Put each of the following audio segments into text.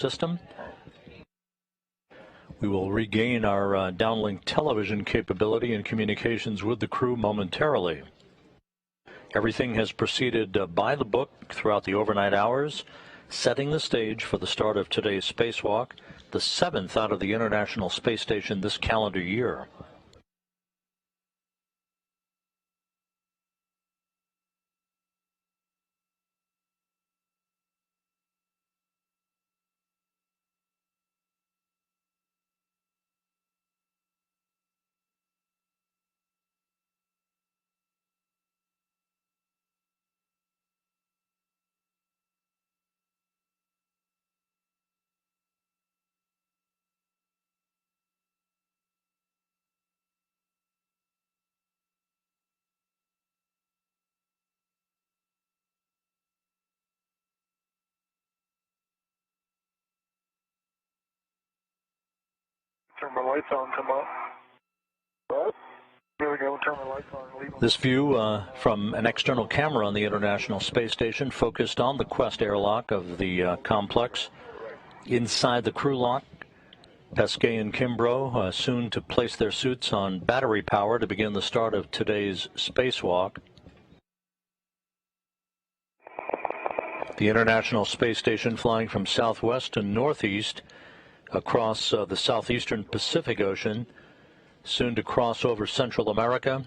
system. We will regain our downlink television capability and communications with the crew momentarily. Everything has proceeded by the book throughout the overnight hours, setting the stage for the start of today's spacewalk, the 7th out of the International Space Station this calendar year. Turn my lights on, come up. What? Here we go, turn my lights on, leave them. This view from an external camera on the International Space Station focused on the Quest airlock of the complex. Inside the crew lock, Pesquet and Kimbrough soon to place their suits on battery power to begin the start of today's spacewalk. The International Space Station flying from southwest to northeast across the southeastern Pacific Ocean, soon to cross over Central America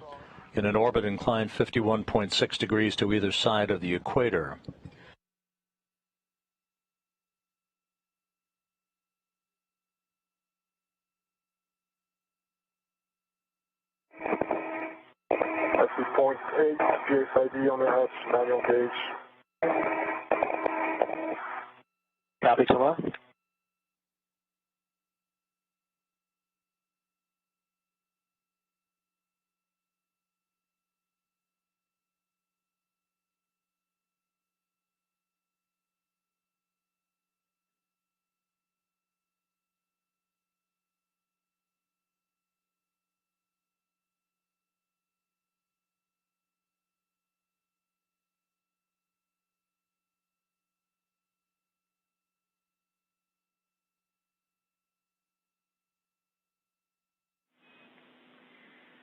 in an orbit inclined 51.6 degrees to either side of the equator. That's 0.8, PSID on the hatch, manual gauge. Copy, Thomas.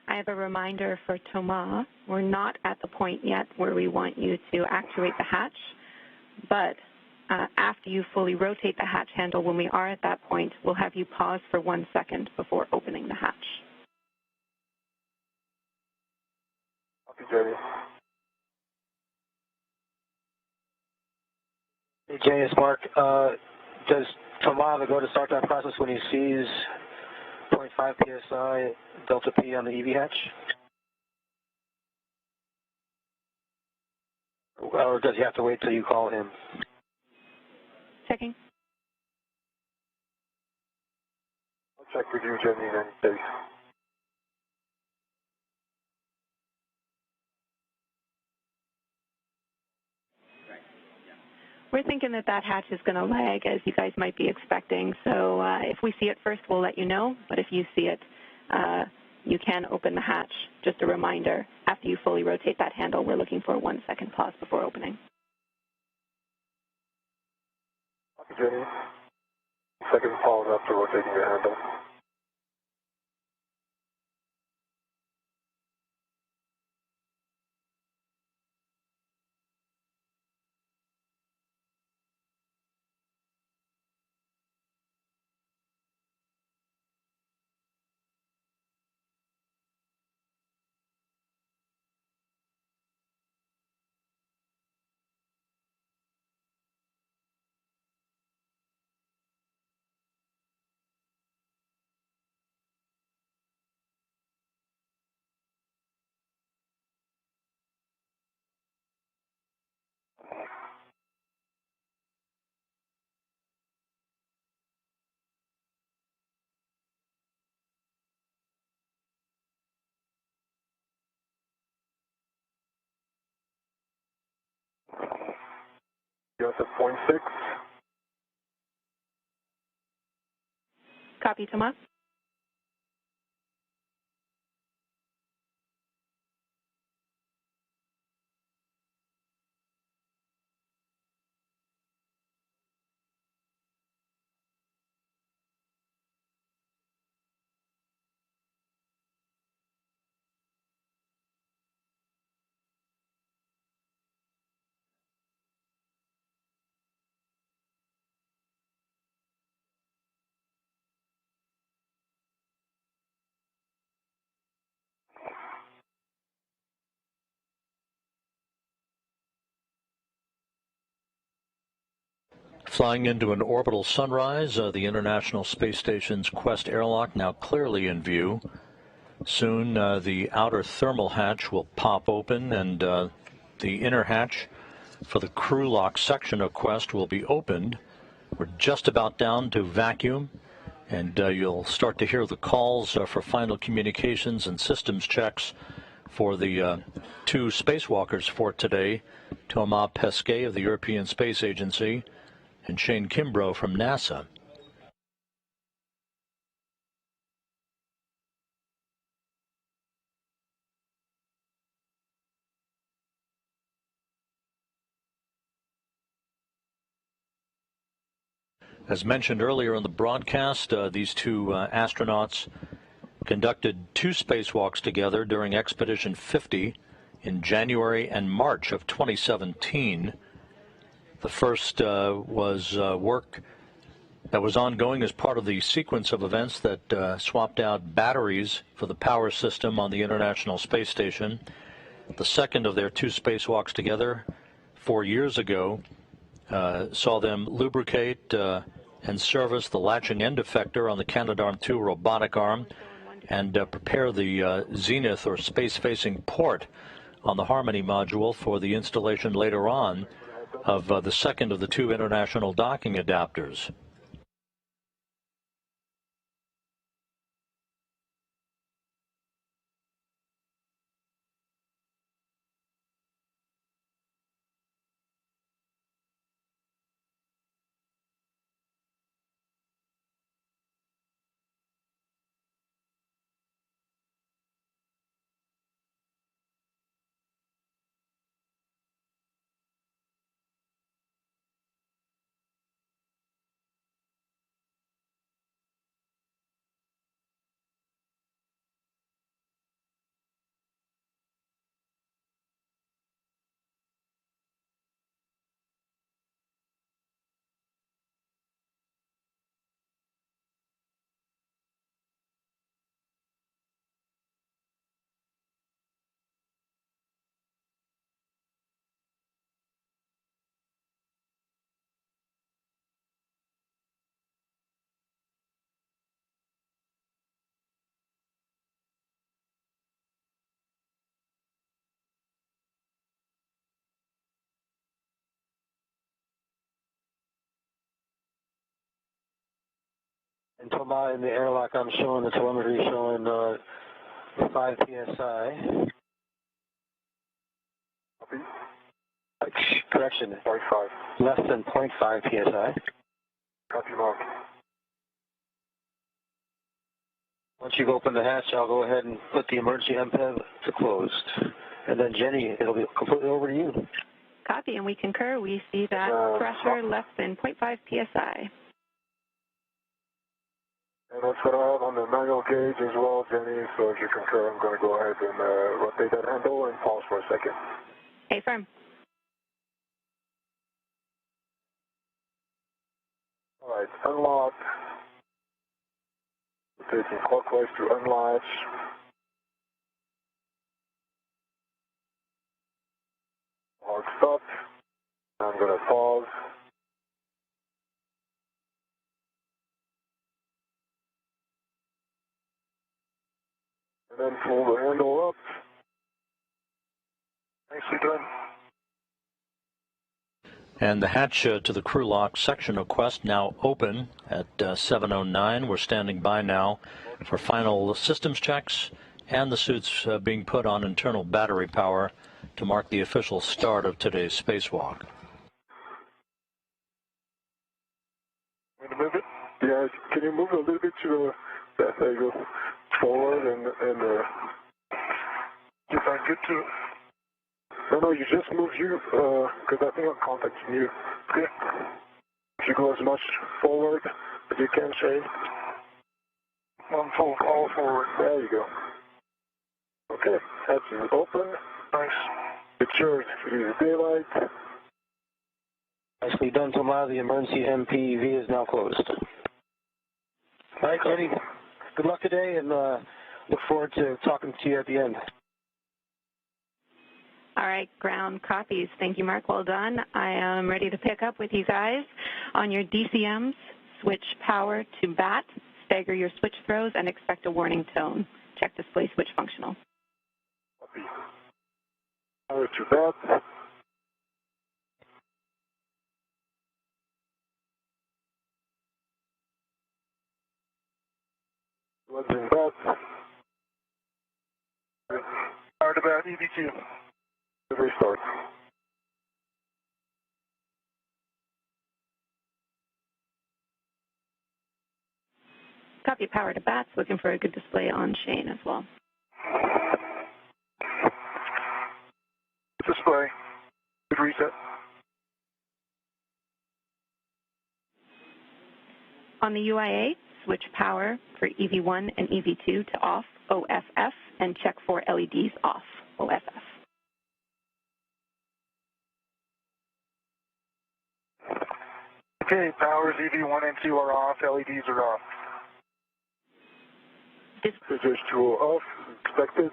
I have a reminder for Thomas. We're not at the point yet where we want you to actuate the hatch, but after you fully rotate the hatch handle, when we are at that point, we'll have you pause for 1 second before opening the hatch. Copy, Jerry. Hey, Jay, it's Mark. Does Thomas go to start that process when he sees 0.5 psi delta P on the EV hatch? Or does he have to wait till you call him? Checking. I'll check with you, Jenny, in any case. We're thinking that that hatch is going to lag, as you guys might be expecting. So if we see it first, we'll let you know. But if you see it, you can open the hatch. Just a reminder, after you fully rotate that handle, we're looking for a 1 second pause before opening. Copy, Jenny. Second pause after rotating your handle. You're at 0.6. Copy, Thomas. Flying into an orbital sunrise, the International Space Station's Quest airlock now clearly in view. Soon the outer thermal hatch will pop open, and the inner hatch for the crew lock section of Quest will be opened. We're just about down to vacuum, and you'll start to hear the calls for final communications and systems checks for the two spacewalkers for today, Thomas Pesquet of the European Space Agency and Shane Kimbrough from NASA. As mentioned earlier in the broadcast, these two astronauts conducted two spacewalks together during Expedition 50 in January and March of 2017. The first was work that was ongoing as part of the sequence of events that swapped out batteries for the power system on the International Space Station. The second of their two spacewalks together 4 years ago saw them lubricate and service the latching end effector on the Canadarm2 robotic arm and prepare the zenith or space-facing port on the Harmony module for the installation later on of the second of the two international docking adapters. And Thomas, in the airlock, I'm showing the telemetry showing 5 psi. Correction. 0.5. Less than 0.5 psi. Copy, Mark. Once you've opened the hatch, I'll go ahead and put the emergency MPEV to closed. And then Jenny, it'll be completely over to you. Copy, and we concur. We see that pressure less than 0.5 psi. And that's what I have on the manual gauge as well, Jenny, so if you concur, I'm going to go ahead and rotate that handle and pause for a second. Hey, firm. All right, unlock. Rotating clockwise to unlatch. Hard stop. I'm going to pause. And then pull the handle up. Nicely done. And the hatch to the crew lock section of Quest now open at 7:09. We're standing by now for final systems checks and the suits being put on internal battery power to mark the official start of today's spacewalk. Want to move it? Yeah, can you move a little bit to that? There you go. Forward and if I get to... No, you just move you, because I think I'm contacting you. Okay? If you go as much forward as you can, Shane. One full all forward. There you go. Okay, hatch is open. Nice. Secured for the daylight. Nicely done, Thomas. The emergency MPV is now closed. All right, Jenny. Good luck today, and look forward to talking to you at the end. All right, ground copies. Thank you, Mark. Well done. I am ready to pick up with you guys. On your DCMs, switch power to bat, stagger your switch throws, and expect a warning tone. Check display switch functional. Copy. Power to bat. What's in bat? Power to bat, EV2. Restart. Copy, power to bats. Looking for a good display on Shane as well. Display. Good reset. On the UIA, switch power for EV1 and EV2 to off, OFF, and check for LEDs off, OFF. Okay, powers EV1 and 2 are off, LEDs are off. Scissors tool off, expected.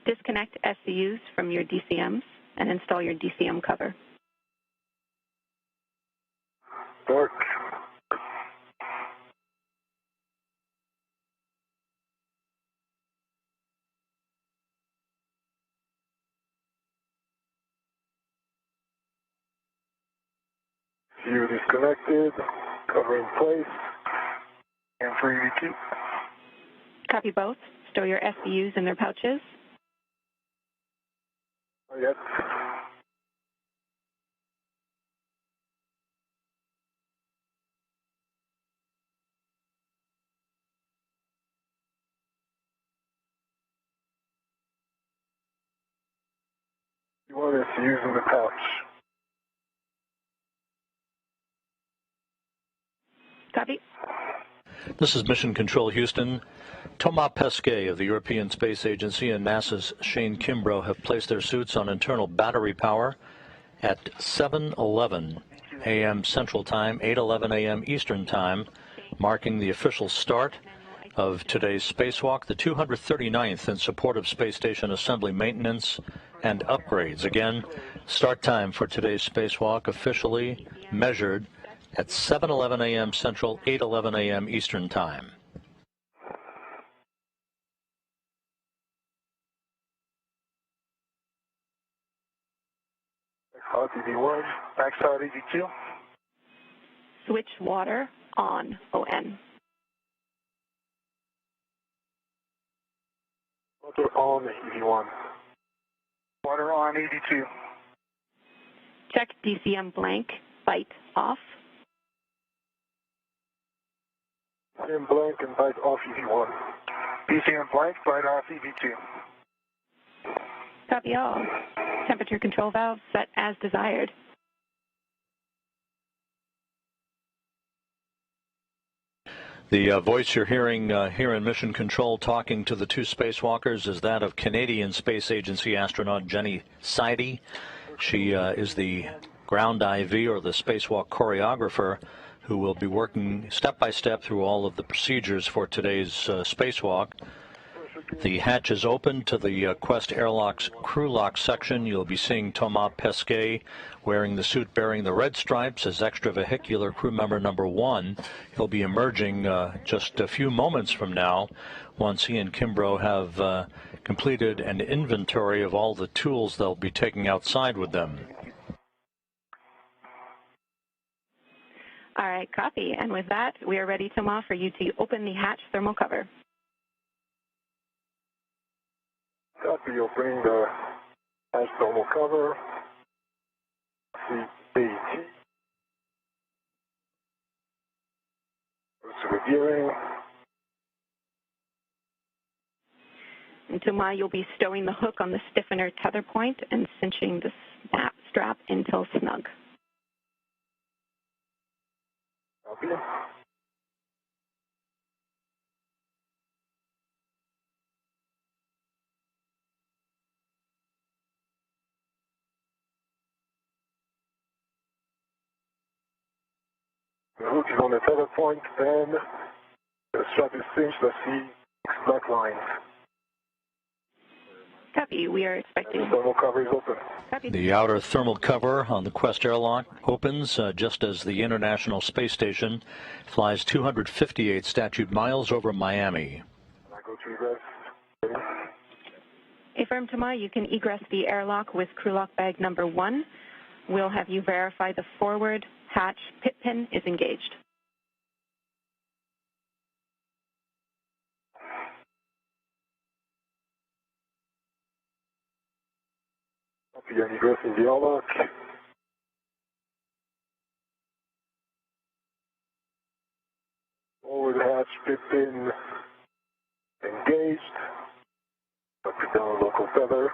Disconnect SCUs from your DCMs and install your DCM cover. Dark. View disconnected, cover in place, and for EV2. Copy both. Stow your SCUs in their pouches. Oh, yes. You want us to use in the pouch. Copy. This is Mission Control Houston. Thomas Pesquet of the European Space Agency and NASA's Shane Kimbrough have placed their suits on internal battery power at 7:11 a.m. Central Time, 8:11 a.m. Eastern Time, marking the official start of today's spacewalk, the 239th in support of space station assembly maintenance and upgrades. Again, start time for today's spacewalk officially measured at 7:11 a.m. Central, 8:11 a.m. Eastern Time. Hot EV1, backside EV2. Switch water on, ON. Water on EV1. Water on EV2. Check DCM blank, bite off. DCM blank and bite off EV1. DCM blank, bite off EV2. Copy all. Temperature control valve set as desired. The voice you're hearing here in Mission Control talking to the two spacewalkers is that of Canadian Space Agency astronaut Jenny Seide. She is the ground IV, or the spacewalk choreographer, who will be working step by step through all of the procedures for today's spacewalk. The hatch is open to the Quest Airlock's crew lock section. You'll be seeing Thomas Pesquet wearing the suit bearing the red stripes as extravehicular crew member number 1. He'll be emerging just a few moments from now once he and Kimbrough have completed an inventory of all the tools they'll be taking outside with them. All right, copy. And with that, we are ready, Thomas, for you to open the hatch thermal cover. Copy, you'll bring the hatch thermal cover. CBT. Goes to the gearing. And Thomas, you'll be stowing the hook on the stiffener tether point and cinching the snap strap until snug. Copy. The hook is on the tether point, then the strap is cinched, let's see black lines. Copy. We are expecting. The thermal cover is open. Copy. The outer thermal cover on the Quest airlock opens just as the International Space Station flies 258 statute miles over Miami. I go to egress. Affirm, Tama, you can egress the airlock with crew lock bag number 1. We'll have you verify the forward hatch pit pin is engaged. Copy, I'm egressing the airlock. Forward hatch pit pin engaged. Up and down local feather.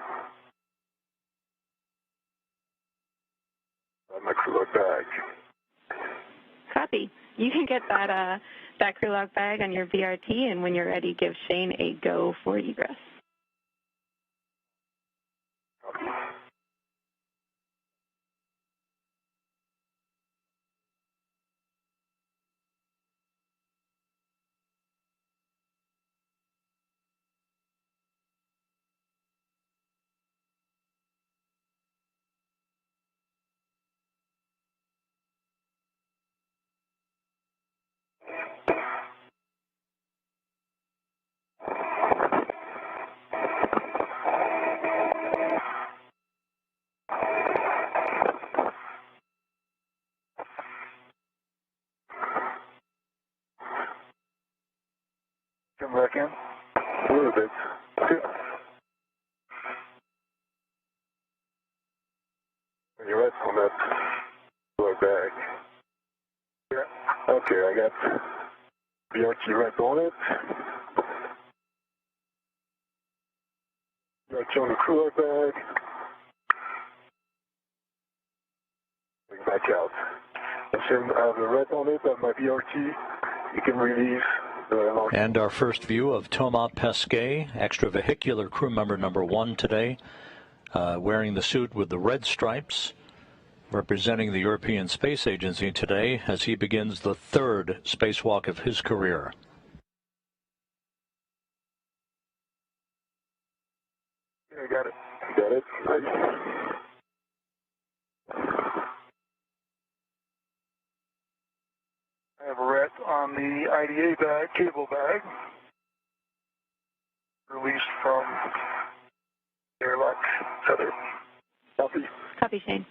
On my crew lock bag. Copy. You can get that crew lock bag on your VRT, and when you're ready, give Shane a go for egress. Copy. Come back in. A little bit. When you're right on that lower bag. Yeah. Okay, I got BRT right on it. BRT on the cooler bag. Bring back out. And then I have the red on it on my BRT. You can release. And our first view of Thomas Pesquet, extravehicular crew member number 1 today, wearing the suit with the red stripes, representing the European Space Agency today as he begins the 3rd spacewalk of his career. Yeah, I got it. Got it. Nice. I have a ret on the IDA bag, cable bag, released from airlock tether. Copy. Copy, Shane.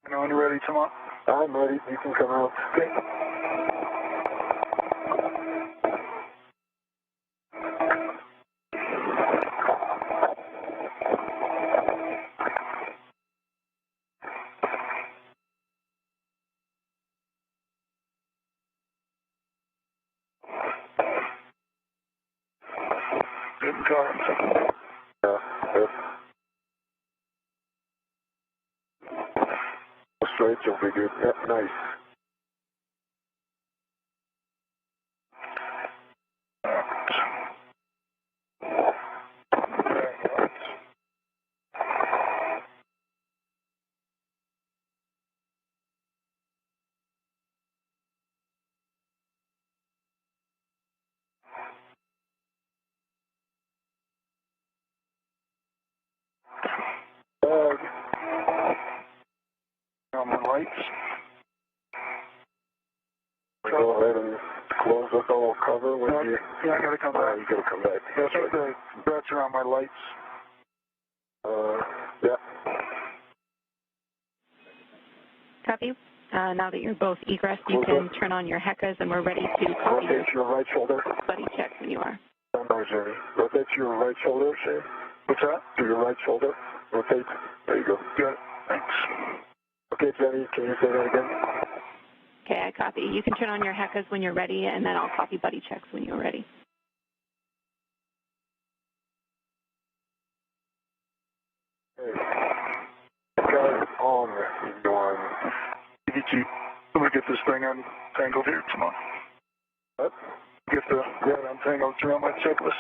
You know when you're ready, Tama? I'm ready. You can come out. Okay. Good car. Yeah. Straight, you'll be good. Yeah, nice. On the lights. Go ahead and close the whole cover when you... Yeah, I gotta come back. You gotta come back. That's right. The bats are on my lights. Yeah. Copy. Now that you're both egressed, you can turn on your HECAs, and we're ready to copy Rotate your right shoulder. buddy checks when you are. No, Jerry. Rotate your right shoulder, Shane. What's that? To your right shoulder. Rotate. There you go. Good. Thanks. Okay, Jenny, can you say that again? Okay, I copy. You can turn on your HECAs when you're ready, and then I'll copy buddy checks when you're ready. Hey. Guys, on one. I'm gonna get this thing untangled here tomorrow. What? Get the untangled throughout my checklist.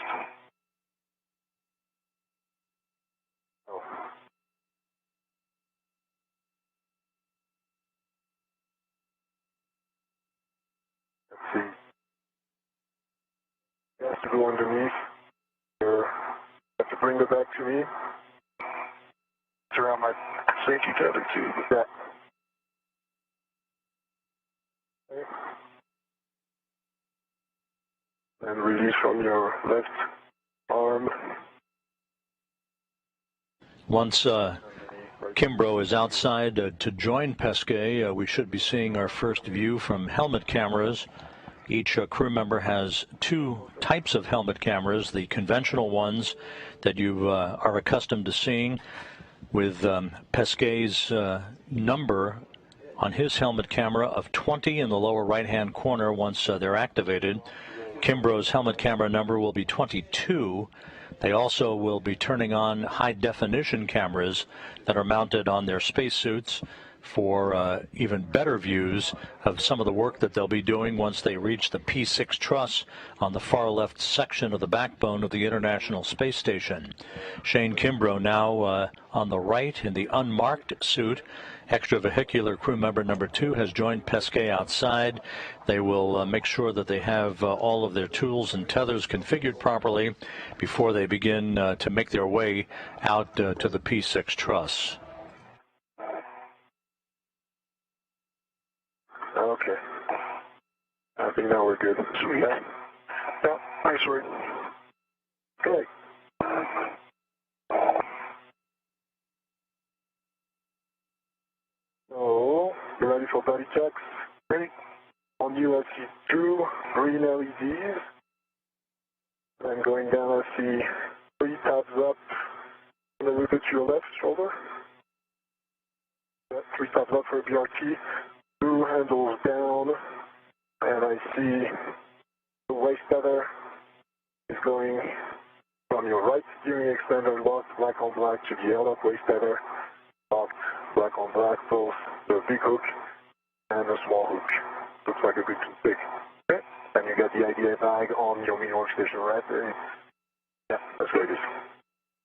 to go underneath. You have to bring it back to me. It's around my safety tether too. Yeah. Okay. And release from your left arm. Once Kimbrough is outside to join Pesquet, we should be seeing our first view from helmet cameras. Each crew member has two types of helmet cameras, the conventional ones that you are accustomed to seeing with Pesquet's number on his helmet camera of 20 in the lower right-hand corner once they're activated. Kimbrough's helmet camera number will be 22. They also will be turning on high-definition cameras that are mounted on their spacesuits for even better views of some of the work that they'll be doing once they reach the P6 truss on the far left section of the backbone of the International Space Station. Shane Kimbrough now on the right in the unmarked suit. Extravehicular crew member number 2 has joined Pesquet outside. They will make sure that they have all of their tools and tethers configured properly before they begin to make their way out to the P6 truss. Okay. I think now we're good. Sweet. Yeah, nice work. Okay. So, you ready for body checks? Ready? On you, I see 2 green LEDs. And going down, I see 3 tabs up. And a little bit to your left shoulder. Yeah, 3 tabs up for BRT. 2 handles down. And I see the waist tether is going from your right steering extender locked black on black to the other waist tether locked black on black, both the big hook and the small hook. Looks like a good config. Okay. And you got the IDA bag on your main workstation, right? Yeah, that's what it is.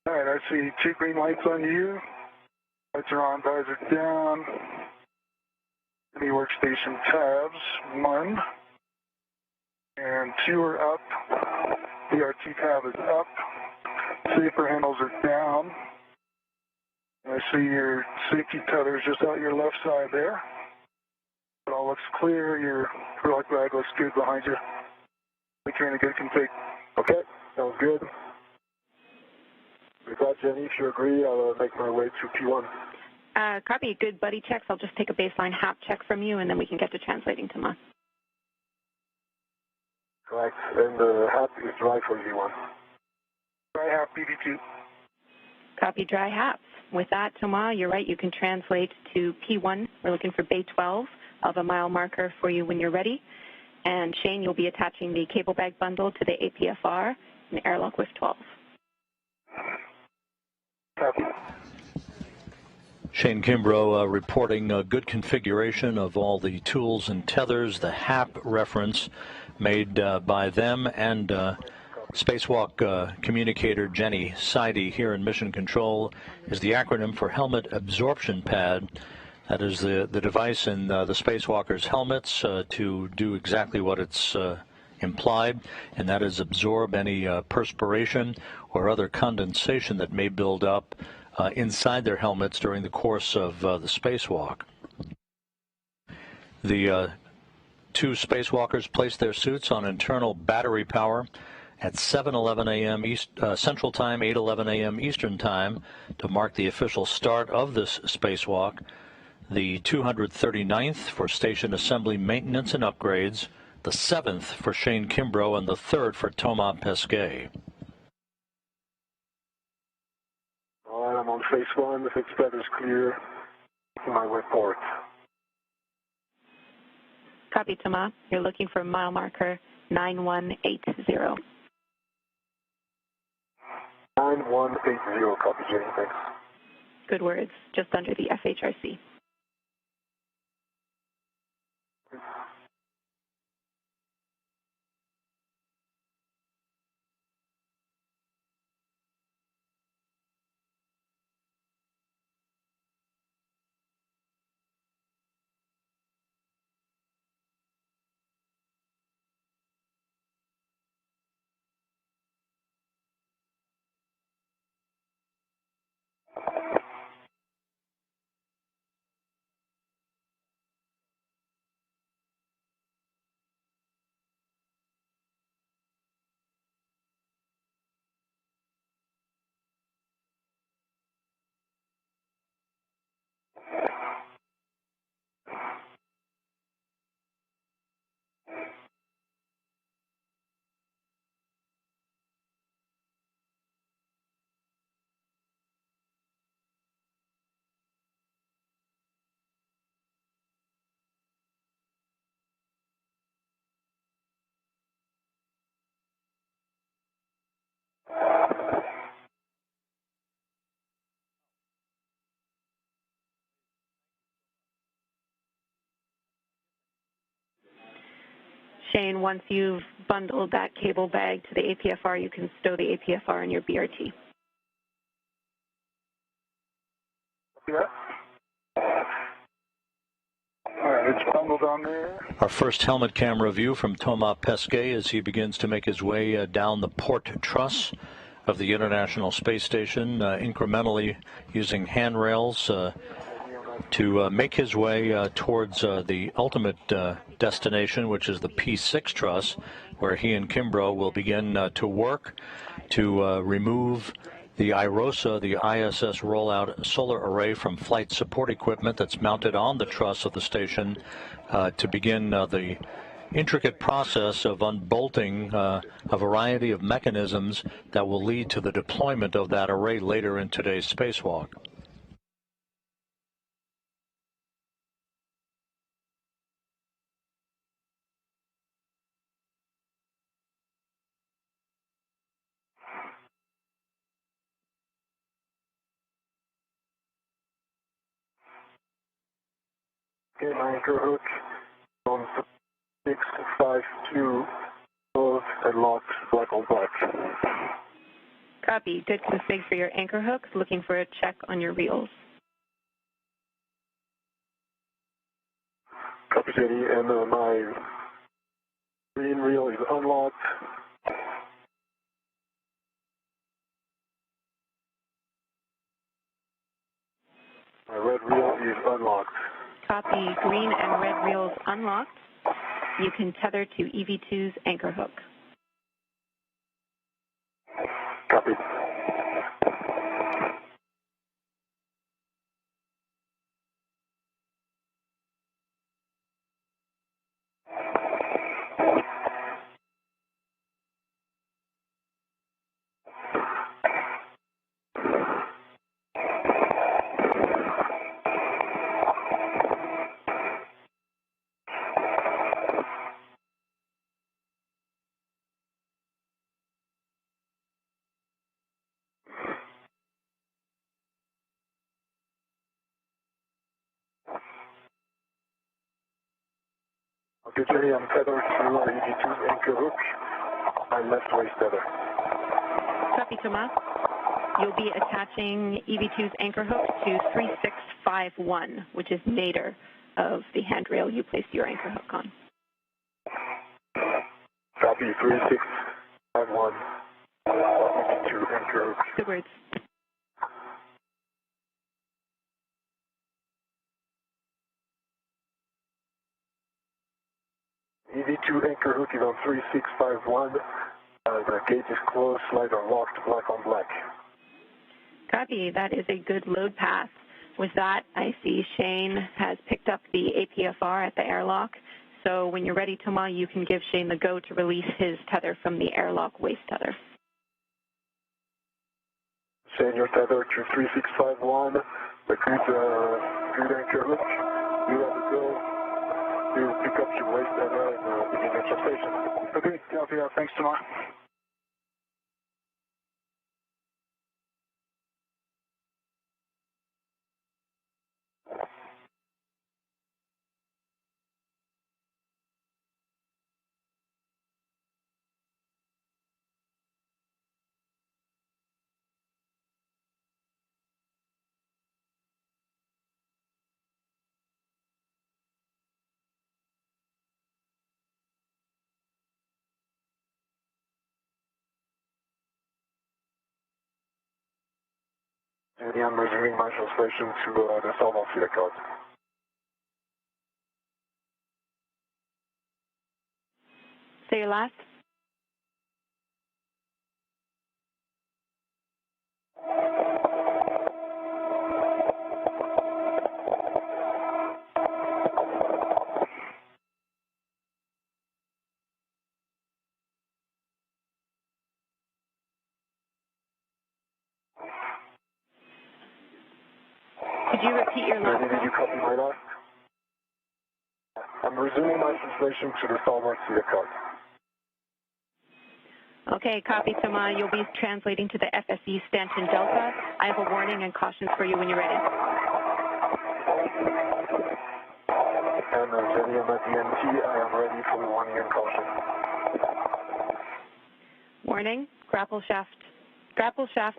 All right, I see 2 green lights on you. Lights are on, visor down. The workstation tabs, 1 and 2 are up. The RT tab is up. Safer handles are down. I see your safety tether is just out your left side there. It all looks clear. Your hydraulic bag looks good behind you. I think you're in a good config. Okay, sounds good. With that, Jenny, if you agree, I'll make my way to P1. Copy. Good buddy checks. I'll just take a baseline HAP check from you, and then we can get to translating to Ma. Correct. And the HAP is dry for V1. Dry HAP, BB2. Copy, dry HAPs. With that, Thomas, you're right. You can translate to P1. We're looking for Bay 12 of a mile marker for you when you're ready. And Shane, you'll be attaching the cable bag bundle to the APFR and airlock with 12. Copy. Shane Kimbrough reporting good configuration of all the tools and tethers, the HAP reference made by them and Spacewalk communicator Jenny Seide here in Mission Control is the acronym for Helmet Absorption Pad. That is the device in the spacewalkers' helmets to do exactly what it's implied, and that is absorb any perspiration or other condensation that may build up inside their helmets during the course of the spacewalk. The 2 spacewalkers placed their suits on internal battery power at 7:11 a.m. Central Time, 8:11 a.m. Eastern Time to mark the official start of this spacewalk. The 239th for station assembly maintenance and upgrades, the 7th for Shane Kimbrough, and the 3rd for Thomas Pesquet. All right, I'm on phase 1. The fixed pad is clear. My report. Copy, Thomas. You're looking for mile marker 9180. 9180, copy, Jenny, thanks. Good words, just under the FHRC. Shane, once you've bundled that cable bag to the APFR, you can stow the APFR in your BRT. Yeah. All right, it's bundled on there. Our first helmet camera view from Thomas Pesquet as he begins to make his way down the port truss of the International Space Station, incrementally using handrails to make his way towards the ultimate destination, which is the P6 truss, where he and Kimbrough will begin to work to remove the IROSA, the ISS rollout solar array, from flight support equipment that's mounted on the truss of the station to begin the intricate process of unbolting a variety of mechanisms that will lead to the deployment of that array later in today's spacewalk. Okay, my anchor hook on 652, closed and locked, black on black. Copy. Good config for your anchor hooks. Looking for a check on your reels. Copy, Jenny, and my green reel is unlocked. My red reel is unlocked. Copy. Green and red reels unlocked. You can tether to EV2's anchor hook. Copy. Okay, Jenny, I'm tethered to EV2's anchor hook. My left waist tether. Copy, Thomas. You'll be attaching EV2's anchor hook to 3651, which is nadir of the handrail you placed your anchor hook on. Copy, 3651. EV2 anchor hook. Good words. EV2 anchor hook is on 3651. The gate is closed, slides are locked, black on black. Copy. That is a good load path. With that, I see Shane has picked up the APFR at the airlock. So when you're ready, Thomas, you can give Shane the go to release his tether from the airlock waist tether. Shane, you're tethered to 3651. The good anchor hook. You have to go to pick up your waist tether and begin at your station. Okay, copy. Thanks, Thomas. And I'm resuming my translation to the Salvan City code. Say your last. Could you repeat your last? Did you copy my last? I'm resuming my translation to the Salvan City code. Okay, copy, Thomas. You'll be translating to the FSE stanchion Delta. I have a warning and cautions for you when you're ready. again, Jenny, I'm at the NT. I am ready for warning and caution. Warning, grapple shafts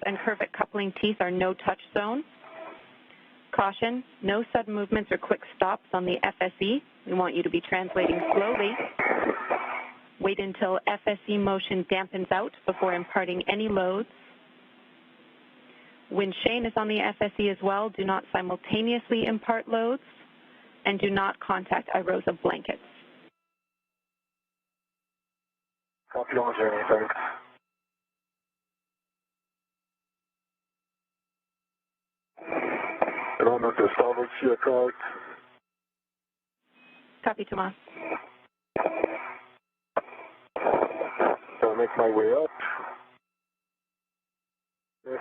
and curvet coupling teeth are no touch zone. Caution, no sudden movements or quick stops on the FSE. We want you to be translating slowly. Wait until FSE motion dampens out before imparting any loads. When Shane is on the FSE as well, do not simultaneously impart loads and do not contact iRosa blankets. Copy on Jenny, thanks. And I'm at the starboard sea correct. Copy, Tomas. I'll make my way up. Yes.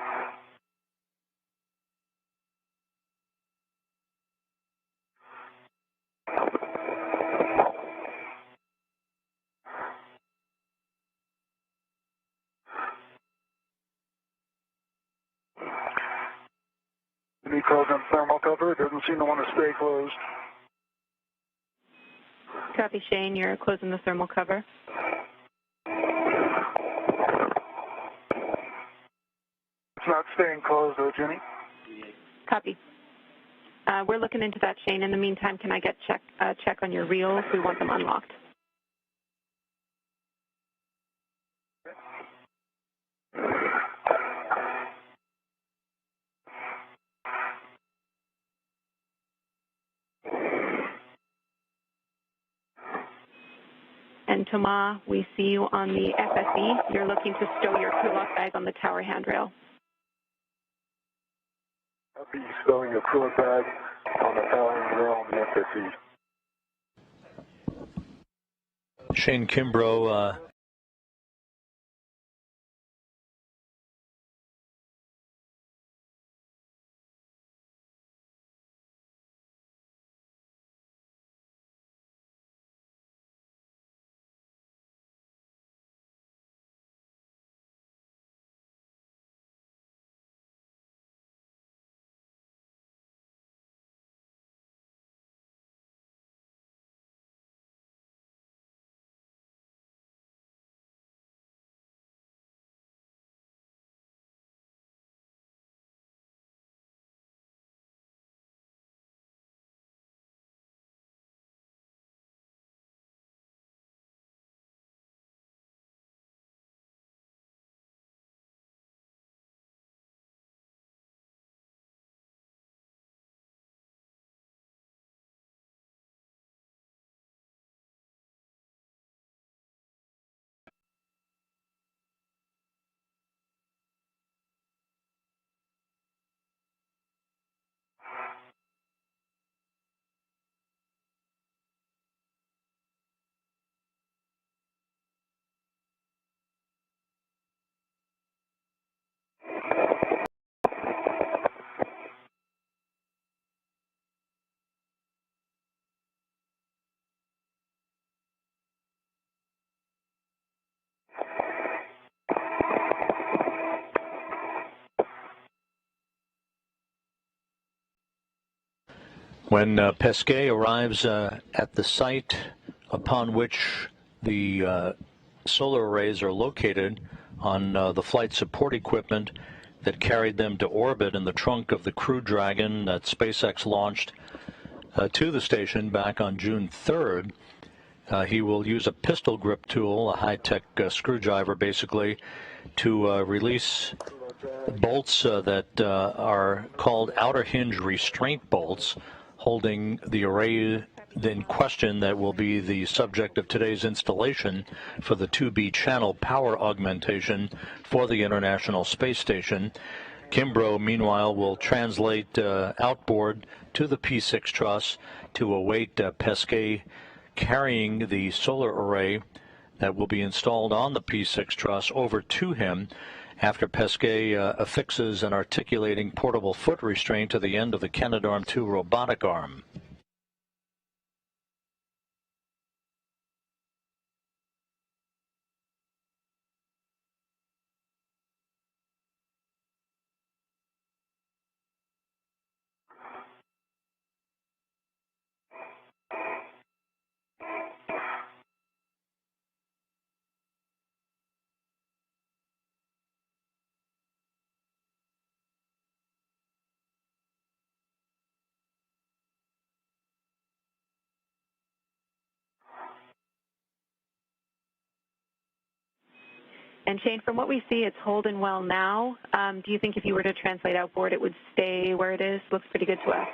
Any closed on thermal cover? It doesn't seem to want to stay closed. Copy, Shane. You're closing the thermal cover. It's not staying closed though, Jenny. Copy. We're looking into that, Shane. In the meantime, can I get check on your reels? We want them unlocked. And Thomas, we see you on the FSE. You're looking to stow your crew lock bag on the tower handrail. I'll be stowing your crew lock bag on the tower handrail on the FSE. Shane Kimbrough, when Pesquet arrives at the site upon which the solar arrays are located on the flight support equipment that carried them to orbit in the trunk of the Crew Dragon that SpaceX launched to the station back on June 3rd, he will use a pistol grip tool, a high-tech screwdriver basically, to release bolts that are called outer hinge restraint bolts, holding the array in question that will be the subject of today's installation for the 2B channel power augmentation for the International Space Station. Kimbrough, meanwhile, will translate outboard to the P6 truss to await Pesquet carrying the solar array that will be installed on the P6 truss over to him after Pesquet affixes an articulating portable foot restraint to the end of the Canadarm2 robotic arm. And Shane, from what we see, it's holding well now. Do you think if you were to translate outboard, it would stay where it is? Looks pretty good to us.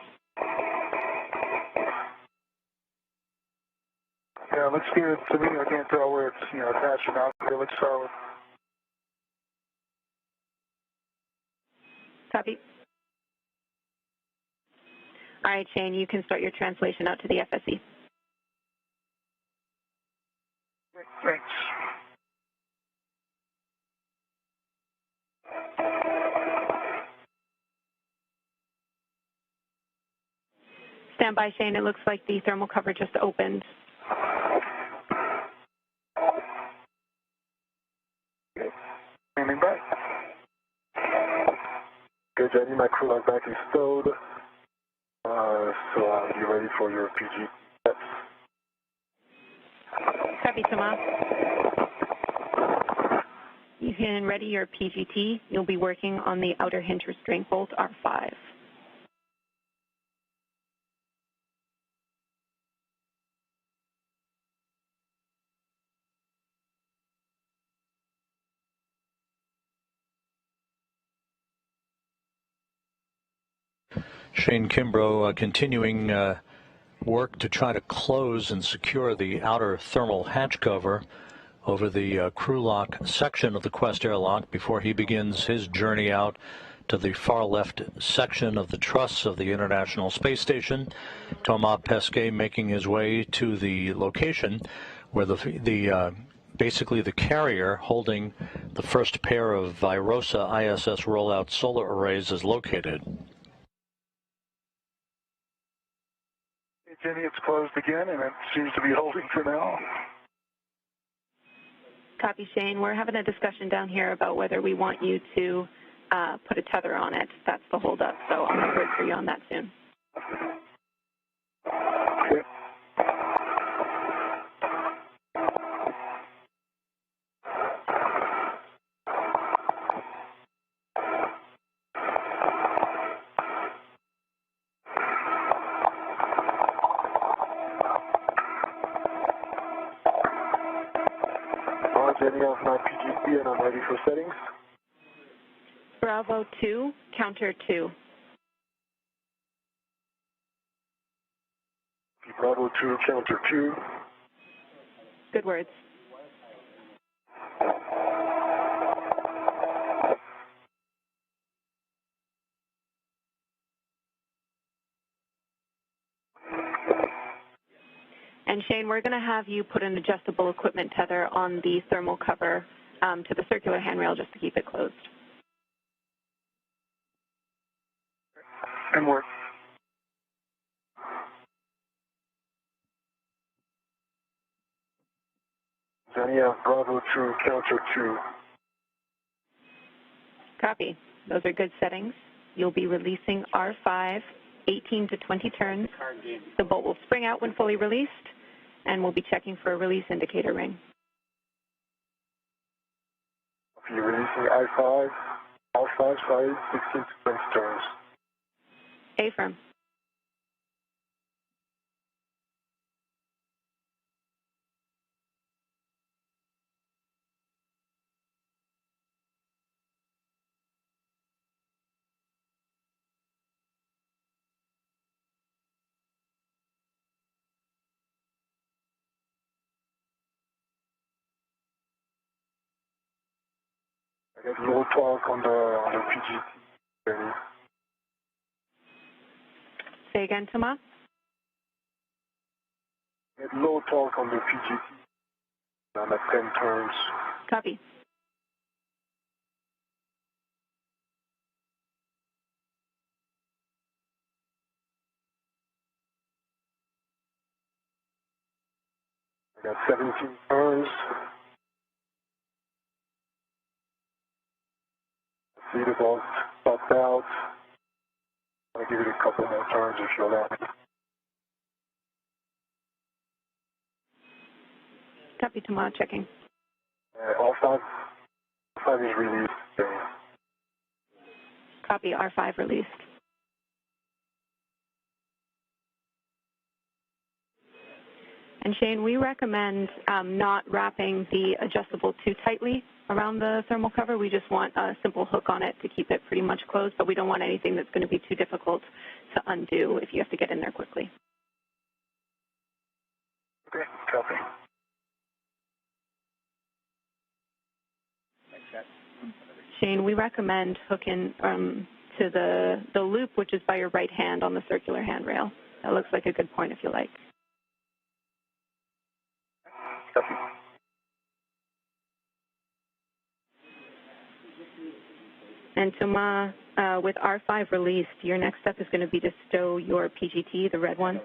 Yeah, let's do it. To me, I can't tell where it's, attached or not. It looks solid. Copy. All right, Shane, you can start your translation out to the FSE. Thanks. Stand by, Shane. It looks like the thermal cover just opened. Okay. Standing by. Good, Jenny. My crew lock back is stowed. So I'll be ready for your PG steps. Copy, Thomas. You can ready your PGT. You'll be working on the outer hinge restraint bolt R5. Shane Kimbrough continuing work to try to close and secure the outer thermal hatch cover over the crew lock section of the Quest airlock before he begins his journey out to the far left section of the truss of the International Space Station. Thomas Pesquet making his way to the location where basically the carrier holding the first pair of Virosa ISS rollout solar arrays is located. Jenny, it's closed again, and it seems to be holding for now. Copy, Shane. We're having a discussion down here about whether we want you to put a tether on it. That's the holdup, so I'll have word for you on that soon. Okay. Jenny, off my PGC, and I'm ready for settings. Bravo 2, counter 2. Bravo 2, counter 2. Good words. And Shane, we're going to have you put an adjustable equipment tether on the thermal cover to the circular handrail just to keep it closed. And work. Zania, Bravo 2, counter 2. Copy. Those are good settings. You'll be releasing R5, 18 to 20 turns. The bolt will spring out when fully released, and we'll be checking for a release indicator ring. You're releasing I5, R5, sorry, 16 to 20 turns. A-firm. I got low torque on the PGT. Ready. Say again, Thomas? I got low torque on the PGT. I'm at 10 turns. Copy. I got 17 turns. See the ball stopped out. I'll give it a couple more turns if you allow me. Copy, Thomas. Checking. All five is released. Copy, R5 released. And Shane, we recommend not wrapping the adjustable too tightly around the thermal cover. We just want a simple hook on it to keep it pretty much closed, but we don't want anything that's going to be too difficult to undo if you have to get in there quickly. Okay, copy. Shane, we recommend hooking to the loop, which is by your right hand on the circular handrail. That looks like a good point if you like. Copy. And Thomas, with R5 released, your next step is going to be to stow your PGT, the red one.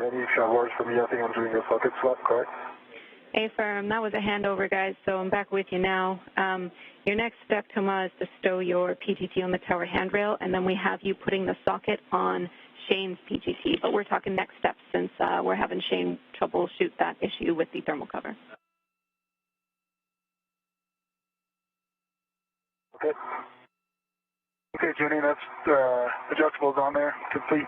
Any words for me? I think I'm doing a socket swap, correct? Affirm. That was a handover, guys, so I'm back with you now. Your next step, Thomas, is to stow your PGT on the tower handrail, and then we have you putting the socket on Shane's PGT. But we're talking next steps since we're having Shane troubleshoot that issue with the thermal cover. Okay. Okay, Jenny, that's adjustables on there, complete.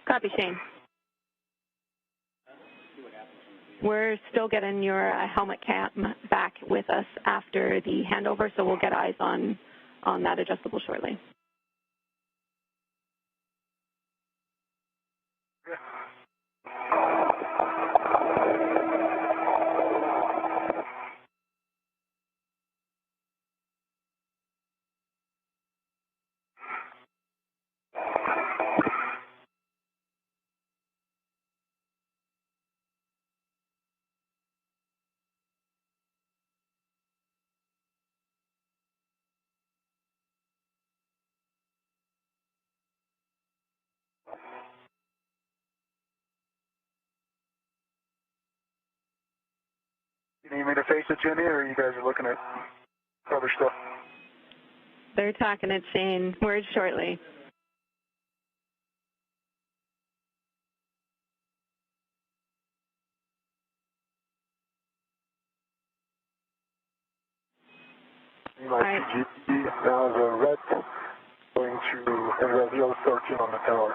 Copy, Shane. We're still getting your helmet cam back with us after the handover, so we'll get eyes on that adjustable shortly. You need me to face it, Jenny, or you guys are looking at other stuff? They're talking at Shane. Word shortly. My PGT now is a red going to and reveal 13 on the tower.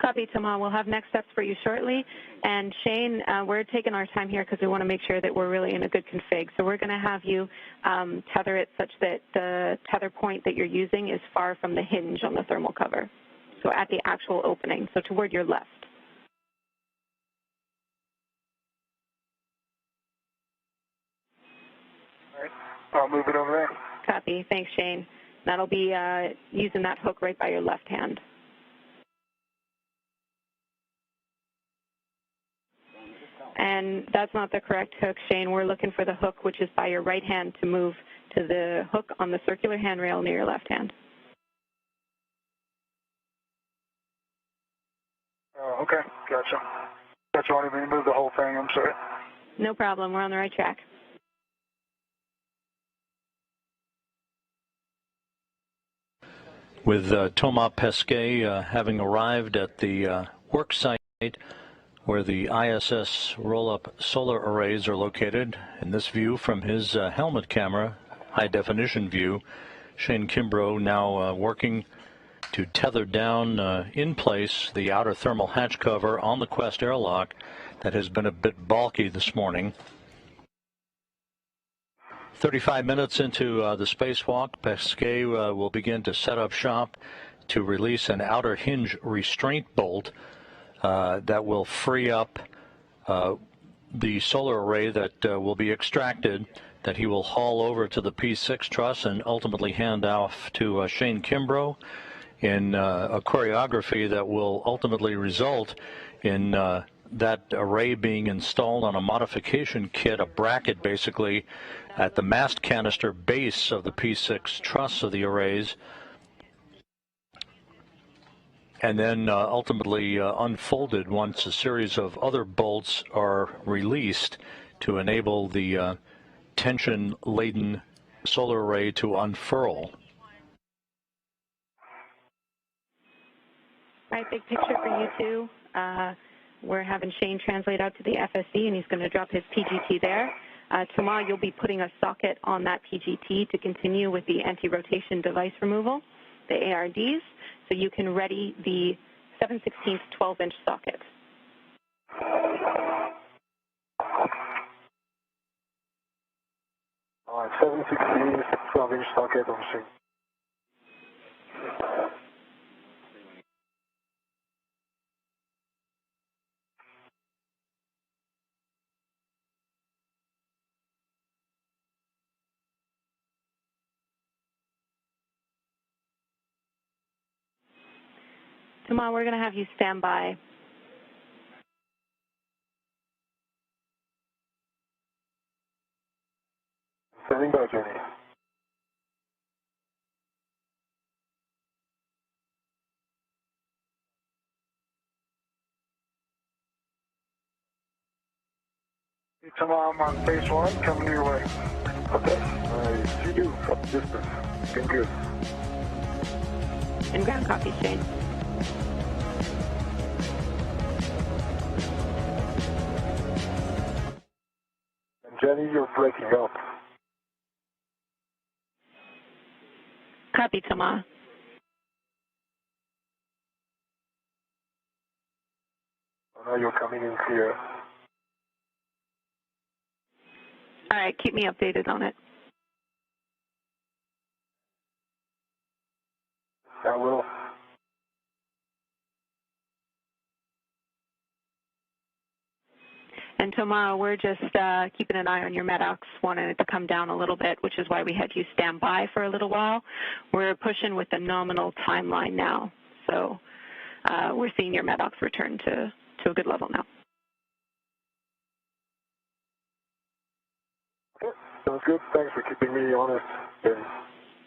Copy, Thomas. We'll have next steps for you shortly. And Shane, we're taking our time here because we want to make sure that we're really in a good config. So we're going to have you tether it such that the tether point that you're using is far from the hinge on the thermal cover. So at the actual opening, so toward your left. All right. I'll move it over there. Copy. Thanks, Shane. That'll be using that hook right by your left hand. And that's not the correct hook, Shane. We're looking for the hook, which is by your right hand, to move to the hook on the circular handrail near your left hand. Okay, gotcha. Gotcha. Wanted me to move the whole thing. I'm sorry. No problem. We're on the right track. With Thomas Pesquet having arrived at the work site where the ISS roll-up solar arrays are located, in this view from his helmet camera, high-definition view, Shane Kimbrough now working to tether down in place the outer thermal hatch cover on the Quest airlock that has been a bit bulky this morning. 35 minutes into the spacewalk, Pesquet will begin to set up shop to release an outer hinge restraint bolt that will free up the solar array that will be extracted, that he will haul over to the P6 truss and ultimately hand off to Shane Kimbrough in a choreography that will ultimately result in that array being installed on a modification kit, a bracket basically, at the mast canister base of the P6 truss of the arrays, and then ultimately unfolded once a series of other bolts are released to enable the tension-laden solar array to unfurl. All right, big picture for you two. we're having Shane translate out to the FSC, and he's going to drop his PGT there. Tomorrow, you'll be putting a socket on that PGT to continue with the anti-rotation device removal, the ARDs, so you can ready the 7/16 12-inch socket. All right, 7/16 12-inch socket on Shane. Tomorrow, we're going to have you stand by. Standing by, Jenny. Tomorrow I'm on phase 1, coming your way. Okay. I see you from distance. Looking good. And ground copy, Shane. And Jenny, you're breaking up. Copy, Tomas. Oh, now you're coming in clear. All right, keep me updated on it. I will. And tomorrow, we're just keeping an eye on your Medox, wanting it to come down a little bit, which is why we had you stand by for a little while. We're pushing with the nominal timeline now. So we're seeing your Medox return to a good level now. Okay, sounds good. Thanks for keeping me honest, Jenny.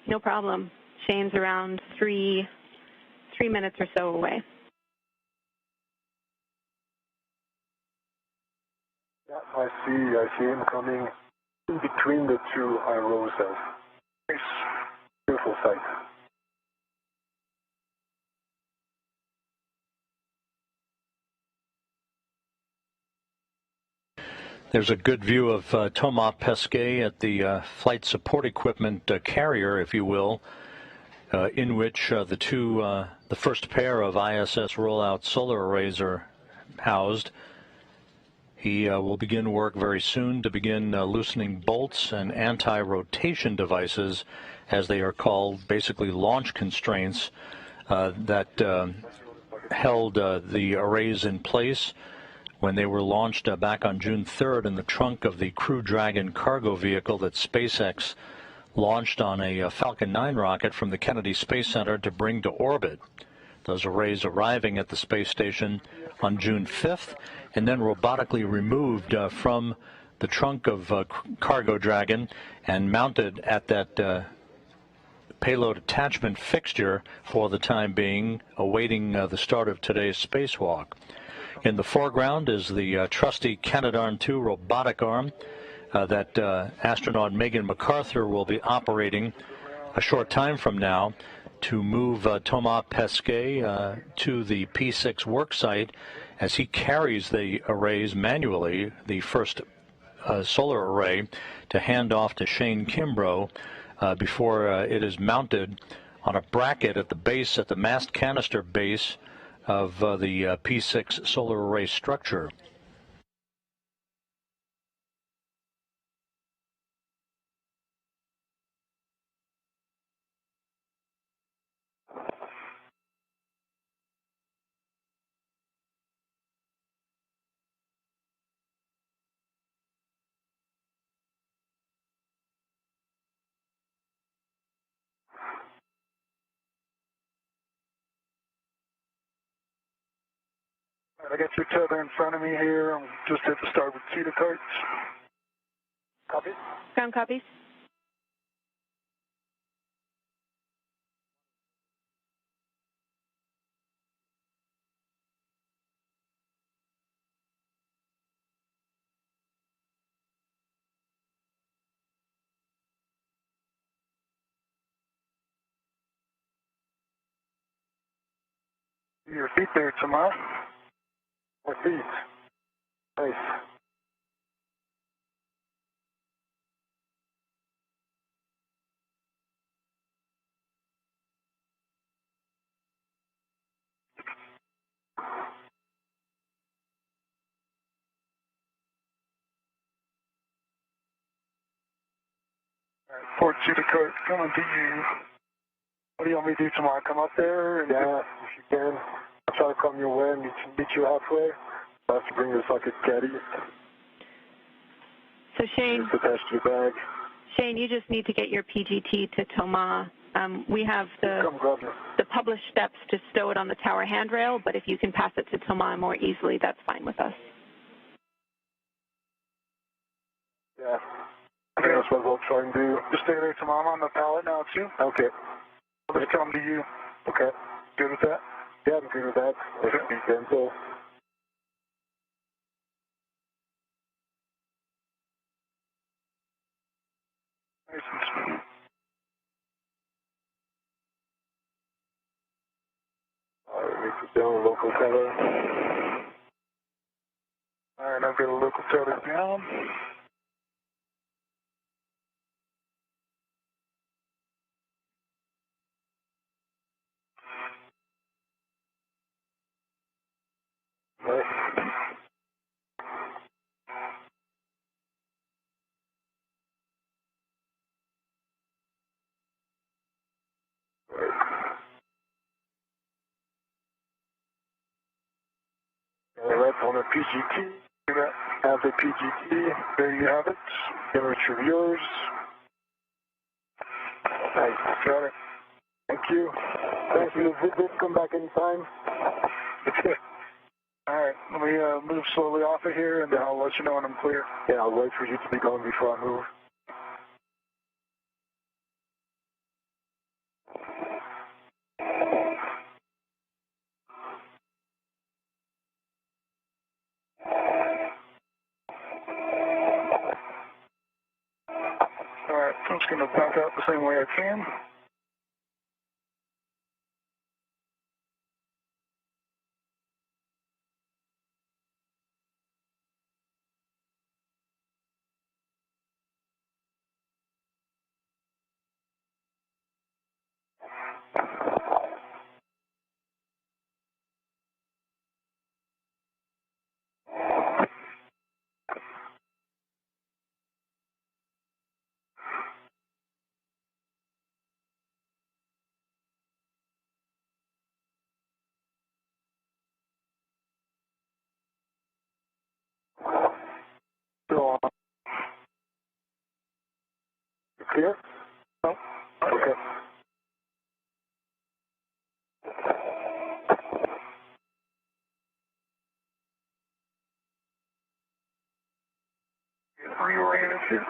No problem. Shane's around three minutes or so away. Yeah, I see him coming in between the two high roses. Nice, beautiful sight. There's a good view of Thomas Pesquet at the flight support equipment carrier, if you will, in which the first pair of ISS rollout solar arrays are housed. He will begin work very soon to begin loosening bolts and anti-rotation devices, as they are called, basically launch constraints that held the arrays in place when they were launched back on June 3rd in the trunk of the Crew Dragon cargo vehicle that SpaceX launched on a Falcon 9 rocket from the Kennedy Space Center to bring to orbit. Those arrays arriving at the space station on June 5th and then robotically removed from the trunk of Cargo Dragon and mounted at that payload attachment fixture for the time being, awaiting the start of today's spacewalk. In the foreground is the trusty Canadarm2 robotic arm that astronaut Megan MacArthur will be operating a short time from now to move Thomas Pesquet to the P6 worksite as he carries the arrays manually, the first solar array, to hand off to Shane Kimbrough before it is mounted on a bracket at the base, at the mast canister base of the P6 solar array structure. I got your tether in front of me here. I'm just at the starboard seat of carts. Copy? Ground copies. Your feet there, Tomas. More feet. Nice. Fort Utica, coming to you. What do you want me to do tomorrow? Come up there? Yeah, if you can. I'll try to come your way and meet you halfway. I'll have to bring this like a caddy. So Shane, just attached to your bag. Shane, you just need to get your PGT to Thomas. We have the published steps to stow it on the tower handrail, but if you can pass it to Thomas more easily, that's fine with us. Yeah. I think that's what we'll try and do. Just stay there tomorrow on the pallet now, too? Okay. I'll just come to you. Okay. Good with that? Yeah, I'm good with that. It should be dental. Nice and smooth. Alright, make it down, local tether. Alright, I'll get a local tether down. Alright, on the PGT, you're going to have the PGT, there you have it, image of yours. Nice, got it. Thank you. Thank you. Visit, come back anytime. Alright, let me move slowly off of here and I'll let you know when I'm clear. Yeah, I'll wait for you to be going before I move. Alright, I'm just going to back out the same way I can. So, you clear? No? Okay. Reoriented here.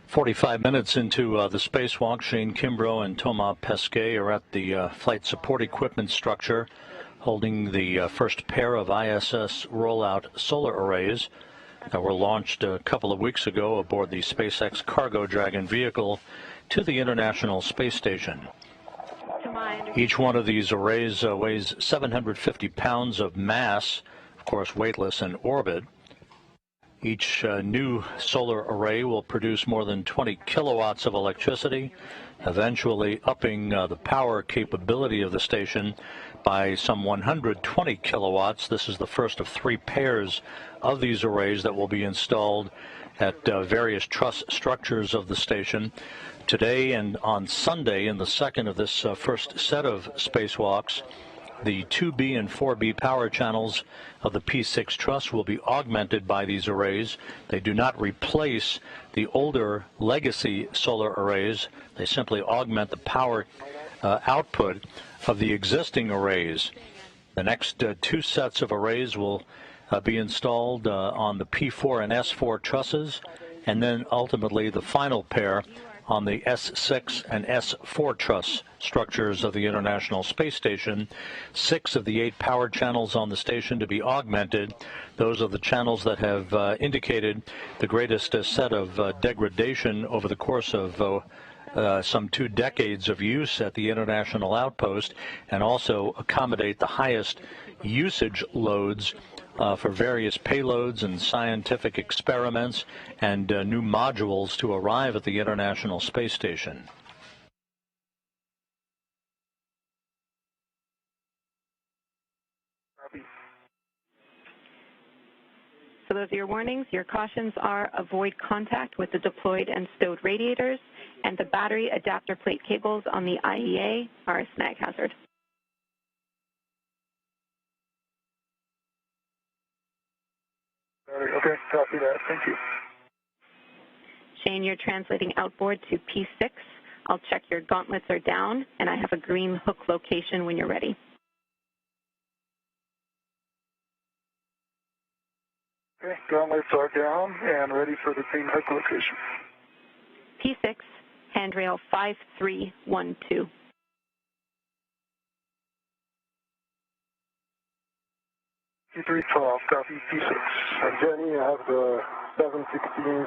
"45 minutes into the spacewalk, Shane Kimbrough and Thomas Pesquet are at the flight support equipment structure holding the first pair of ISS rollout solar arrays that were launched a couple of weeks ago aboard the SpaceX Cargo Dragon vehicle to the International Space Station. Each one of these arrays weighs 750 pounds of mass, of course weightless in orbit. Each new solar array will produce more than 20 kilowatts of electricity, eventually upping the power capability of the station by some 120 kilowatts. This is the first of 3 pairs of these arrays that will be installed at various truss structures of the station. Today and on Sunday, in the second of this first set of spacewalks, the 2B and 4B power channels of the P6 truss will be augmented by these arrays. They do not replace the older legacy solar arrays. They simply augment the power output of the existing arrays. The next 2 sets of arrays will be installed on the P4 and S4 trusses, and then ultimately the final pair on the S6 and S4 truss structures of the International Space Station. 6 of the 8 power channels on the station to be augmented. Those are the channels that have indicated the greatest set of degradation over the course of some 2 decades of use at the International Outpost, and also accommodate the highest usage loads for various payloads and scientific experiments and new modules to arrive at the International Space Station. So those are your warnings. Your cautions are avoid contact with the deployed and stowed radiators, and the battery adapter plate cables on the IEA are a snag hazard. Okay, copy that. Thank you. Shane, you're translating outboard to P6. I'll check your gauntlets are down, and I have a green hook location when you're ready. Okay, gauntlets are down and ready for the green hook location. P6, handrail 5312. P312, copy P6. And Jenny, I have the 7/16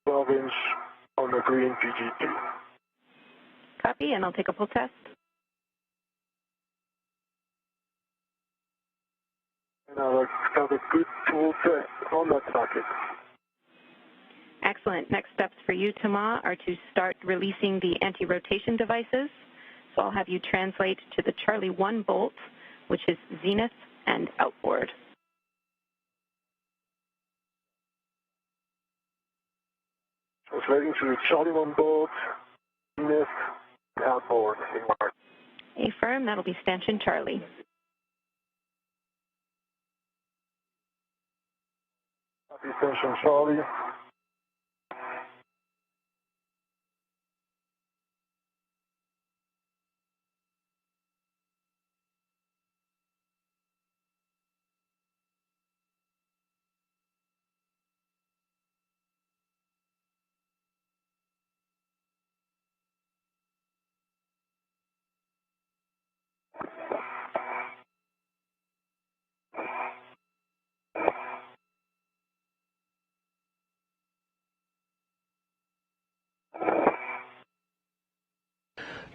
12-inch on the green PG2. Copy, and I'll take a pull test. And I'll have a good tool test on that socket. Excellent. Next steps for you, Thomas, are to start releasing the anti-rotation devices. So I'll have you translate to the Charlie 1 bolt, which is zenith and outboard. Translating to the Charlie 1 bolt, zenith, outboard. Affirm, that'll be stanchion Charlie. Copy stanchion Charlie.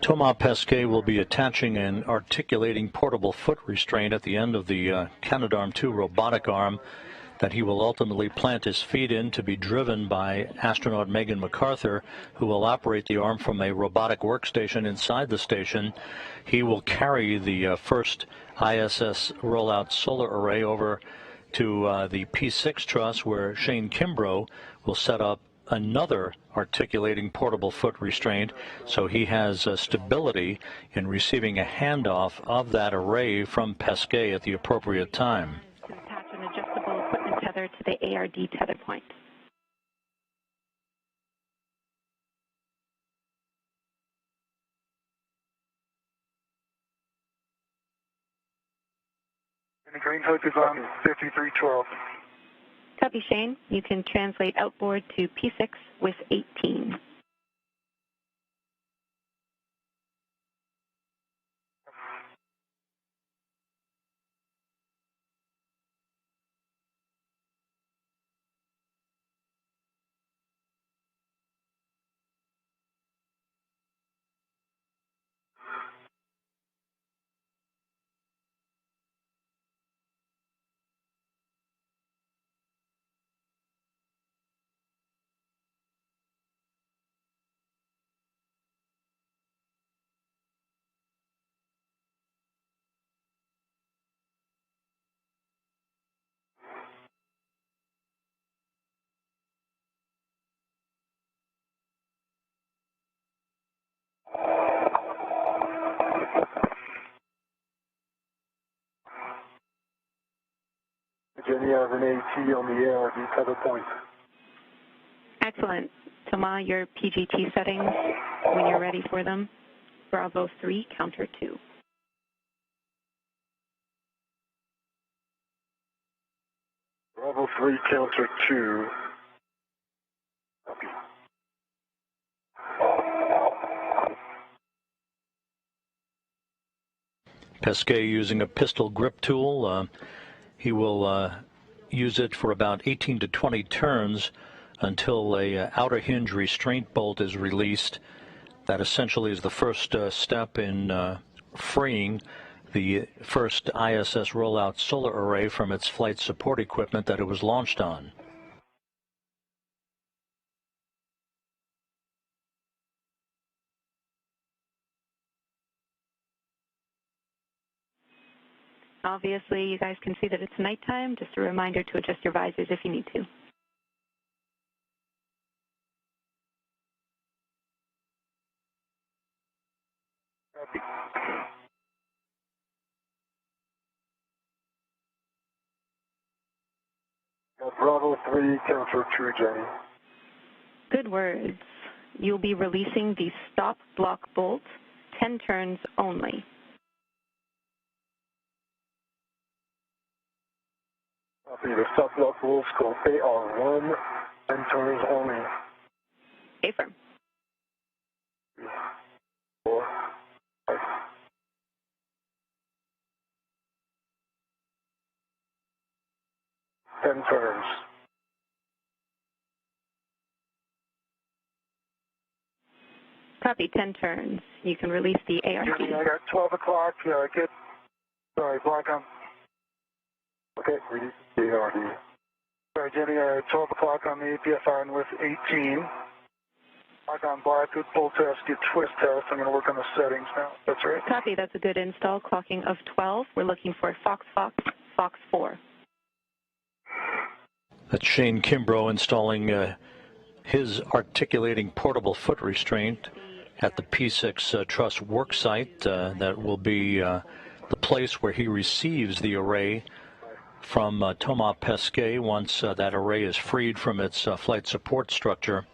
Thomas Pesquet will be attaching an articulating portable foot restraint at the end of the Canadarm2 robotic arm that he will ultimately plant his feet in, to be driven by astronaut Megan MacArthur, who will operate the arm from a robotic workstation inside the station. He will carry the first ISS rollout solar array over to the P6 truss, where Shane Kimbrough will set up another articulating portable foot restraint, so he has stability in receiving a handoff of that array from Pesquet at the appropriate time. To attach an adjustable equipment tether to the ARD tether point. And the green hook is on 5312. Copy, Shane. You can translate outboard to P6 with 18. Jenny has an AT on the ARD tether point. Excellent. Thomas, your PGT settings, when you're ready for them. Bravo 3, counter 2. Bravo 3, counter 2. Copy. Pesquet using a pistol grip tool. He will use it for about 18 to 20 turns until a outer hinge restraint bolt is released. That essentially is the first step in freeing the first ISS rollout solar array from its flight support equipment that it was launched on. Obviously, you guys can see that it's nighttime. Just a reminder to adjust your visors if you need to. Bravo 3, counter 2, Jenny. Good words. You'll be releasing the stop block bolt, 10 turns only. The stop block bolts called AR1, 10 turns only. Affirm. 4, 5. Ten turns. Copy, 10 turns. You can release the ARC. Jenny, I got 12 o'clock. Block on. Okay, release the ARD. Sorry, Jenny, 12 o'clock on the APFR and with 18. Block on black, good pull test, get twist test. I'm going to work on the settings now. That's right. Copy, that's a good install. Clocking of 12. We're looking for Fox, Fox, Fox 4. That's Shane Kimbrough installing his articulating portable foot restraint at the P6 truss work site. That will be the place where he receives the array from Thomas Pesquet once that array is freed from its flight support structure.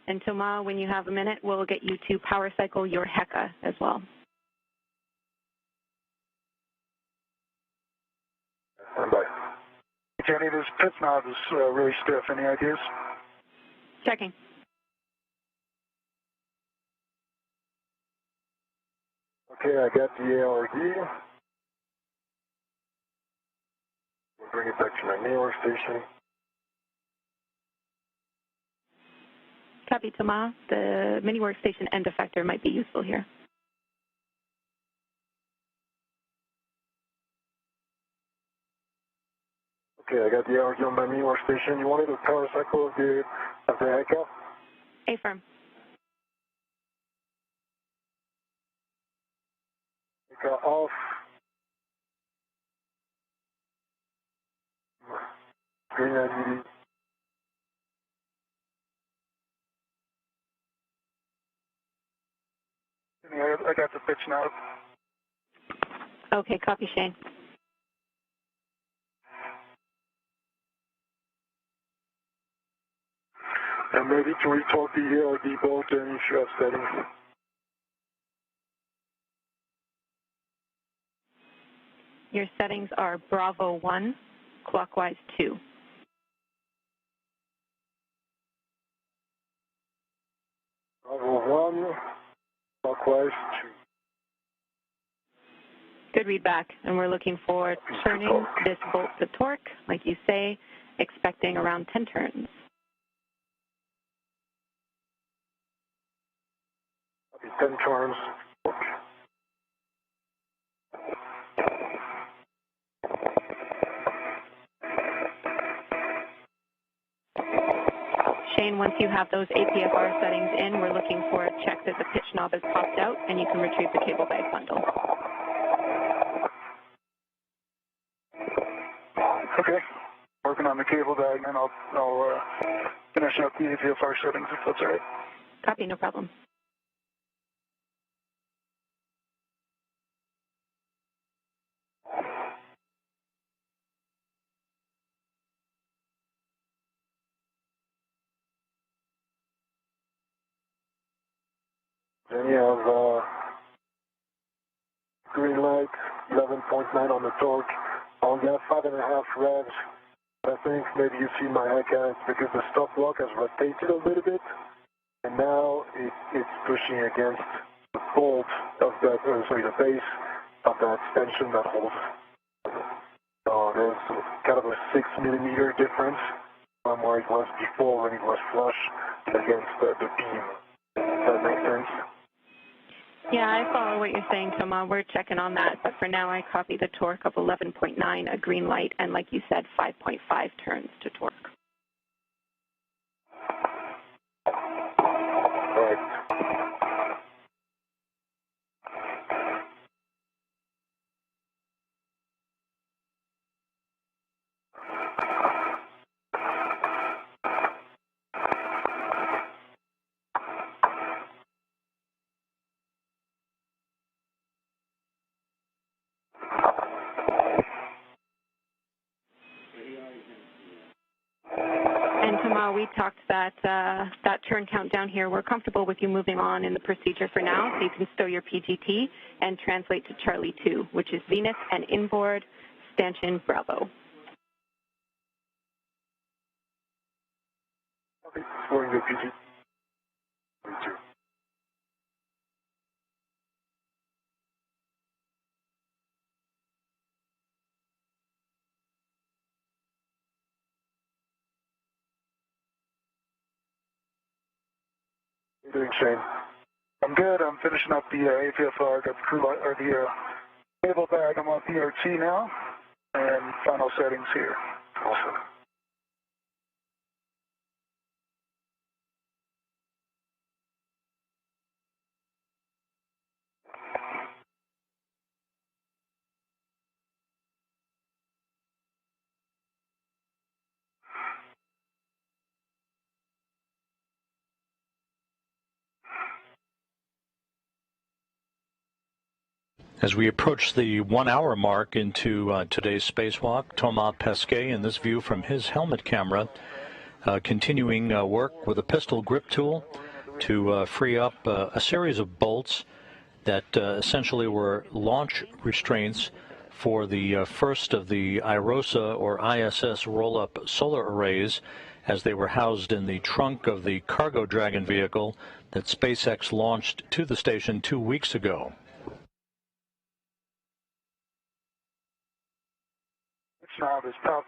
And Thomas, when you have a minute, we'll get you to power cycle your HECA as well. Bye. Jenny, this pit knob is really stiff. Any ideas? Checking. Okay, I got the ARD. We'll bring it back to my main workstation. Copy, Thomas. The mini workstation end effector might be useful here. Okay, I got the ARD on my main workstation. You wanted a power cycle of the HECA? Affirm. HECA off. Green LED. I got the pitch now. Okay, copy, Shane. I'm ready to retort the ARD bolt and issue of settings. Your settings are Bravo 1, clockwise 2. Bravo 1, clockwise 2. Good read back, and we're looking for turning this bolt to torque, like you say, expecting around 10 turns. 10 turns. Shane, once you have those APFR settings in, we're looking for a check that the pitch knob has popped out, and you can retrieve the cable bag bundle. Okay. Working on the cable bag, and I'll finish up the APFR settings if that's all right. Copy, no problem. Then you have green light, 11.9 on the torque. I only have 5.5 revs. I think maybe you see my HECA, it's because the stop block has rotated a little bit. And now it's pushing against the bolt of that, the base of that extension that holds. So there's kind of a 6 millimeter difference from where it was before when it was flush against the beam. Does that make sense? Yeah, I follow what you're saying, Thomas. We're checking on that, but for now I copy the torque of 11.9, a green light, and like you said, 5.5 turns to torque. All right. And Thomas, we talked that turn count down here. We're comfortable with you moving on in the procedure for now, so you can stow your PGT and translate to Charlie 2, which is Venus and inboard stanchion Bravo. Okay, storing the PG. How you doing, Shane? I'm good. I'm finishing up the APFR. Got the crew or the cable bag. I'm on PRT now, and final settings here. Awesome. As we approach the 1 hour mark into today's spacewalk, Thomas Pesquet, in this view from his helmet camera, continuing work with a pistol grip tool to free up a series of bolts that essentially were launch restraints for the first of the IROSA or ISS roll-up solar arrays as they were housed in the trunk of the Cargo Dragon vehicle that SpaceX launched to the station 2 weeks ago. Knob is top.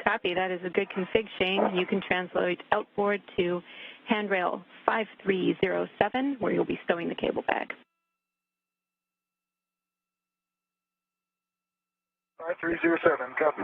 Copy. That is a good config, Shane. You can translate outboard to handrail 5307, where you'll be stowing the cable bag. 5307, copy.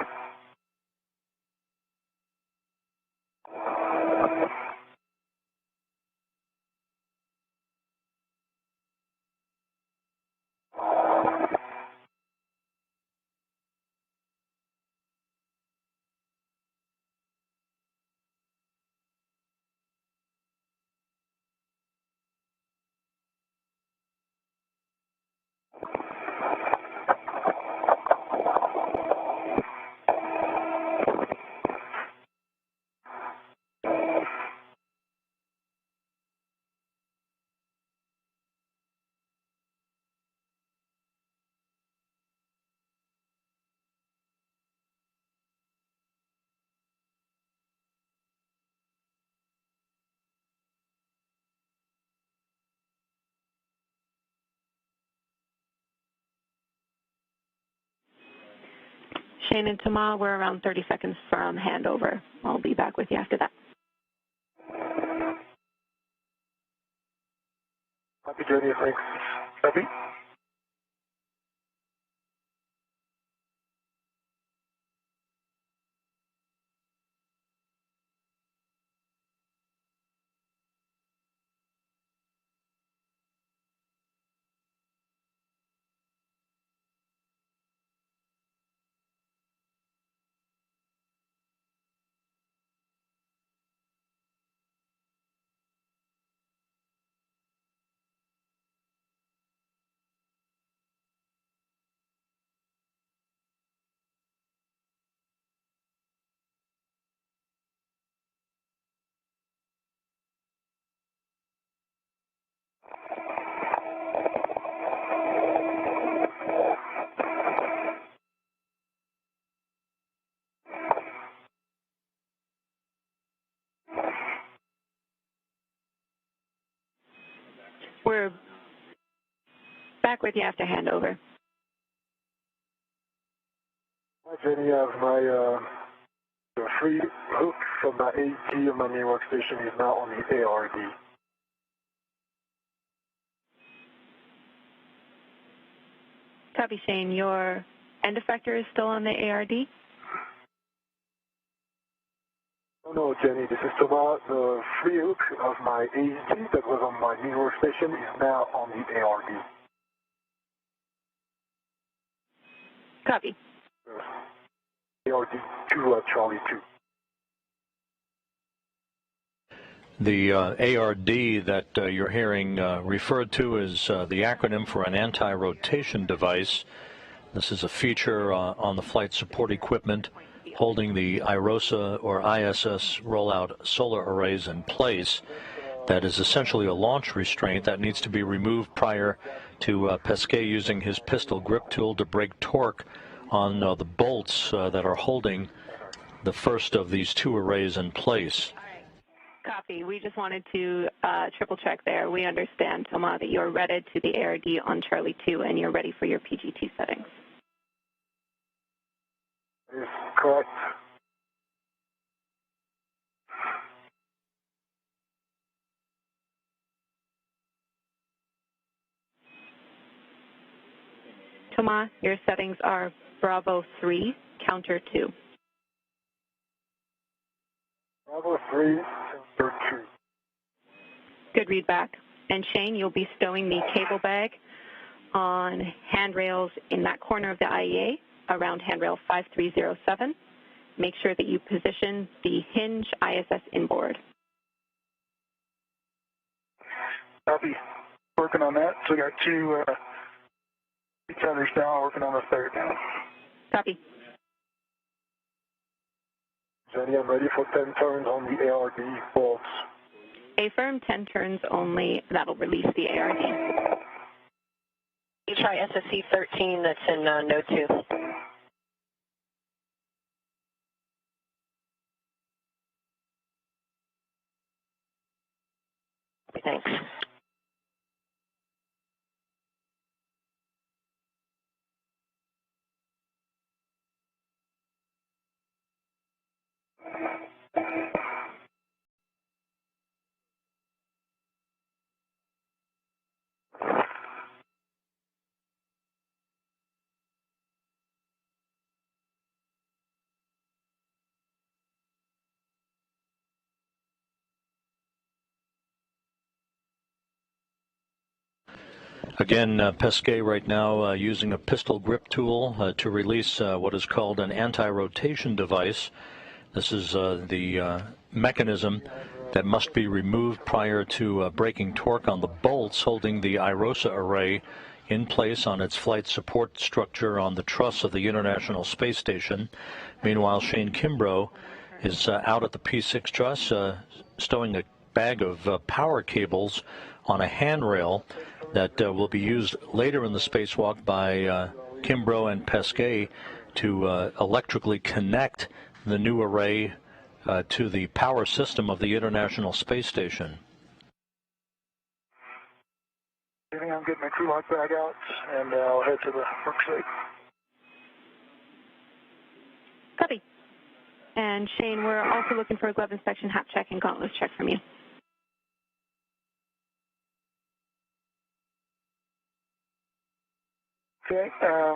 Shane and Thomas, we're around 30 seconds from handover. I'll be back with you after that. Copy, Jody, thanks. Copy. back, or do you have to hand over? Hi, Jenny. I have my the free hook from my AT of my main workstation is now on the ARD. Copy, Shane. Your end effector is still on the ARD? Oh, no, Jenny, this is Thomas. The free hook of my AT that was on my main workstation is now on the ARD. Copy. ARD2 at Charlie 2. The ARD that you're hearing referred to is the acronym for an anti-rotation device. This is a feature on the flight support equipment holding the IROSA or ISS rollout solar arrays in place. That is essentially a launch restraint that needs to be removed prior to Pesquet using his pistol grip tool to break torque on the bolts that are holding the first of these two arrays in place. Copy. We just wanted to triple check there. We understand, Thomas, that you're ready to the ARD on Charlie 2 and you're ready for your PGT settings. Is correct. Thomas, your settings are Bravo 3, counter 2. Bravo 3, counter 2. Good read back. And Shane, you'll be stowing the cable bag on handrails in that corner of the IEA around handrail 5307. Make sure that you position the hinge ISS inboard. Copy. Working on that. So we got two tethers down, working on the third now. Copy. Jenny, I'm ready for 10 turns on the ARD bolts. A-firm, 10 turns only. That'll release the ARD. You try SSC 13, that's in node 2. Thanks. Again, Pesquet right now using a pistol grip tool to release what is called an anti-rotation device. This is the mechanism that must be removed prior to breaking torque on the bolts holding the IROSA array in place on its flight support structure on the truss of the International Space Station. Meanwhile, Shane Kimbrough is out at the P6 truss stowing a bag of power cables on a handrail that will be used later in the spacewalk by Kimbrough and Pesquet to electrically connect the new array to the power system of the International Space Station. I'm getting my crew lock bag out, and I'll head to the work site. Copy. And Shane, we're also looking for a glove inspection, hat check, and gauntlets check from you. Okay,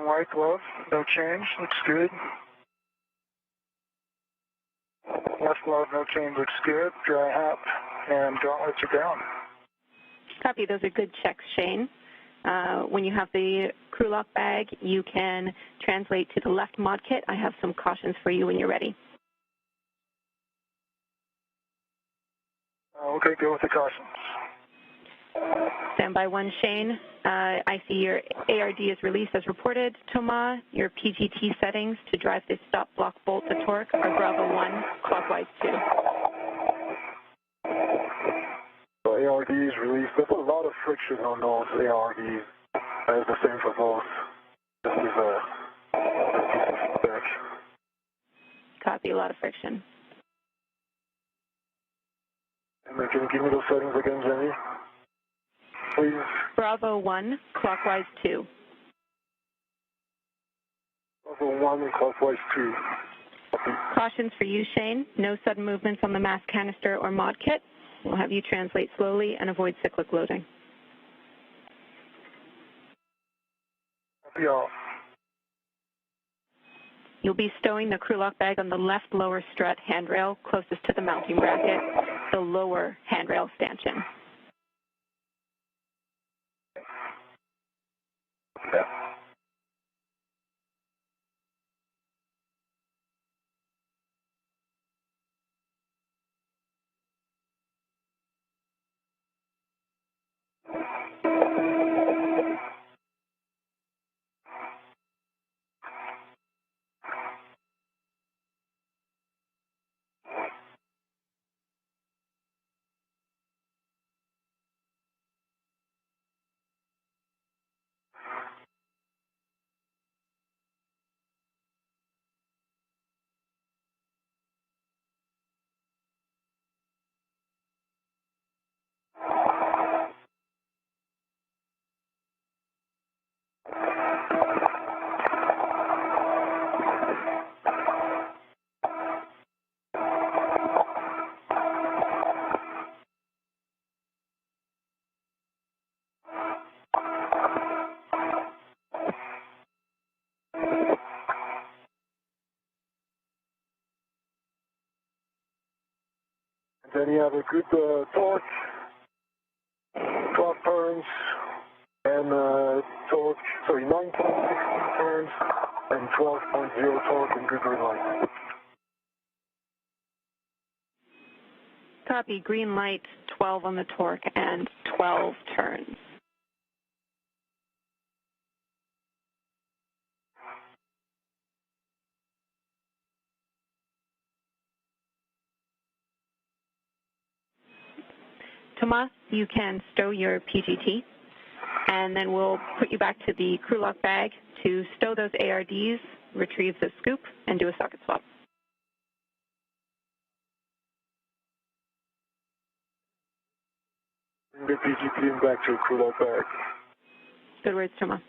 white glove, no change, looks good. Left glove, no change, looks good. Dry hat, and gauntlets are down. Copy. Those are good checks, Shane. When you have the crew lock bag, you can translate to the left mod kit. I have some cautions for you when you're ready. Okay, go with the cautions. Standby 1, Shane. I see your ARD is released as reported. Thomas, your PGT settings to drive the stop block bolt to torque are Bravo 1, clockwise 2. So ARD is released. There's a lot of friction on those ARDs. It's the same for both. This is a spec. Copy, a lot of friction. And can you give me those settings again, Jenny? Please. Bravo 1, clockwise 2. Bravo 1, clockwise 2. Cautions for you, Shane. No sudden movements on the mass canister or mod kit. We'll have you translate slowly and avoid cyclic loading. Copy all. You'll be stowing the crew lock bag on the left lower strut handrail closest to the mounting bracket, the lower handrail stanchion. Yeah. Then you have a good torque, 12 turns, and torque, sorry, 9.6 turns, and 12.0 torque and good green light. Copy, green light, 12 on the torque and 12 turns. Thomas, you can stow your PGT, and then we'll put you back to the crew lock bag to stow those ARDs, retrieve the scoop, and do a socket swap. Bring the PGT back to the crew lock bag. Good words, Thomas.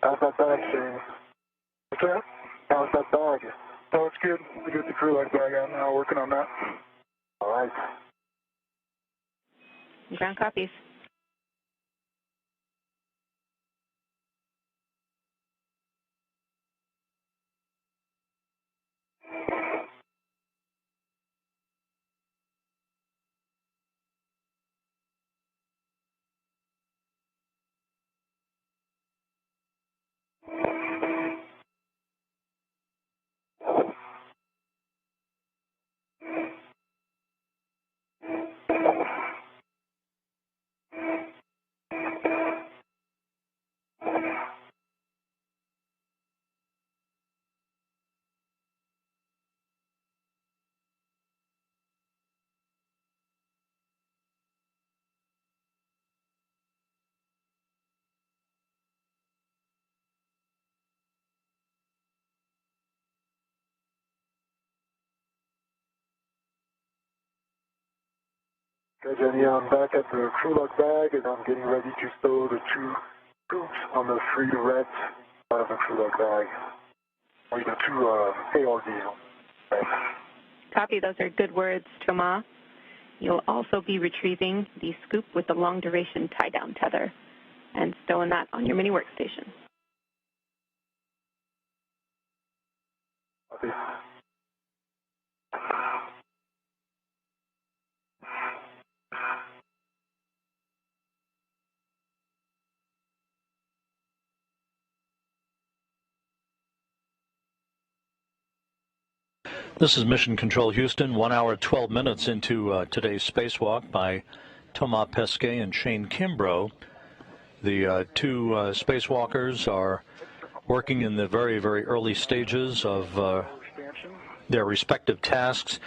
How's that bag, Shane? What's that? How's that bag? Oh, it's good. We got the crew lock bag out now, working on that. All right. Ground copies. Okay, Jenny, I'm back at the crew lock bag, and I'm getting ready to stow the two scoops on the three red out of the crew lock bag. Or the two ARDs. Right. Copy, those are good words, Thomas. you'll also be retrieving the scoop with the long-duration tie-down tether and stowing that on your mini workstation. Copy. This is Mission Control Houston, 1 hour, 12 minutes into today's spacewalk by Thomas Pesquet and Shane Kimbrough. The two spacewalkers are working in the very, very early stages of their respective tasks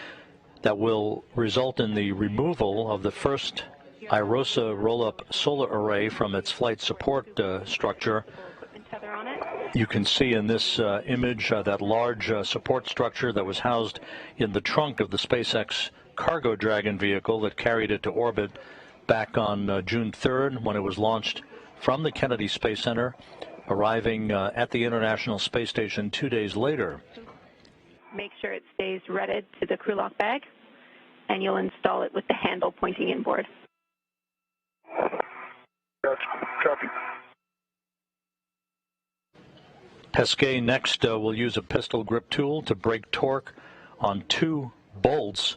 that will result in the removal of the first IROSA roll-up solar array from its flight support structure. You can see in this image that large support structure that was housed in the trunk of the SpaceX Cargo Dragon vehicle that carried it to orbit back on June 3rd when it was launched from the Kennedy Space Center, arriving at the International Space Station 2 days later. Make sure it stays redded to the crew lock bag, and you'll install it with the handle pointing inboard. Copy. Pesquet next will use a pistol grip tool to break torque on 2 bolts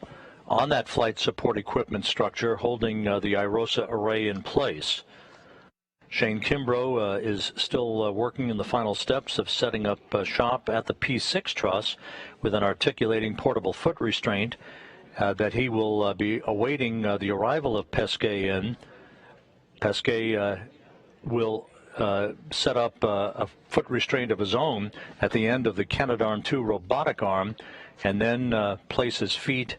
on that flight support equipment structure holding the IROSA array in place. Shane Kimbrough is still working in the final steps of setting up shop at the P6 truss with an articulating portable foot restraint that he will be awaiting the arrival of Pesquet in. Pesquet will set up a foot restraint of his own at the end of the Canadarm2 robotic arm and then place his feet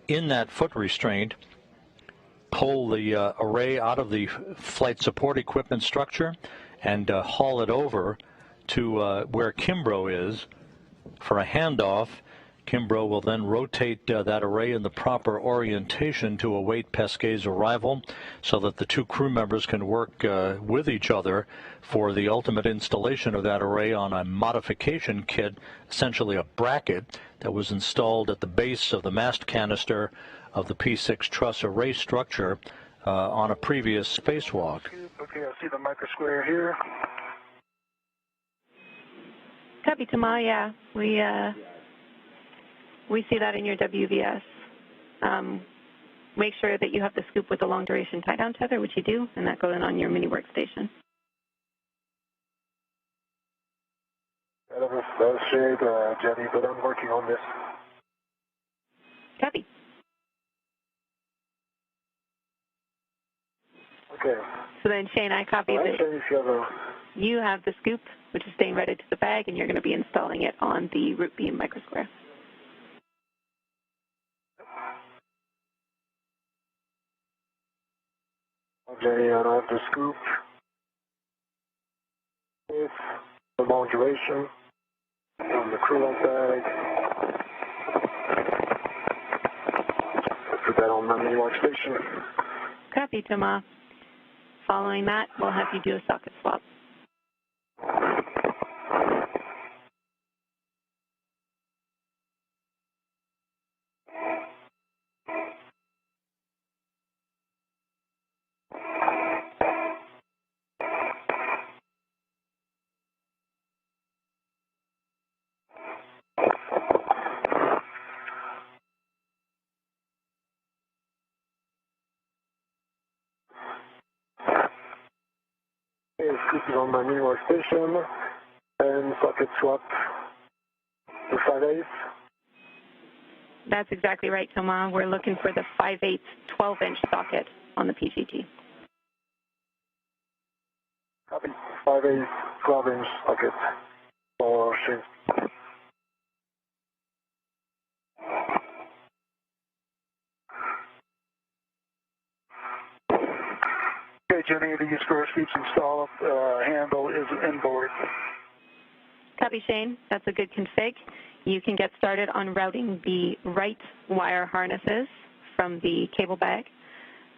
in that foot restraint, pull the array out of the flight support equipment structure and haul it over to where Kimbrough is for a handoff. Kimbrough will then rotate that array in the proper orientation to await Pesquet's arrival so that the two crew members can work with each other for the ultimate installation of that array on a modification kit, essentially a bracket that was installed at the base of the mast canister of the P6 truss array structure on a previous spacewalk. Okay, I see the micro square here. Copy, Tama, yeah. We see that in your WVS. Make sure that you have the scoop with the long-duration tie-down tether, which you do, and that goes in on your mini workstation. That was shared, Jenny, but I'm working on this. Copy. Okay. So then, Shane, I copy Right, that you have the scoop, which is staying ready to the bag, and you're going to be installing it on the root beam microsquare. Okay, and I have the scoop with the long duration on the crew lock bag. Put that on my mini workstation. Copy, Tama. Following that, we'll have you do a socket swap. Scoop is on my mini workstation and socket swap to 5/8. That's exactly right, Toma. We're looking for the 5/8 12-inch socket on the PGT. Copy. 5/8 12-inch socket for Shane. Okay, Jenny, the first keeps installed. Handle is inboard. Copy, Shane. That's a good config. You can get started on routing the right wire harnesses from the cable bag.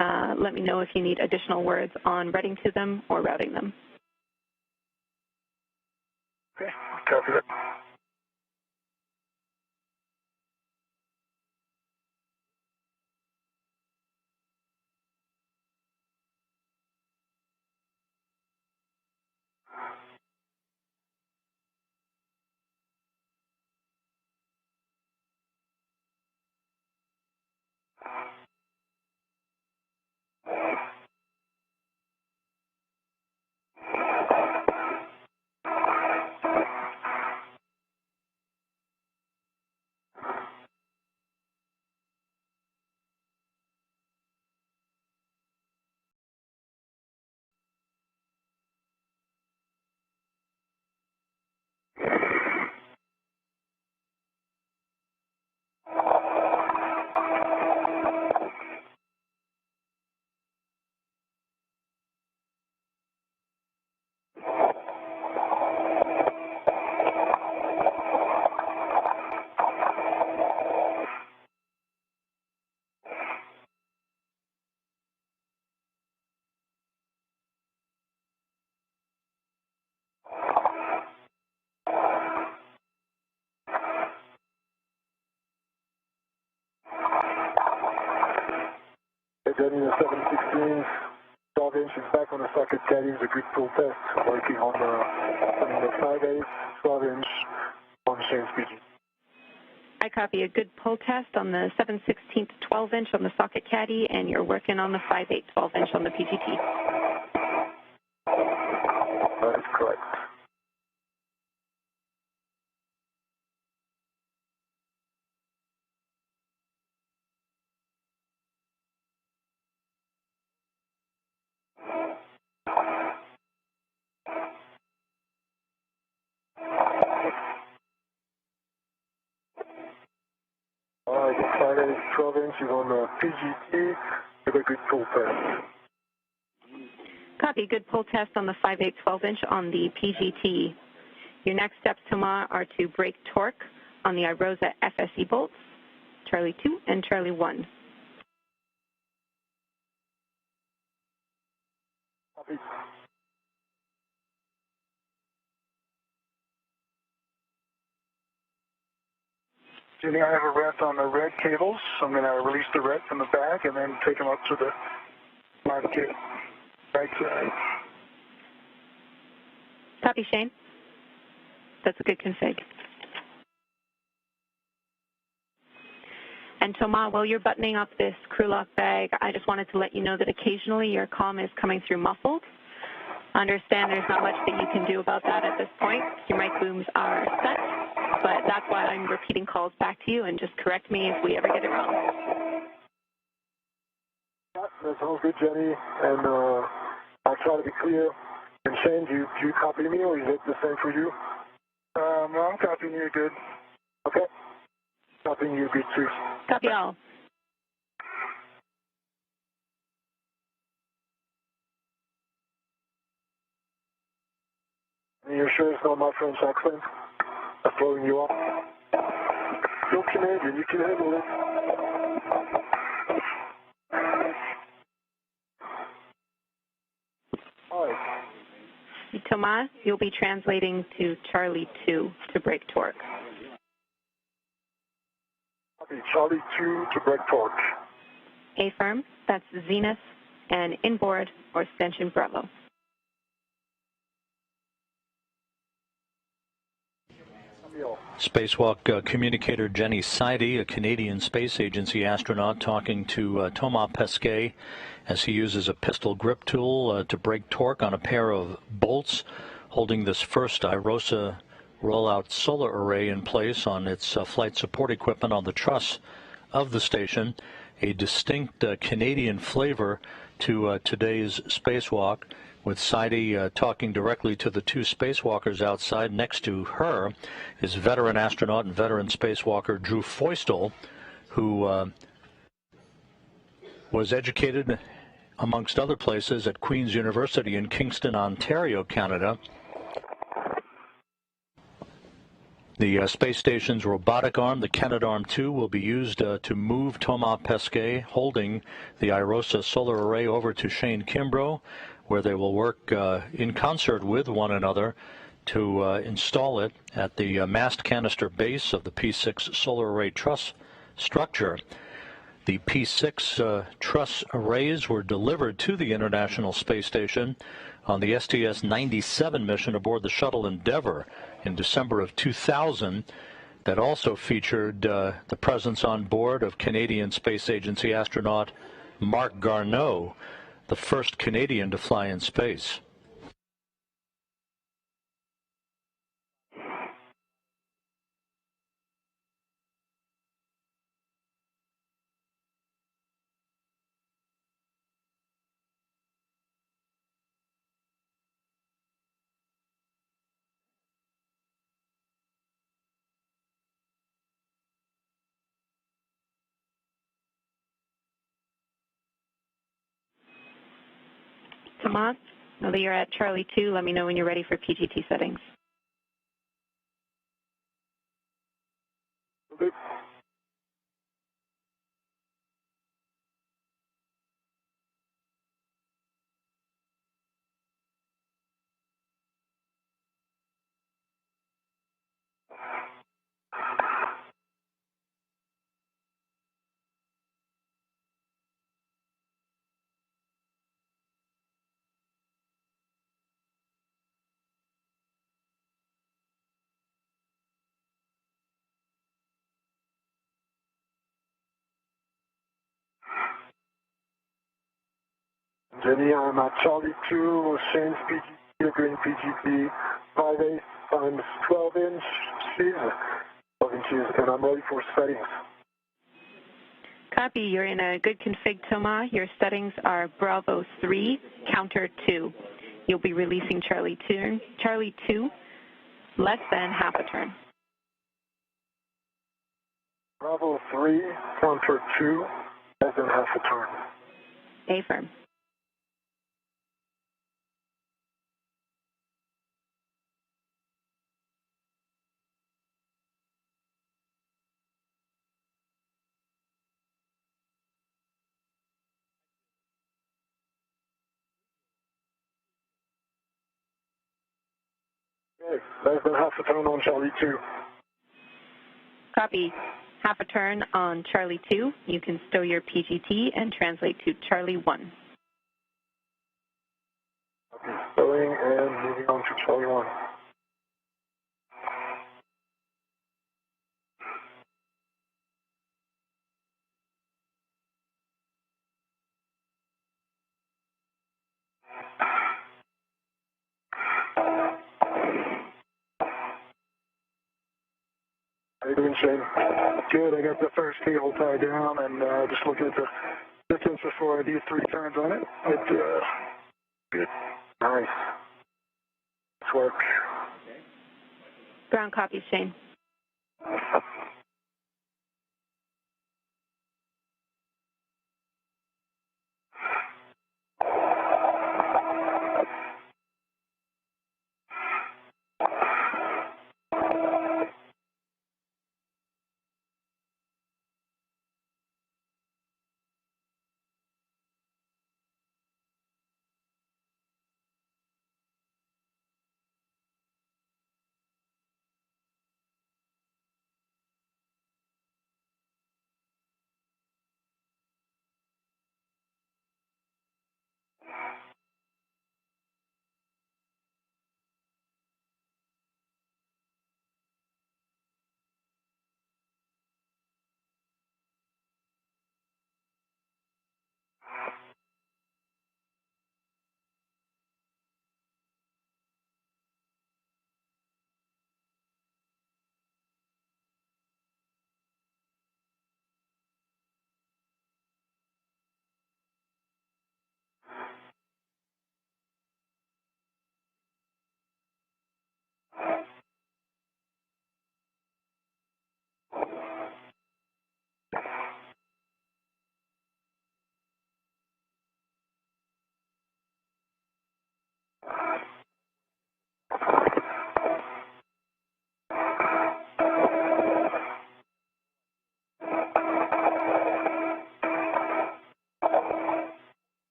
Let me know if you need additional words on reading to them or routing them. Okay, copy that. Jenny, the 716, 12 inches back on the socket caddy is a good pull test, working on the 5/8, 12 inch on Shane's PG. I copy a good pull test on the 7/16 12 inch on the socket caddy, and you're working on the 5/8 12 inch on the PGT. That is correct. The 5/8 12 inches on the PGT with a good pull test. Copy, good pull test on the 5/8 12 inch on the PGT. Your next steps, Thomas, are to break torque on the iRosa FSE bolts, Charlie 2 and Charlie 1. Copy. Jenny, I have a ret on the red cables. So I'm going to release the ret from the back and then take them up to the market right side. Copy, Shane. That's a good config. And Thomas, while you're buttoning up this crew lock bag, I just wanted to let you know that occasionally your comm is coming through muffled. I understand there's not much that you can do about that at this point. Your mic booms are set, but that's why I'm repeating calls back to you, and just correct me if we ever get it wrong. Yeah, that sounds good, Jenny, and I'll try to be clear. And Shane, do you copy me, or is it the same for you? No, I'm copying you good. Okay. Copying you good too. Copy all. You're sure it's not my French accent that's throwing you off? You're Canadian, you can handle it. All right. Thomas, you'll be translating to Charlie 2 to break torque. Copy, Charlie 2 to break torque. A-firm, that's Zenith, and inboard or extension Bravo. Spacewalk communicator Jenny Seide, a Canadian Space Agency astronaut, talking to Thomas Pesquet as he uses a pistol grip tool to break torque on a pair of bolts holding this first iRosa rollout solar array in place on its flight support equipment on the truss of the station. A distinct Canadian flavor to today's spacewalk, with Seide talking directly to the two spacewalkers outside. Next to her is veteran astronaut and veteran spacewalker Drew Feustel, who was educated, amongst other places, at Queen's University in Kingston, Ontario, Canada. The space station's robotic arm, the Canadarm2, will be used to move Thomas Pesquet, holding the iRosa solar array, over to Shane Kimbrough, where they will work in concert with one another to install it at the mast canister base of the P6 solar array truss structure. The P6 truss arrays were delivered to the International Space Station on the STS-97 mission aboard the shuttle Endeavour in December of 2000, that also featured the presence on board of Canadian Space Agency astronaut Marc Garneau, the first Canadian to fly in space. Thomas, now that you're at Charlie 2, let me know when you're ready for PGT settings. Okay. Jenny, I'm at Charlie 2, Shane's PGP, green PGP, 5/8 times 12 inches, and I'm ready for settings. Copy. You're in a good config, Thomas. Your settings are Bravo 3, counter 2. You'll be releasing Charlie 2, less than half a turn. Bravo 3, counter 2, less than half a turn. Affirm. Okay, less than half a turn on Charlie 2. Copy. Half a turn on Charlie 2. You can stow your PGT and translate to Charlie 1. Okay, stowing and moving on to Charlie 1. How you doing, Shane? Good. I got the first cable tied down and just looking at the distance before I do 3 turns on it. Good. Nice. Nice work. Ground copy, Shane.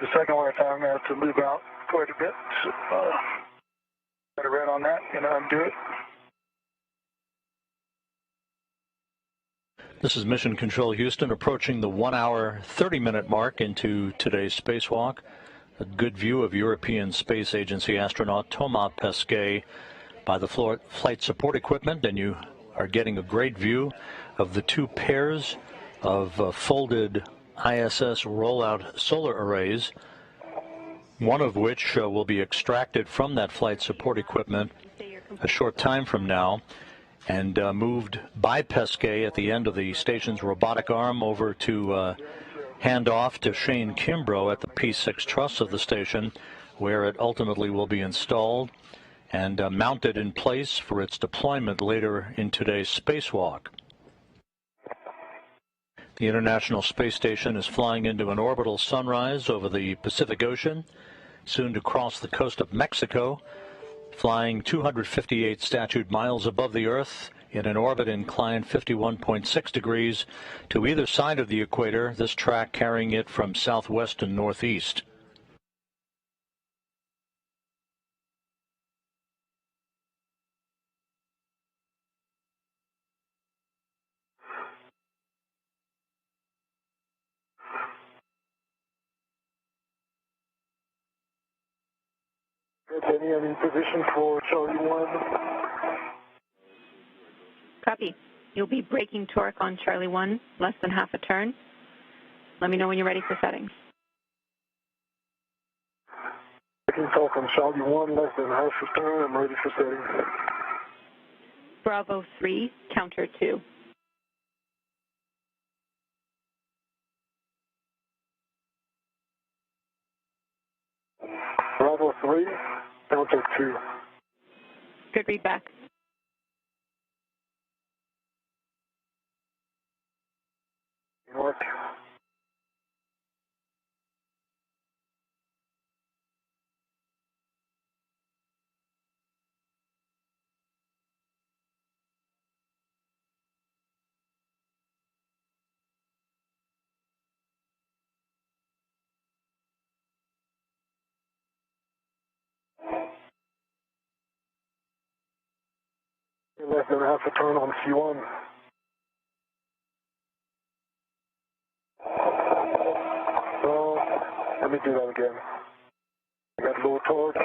The second one time I'm going to have to move out quite a bit. So, got a red on that and undo it. This is Mission Control Houston, approaching the 1 hour, 30-minute mark into today's spacewalk. A good view of European Space Agency astronaut Thomas Pesquet by the flight support equipment, and you are getting a great view of the 2 pairs of folded ISS rollout solar arrays, one of which will be extracted from that flight support equipment a short time from now and moved by Pesquet at the end of the station's robotic arm over to hand off to Shane Kimbrough at the P6 truss of the station, where it ultimately will be installed and mounted in place for its deployment later in today's spacewalk. The International Space Station is flying into an orbital sunrise over the Pacific Ocean, soon to cross the coast of Mexico, flying 258 statute miles above the Earth in an orbit inclined 51.6 degrees to either side of the equator, this track carrying it from southwest to northeast. Jenny, I'm in position for Charlie 1. Copy. You'll be braking torque on Charlie 1, less than half a turn. Let me know when you're ready for settings. Braking torque on Charlie 1, less than half a turn. I'm ready for settings. Bravo 3, counter 2. Bravo 3, counter 2. Good read back. Mark. Less than half a turn on C1. So, let me do that again. I got low torque.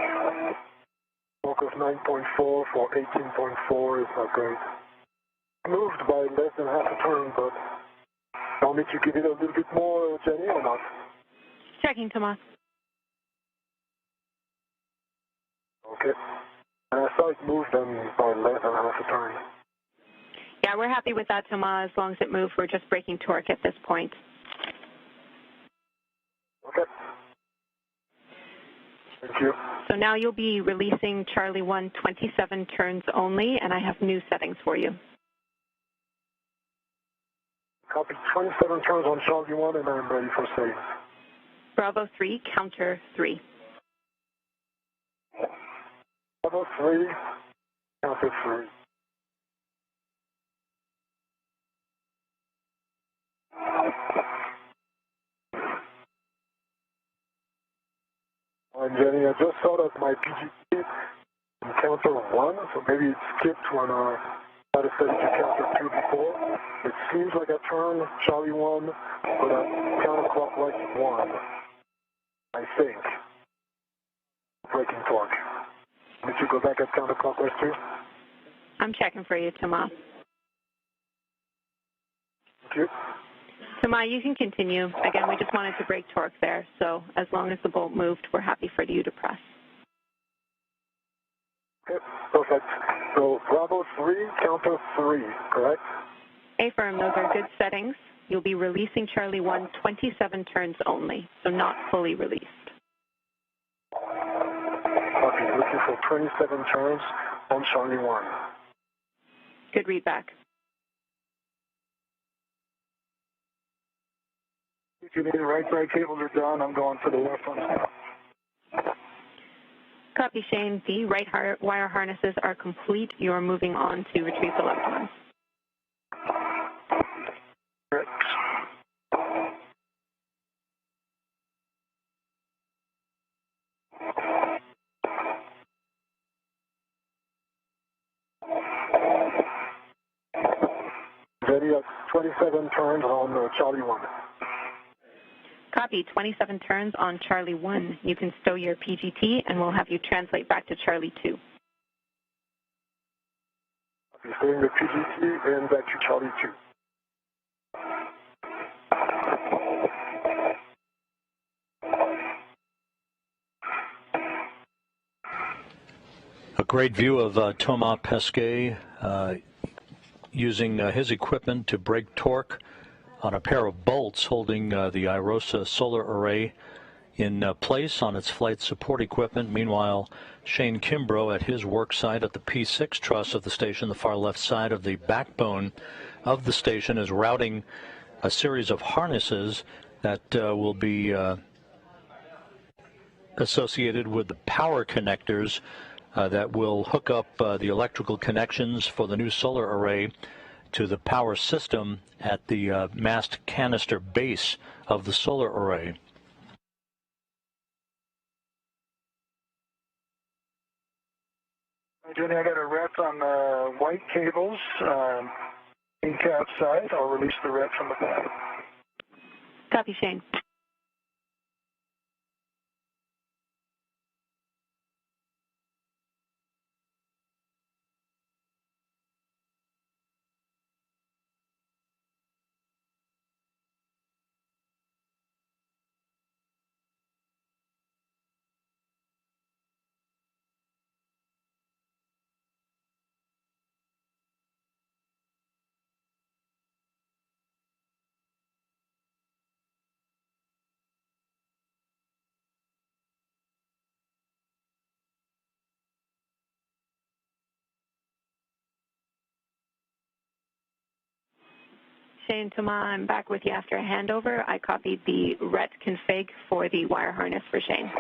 Torque of 9.4 for 18.4 is not great. Moved by less than half a turn, but want me to give it a little bit more, Jenny, or not? Checking, Tomas. Okay. And I saw it moved by less than half a turn. Yeah, we're happy with that, Tomas. As long as it moved, we're just braking torque at this point. Okay. Thank you. So now you'll be releasing Charlie 1 27 turns only, and I have new settings for you. Copy 27 turns on Charlie 1, and I'm ready for save. Bravo 3, counter 3. Bravo 3, counter 3. And Jenny, I just saw that my PGT in counter 1, so maybe it skipped when I had it set to counter 2 before. It seems like I turned Charlie 1, but I counterclockwise 1, I think. Braking torque. Did you go back at counterclockwise 2? I'm checking for you, Tomas. Thank you. Tomas, you can continue. Again, we just wanted to brake torque there, so as long as the bolt moved, we're happy for you to press. Okay, perfect. So Bravo 3, counter 3, correct? Affirm, those are good settings. You'll be releasing Charlie 1 27 turns only, so not fully released. Okay, looking for 27 turns on Charlie 1. Good read back. If you need the right side cables are done, I'm going for the left ones now. Copy, Shane. The right wire harnesses are complete. You're moving on to retrieve the left ones. Correct. Ready at 27 turns on Charlie 1. Copy, 27 turns on Charlie 1. You can stow your PGT, and we'll have you translate back to Charlie 2. Okay, stowing the PGT and back to Charlie 2. A great view of Thomas Pesquet using his equipment to brake torque on a pair of bolts holding the IROSA solar array in place on its flight support equipment. Meanwhile, Shane Kimbrough at his work site at the P6 truss of the station, the far left side of the backbone of the station, is routing a series of harnesses that will be associated with the power connectors that will hook up the electrical connections for the new solar array to the power system at the mast canister base of the solar array. Jenny, I got a rep on the white cables, in cap side. I'll release the rep from the back. Copy, Shane. Shane, Toma, I'm back with you after a handover. I copied the RET config for the wire harness for Shane.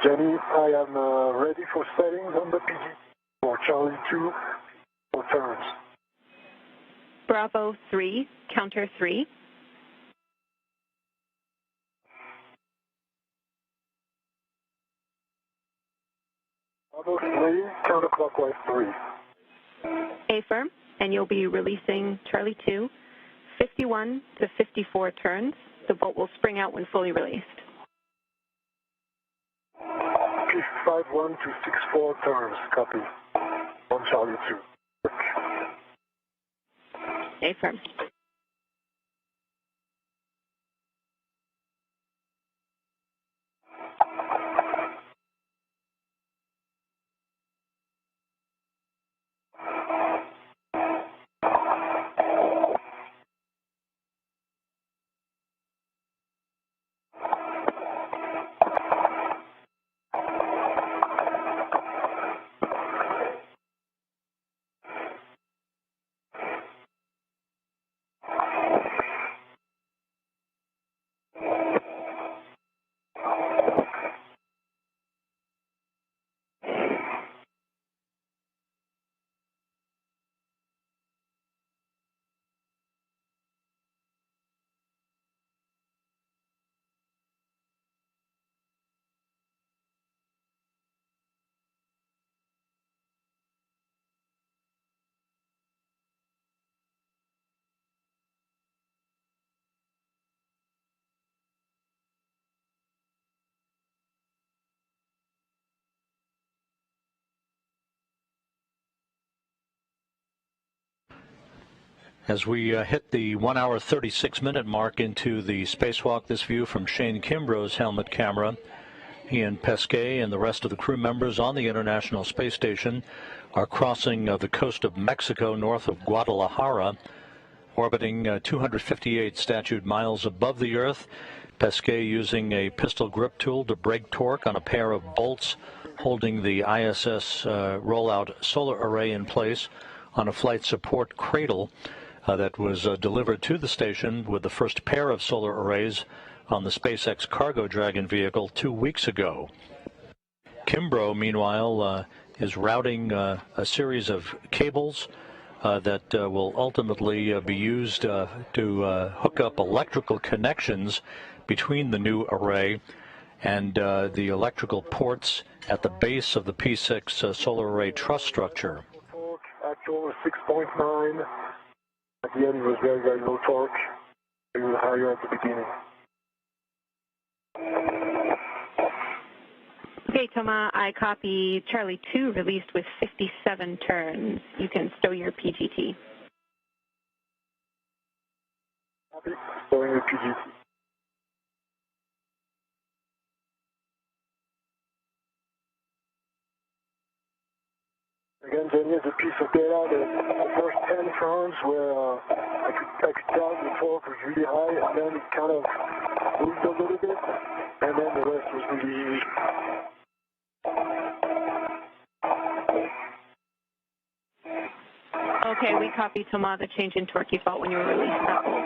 Jenny, I am ready for settings on the PG for Charlie 2 for turns. Bravo 3, counter 3. Bravo 3, counterclockwise 3. Affirm, and you'll be releasing Charlie 2, 51 to 54 turns. The bolt will spring out when fully released. 51 to 64 turns, copy. On Charlie 2. Affirm. As we hit the 1 hour 36-minute mark into the spacewalk, this view from Shane Kimbrough's helmet camera, Ian Pesquet and the rest of the crew members on the International Space Station are crossing the coast of Mexico north of Guadalajara, orbiting 258 statute miles above the Earth. Pesquet using a pistol grip tool to break torque on a pair of bolts holding the ISS rollout solar array in place on a flight support cradle that was delivered to the station with the first pair of solar arrays on the SpaceX Cargo Dragon vehicle 2 weeks ago. Kimbrough, meanwhile, is routing a series of cables that will ultimately be used to hook up electrical connections between the new array and the electrical ports at the base of the P6 solar array truss structure. Actual was 6.9. At the end, it was very, very low torque. It was higher at the beginning. Okay, Toma, I copy Charlie 2 released with 57 turns. You can stow your PGT. Copy. Stowing the PGT. Again, Jenny, is a piece of data that the first 10 turns where I could tell the torque was really high, and then it kind of moved a little bit, and then the rest was really easy. Okay, we copy, Toma, the change in torque you felt when you were releasing that bolt.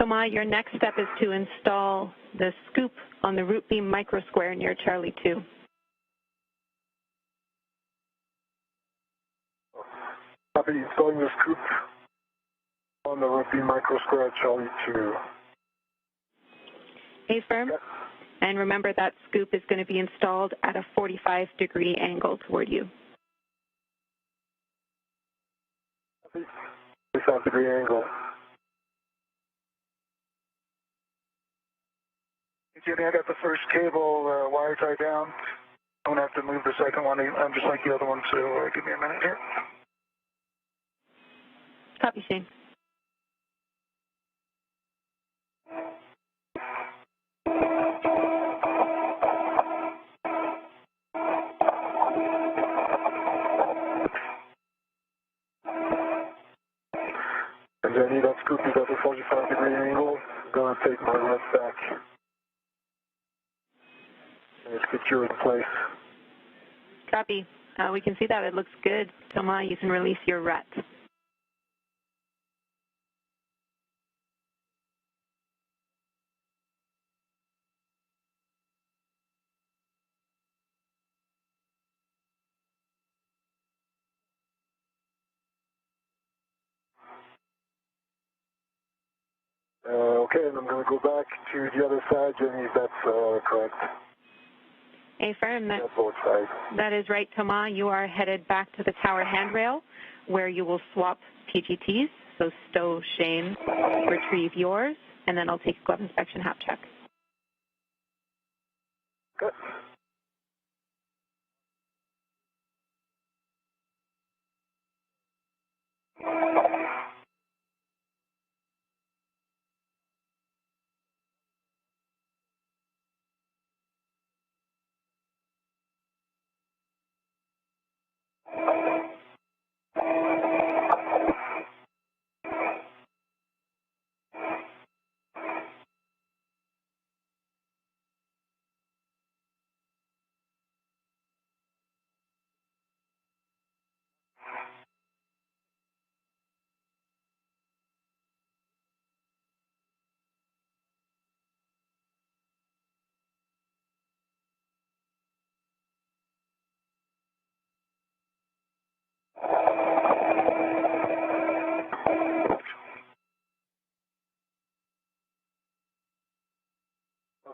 Thomas, your next step is to install the scoop on the root beam microsquare near Charlie 2. Copy, installing the scoop on the root beam microsquare at Charlie 2. Affirm. Yep. And remember that scoop is going to be installed at a 45-degree angle toward you. 45-degree angle. Jimmy, I got the first cable wire tied down. I'm going to have to move the second one. I'm just like the other one, so give me a minute here. Copy, Shane. And Jenny, that scoop is at the 45-degree angle. I'm going to take my left back and secure it in place. Copy. We can see that. It looks good. Thomas, you can release your rut. Okay, and I'm going to go back to the other side, Jenny, if that's correct. Affirm. Yeah, both sides. That is right, Thomas. You are headed back to the tower handrail where you will swap PGTs. So stow Shane, retrieve yours, and then I'll take a glove inspection hap check. Good.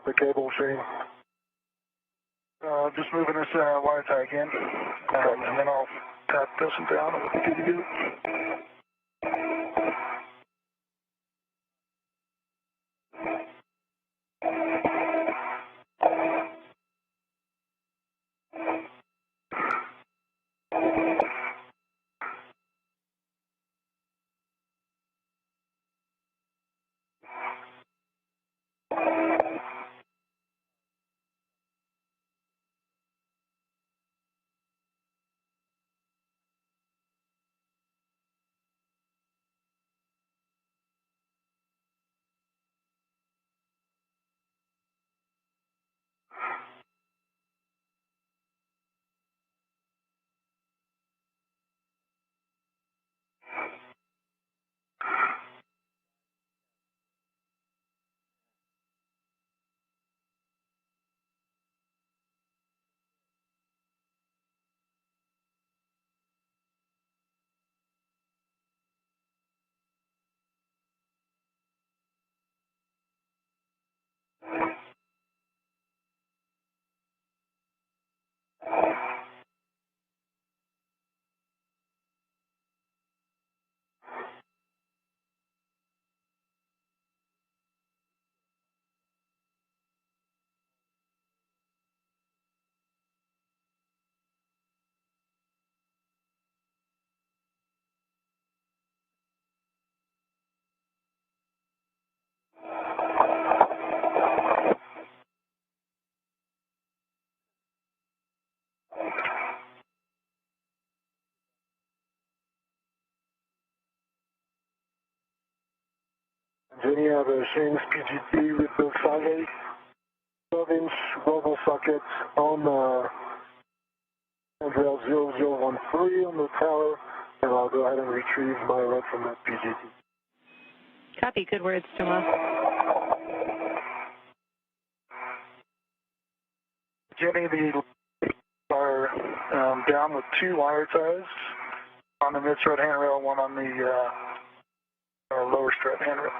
The cable, Shane. Just moving this wire tie again, and then I'll tap this and down and we'll be good to go. Jenny, I have a Shane's PGT with the 5/8 12-inch Volvo socket on handrail 0013 on the tower, and I'll go ahead and retrieve my rod from that PGT. Copy. Good words, Tomas. Jenny, the are down with 2 wire ties on the mid-strut handrail, 1 on the lower strut handrail.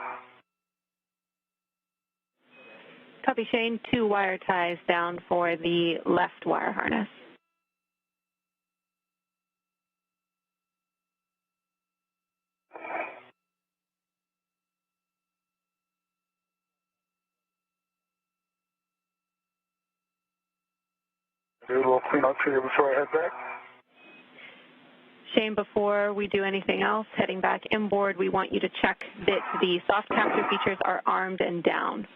Copy, Shane. 2 wire ties down for the left wire harness. Do a little cleanup here before I head back. Shane, before we do anything else, heading back inboard, we want you to check that the soft capture features are armed and down.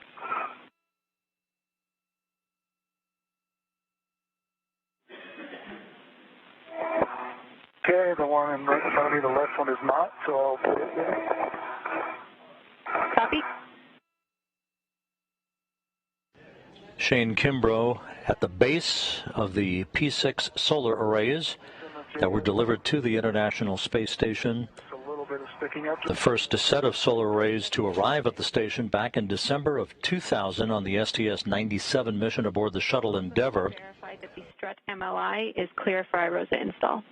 Okay, the one in right in front of me, the left one is not, so I'll put it there. Copy. Shane Kimbrough at the base of the P6 solar arrays that were delivered to the International Space Station. A little bit of sticking up. The first set of solar arrays to arrive at the station back in December of 2000 on the STS-97 mission aboard the shuttle Endeavour. Verified that the strut MLI is clear for iROSA install.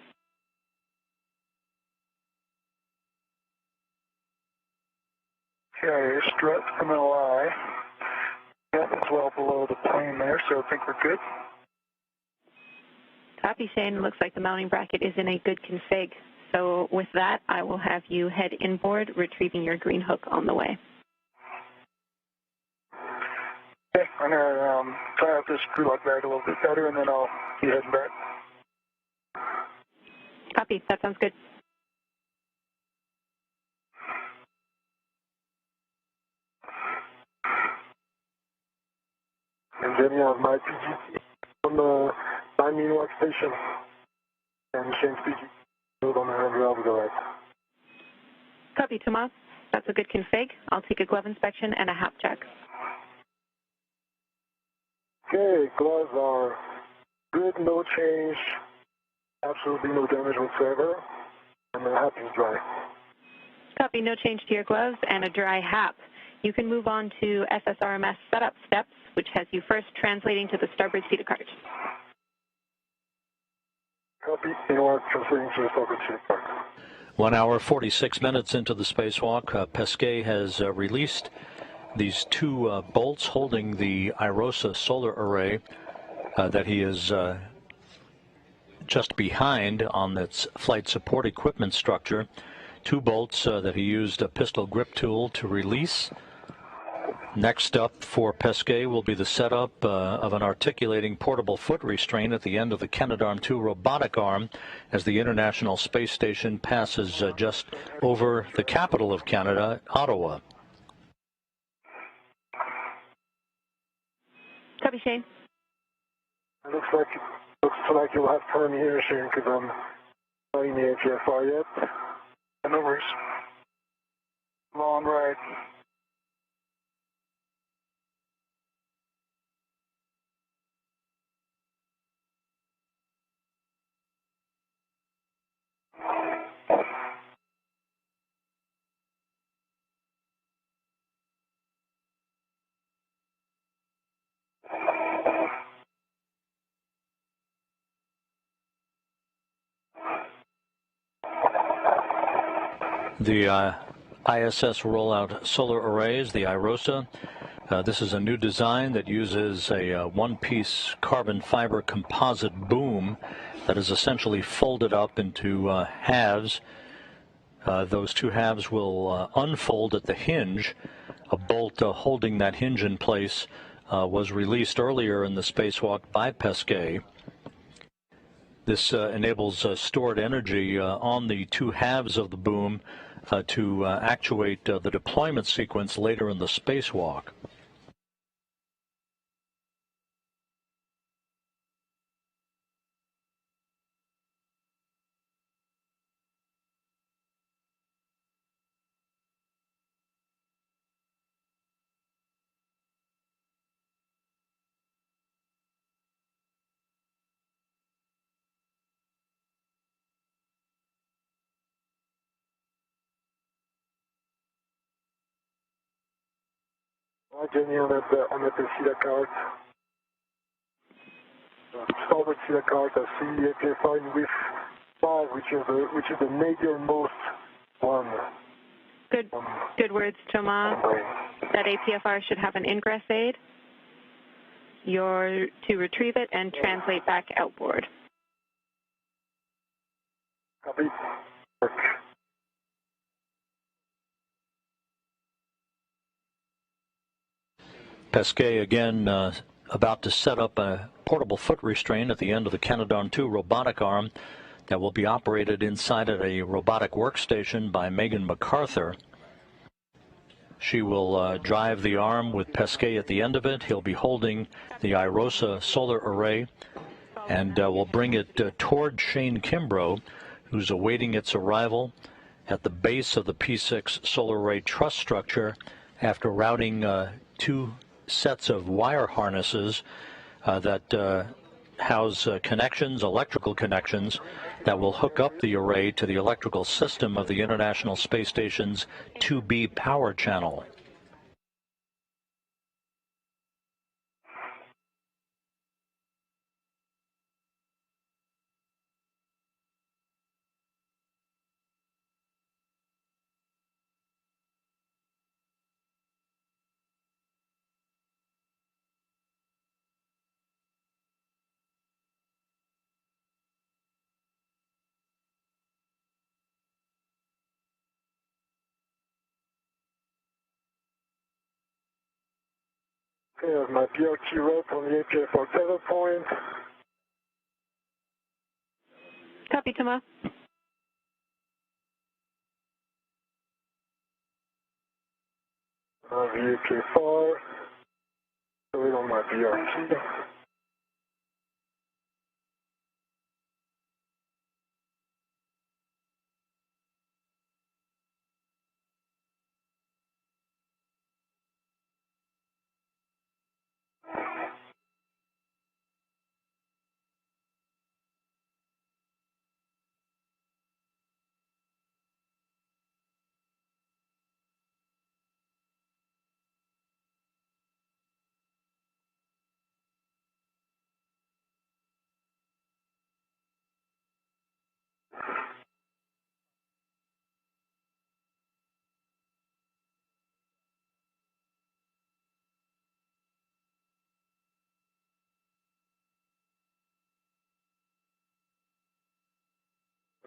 Okay, strut MLI. That is well below the plane there, so I think we're good. Copy, Shane. Looks like the mounting bracket is in a good config. So with that, I will have you head inboard, retrieving your green hook on the way. Okay, I'm going to tie up this screw lock bag a little bit better, and then I'll be heading back. Copy. That sounds good. And then you have my PGT on the 9 walk station, and Shane's PGT on the handrail to the right. Copy, Tomas. That's a good config. I'll take a glove inspection and a hap check. Okay, gloves are good, no change, absolutely no damage whatsoever, and the hap is dry. Copy, no change to your gloves and a dry hap. You can move on to SSRMS setup steps, which has you first translating to the starboard seat of cart. Copy, inward translating to the starboard seat of cart. 1 hour, 46 minutes into the spacewalk, Pesquet has released these 2 bolts holding the iROSA solar array that he is just behind on its flight support equipment structure. 2 bolts that he used a pistol grip tool to release. Next up for Pesquet will be the setup of an articulating portable foot restraint at the end of the Canadarm2 robotic arm as the International Space Station passes just over the capital of Canada, Ottawa. Copy, Shane. It looks like you'll have time here, Shane, because I'm not in the ATFR yet. No worries. Long ride. The ISS rollout solar arrays, the iROSA. This is a new design that uses a one-piece carbon fiber composite boom that is essentially folded up into halves. Those 2 halves will unfold at the hinge. A bolt holding that hinge in place was released earlier in the spacewalk by Pesquet. This enables stored energy on the 2 halves of the boom to actuate the deployment sequence later in the spacewalk. Jenny, on appelle ici la carte. Start with the card. I see APFR in with 5, which is the major-most one. Good words, Thomas. That APFR should have an ingress aid. You're to retrieve it and translate back outboard. Copy. Pesquet again about to set up a portable foot restraint at the end of the Canadarm2 robotic arm that will be operated inside of a robotic workstation by Megan MacArthur. She will drive the arm with Pesquet at the end of it. He'll be holding the IROSA solar array and will bring it toward Shane Kimbrough, who's awaiting its arrival at the base of the P6 solar array truss structure after routing 2 sets of wire harnesses that house connections, electrical connections, that will hook up the array to the electrical system of the International Space Station's 2B power channel. Okay, I have my BRT route on the APFR tether point. Copy, Thomas. The APFR. So it on my BRT.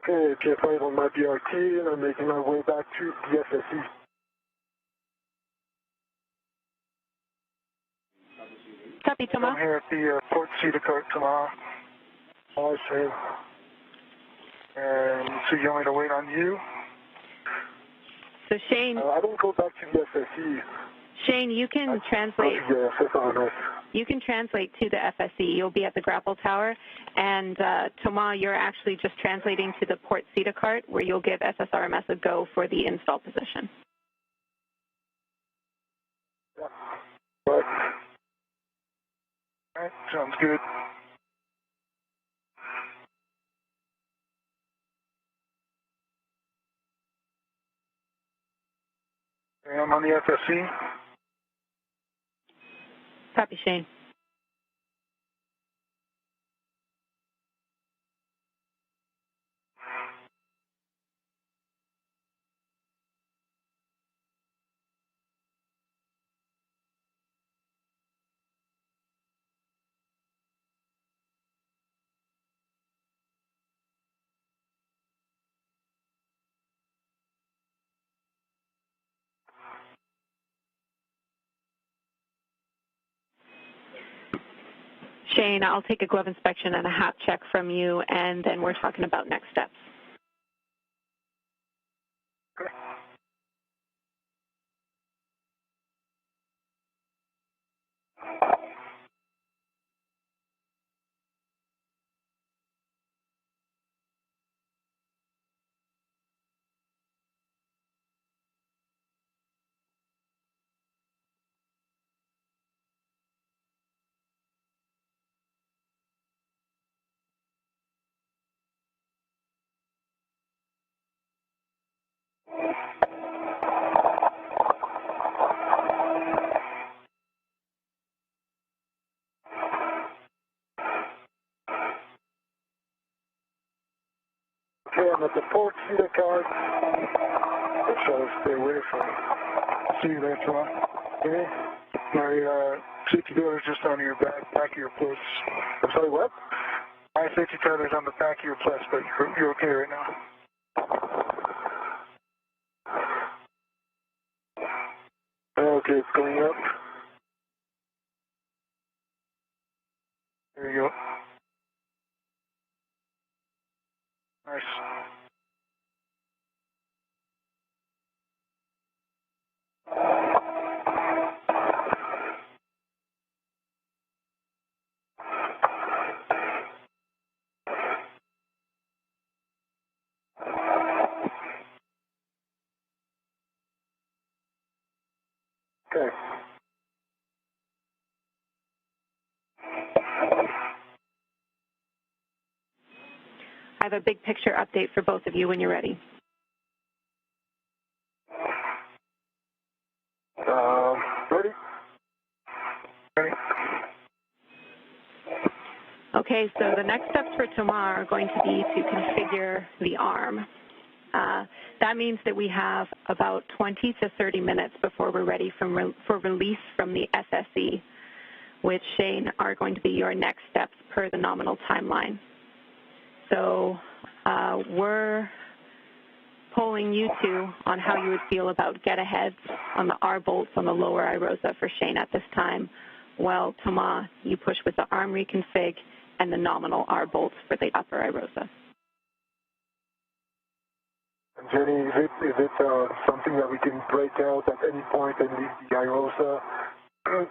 Okay, APFR is on my BRT, and I'm making my way back to the SSE. Copy, Thomas. I'm here at the port Cedar Cart tomorrow. All right, and so you want me to wait on you? So Shane, I don't go back to the SSE. Shane, you can translate. Yeah, SSRS. You can translate to the FSE. You'll be at the grapple tower, and Thomas, you're actually just translating to the port Cedar Cart, where you'll give SSRMS a go for the install position. Yeah. Right. All right, sounds good. Okay, I'm on the FSE. Copy, Shane. Shane, I'll take a glove inspection and a hat check from you, and then we're talking about next steps. Okay. report, see the card. I shall stay away from it. See you later on. Okay? My safety door is just on your back of your plus. I'm sorry, what? My safety tether is on the back of your plus, but you're okay right now. Okay, it's going up. There you go. Nice. Okay. I have a big picture update for both of you when you're ready. Ready? Ready? Okay, so the next steps for tomorrow are going to be to configure the arm. That means that we have about 20 to 30 minutes before we're ready for release from the SSE, which, Shane, are going to be your next steps per the nominal timeline. So we're polling you two on how you would feel about get-aheads on the R bolts on the lower iROSA for Shane at this time, while Thomas, you push with the arm reconfig and the nominal R bolts for the upper iROSA. Jenny, is it something that we can break out at any point and leave the iROSA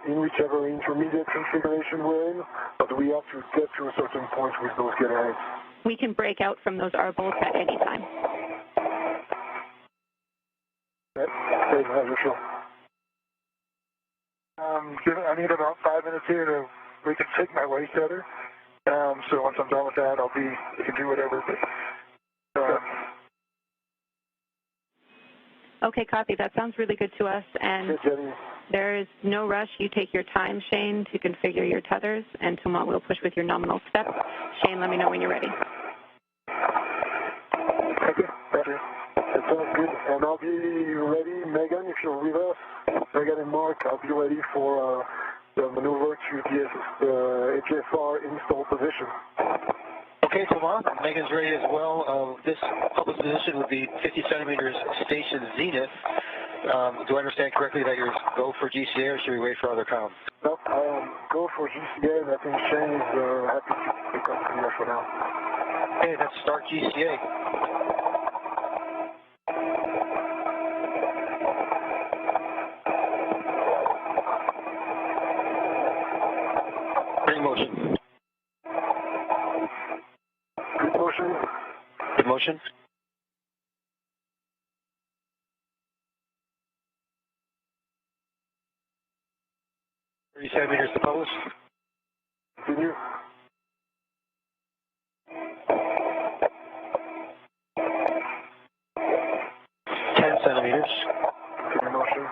in whichever intermediate configuration we're in, or do we have to get to a certain point with those get-aheads? We can break out from those R bolts at any time. I need about 5 minutes here to reconfigure my waist tether. So once I'm done with that, you can do whatever. Okay, copy. That sounds really good to us. And there is no rush. You take your time, Shane, to configure your tethers, and Thomas will push with your nominal steps. Shane, let me know when you're ready. Okay, better. That sounds good. And I'll be ready, Megan, if you're with us. Megan and Mark, I'll be ready for the maneuver to the HFR install position. Okay, Thomas, Megan's ready as well. This public position would be 50 centimeters station zenith. Do I understand correctly that you're go for GCA, or should we wait for other comms? No, go for GCA, and I think Shane is happy to come here for now. Okay, let's start GCA. Bring motion. Good motion. Good motion. Centimeters to pose. Continue. Centimeters. Continue motion.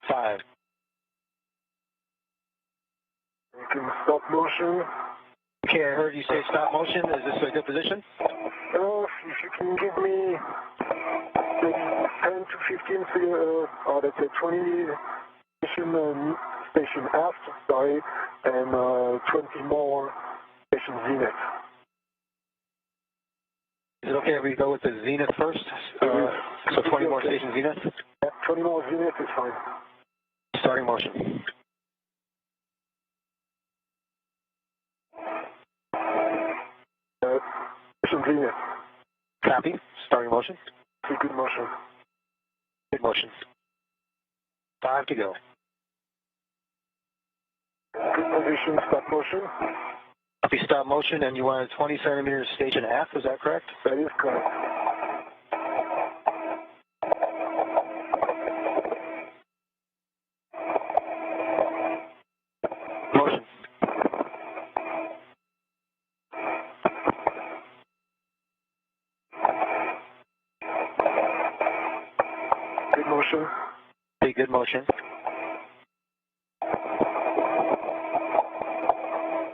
5. You can stop motion. Okay, I heard you say stop motion. Is this a good position? If you can give me maybe 10 to 15, or let's say 20 station aft, sorry, and 20 more station zenith. Is it okay if we go with the zenith first? So 20 more station zenith? Yeah, 20 more zenith is fine. Starting motion. Station zenith. Copy. Starting motion. Good motion. Good motion. 5 to go. Good position, stop motion. Copy, stop motion, and you wanted 20 centimeters station aft, is that correct? That is correct. Motion. Good motion. Good motion.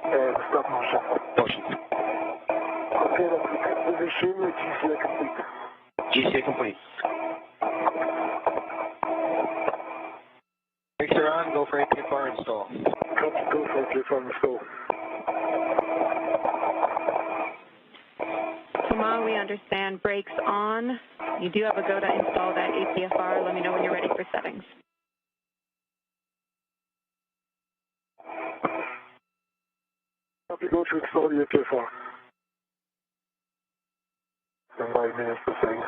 And stop motion. Motion. Okay, that's a good position. Sure, GCA complete. GCA complete. Brakes are on, go for APFR install. Copy, go for APFR install. Toma, we understand brakes on. You do have a go to install that APFR. Let me know when you're ready for settings. Copy, go to install the APFR. Stand by minutes for settings.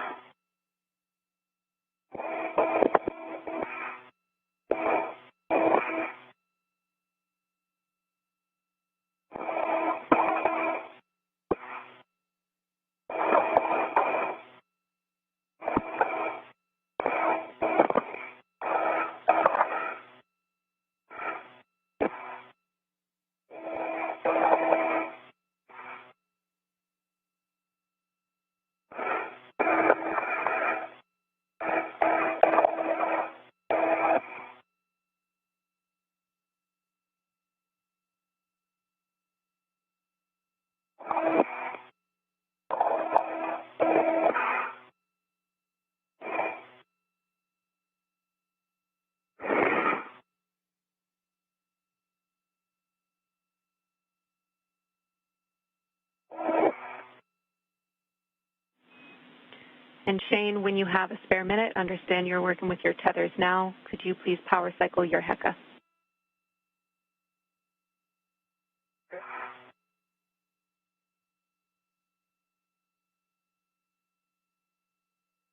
And Shane, when you have a spare minute, understand you're working with your tethers now. Could you please power cycle your HECA?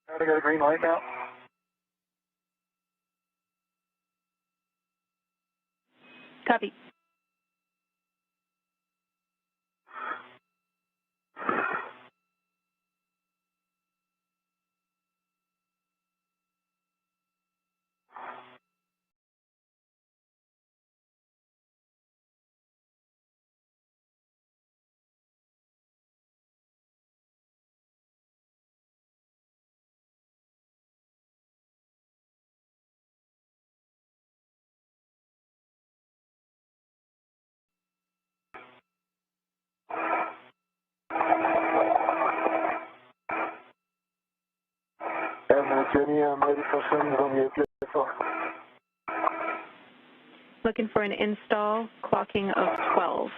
I got a green light now. Copy. And Jenny, I'm ready for settings on the APFR. Looking for an install, clocking of 12.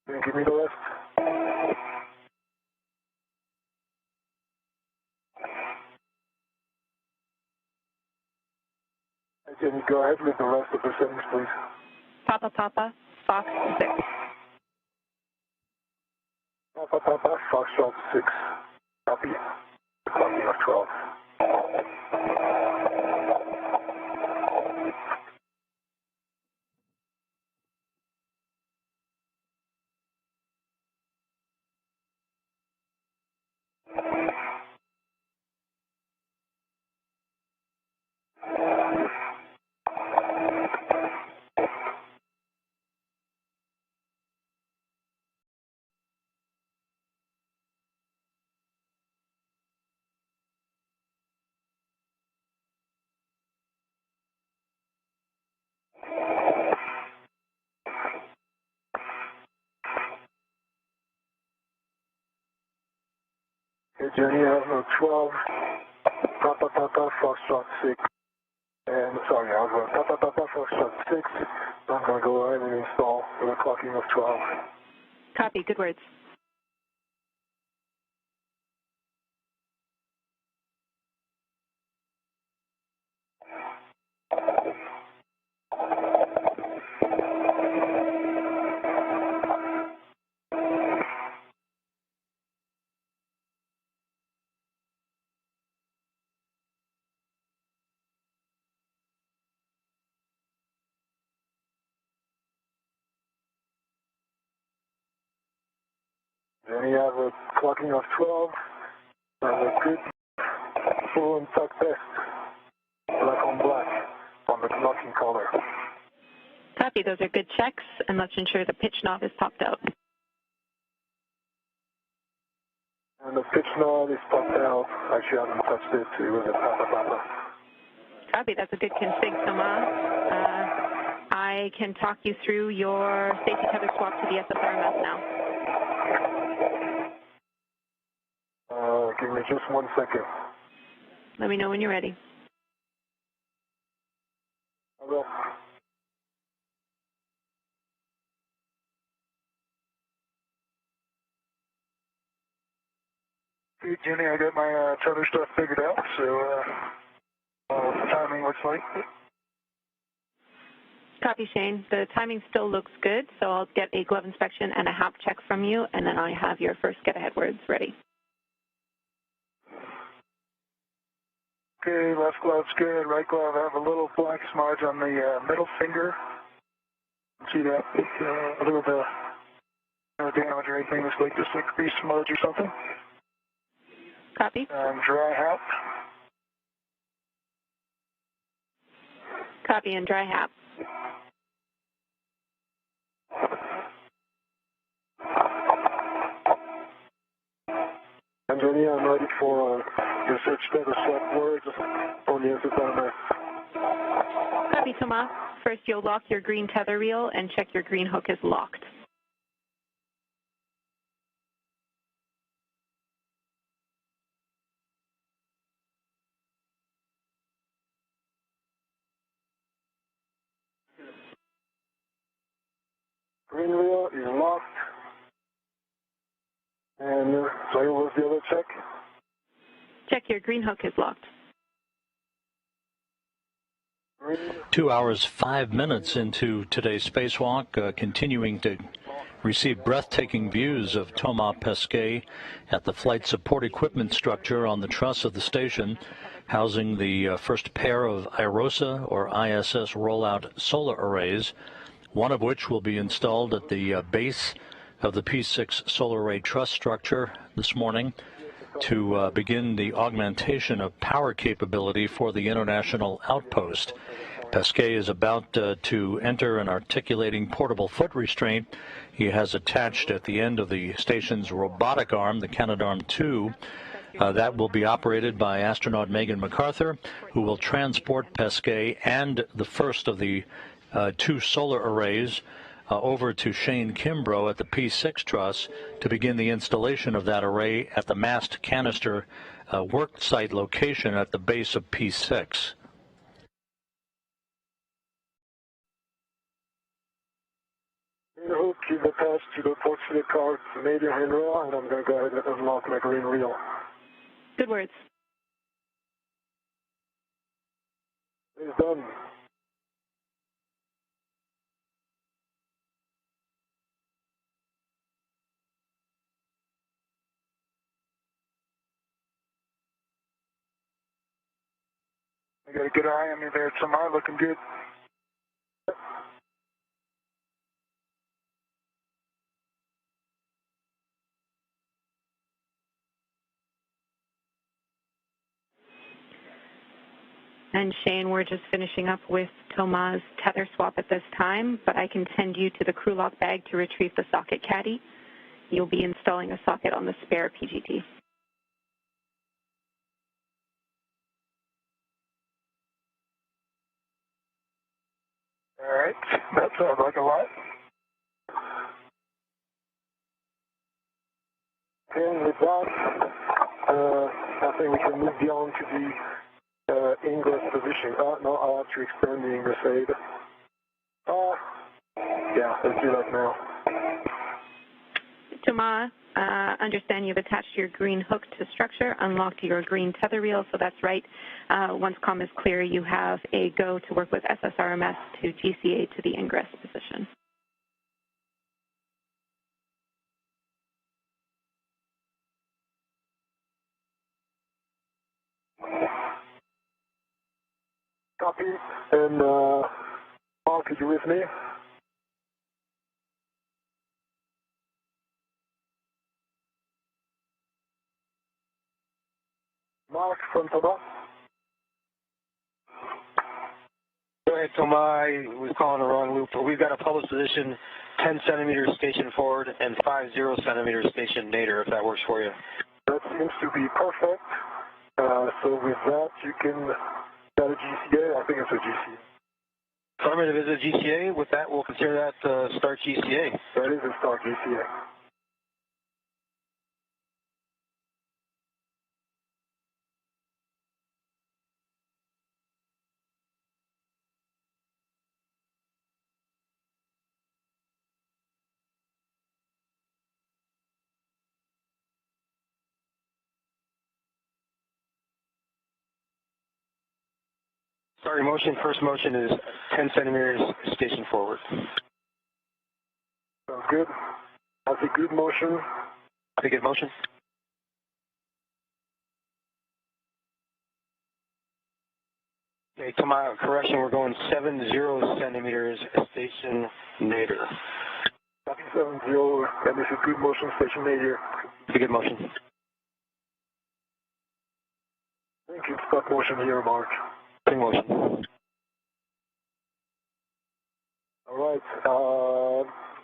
Can you give me the rest? Jenny, go ahead with the rest of the settings, please. Papa, Papa, Fox 6. Papa, Papa, Foxtrot 6. Copy. Clocking of 12. Okay, Jenny, I have 12. Papa, Papa, Foxtrot 6. And sorry, I have Papa, Papa, Foxtrot 6. I'm going to go ahead and install with a clocking of 12. Copy, good words. Then you have a clocking of 12, and a good full intact test, black on black, on the clocking color. Copy, those are good checks, and let's ensure the pitch knob is popped out. And the pitch knob is popped out. Actually, I haven't touched it. It was a Papa. Copy, that's a good config, Toma. I can talk you through your safety tether swap to the SSRMS now. give me just 1 second. Let me know when you're ready. I will. Hey, Jenny, I got my tether stuff figured out, so the timing looks like. Copy, Shane. The timing still looks good, so I'll get a glove inspection and a HAP check from you, and then I have your first get-ahead words ready. Okay, left glove's good. Right glove, I have a little black smudge on the middle finger. See that? It's a little bit no damage or anything. Looks like just like a grease smudge or something. Copy. Dry HAP. Copy and dry HAP. And Jenny, I'm ready for your search data swap words on the answer. Copy, Thomas. First, you'll lock your green tether reel and check your green hook is locked. Green reel is locked. And sorry, what was the other check? Check your green hook is locked. 2 hours, 5 minutes into today's spacewalk, continuing to receive breathtaking views of Thomas Pesquet at the flight support equipment structure on the truss of the station, housing the first pair of IROSA or ISS rollout solar arrays, one of which will be installed at the base of the P6 solar array truss structure this morning to begin the augmentation of power capability for the international outpost. Pesquet is about to enter an articulating portable foot restraint he has attached at the end of the station's robotic arm, the Canadarm2. That will be operated by astronaut Megan MacArthur, who will transport Pesquet and the first of the two solar arrays over to Shane Kimbrough at the P6 truss to begin the installation of that array at the mast canister work site location at the base of P6. Hook is attached to the port for the car, major handrail, and I'm going to go ahead and unlock my green reel. Good words. It's done. I got a good eye on me there, Tamar, looking good. And Shane, we're just finishing up with Thomas' tether swap at this time, but I can send you to the crew lock bag to retrieve the socket caddy. You'll be installing a socket on the spare PGT. All right, that sounds like a lot. And with that, I think we can move beyond to the ingress position. No, I'll have to expand the ingress aid. Yeah, let's do that now. Thomas, understand you've attached your green hook to structure, unlocked your green tether reel, so that's right. Once comm is clear, you have a go to work with SSRMS to GCA to the ingress position. Copy. And Mark, are you with me? Mark from Thomas. Go ahead, Thomas. I was calling the wrong loop. We've got a published position 10 centimeters station forward and 50 centimeters station nadir, if that works for you. That seems to be perfect. So with that, you can start a GCA. I think it's a GCA. Affirmative is a GCA. With that, we'll consider that start GCA. That is a start GCA. Starting motion, first motion is 10 centimeters station forward. Sounds good. That's a good motion. That's a good motion. Okay, to my correction, we're going 70 centimeters station nadir. Copy 70, and this is good motion, station nadir. It's a good motion. Thank you. Stop motion here, Mark. Good motion. Alright,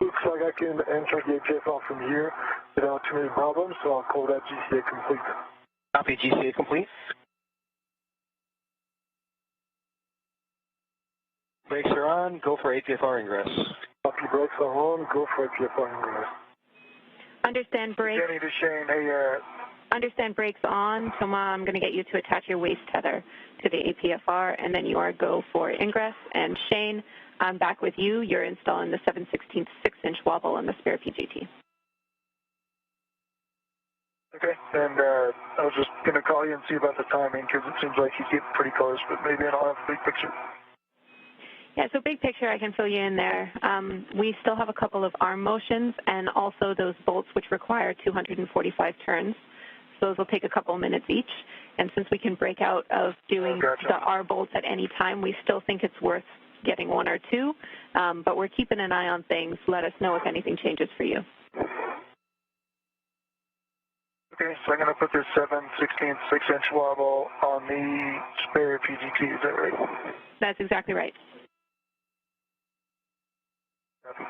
looks like I can enter the HFR from here without too many problems, so I'll call that GCA complete. Copy, GCA complete. Brakes are on, go for APFR ingress. Copy, brakes are on, go for APFR ingress. Understand brakes. Jenny to Shane, hey, Understand brakes on. Toma, I'm going to get you to attach your waist tether to the APFR, and then you are go for ingress. And Shane, I'm back with you. You're installing the 7/16 6-inch wobble on the spare PGT. Okay, and I was just going to call you and see about the timing, because it seems like you get pretty close, but maybe I don't have a big picture. Yeah, so big picture, I can fill you in there. We still have a couple of arm motions and also those bolts which require 245 turns. So those will take a couple minutes each. And since we can break out of doing the R bolts at any time, we still think it's worth getting one or two. But we're keeping an eye on things. Let us know if anything changes for you. Okay, so I'm going to put this 7/16 6-inch wobble on the spare PGT, is that right? That's exactly right. Copy.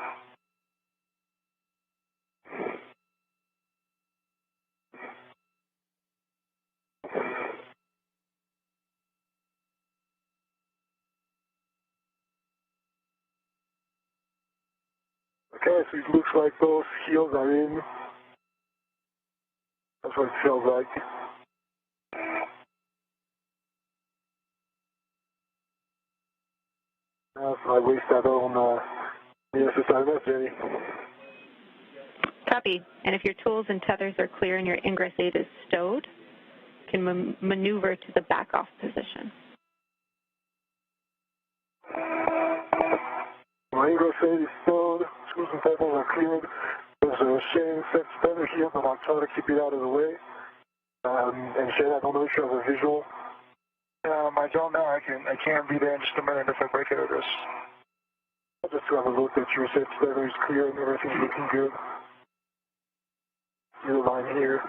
Okay, so it looks like both heels are in. That's what it feels like. Now, so I waste that on the exercise, Jenny. Copy. And if your tools and tethers are clear and your ingress aid is stowed, you can maneuver to the back-off position. My ingress aid is stowed, tools and tethers are cleared. There's a Shane set tether here, but I'll try to keep it out of the way. And Shane, I don't know if you have a visual. I don't know. I can be there in just a minute if I break it or this. I'll just have a look that your set tether is clear and everything's looking good. See the line here.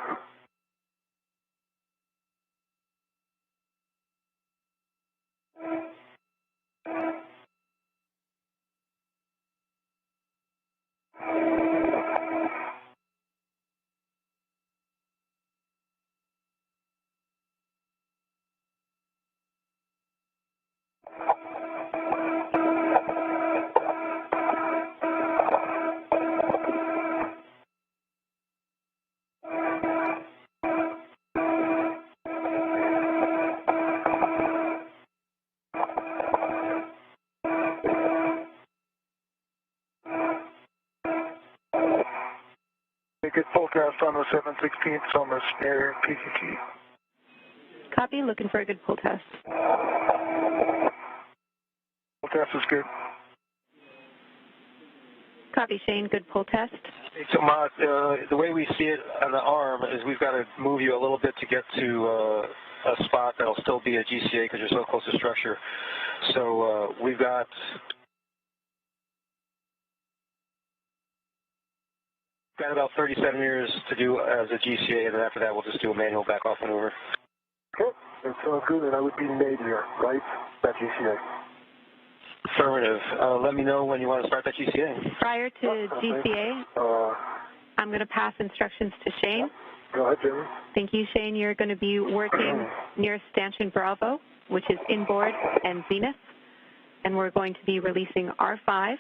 Make it forecast on the 7/16 on the spare PCT. Copy. Looking for a good pull test. Pull test is good. Copy, Shane. Good pull test. Hey, Tomas, the way we see it on the arm is we've got to move you a little bit to get to a spot that'll still be a GCA because you're so close to structure. So we've got about 30 centimeters to do as a GCA, and then after that we'll just do a manual back-off maneuver. Okay, that sounds good, and I would be nadir, right? That GCA. Affirmative. Let me know when you want to start that GCA. Prior to GCA, I'm going to pass instructions to Shane. Go ahead, Jimmy. Thank you, Shane. You're going to be working near stanchion Bravo, which is inboard and zenith, and we're going to be releasing R5.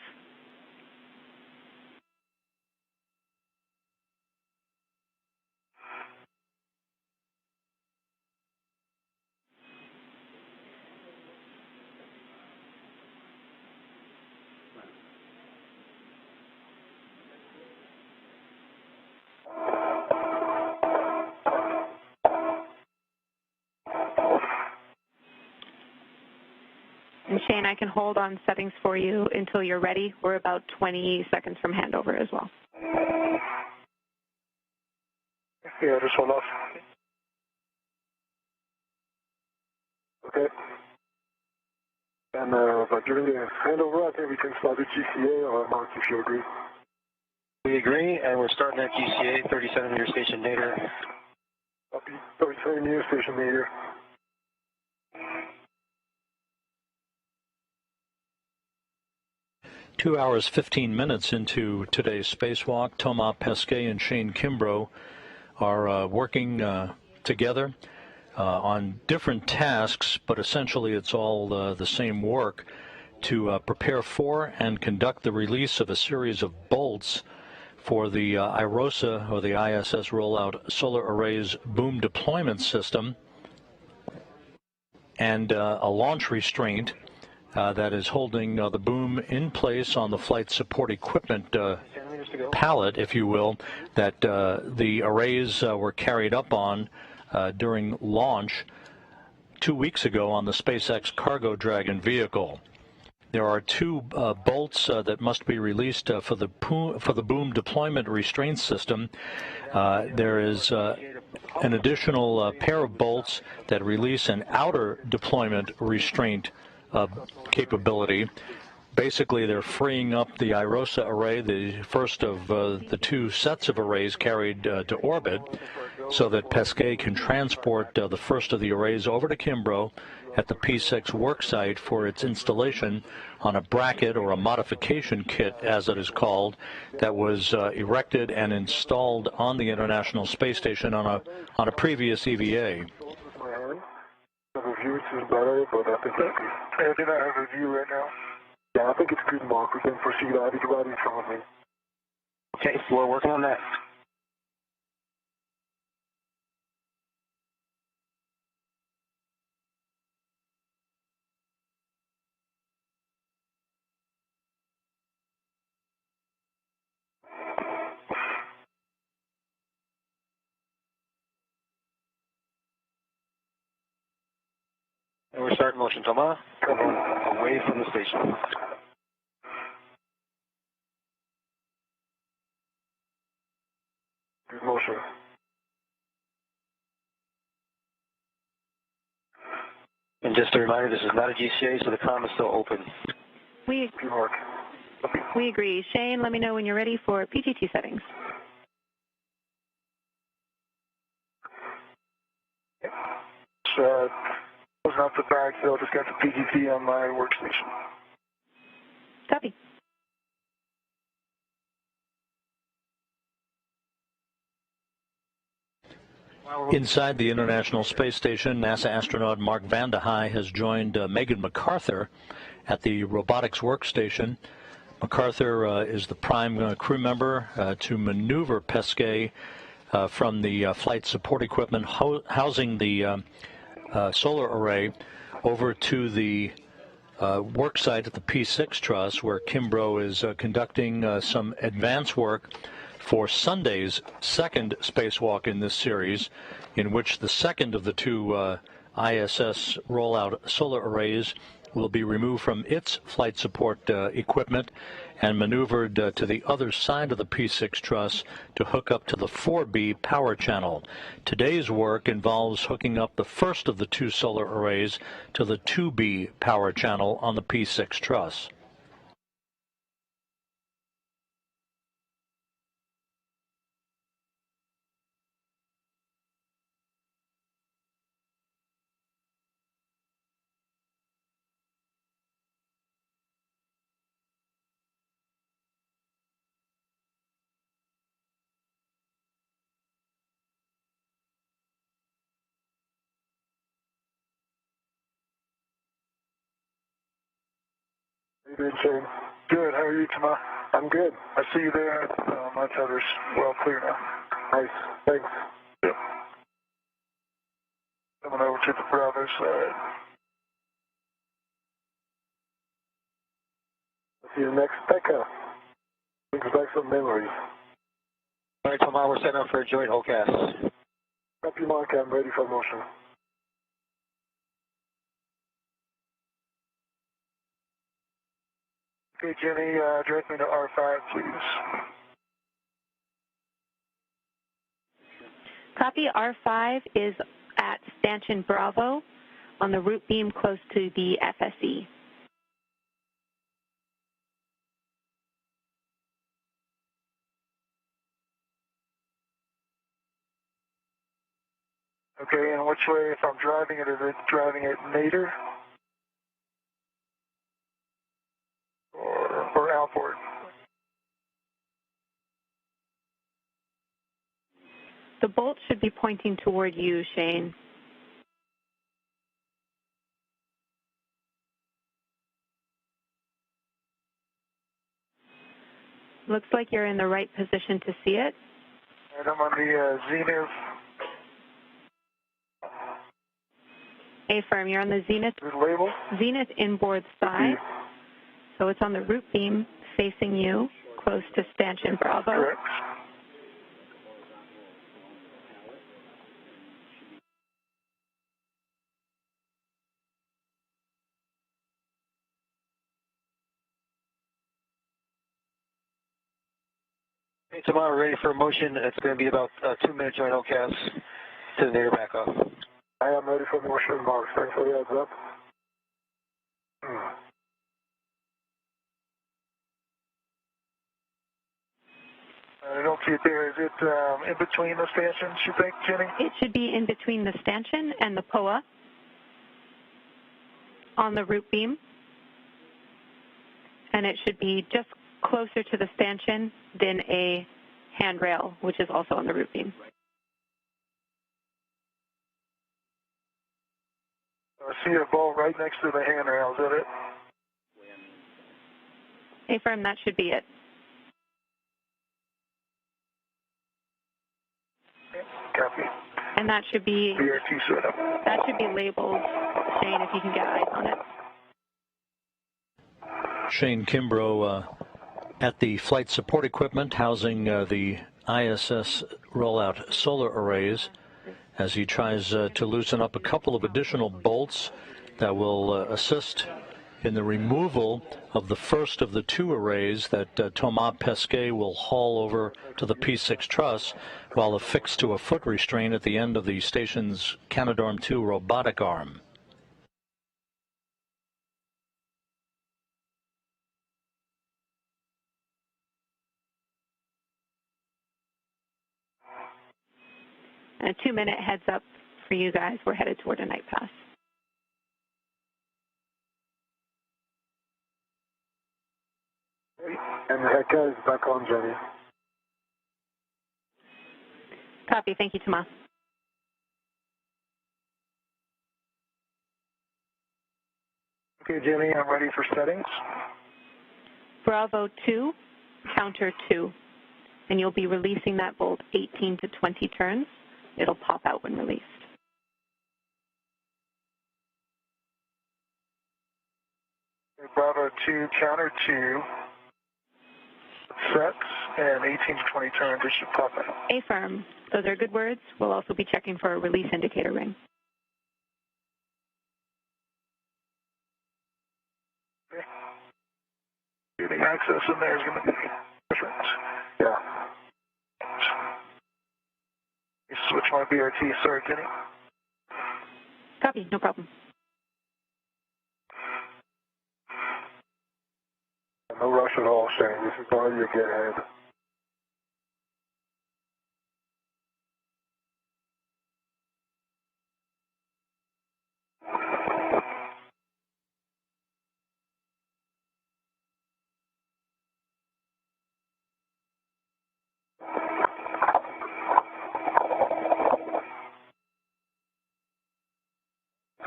And Shane, I can hold on settings for you until you're ready. We're about 20 seconds from handover as well. Yeah, just hold off. Okay. And during the handover, I think we can start the GCA or Mark, if you agree. We agree, and we're starting at GCA, 30 centimeter station nadir. Copy, 30 centimeter station nadir. Two hours, 15 minutes into today's spacewalk, Thomas Pesquet and Shane Kimbrough are working together on different tasks, but essentially it's all the same work to prepare for and conduct the release of a series of bolts for the IROSA, or the ISS Rollout Solar Arrays Boom Deployment System, and a launch restraint that is holding the boom in place on the flight support equipment pallet, if you will, that the arrays were carried up on during launch 2 weeks ago on the SpaceX Cargo Dragon vehicle. There are two bolts that must be released for the boom deployment restraint system. There is an additional pair of bolts that release an outer deployment restraint capability. Basically, they're freeing up the IROSA array, the first of the two sets of arrays carried to orbit, so that Pesquet can transport the first of the arrays over to Kimbrough at the P6 worksite for its installation on a bracket, or a modification kit, as it is called, that was erected and installed on the International Space Station on a previous EVA. Review is better, but I think it's good. I do not have a review right now. Yeah, I think it's good, Mark. We can proceed. I'll be right in front of me. Okay, so we're working on that. And we're starting motion, Thomas. Away from the station. Good motion. And just a reminder, this is not a GCA, so the comm is still open. We agree. Shane, let me know when you're ready for PGT settings. Closing out the bag, so I'll just get the PGT on my workstation. Copy. Inside the International Space Station, NASA astronaut Mark Vande Hei has joined Megan MacArthur at the robotics workstation. MacArthur is the prime crew member to maneuver Pesquet from the flight support equipment housing the solar array over to the work site at the P6 truss, where Kimbrough is conducting some advance work for Sunday's second spacewalk in this series, in which the second of the two ISS rollout solar arrays will be removed from its flight support equipment and maneuvered to the other side of the P6 truss to hook up to the 4B power channel. Today's work involves hooking up the first of the two solar arrays to the 2B power channel on the P6 truss. How you doing, Shane? Good. How are you, Thomas? I'm good. I see you there. My tether's well clear now. Nice. Thanks. Yep. Coming over to the other side. I'll see you next. Becca. Brings back some memories. All right, Thomas, we're setting up for a joint HOCAS. Copy, Mark. I'm ready for motion. Okay, Jenny, direct me to R5, please. Copy. R5 is at stanchion Bravo on the route beam close to the FSE. Okay, and which way, if I'm driving it, is it driving it nadir or outboard? The bolt should be pointing toward you, Shane. Looks like you're in the right position to see it. And I'm on the zenith. A-firm, you're on the zenith. Label? Zenith inboard side. So it's on the route beam facing you, close to stanchion Bravo. Correct. Okay, tomorrow, ready for motion. It's going to be about 2 minutes joint LCAS to the nadir back off. I am ready for motion, Mark. Thanks for the heads up. I don't see it there. Is it in between the stanchions, you think, Jenny? It should be in between the stanchion and the POA on the route beam. And it should be just closer to the stanchion than a handrail, which is also on the route beam. I see a ball right next to the handrail. Is that it? A-firm, that should be it. Copy. And that should be BRT setup. that should be labeled, Shane, if you can get eyes on it. Shane Kimbrough at the flight support equipment housing the ISS rollout solar arrays as he tries to loosen up a couple of additional bolts that will assist in the removal of the first of the 2 arrays that Thomas Pesquet will haul over to the P6 truss while affixed to a foot restraint at the end of the station's Canadarm2 robotic arm. And a 2-minute heads up for you guys. We're headed toward a night pass. And the head is back on, Jenny. Copy. Thank you, Tomas. Okay, Jenny, I'm ready for settings. Bravo 2, counter 2. And you'll be releasing that bolt 18 to 20 turns. It'll pop out when released. Bravo 2, counter 2. Sets and 18 to 20 turns. It should pop out. A-firm. Those are good words. We'll also be checking for a release indicator ring. Okay. Getting access in there is going to be different. Yeah. You switch my BRT. Sorry, Kenny. Copy. No problem. No rush at all, Shane. This is part of your get ahead.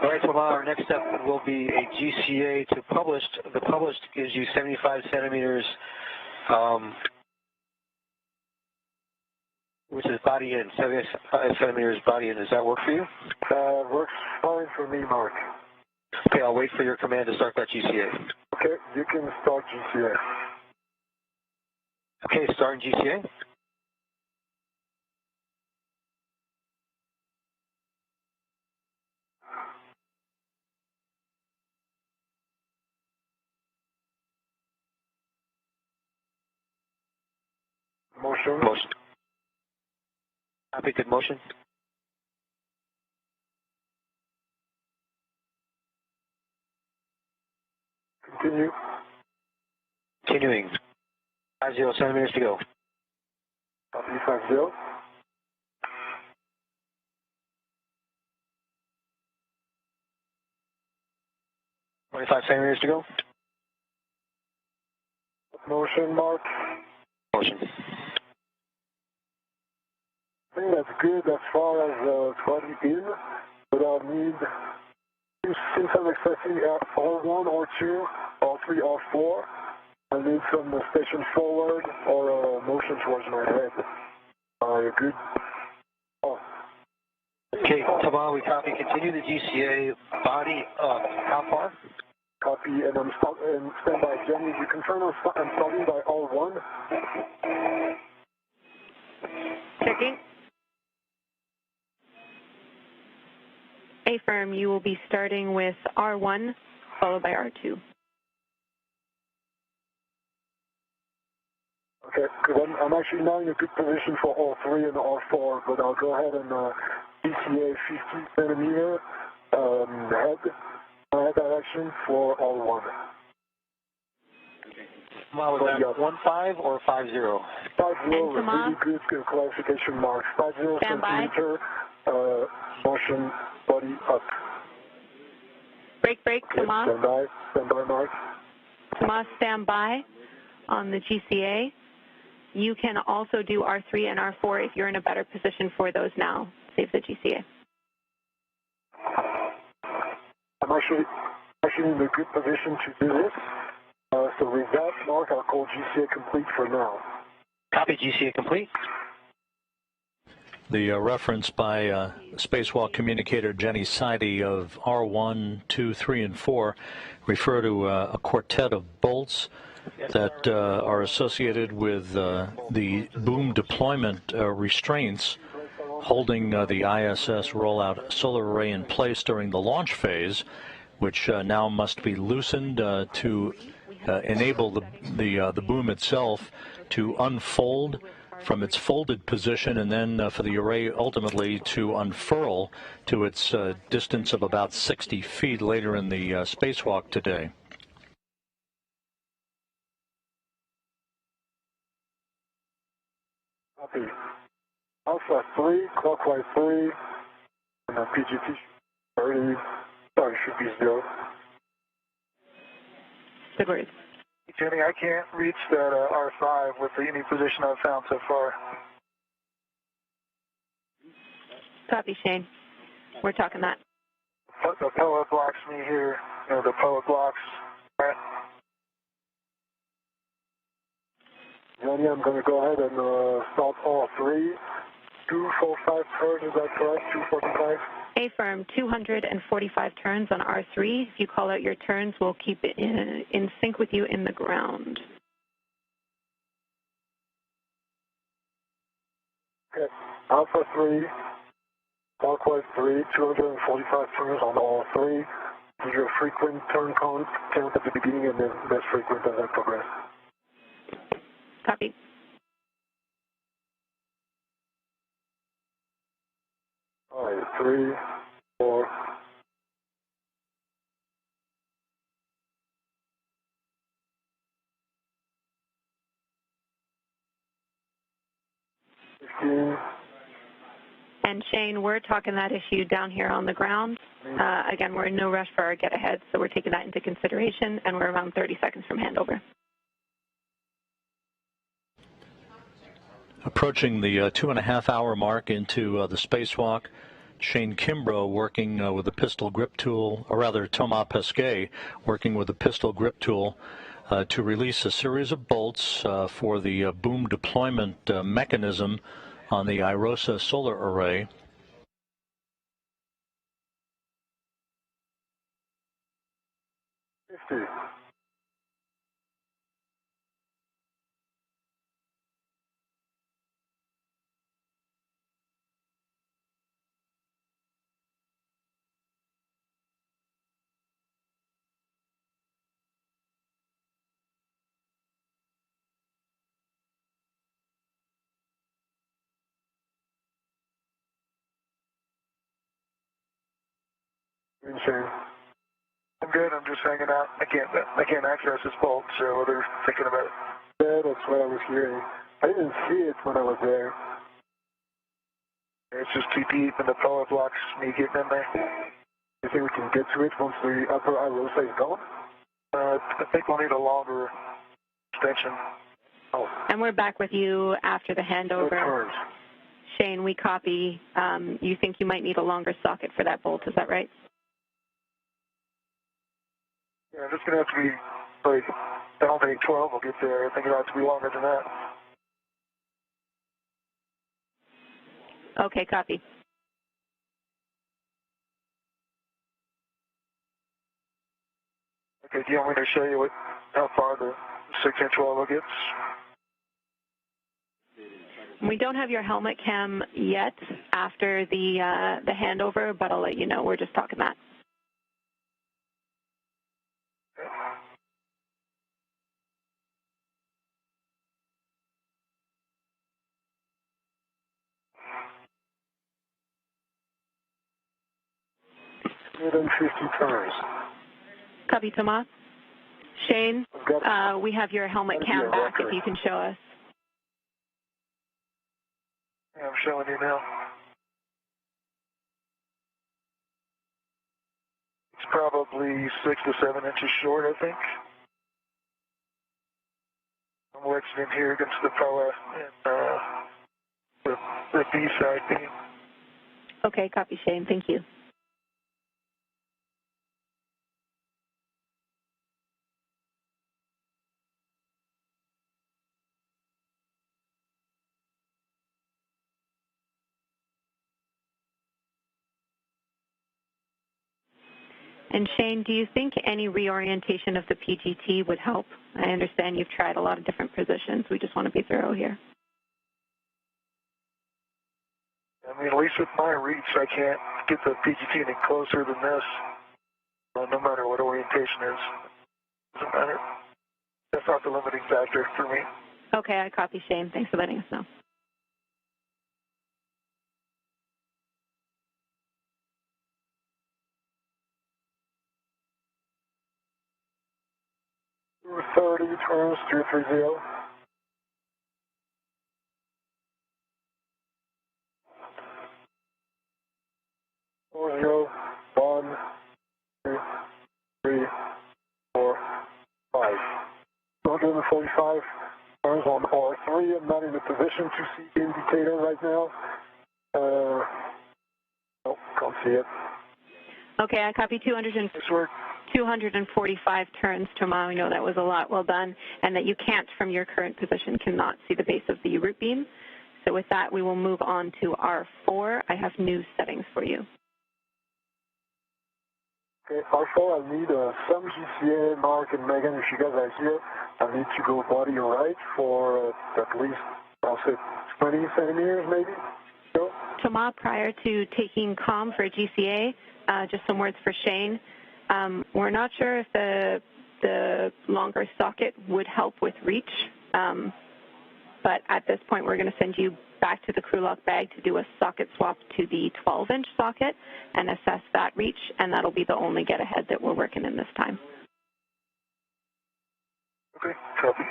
All right, so our next step will be a GCA to published. The published gives you 75 centimeters, which is body in, 75 centimeters body in. Does that work for you? Works fine for me, Mark. Okay, I'll wait for your command to start that GCA. Okay, you can start GCA. Okay, starting GCA. Motion. Motion. Copy, good motion. Continue. Continuing. 50 centimeters to go. Copy 50. Twenty-five centimeters to go. Motion, Mark. Motion. I think that's good as far as body in, but I'll need, since I'm expecting R1 or 2, R3 or 4, I need some station forward or motion towards my head. You're good? Oh. Okay, Tama, we copy. Continue the GCA body up. How far? Copy, and I'm stand by. Jenny, you confirm I'm starting by R1? Checking. A-firm, you will be starting with R1, followed by R2. Okay, because I'm actually now in a good position for R3 and R4, but I'll go ahead and DCA 50 centimeter head direction for R1. Tama, was that 15 or 50? 50, really good clarification marks. 50 centimeter motion body up. Break, Tomas. Stand by, Mark. Tomas, stand by on the GCA. You can also do R3 and R4 if you're in a better position for those now. Save the GCA. I'm actually in a good position to do this. So with that, Mark, I'll call GCA complete for now. Copy, GCA complete. The reference by Spacewalk communicator Jenny Seide of R1, 2, 3, and 4 refer to a quartet of bolts that are associated with the boom deployment restraints holding the ISS rollout solar array in place during the launch phase, which now must be loosened to enable the boom itself to unfold from its folded position, and then for the array ultimately to unfurl to its distance of about 60 feet later in the spacewalk today. Copy. Alpha 3, clockwise 3, and PGT 30, should be 0. Good words. Jenny, I can't reach that R5 with any position I've found so far. Copy, Shane. We're talking that. The POA blocks me here. The POA blocks. Right. Jenny, I'm going to go ahead and start all 3. 245 turns, is that correct? 245? A-firm, 245 turns on R3. If you call out your turns, we'll keep it in sync with you in the ground. Okay. Alpha 3, clockwise 3, 245 turns on all 3. These are frequent turn count at the beginning and then less frequent as I progress. Copy. All right, 3, 4. And Shane, we're talking that issue down here on the ground. Again, we're in no rush for our get-ahead, so we're taking that into consideration, and we're around 30 seconds from handover. Approaching the 2.5-hour mark into the spacewalk, Shane Kimbrough working with the pistol grip tool, or rather Thomas Pesquet working with the pistol grip tool to release a series of bolts for the boom deployment mechanism on the IROSA solar array. Shane. I'm good. I'm just hanging out. I can't access this bolt, so they're thinking about it. Yeah, that's what I was hearing. I didn't see it when I was there. It's just too deep, and the power blocks me getting in there. You think we can get to it once the upper iRosa is gone? I think we'll need a longer extension. Oh. And we're back with you after the handover. Shane, we copy. You think you might need a longer socket for that bolt, is that right? Yeah, it's going to have to be, like, I don't think 12 will get there. I think it'll have to be longer than that. Okay, copy. Okay, do you want me to show you how far the 6-inch level gets? We don't have your helmet cam yet after the handover, but I'll let you know. We're just talking that. Okay. 50 turns. Copy, Tomas. Shane, we have your helmet cam back if you can show us. Yeah, I'm showing you now. It's probably 6 to 7 inches short, I think. I'm wedged in here against the power and the B-side beam. Okay, copy, Shane. Thank you. And Shane, do you think any reorientation of the PGT would help? I understand you've tried a lot of different positions. We just want to be thorough here. I mean, at least with my reach, I can't get the PGT any closer than this, no matter what orientation is. Doesn't matter. That's not the limiting factor for me. Okay, I copy, Shane. Thanks for letting us know. .30 turns 230. Four, 0, 1, 2, 3, 4, 5. 245 turns on R3. I'm not in a position to see the indicator right now. Nope, can't see it. Okay, I copy 245 turns, Tomas. We know that was a lot. Well done. And that you can't, from your current position, cannot see the base of the root beam. So with that, we will move on to R4. I have new settings for you. Okay, R4, I need some GCA, Mark and Megan, if you guys are here. I need to go body right for at least, I'll say, 20 centimeters maybe. So. Tomas, prior to taking COM for GCA, just some words for Shane. We're not sure if the longer socket would help with reach, but at this point we're going to send you back to the crew lock bag to do a socket swap to the 12-inch socket and assess that reach, and that'll be the only get-ahead that we're working in this time. Okay, copy.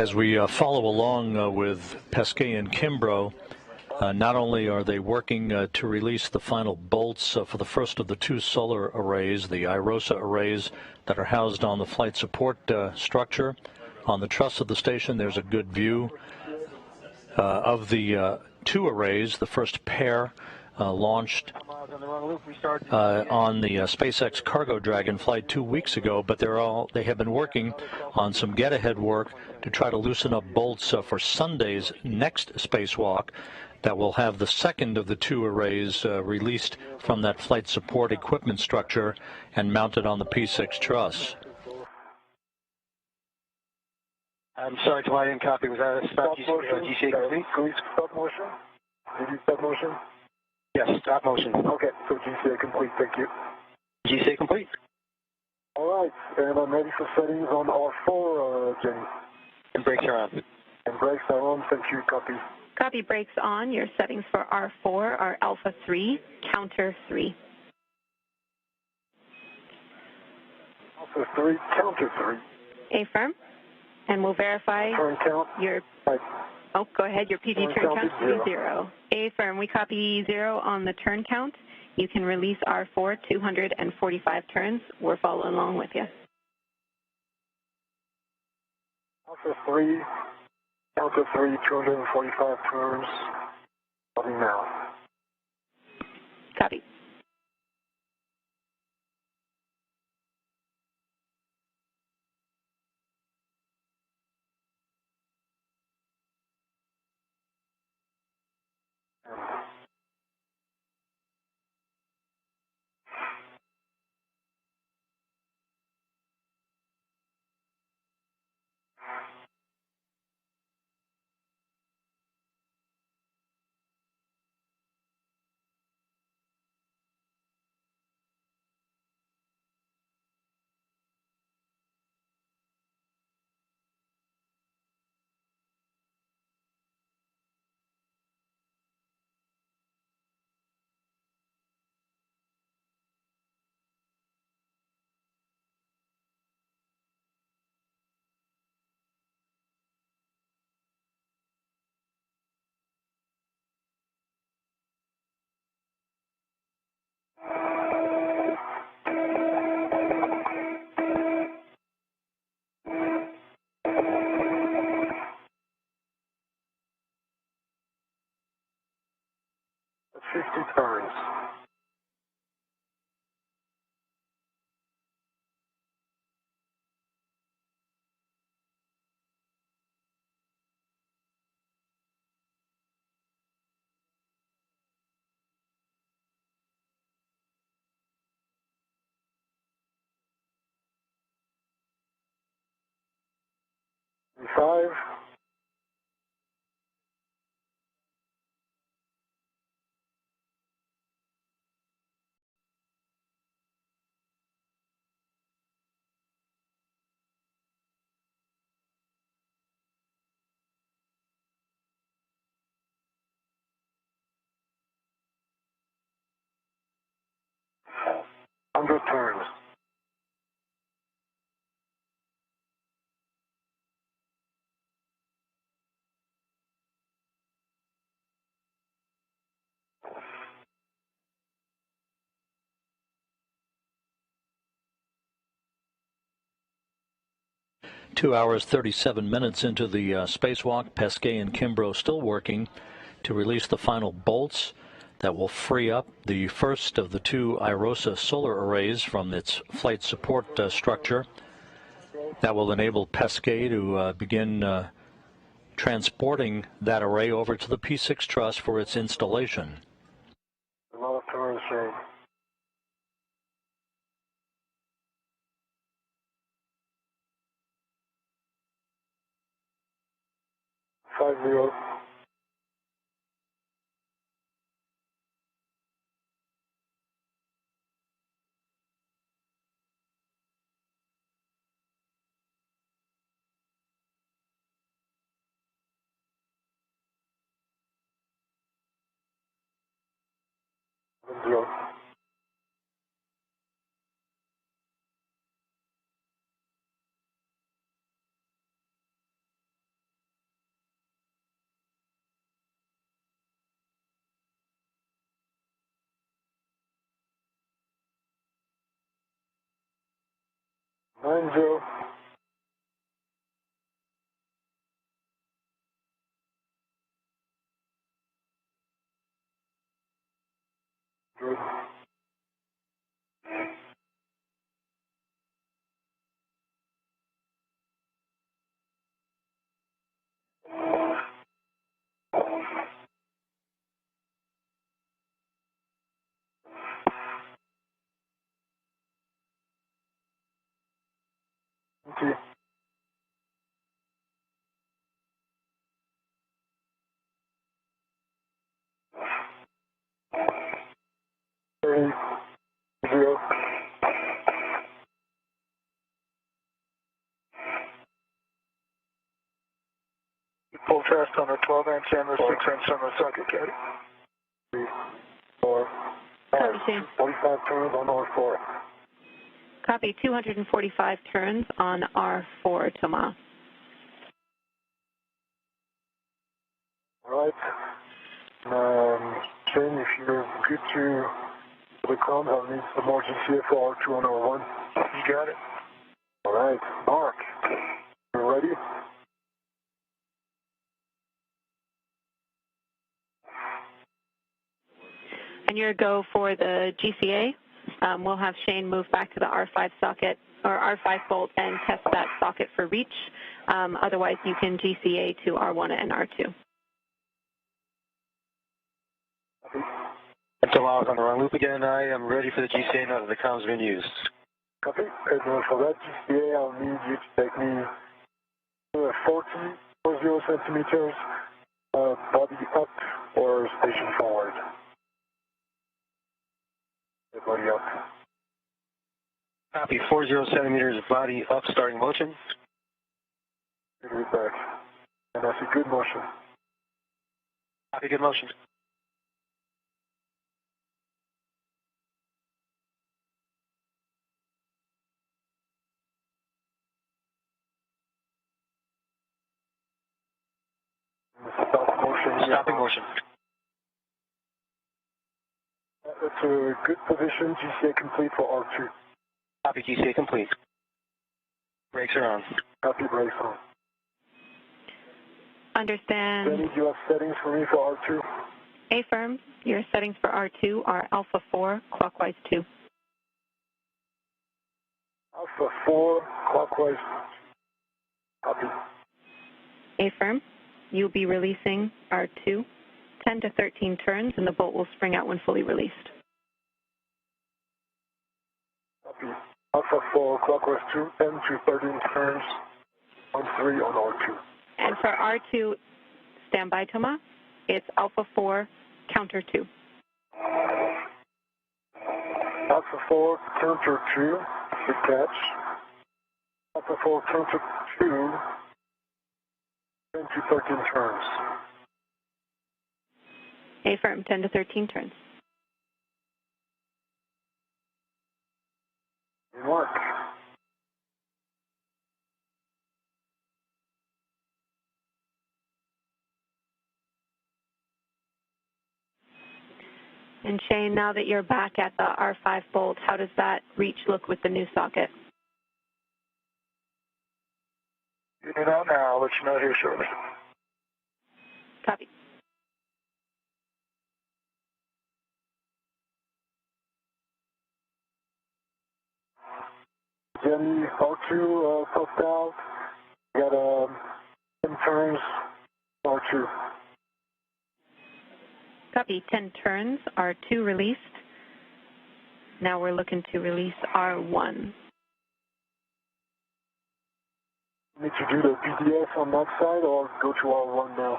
As we follow along with Pesquet and Kimbrough, not only are they working to release the final bolts for the first of the two solar arrays, the iRosa arrays that are housed on the flight support structure. On the truss of the station, there's a good view of the two arrays. The first pair launched on the SpaceX Cargo Dragon flight 2 weeks ago, but they have been working on some get-ahead work to try to loosen up bolts for Sunday's next spacewalk that will have the second of the two arrays released from that flight support equipment structure and mounted on the P6 truss. I'm sorry, Tomas, I didn't copy. Was that a stop GCA complete? Can we stop motion? Did you stop motion? Yes, stop motion. Okay, so GCA complete, thank you. GCA complete. All right, and I'm ready for settings on R4, Jenny. And brakes are on. And brakes are on, thank you, copy. Copy, brakes on. Your settings for R4 are alpha 3, counter 3. Alpha 3, counter 3. Affirm. And we'll verify Turn count. your, oh, go ahead, your PG turn count is 0. Affirm, we copy 0 on the turn count. You can release R4, 245 turns. We're following along with you. Alpha 3, counter 3, 245 turns. Starting now. Copy. That's 50 turns. Five. Hundred turns. Two hours, 37 minutes into the spacewalk. Pesquet and Kimbrough still working to release the final bolts that will free up the first of the two IROSA solar arrays from its flight support structure. That will enable Pesquet to begin transporting that array over to the P6 truss for its installation. A lot of turns, Shane. Five zero. Zero. Nine zero. Good. Thank you. test on the 12-inch and the 6-inch on the socket, Caddy. 3, 4, 5, 45 turns on R4. Copy, 245 turns on R4, Thomas. All right. Shane, if you're good to the comms, I'll need some more GCA for R2 and R1. You got it. All right. Mark, you ready? And your go for the GCA. We'll have Shane move back to the R5 socket or R5 bolt and test that socket for reach. Otherwise, you can GCA to R1 and R2. Until I was on the wrong loop again, I am ready for the GCA now that the comms have been used. Copy. And for that GCA, I'll need you to take me 40 centimeters body up or station forward. Body up. Copy, 40 centimeters body up, starting motion. Good read back. And that's a good motion. Copy, good motion. Stop motion. Stopping motion. That's a good position. GCA complete for R2. Copy, GCA complete. Brakes are on. Copy, brakes on. Understand. Benny, do you have settings for me for R2? A-firm, your settings for R2 are alpha 4, clockwise 2. Alpha 4, clockwise. Copy. A-firm, you'll be releasing R2, 10 to 13 turns, and the bolt will spring out when fully released. Copy. Alpha 4, clockwise 2, 10 to 13 turns on 3 on R2. And for R2, stand by, Thomas. It's alpha 4, counter 2. Alpha 4, counter 2, good catch. Alpha 4, counter 2, 10 to 13 turns. A-firm, 10 to 13 turns. Good work. And Shane, now that you're back at the R5 bolt, how does that reach look with the new socket? Getting it out now. I'll let you know here shortly. Copy. Jenny, R2, popped out. Got 10 turns, R2. Copy. 10 turns, R2 released. Now we're looking to release R1. Need to do the BDS on that side or go to R1 now?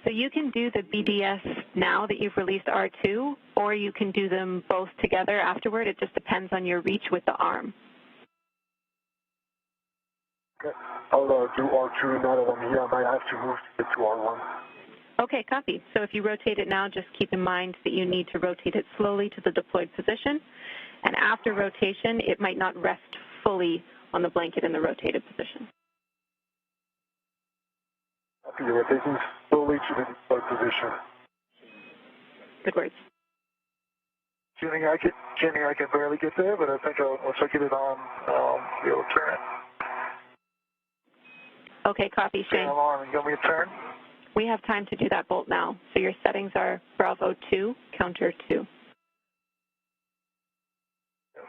So you can do the BDS now that you've released R2, or you can do them both together afterward. It just depends on your reach with the arm. Okay. I'll do R2 now that I'm here. I might have to move to get to R1. Okay, copy. So if you rotate it now, just keep in mind that you need to rotate it slowly to the deployed position. And after rotation, it might not rest fully on the blanket in the rotated position. Copy. Rotating slowly to the deployed position. Good words. Jenny, I can barely get there, but I think once I get it on, I'll be able to turn it. Okay, copy, Shane. Alarm, you want me to turn? We have time to do that bolt now. So your settings are Bravo 2, counter 2.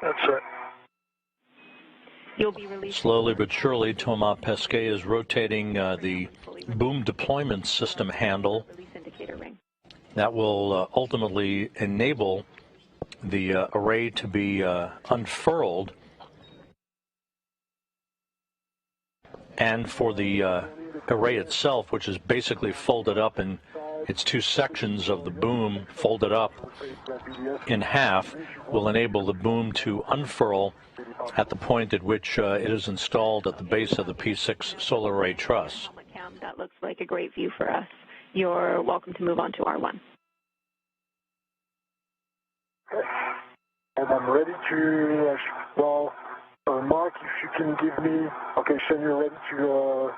That's it. You'll be released. Slowly but surely, Thomas Pesquet is rotating the boom deployment system handle. Release indicator ring. That will ultimately enable the array to be unfurled, and for the array itself, which is basically folded up in its two sections of the boom folded up in half, will enable the boom to unfurl at the point at which it is installed at the base of the P6 solar array truss. That looks like a great view for us. You're welcome to move on to R1. Okay. And I'm ready to, Mark, if you can give me, okay, Shane, you're ready to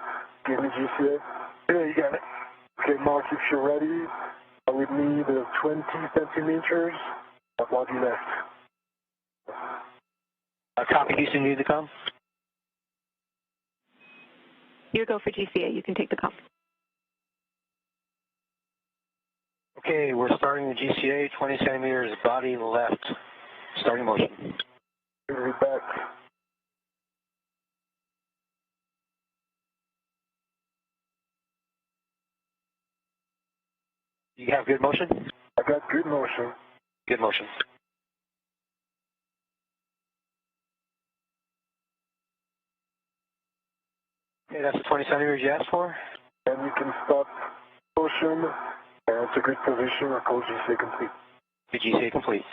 give me GCA? Yeah, you got it. Okay, Mark, if you're ready, I would need 20 centimeters of body left. Copy, Houston, you need to come? You go for GCA. You can take the comp. Okay, we're starting the GCA, 20 centimeters, body left. Starting motion. We're back. You have good motion? I got good motion. Good motion. Okay, that's the 20 centimeters you asked for. And you can stop motion. And it's a good position. We'll call GCA complete. Good GCA complete.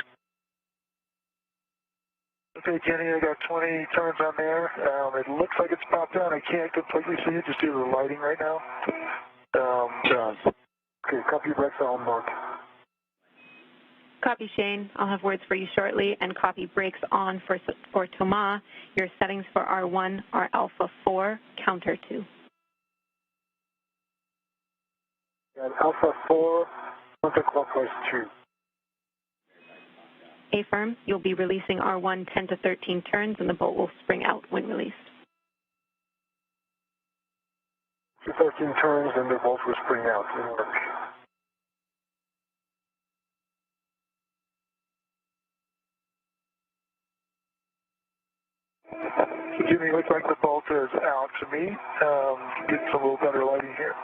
Okay, Jenny, I got 20 turns on there. It looks like it's popped out. I can't completely see it just due to the lighting right now. John. Okay, copy brakes on, Mark. Copy, Shane. I'll have words for you shortly. And copy brakes on for Thomas. Your settings for R1 are alpha 4, counter 2. And alpha 4, counterclockwise 2. A-firm, you'll be releasing R1 10 to 13 turns, and the boat will spring out when released. 13 turns, and the boat will spring out. It'll work. Jimmy, looks like the bolt is out to me. Get some little better lighting here.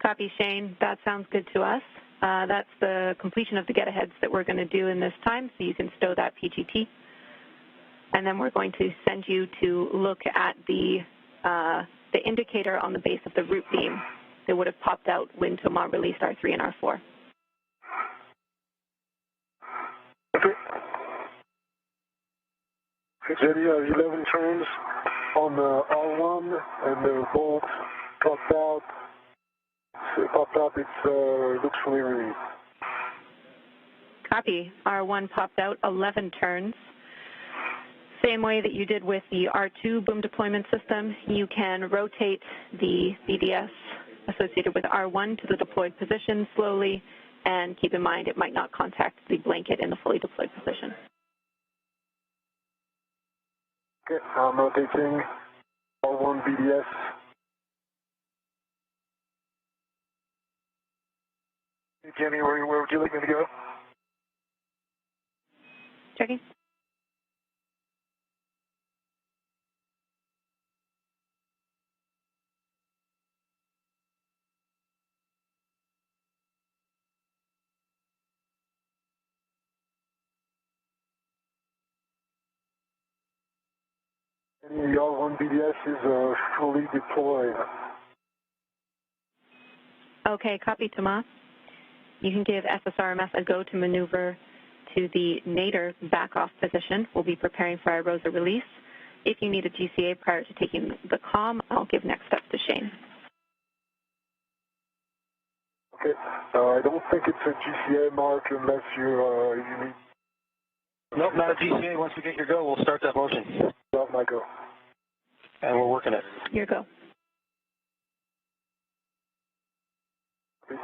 Copy, Shane. That sounds good to us. That's the completion of the get-aheads that we're going to do in this time, so you can stow that PGT. And then we're going to send you to look at the indicator on the base of the root beam that would have popped out when Thomas released R3 and R4. Okay. Jenny, 11 turns on the R1, and the bolt popped out. It looks fully released. Copy. R1 popped out 11 turns. Same way that you did with the R2 boom deployment system, you can rotate the BDS associated with R1 to the deployed position slowly, and keep in mind it might not contact the blanket in the fully deployed position. Okay, I'm rotating R1 BDS. Jenny, where would you like me to go? Checking. Jenny, the R1 BDS is fully deployed. Okay, copy, Thomas. You can give SSRMS a go to maneuver to the nadir back-off position. We'll be preparing for our ROSA release. If you need a GCA prior to taking the comm, I'll give next steps to Shane. Okay, I don't think it's a GCA, Mark, unless you need... Nope, not a GCA. Once we get your go, we'll start that motion. Not my go. And we're working it. Your go. Okay.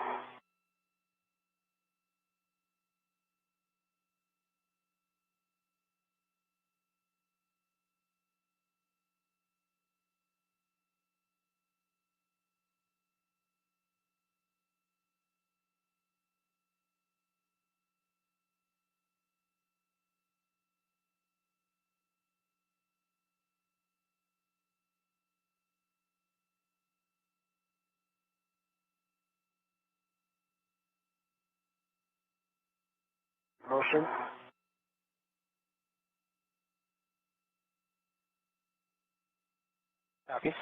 Motion. Copy.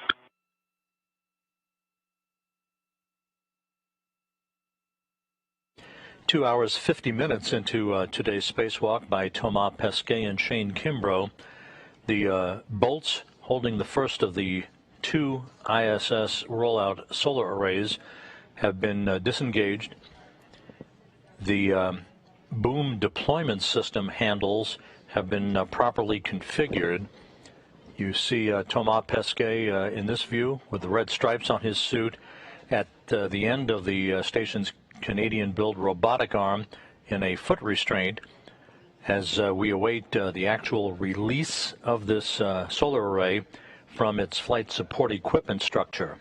Two hours, 50 minutes into today's spacewalk by Thomas Pesquet and Shane Kimbrough. The bolts holding the first of the 2 ISS rollout solar arrays have been disengaged. The boom deployment system handles have been properly configured. You see Thomas Pesquet in this view with the red stripes on his suit at the end of the station's Canadian-built robotic arm in a foot restraint as we await the actual release of this solar array from its flight support equipment structure.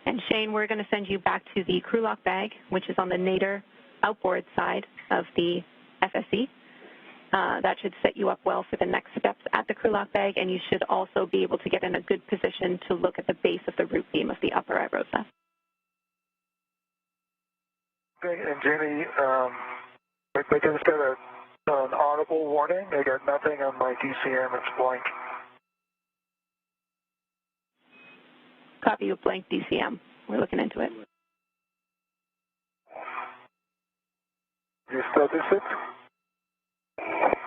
And Shane, we're going to send you back to the crew lock bag, which is on the nadir outboard side of the FSE. That should set you up well for the next steps at the crew lock bag, and you should also be able to get in a good position to look at the base of the root beam of the upper IROSA. Okay, and Jamie, I just got an audible warning. I got nothing on my DCM. It's blank. Copy of blank DCM. We're looking into it. Did you status it?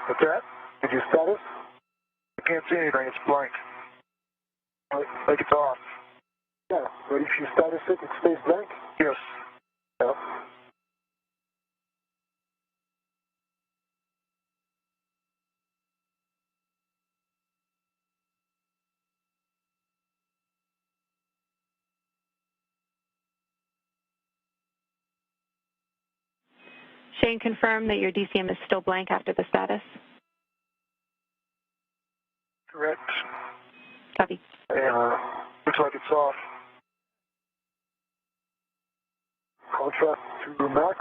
What's that? Did you status? I can't see anything. It's blank. Like it's off. Yeah, but if you status it, it stays blank? Yes. Yep. Shane, confirm that your DCM is still blank after the status. Correct. Copy. And looks like it's off. Contrast to max.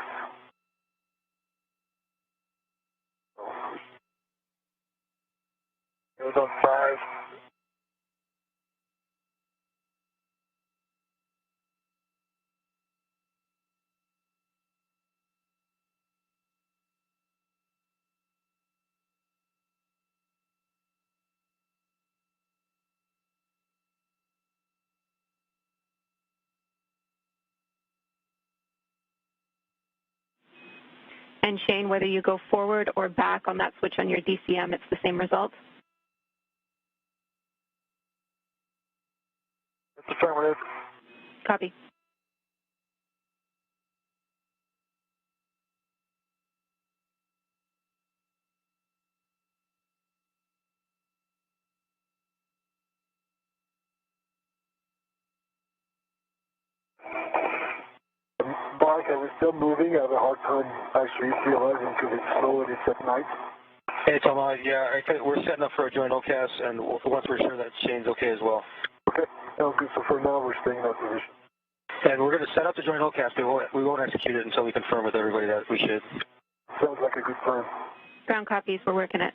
It was on 5. And Shane, whether you go forward or back on that switch on your DCM, it's the same result? That's affirmative. Copy. Mark, I was still moving. I have a hard time actually realizing because it's slow and it's at night. Hey, Tom, yeah, we're setting up for a joint OCAS, and once we're sure that Shane's okay as well. Okay, sounds good. So for now, we're staying in that position. And we're going to set up the joint OCAS, but we won't execute it until we confirm with everybody that we should. Sounds like a good plan. Ground copies, we're working it.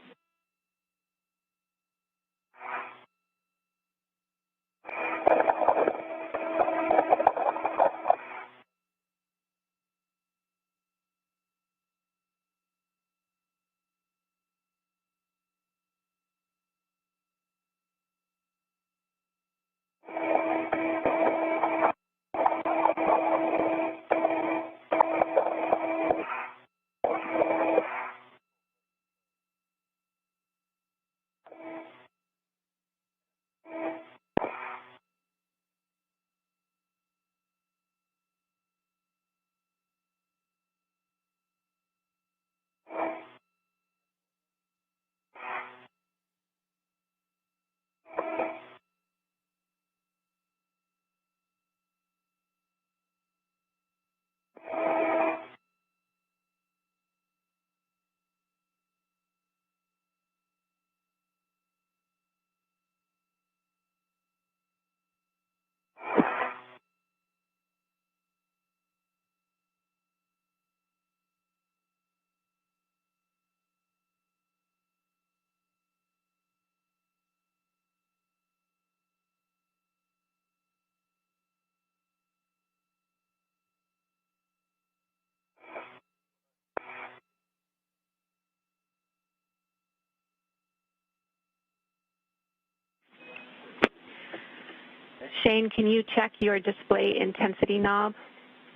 Shane, can you check your display intensity knob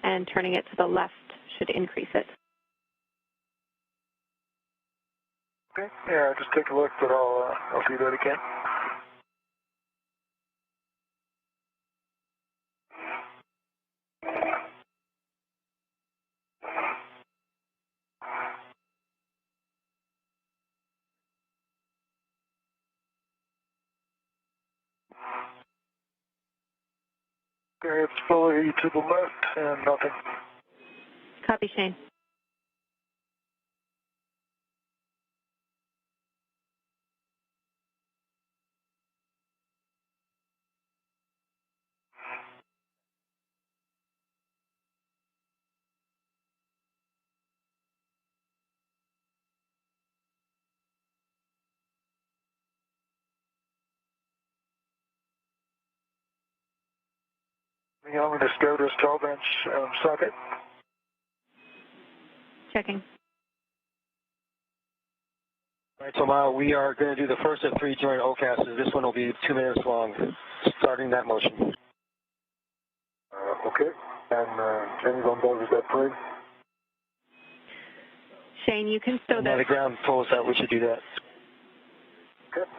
and turning it to the left should increase it. Okay, yeah, just take a look, but I'll do that again. Okay, it's fully to the left and nothing. Copy, Shane. I'm going to go to this 12-inch socket. Checking. All right, so Mal, we are going to do the first of 3 joint OCASs. This one will be 2 minutes long, starting that motion. Okay, and Jenny's on board with that play. Shane, you can stow the ground told us that we should do that. Okay.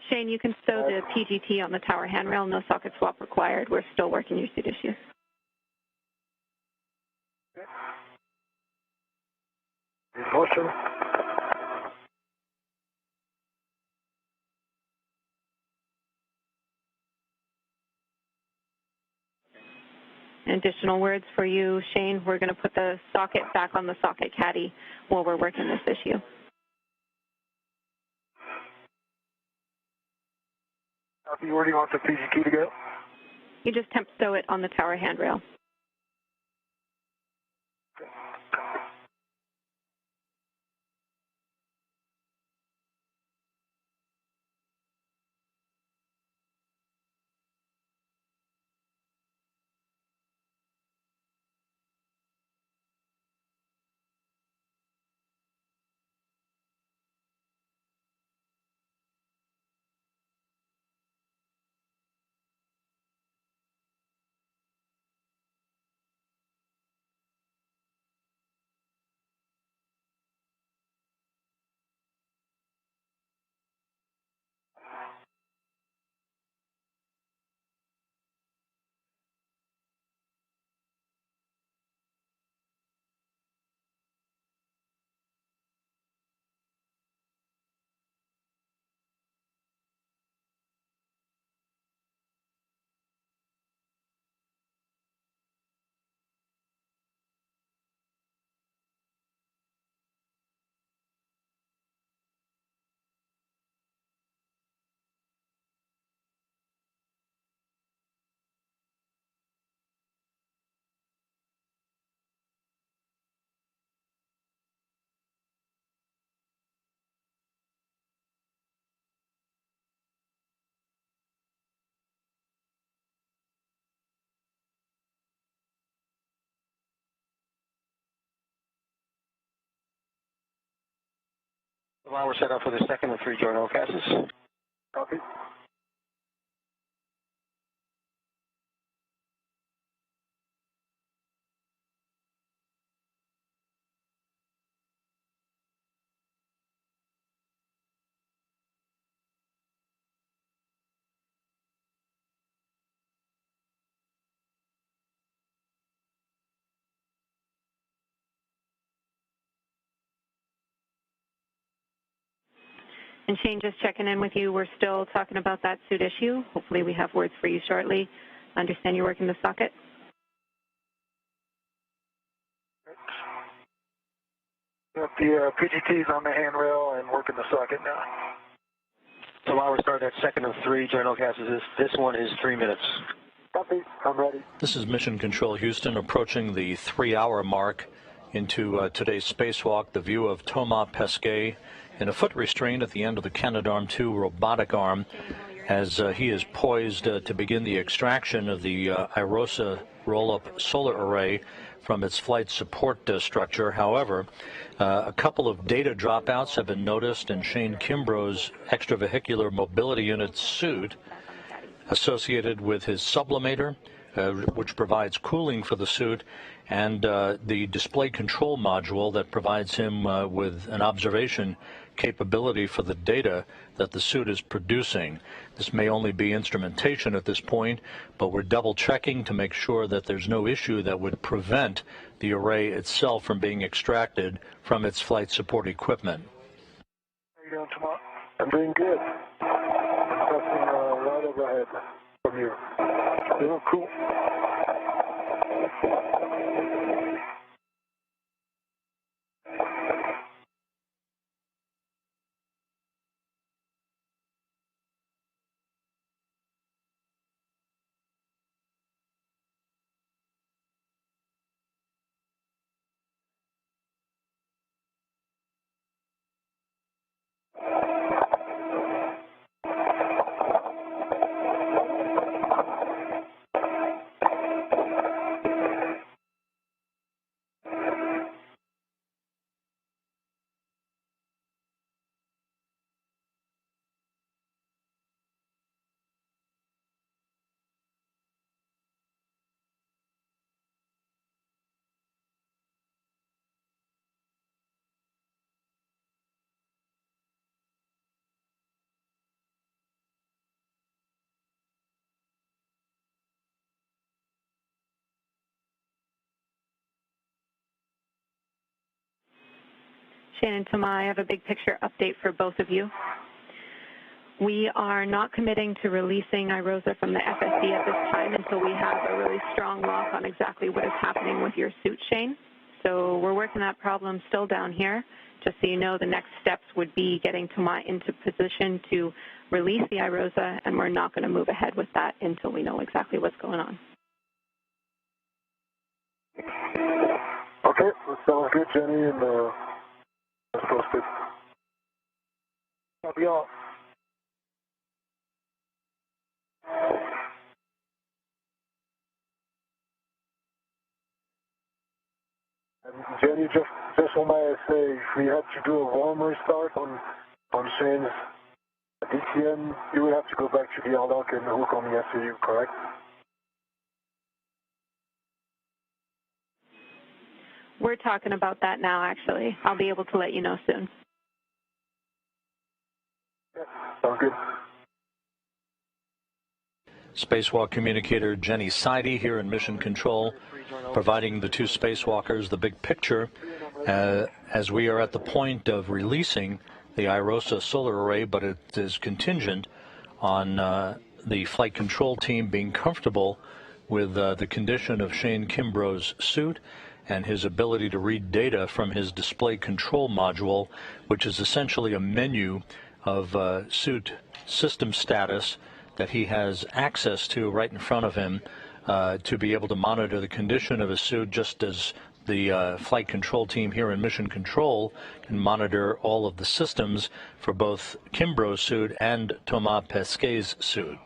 Shane, you can stow the PGT on the tower handrail. No socket swap required. We're still working your suit issue. Okay. In motion. Additional words for you, Shane. We're going to put the socket back on the socket caddy while we're working this issue. Where do you want the PGT to go? You just temp stow it on the tower handrail. While we're set up for the second of 3 joint OCASs. Copy. And Shane, just checking in with you. We're still talking about that suit issue. Hopefully we have words for you shortly. Understand you're working the socket? Got the PGTs on the handrail and working the socket now. So while we're starting that second of 3 joint OCASs, this one is 3 minutes. Copy. I'm ready. This is Mission Control Houston, approaching the 3-hour mark into today's spacewalk. The view of Thomas Pesquet in a foot restraint at the end of the Canadarm2 robotic arm as he is poised to begin the extraction of the IROSA roll-up solar array from its flight support structure. However, a couple of data dropouts have been noticed in Shane Kimbrough's extravehicular mobility unit suit associated with his sublimator, which provides cooling for the suit, and the display control module that provides him with an observation capability for the data that the suit is producing. This may only be instrumentation at this point, but we're double checking to make sure that there's no issue that would prevent the array itself from being extracted from its flight support equipment. How are you doing, Tomas? I'm doing good. I'm passing right overhead from you. Doing cool. Shannon, Tomas, I have a big picture update for both of you. We are not committing to releasing iROSA from the FSD at this time until we have a really strong lock on exactly what is happening with your suit, Shane. So we're working that problem still down here. Just so you know, the next steps would be getting Tomas into position to release the iROSA, and we're not going to move ahead with that until we know exactly what's going on. Okay, that sounds good, Jenny, and let's post it. Copy all. Jenny, just on my essay, if we had to do a warm restart on Shane's DTM, you would have to go back to the airlock and hook on the SAU, correct? We're talking about that now, actually. I'll be able to let you know soon. Yeah, sounds good. Spacewalk communicator Jenny Seide here in Mission Control, providing the two spacewalkers the big picture as we are at the point of releasing the iROSA solar array, but it is contingent on the flight control team being comfortable with the condition of Shane Kimbrough's suit and his ability to read data from his display control module, which is essentially a menu of suit system status that he has access to right in front of him to be able to monitor the condition of his suit, just as the flight control team here in Mission Control can monitor all of the systems for both Kimbrough's suit and Thomas Pesquet's suit.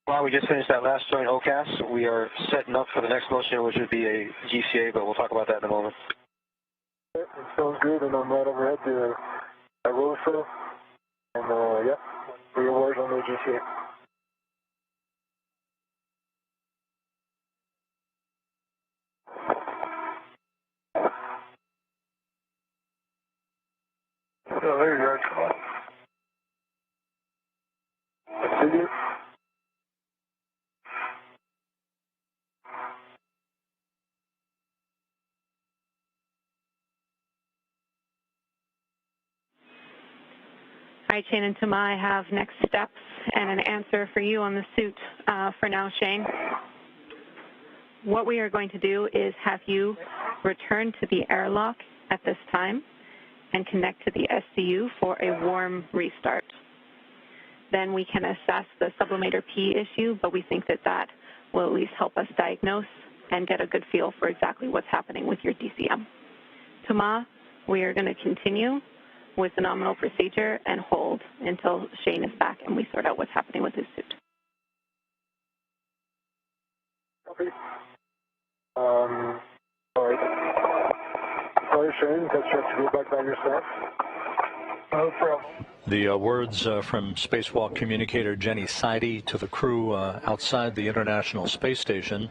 Well, we just finished that last joint OCAS. We are setting up for the next motion, which would be a GCA, but we'll talk about that in a moment. It sounds good, and I'm right overhead the iROSA, and yeah, for your words on the GCA. Oh, there you are, come on. right, Shane and Tama, I have next steps and an answer for you on the suit for now, Shane. What we are going to do is have you return to the airlock at this time and connect to the SCU for a warm restart. Then we can assess the sublimator P issue, but we think that that will at least help us diagnose and get a good feel for exactly what's happening with your DCM. Tama, we are going to continue with the nominal procedure and hold until Shane is back and we sort out what's happening with his suit. Copy. Sorry, Shane, that you have to go back by yourself. No problem. The words from Spacewalk communicator Jenny Seide to the crew outside the International Space Station.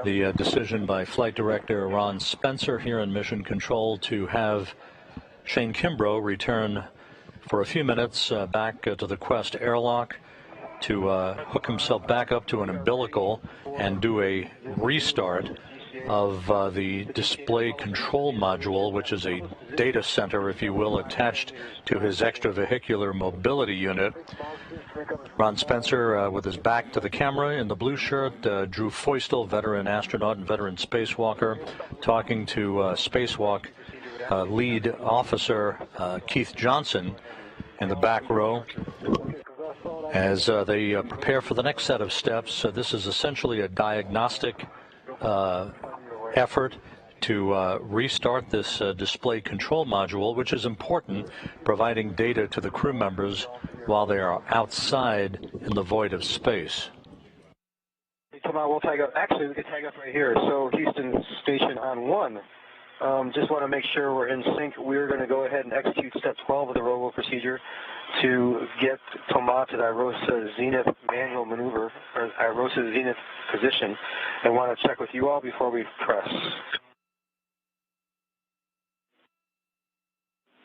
The decision by Flight Director Ron Spencer here in Mission Control to have Shane Kimbrough return for a few minutes back to the Quest airlock to hook himself back up to an umbilical and do a restart of the display control module, which is a data center, if you will, attached to his extravehicular mobility unit. Ron Spencer, with his back to the camera in the blue shirt, Drew Feustel, veteran astronaut and veteran spacewalker, talking to Spacewalk lead officer Keith Johnson in the back row. As they prepare for the next set of steps, this is essentially a diagnostic effort to restart this display control module, which is important, providing data to the crew members while they are outside in the void of space. Come on, we'll tag up. Actually, we can tag up right here. So Houston Station on 1. Just want to make sure we're in sync. We're going to go ahead and execute step 12 of the robo procedure to get Toma to the IROSA Zenith manual maneuver, or IROSA Zenith position, and want to check with you all before we press.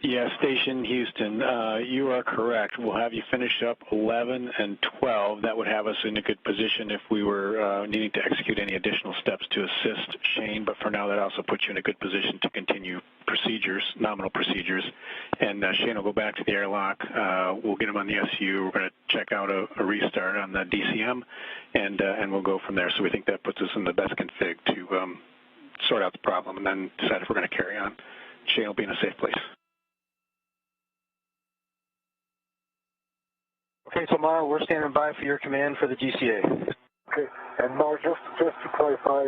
Yeah, Station Houston, you are correct. We'll have you finish up 11 and 12. That would have us in a good position if we were needing to execute any additional steps to assist Shane, but for now that also puts you in a good position to continue procedures, nominal procedures. And Shane will go back to the airlock. We'll get him on the SU. We're going to check out a restart on the DCM, and we'll go from there. So we think that puts us in the best config to sort out the problem and then decide if we're going to carry on. Shane will be in a safe place. Okay, Toma, we're standing by for your command for the GCA. Okay, and Mark, just to clarify,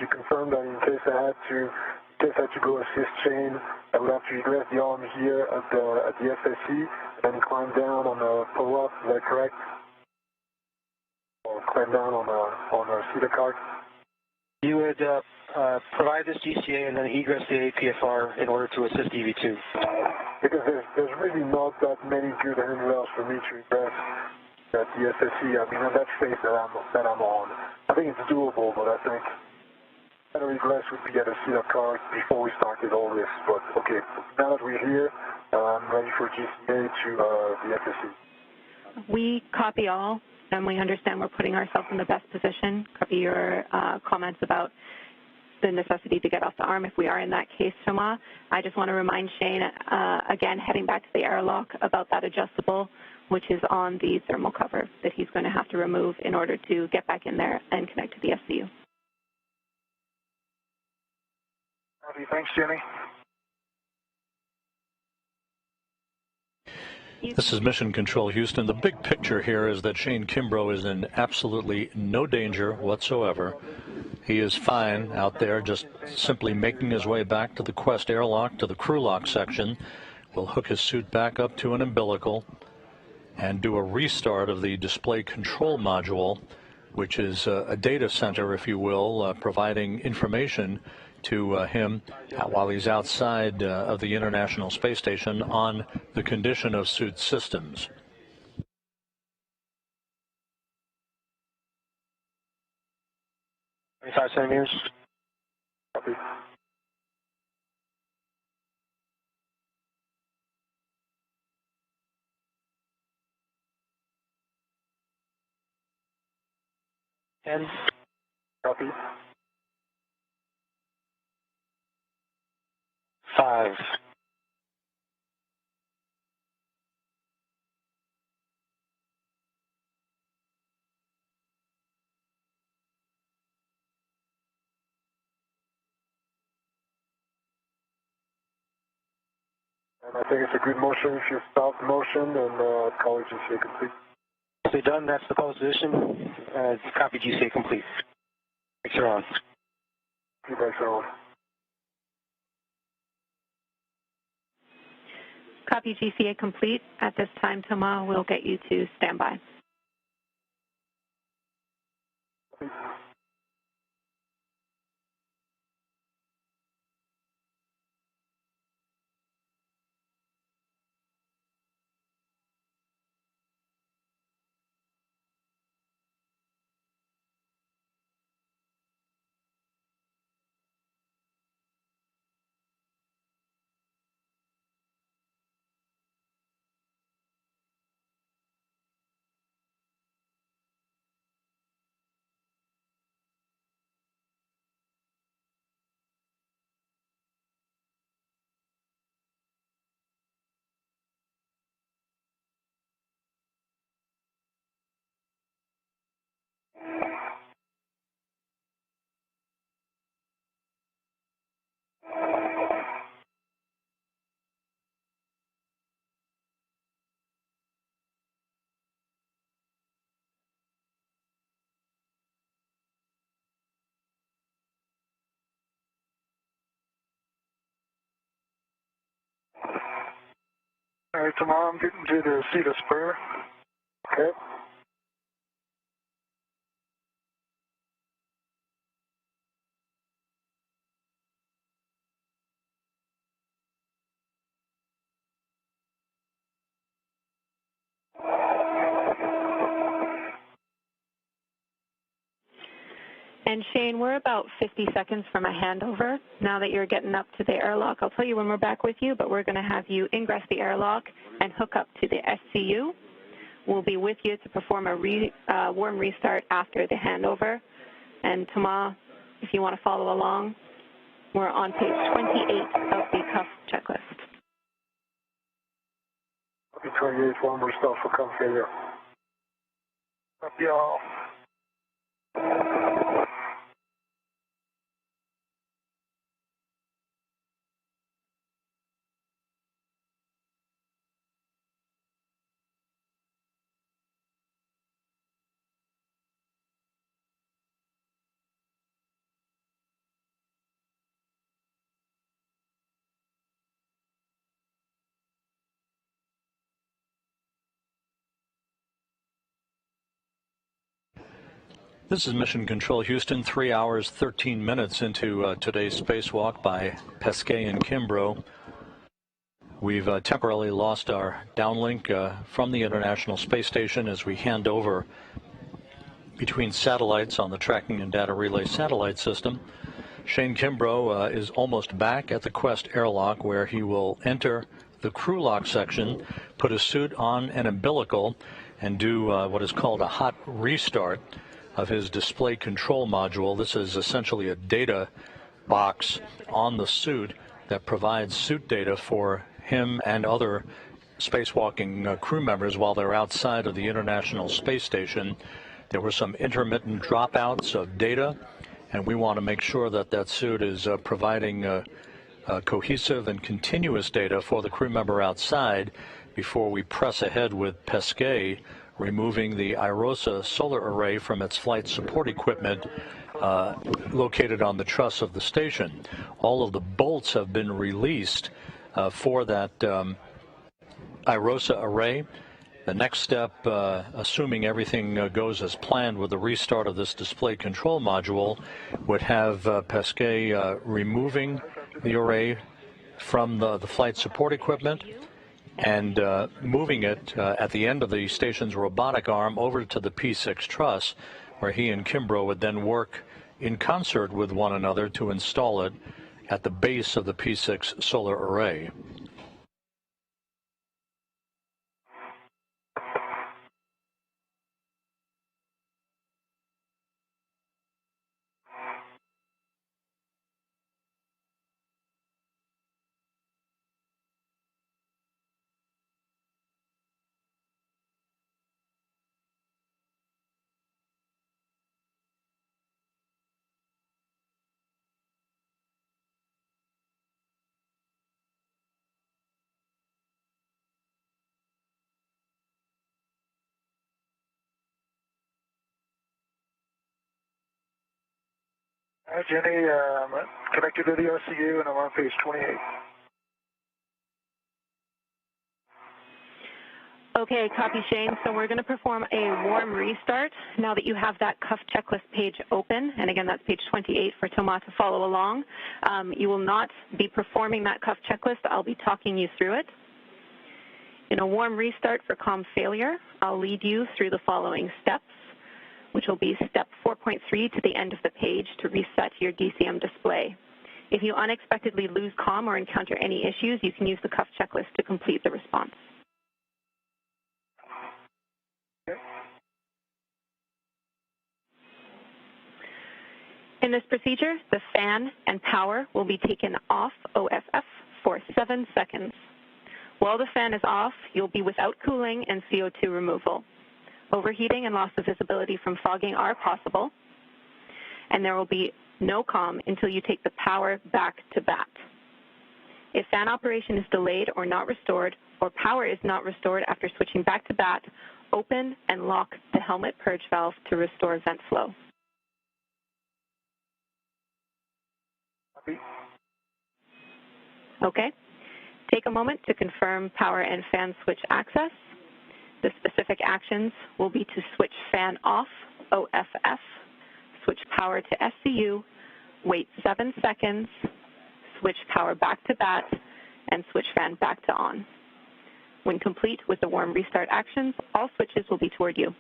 you confirmed that in case I had to go assist Shane, I would have to egress the arm here at the FSC and climb down on a pull-up. Is that correct? Or climb down on a cedar cart? You would provide this GCA and then egress the APFR in order to assist EV2. Because there's really not that many good handrails for me to egress at the SSC. I mean, on that space that I'm on. I think it's doable, but I think better egress would be at a cedar cart before we started all this. But okay, now that we're here, I'm ready for GCA to the SSC. We copy all, and we understand we're putting ourselves in the best position. Copy your comments about the necessity to get off the arm if we are in that case, Toma. I just want to remind Shane, again, heading back to the airlock, about that adjustable, which is on the thermal cover that he's going to have to remove in order to get back in there and connect to the SCU. Thanks, Jenny. This is Mission Control Houston. The big picture here is that Shane Kimbrough is in absolutely no danger whatsoever. He is fine out there, just simply making his way back to the Quest airlock, to the crew lock section. We'll hook his suit back up to an umbilical and do a restart of the display control module, which is a data center, if you will, providing information to him while he's outside of the International Space Station on the condition of suit systems. 25 centimeters. Copy. And Copy. 5. And I think it's a good motion if you stop the motion and call it GCA complete. So done, that's the position. Copy GCA complete. Brakes are on. Brakes are on. Copy GCA complete. At this time, Thomas will get you to standby. All right, tomorrow I'm getting to the seat of spur. Okay. And Shane, we're about 50 seconds from a handover. Now that you're getting up to the airlock, I'll tell you when we're back with you, but we're going to have you ingress the airlock and hook up to the SCU. We'll be with you to perform a warm restart after the handover. And Thomas, if you want to follow along, we're on page 28 of the cuff checklist. Copy 28, one more stop for cuff failure. Copy all. This is Mission Control Houston, 3 hours, 13 minutes into today's spacewalk by Pesquet and Kimbrough. We've temporarily lost our downlink from the International Space Station as we hand over between satellites on the Tracking and Data Relay Satellite System. Shane Kimbrough is almost back at the Quest airlock, where he will enter the crew lock section, put his suit on an umbilical, and do what is called a hot restart of his display control module. This is essentially a data box on the suit that provides suit data for him and other spacewalking crew members while they're outside of the International Space Station. There were some intermittent dropouts of data, and we want to make sure that that suit is providing cohesive and continuous data for the crew member outside before we press ahead with Pesquet, removing the IROSA solar array from its flight support equipment located on the truss of the station. All of the bolts have been released for that IROSA array. The next step, assuming everything goes as planned with the restart of this display control module, would have Pesquet removing the array from the flight support equipment and moving it at the end of the station's robotic arm over to the P6 truss, where he and Kimbrough would then work in concert with one another to install it at the base of the P6 solar array. Hi, Jenny. I'm connected to the RCU, and I'm on page 28. Okay, copy, Shane. So we're going to perform a warm restart now that you have that cuff checklist page open. And again, that's page 28 for Thomas to follow along. You will not be performing that cuff checklist. I'll be talking you through it. In a warm restart for comm failure, I'll lead you through the following steps, which will be step 4.3 to the end of the page to reset your DCM display. If you unexpectedly lose comm or encounter any issues, you can use the cuff checklist to complete the response. In this procedure, the fan and power will be taken off OFF for 7 seconds. While the fan is off, you'll be without cooling and CO2 removal. Overheating and loss of visibility from fogging are possible, and there will be no comm until you take the power back to BAT. If fan operation is delayed or not restored, or power is not restored after switching back to BAT, open and lock the helmet purge valve to restore vent flow. Okay. Take a moment to confirm power and fan switch access. The specific actions will be to switch fan off, OFF, switch power to SCU, wait 7 seconds, switch power back to BAT, and switch fan back to on. When complete with the warm restart actions, all switches will be toward you.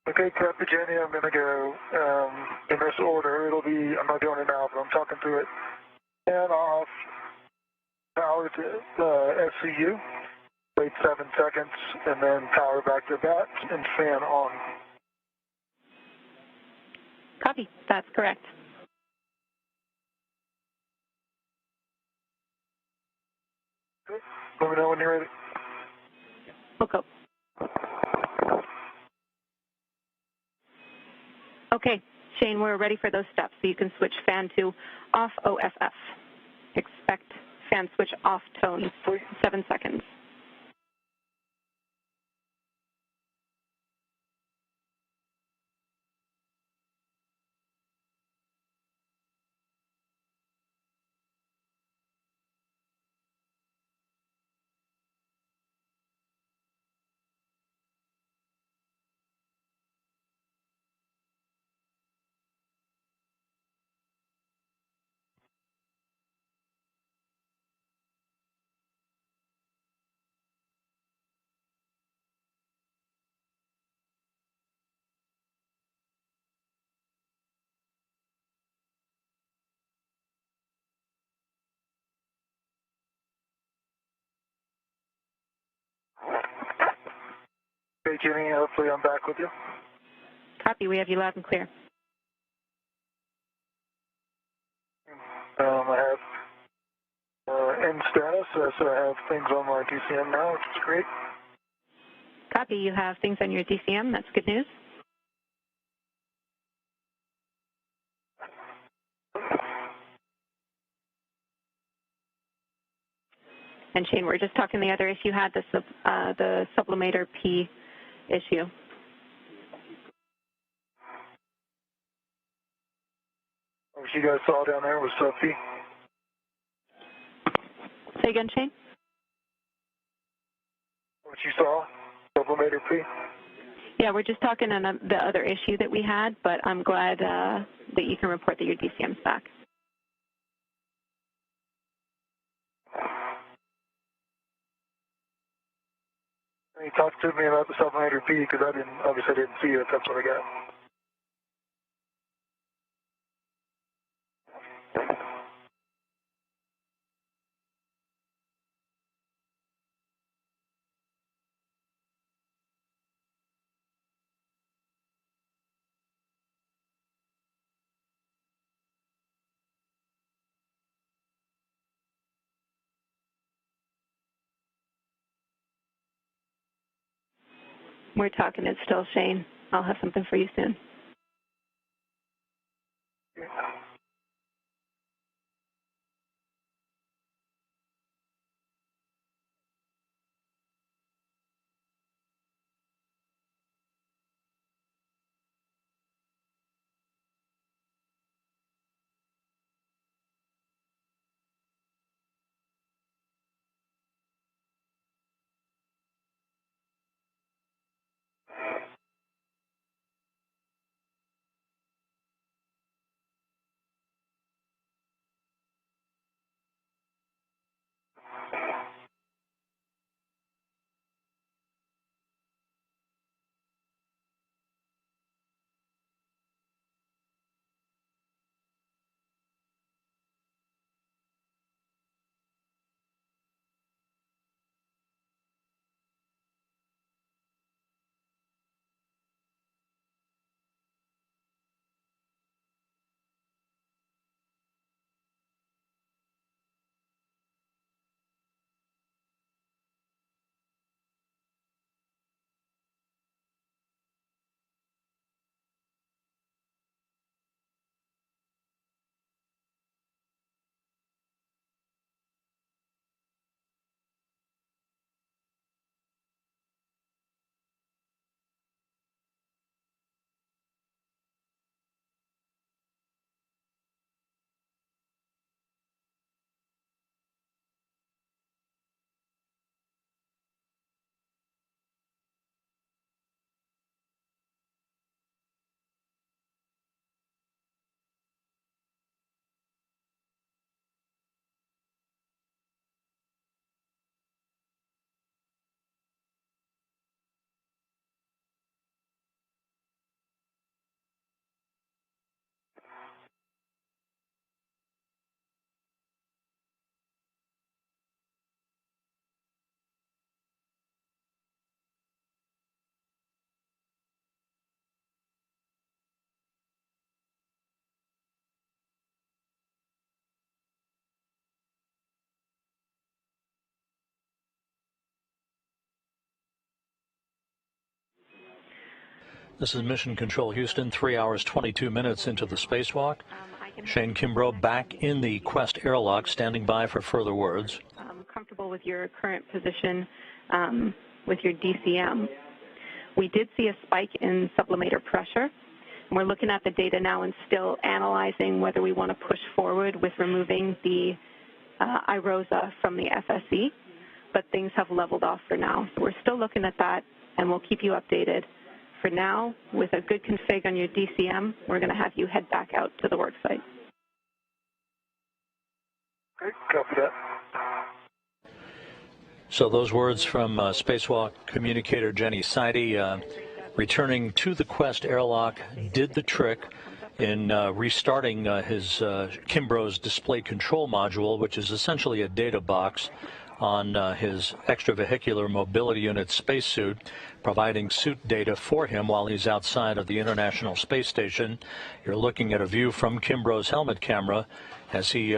Okay, copy, Jenny. I'm going to go in this order. It'll be, I'm not doing it now, but I'm talking through it. Fan off, power to SCU, wait 7 seconds, and then power back to BAT and fan on. Copy. That's correct. Okay. Let me know when you're ready. Okay. Okay, Shane, we're ready for those steps, so you can switch fan to off OFF. Expect fan switch off tone, 7 seconds. Okay, Jenny, hopefully I'm back with you. Copy. We have you loud and clear. I have in status, so I have things on my DCM now, which is great. Copy. You have things on your DCM. That's good news. And Shane, we're just talking the other issue you had, the sublimator P issue. What you guys saw down there was sub P. Say again, Shane? What you saw, sublimator P. Yeah, we're just talking on the other issue that we had, but I'm glad that you can report that your DCM's back. You talked to me about the sublimator P because I obviously didn't see it. That's what I got. We're talking it still, Shane. I'll have something for you soon. This is Mission Control Houston, 3 hours, 22 minutes into the spacewalk. Shane Kimbrough back in the Quest airlock, standing by for further words. Comfortable with your current position with your DCM. We did see a spike in sublimator pressure. We're looking at the data now and still analyzing whether we want to push forward with removing the iROSA from the FSE, but things have leveled off for now. So we're still looking at that, and we'll keep you updated. For now, with a good config on your DCM, we're going to have you head back out to the work site. Okay, copy that. So those words from Spacewalk communicator Jenny Seide, returning to the Quest airlock, did the trick in restarting his Kimbrough's display control module, which is essentially a data box on his extravehicular mobility unit spacesuit, providing suit data for him while he's outside of the International Space Station. You're looking at a view from Kimbrough's helmet camera as he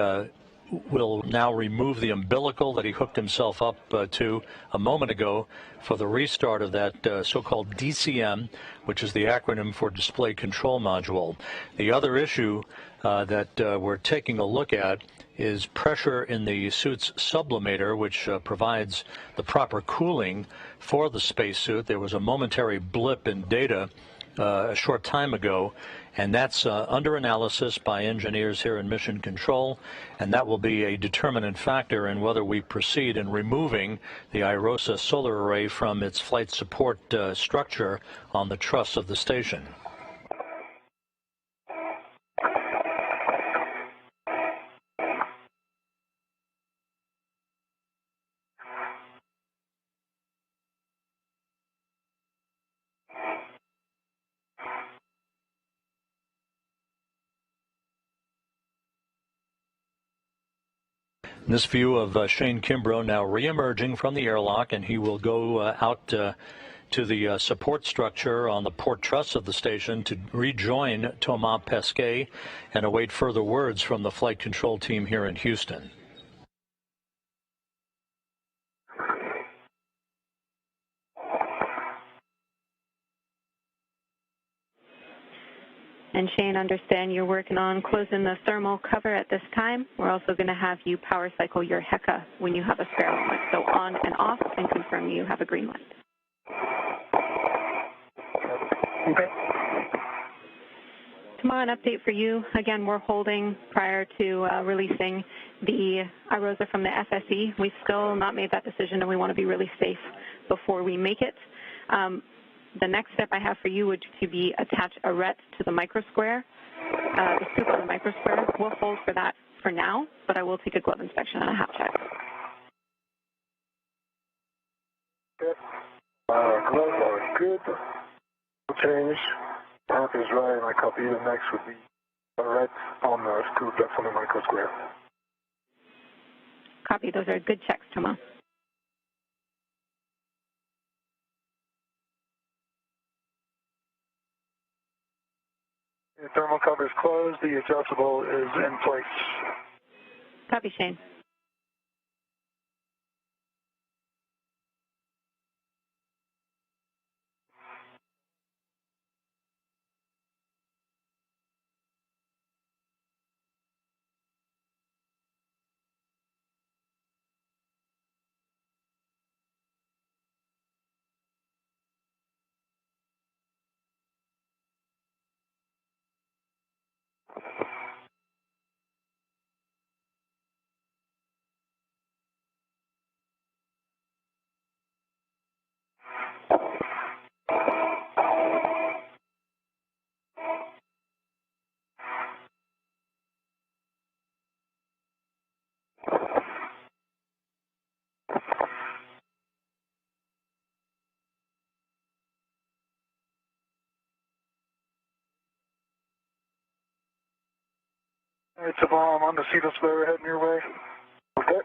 will now remove the umbilical that he hooked himself up to a moment ago for the restart of that so-called DCM, which is the acronym for Display Control Module. The other issue that we're taking a look at is pressure in the suit's sublimator, which provides the proper cooling for the spacesuit. There was a momentary blip in data a short time ago, and that's under analysis by engineers here in Mission Control, and that will be a determinant factor in whether we proceed in removing the iROSA solar array from its flight support structure on the truss of the station. This view of Shane Kimbrough now re-emerging from the airlock, and he will go out to the support structure on the port truss of the station to rejoin Thomas Pesquet and await further words from the flight control team here in Houston. And Shane, understand you're working on closing the thermal cover at this time. We're also going to have you power cycle your HECA when you have a spare moment. So on and off, and confirm you have a green light. Okay. Tomorrow, an update for you. Again, we're holding prior to releasing the iROSA from the FSE. We've still not made that decision, and we want to be really safe before we make it. The next step I have for you would to be attach a RET to the microsquare, the scoop on the microsquare. We'll hold for that for now, but I will take a glove inspection and a hat check. Okay. Gloves are good. Change. Half is right, and I copy the next would be a RET on the scoop that's on the microsquare. Copy. Those are good checks, Thomas. The thermal cover is closed. The adjustable is in place. Copy, Shane. It's a bomb on the seat of spare heading your way. Okay.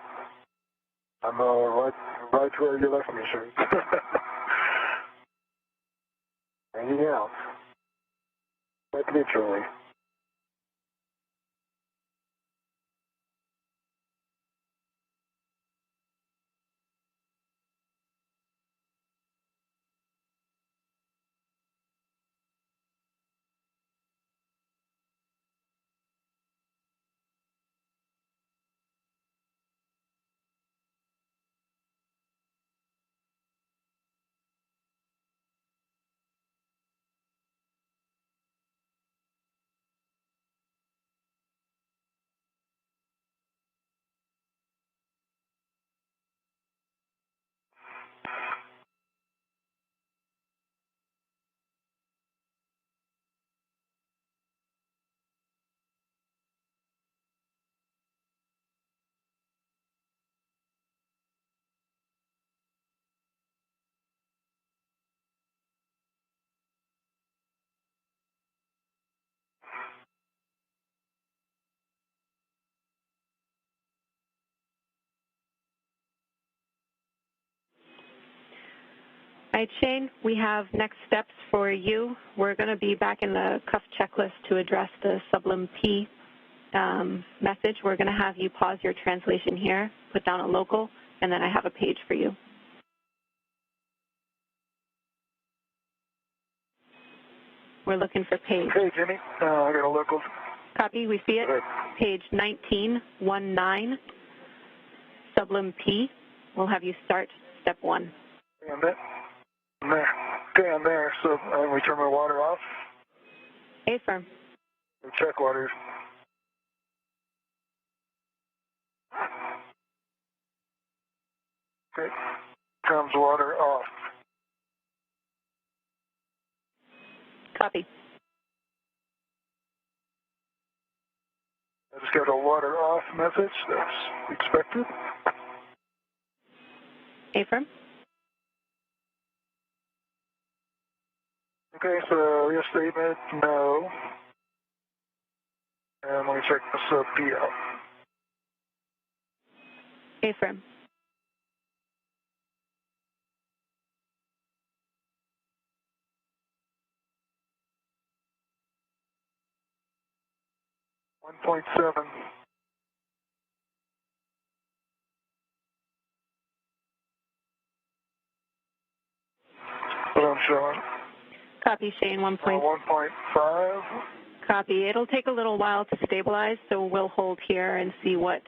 I'm right where you left me, sir. Hanging out. Quite literally. All right, Shane, we have next steps for you. We're going to be back in the cuff checklist to address the sublim P message. We're going to have you pause your translation here, put down a local, and then I have a page for you. We're looking for page. Hey, Jimmy. I got a local. Copy. We see it. Page 1919, sublim P. We'll have you start step 1. Okay, I'm there. So we turn my water off. Affirm. Check waters. Okay. Comes water off. Copy. I just got a water off message. That's expected. Affirm. Okay, so your statement, no. And let me check the sub P out. Affirm. .7. What I'm showing. Copy, Shane. 1.5. Copy. It'll take a little while to stabilize, so we'll hold here and see what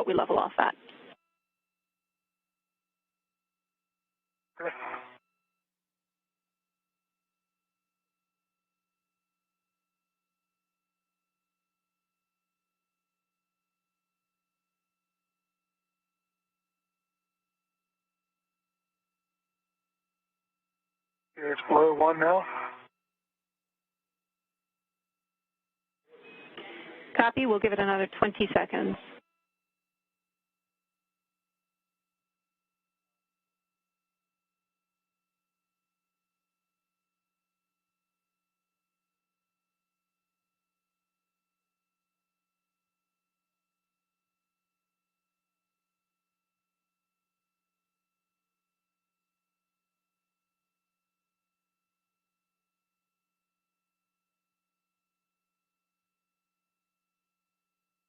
we level off at. Okay. It's below 1 now. Copy. We'll give it another 20 seconds.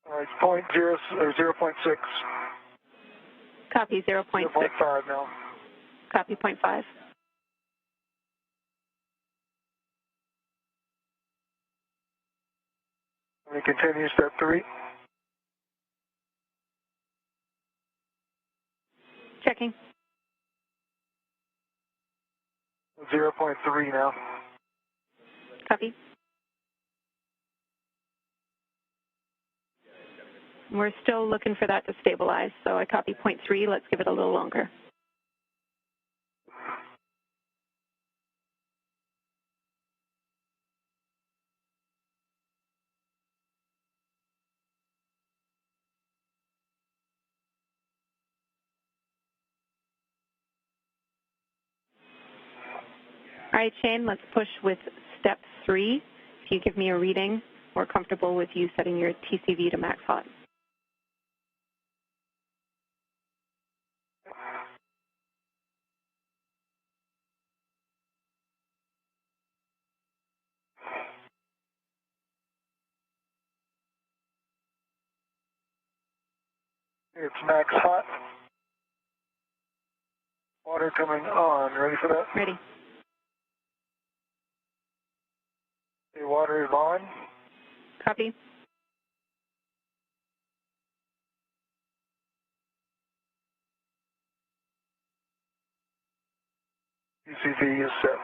It's 0.6. Copy. 0.6. 0.5 now. Copy. 0.5. We continue step 3. Checking. 0.3 now. Copy. We're still looking for that to stabilize, so I copy 0.3. Let's give it a little longer. All right, Shane, let's push with step 3. If you give me a reading, we're comfortable with you setting your TCV to max hot. It's max hot. Water coming on. Ready for that? Ready. Okay, water is on. Copy. TCV is set.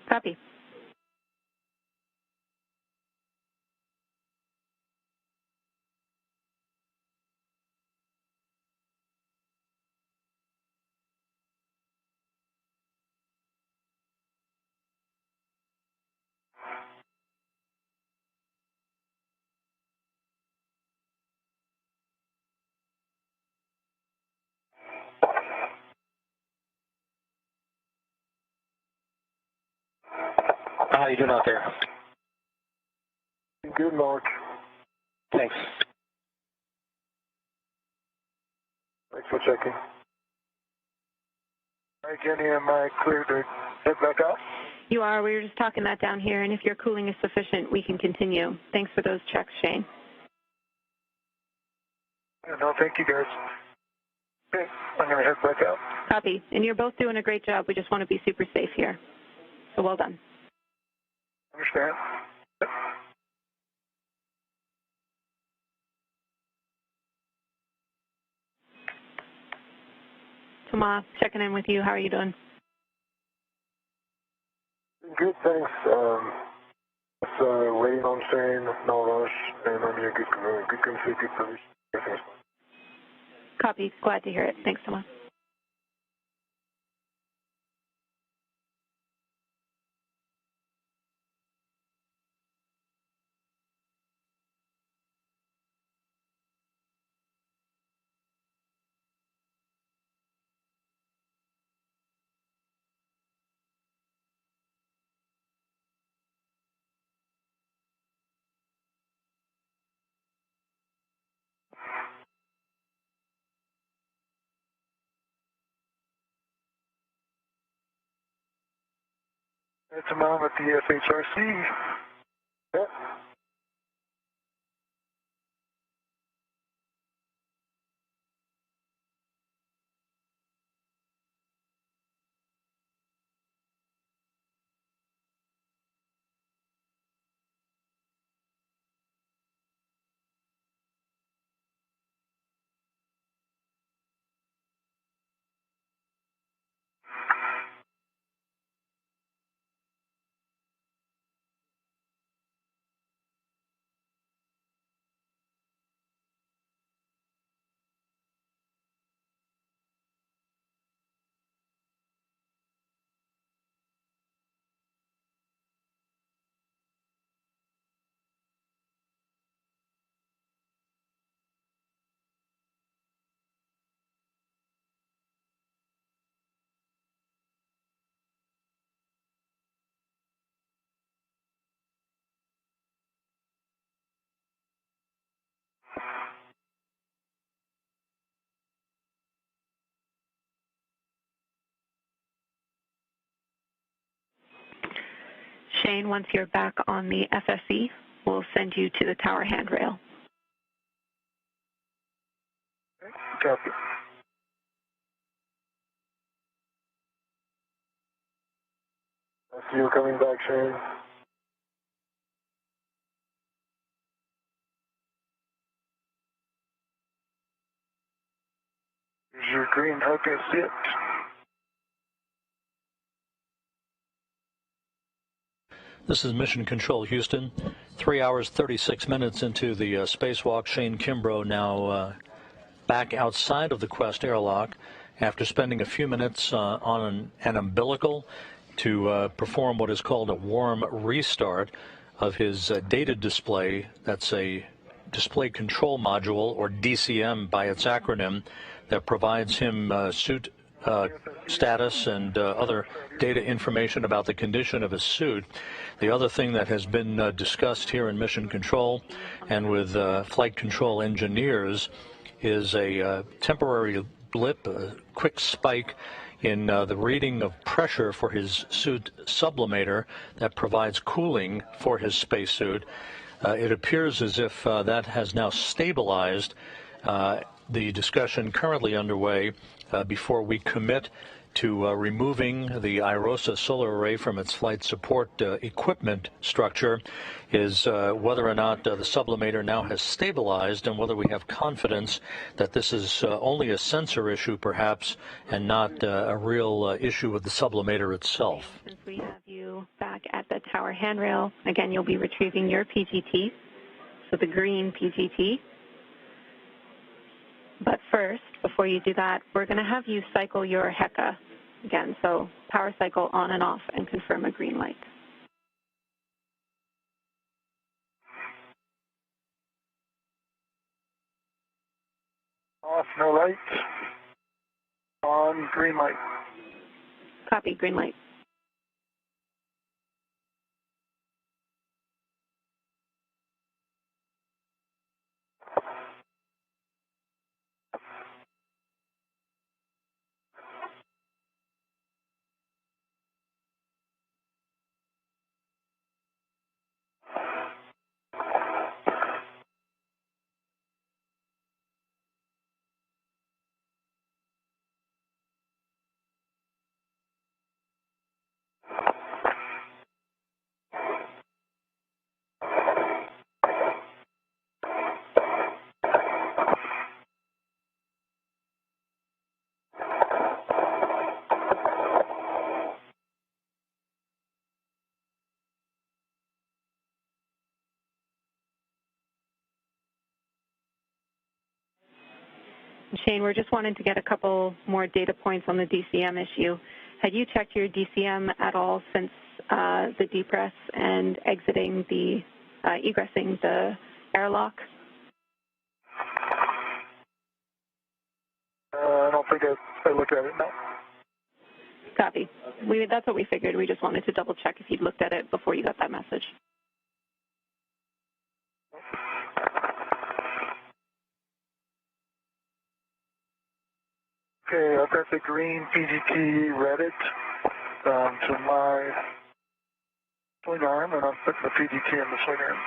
Copy. How you doing out there? Good, Mark. Thanks. Thanks for checking. All right, Jenny, am I clear to head back out? You are. We were just talking that down here, and if your cooling is sufficient, we can continue. Thanks for those checks, Shane. No, thank you, guys. Okay, I'm going to head back out. Copy. And you're both doing a great job. We just want to be super safe here. So well done. Understand. Yep. Tomas, checking in with you. How are you doing? Good, thanks. Just waiting on Shane, no rush, and I'm in a good config, good position. Everything's fine. Copy. Glad to hear it. Thanks, Tomas. It's a mom at the FHRC. Yep. Shane, once you're back on the FSE, we'll send you to the tower handrail. Copy. I see you coming back, Shane. Here's your green hook and sit. This is Mission Control, Houston. 3 hours, 36 minutes into the spacewalk. Shane Kimbrough now back outside of the Quest airlock after spending a few minutes on an umbilical to perform what is called a warm restart of his data display. That's a display control module, or DCM by its acronym, that provides him suit status and other data information about the condition of his suit. The other thing that has been discussed here in Mission Control and with flight control engineers is a temporary blip, a quick spike in the reading of pressure for his suit sublimator that provides cooling for his spacesuit. It appears as if that has now stabilized. The discussion currently underway before we commit to removing the IROSA solar array from its flight support equipment structure is whether or not the sublimator now has stabilized, and whether we have confidence that this is only a sensor issue perhaps and not a real issue with the sublimator itself. Since we have you back at the tower handrail, again, you'll be retrieving your PGT, so the green PGT. But first, before you do that, we're going to have you cycle your HECA again. So power cycle on and off and confirm a green light. Off, no lights. On, green light. Copy, green light. Shane, we're just wanting to get a couple more data points on the DCM issue. Had you checked your DCM at all since the depress and egressing the airlock? I don't think I looked at it, no. Copy. That's what we figured. We just wanted to double check if you'd looked at it before you got that message. Okay, I've got the green PGT read it to my swing arm, and I'm putting the PGT in the swing arm.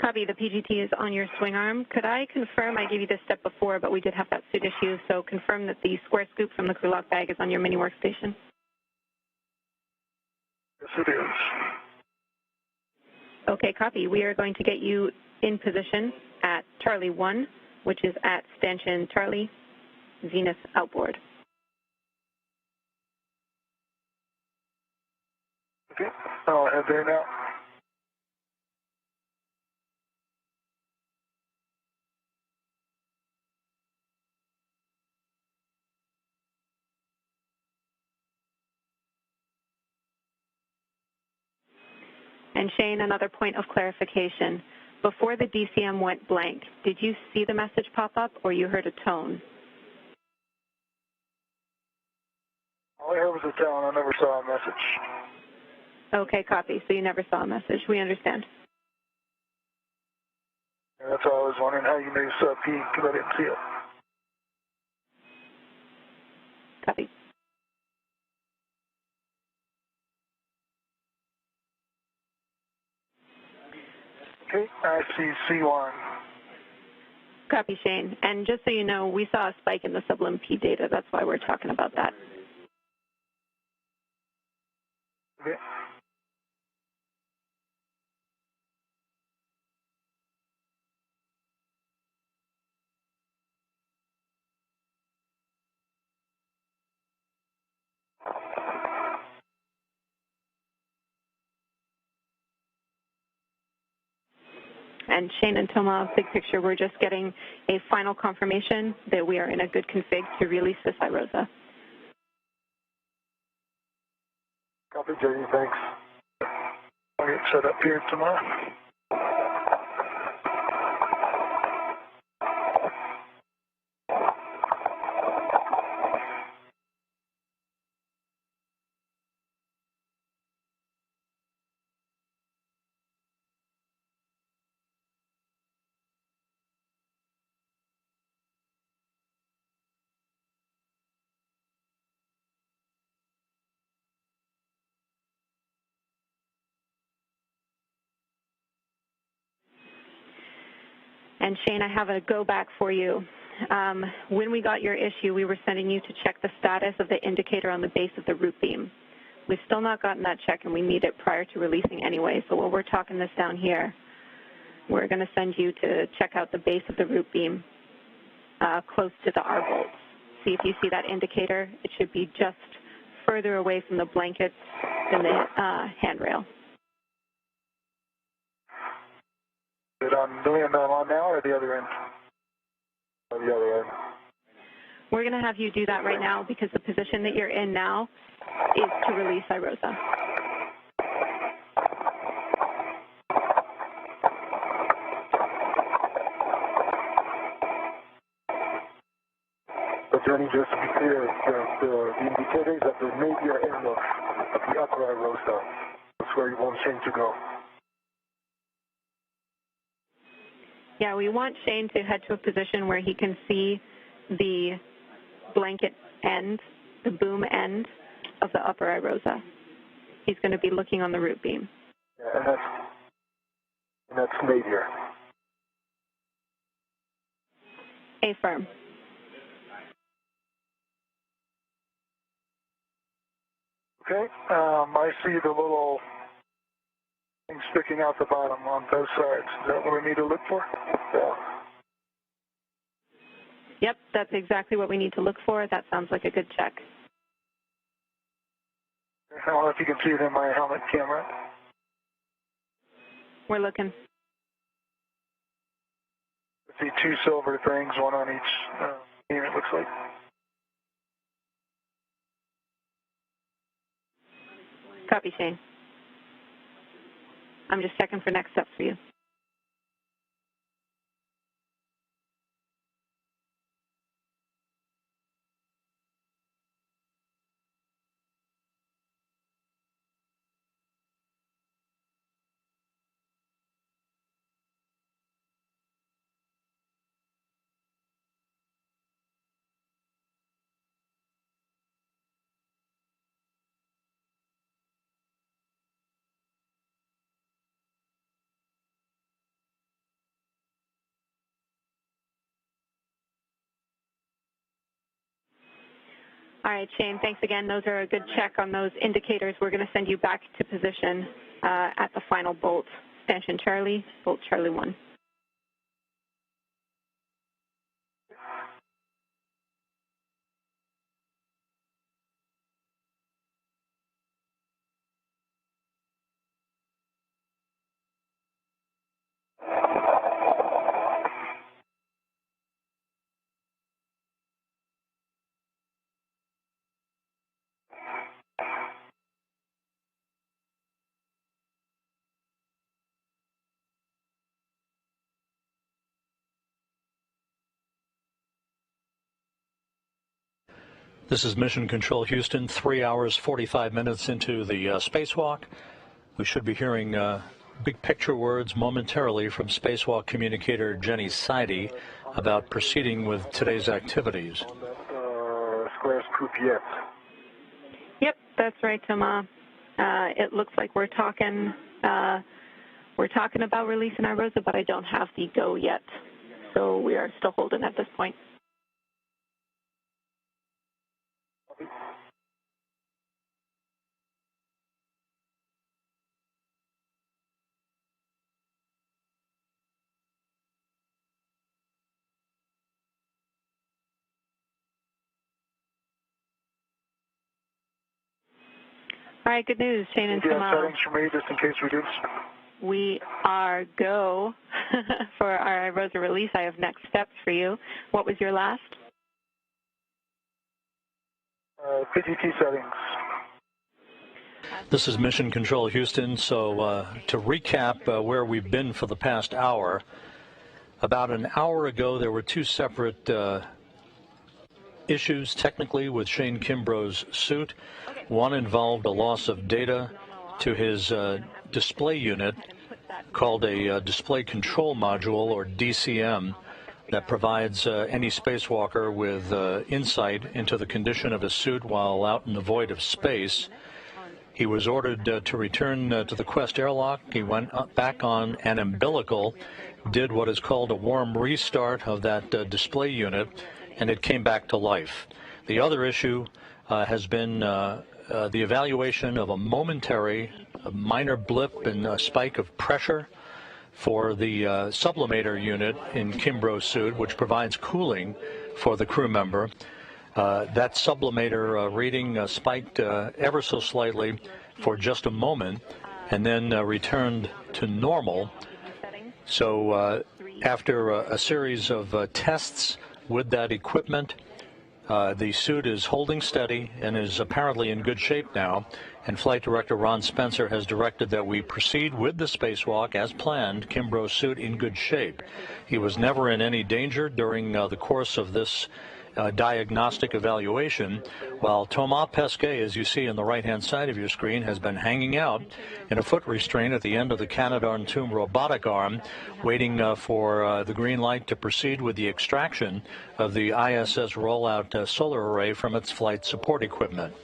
Copy. The PGT is on your swing arm. Could I confirm, I gave you this step before, but we did have that suit issue, so confirm that the square scoop from the crew lock bag is on your mini workstation? Yes, it is. Okay, copy. We are going to get you in position at Charlie 1, which is at stanchion Charlie, Zenith outboard. Okay, I'll head there now. And Shane, another point of clarification. Before the DCM went blank, did you see the message pop up or you heard a tone? All I heard was a tone. I never saw a message. Okay, copy. So you never saw a message. We understand. And that's all I was wondering, how you knew sub P, because I didn't see it. Copy. Okay, I see C1. Copy, Shane. And just so you know, we saw a spike in the sublim P data. That's why we're talking about that. Okay. And Shane and Toma, big picture, we're just getting a final confirmation that we are in a good config to release this iRosa. Copy, JD, thanks. I'll get set up here tomorrow. And Shane, I have a go back for you. When we got your issue, we were sending you to check the status of the indicator on the base of the root beam. We've still not gotten that check, and we need it prior to releasing anyway. So while we're talking this down here, we're going to send you to check out the base of the root beam close to the R bolts. See if you see that indicator. It should be just further away from the blankets than the handrail. Is it on the end I'm on now or the other end? Or the other end? We're going to have you do that right now because the position that you're in now is to release iRosa. But Jenny, just to be clear, the indicator is at the nadir end of the upper iRosa. That's where you want Shane to go. Yeah, we want Shane to head to a position where he can see the blanket end, the boom end of the upper iRosa. He's going to be looking on the root beam. Yeah, and that's nadir. Affirm. Okay, I see the little thing sticking out the bottom on both sides. Is that what we need to look for? Yeah. Yep, that's exactly what we need to look for. That sounds like a good check. I don't know if you can see it in my helmet camera. We're looking. I see two silver things, one on each Here it looks like. Copy, Shane. I'm just checking for next steps for you. All right, Shane, thanks again. Those are a good check on those indicators. We're going to send you back to position at the final bolt. Stanchion Charlie, bolt Charlie 1. This is Mission Control Houston, 3 hours, 45 minutes into the spacewalk. We should be hearing big picture words momentarily from spacewalk communicator Jenny Seide about proceeding with today's activities. Squares Poupiet. Yep, that's right, Thomas. It looks like we're talking about releasing our Rosa, but I don't have the go yet. So we are still holding at this point. All right, good news, Shane and Thomas. Settings for me, just in case we do. We are go for our Rosa release. I have next steps for you. What was your last? PGT settings. This is Mission Control Houston. So to recap where we've been for the past hour, about an hour ago there were two separate issues technically with Shane Kimbrough's suit. One involved a loss of data to his display unit called a display control module, or DCM, that provides any spacewalker with insight into the condition of his suit while out in the void of space. He was ordered to return to the Quest airlock. He went back on an umbilical, did what is called a warm restart of that display unit, and it came back to life. The other issue has been the evaluation of a momentary, minor blip and a spike of pressure for the sublimator unit in Kimbrough's suit, which provides cooling for the crew member. That sublimator reading spiked ever so slightly for just a moment and then returned to normal. So after a series of tests with that equipment, the suit is holding steady and is apparently in good shape now, and Flight Director Ron Spencer has directed that we proceed with the spacewalk as planned, Kimbrough's suit in good shape. He was never in any danger during the course of this diagnostic evaluation, while Thomas Pesquet, as you see on the right-hand side of your screen, has been hanging out in a foot restraint at the end of the Canadarm2 robotic arm, waiting for the green light to proceed with the extraction of the ISS rollout solar array from its flight support equipment.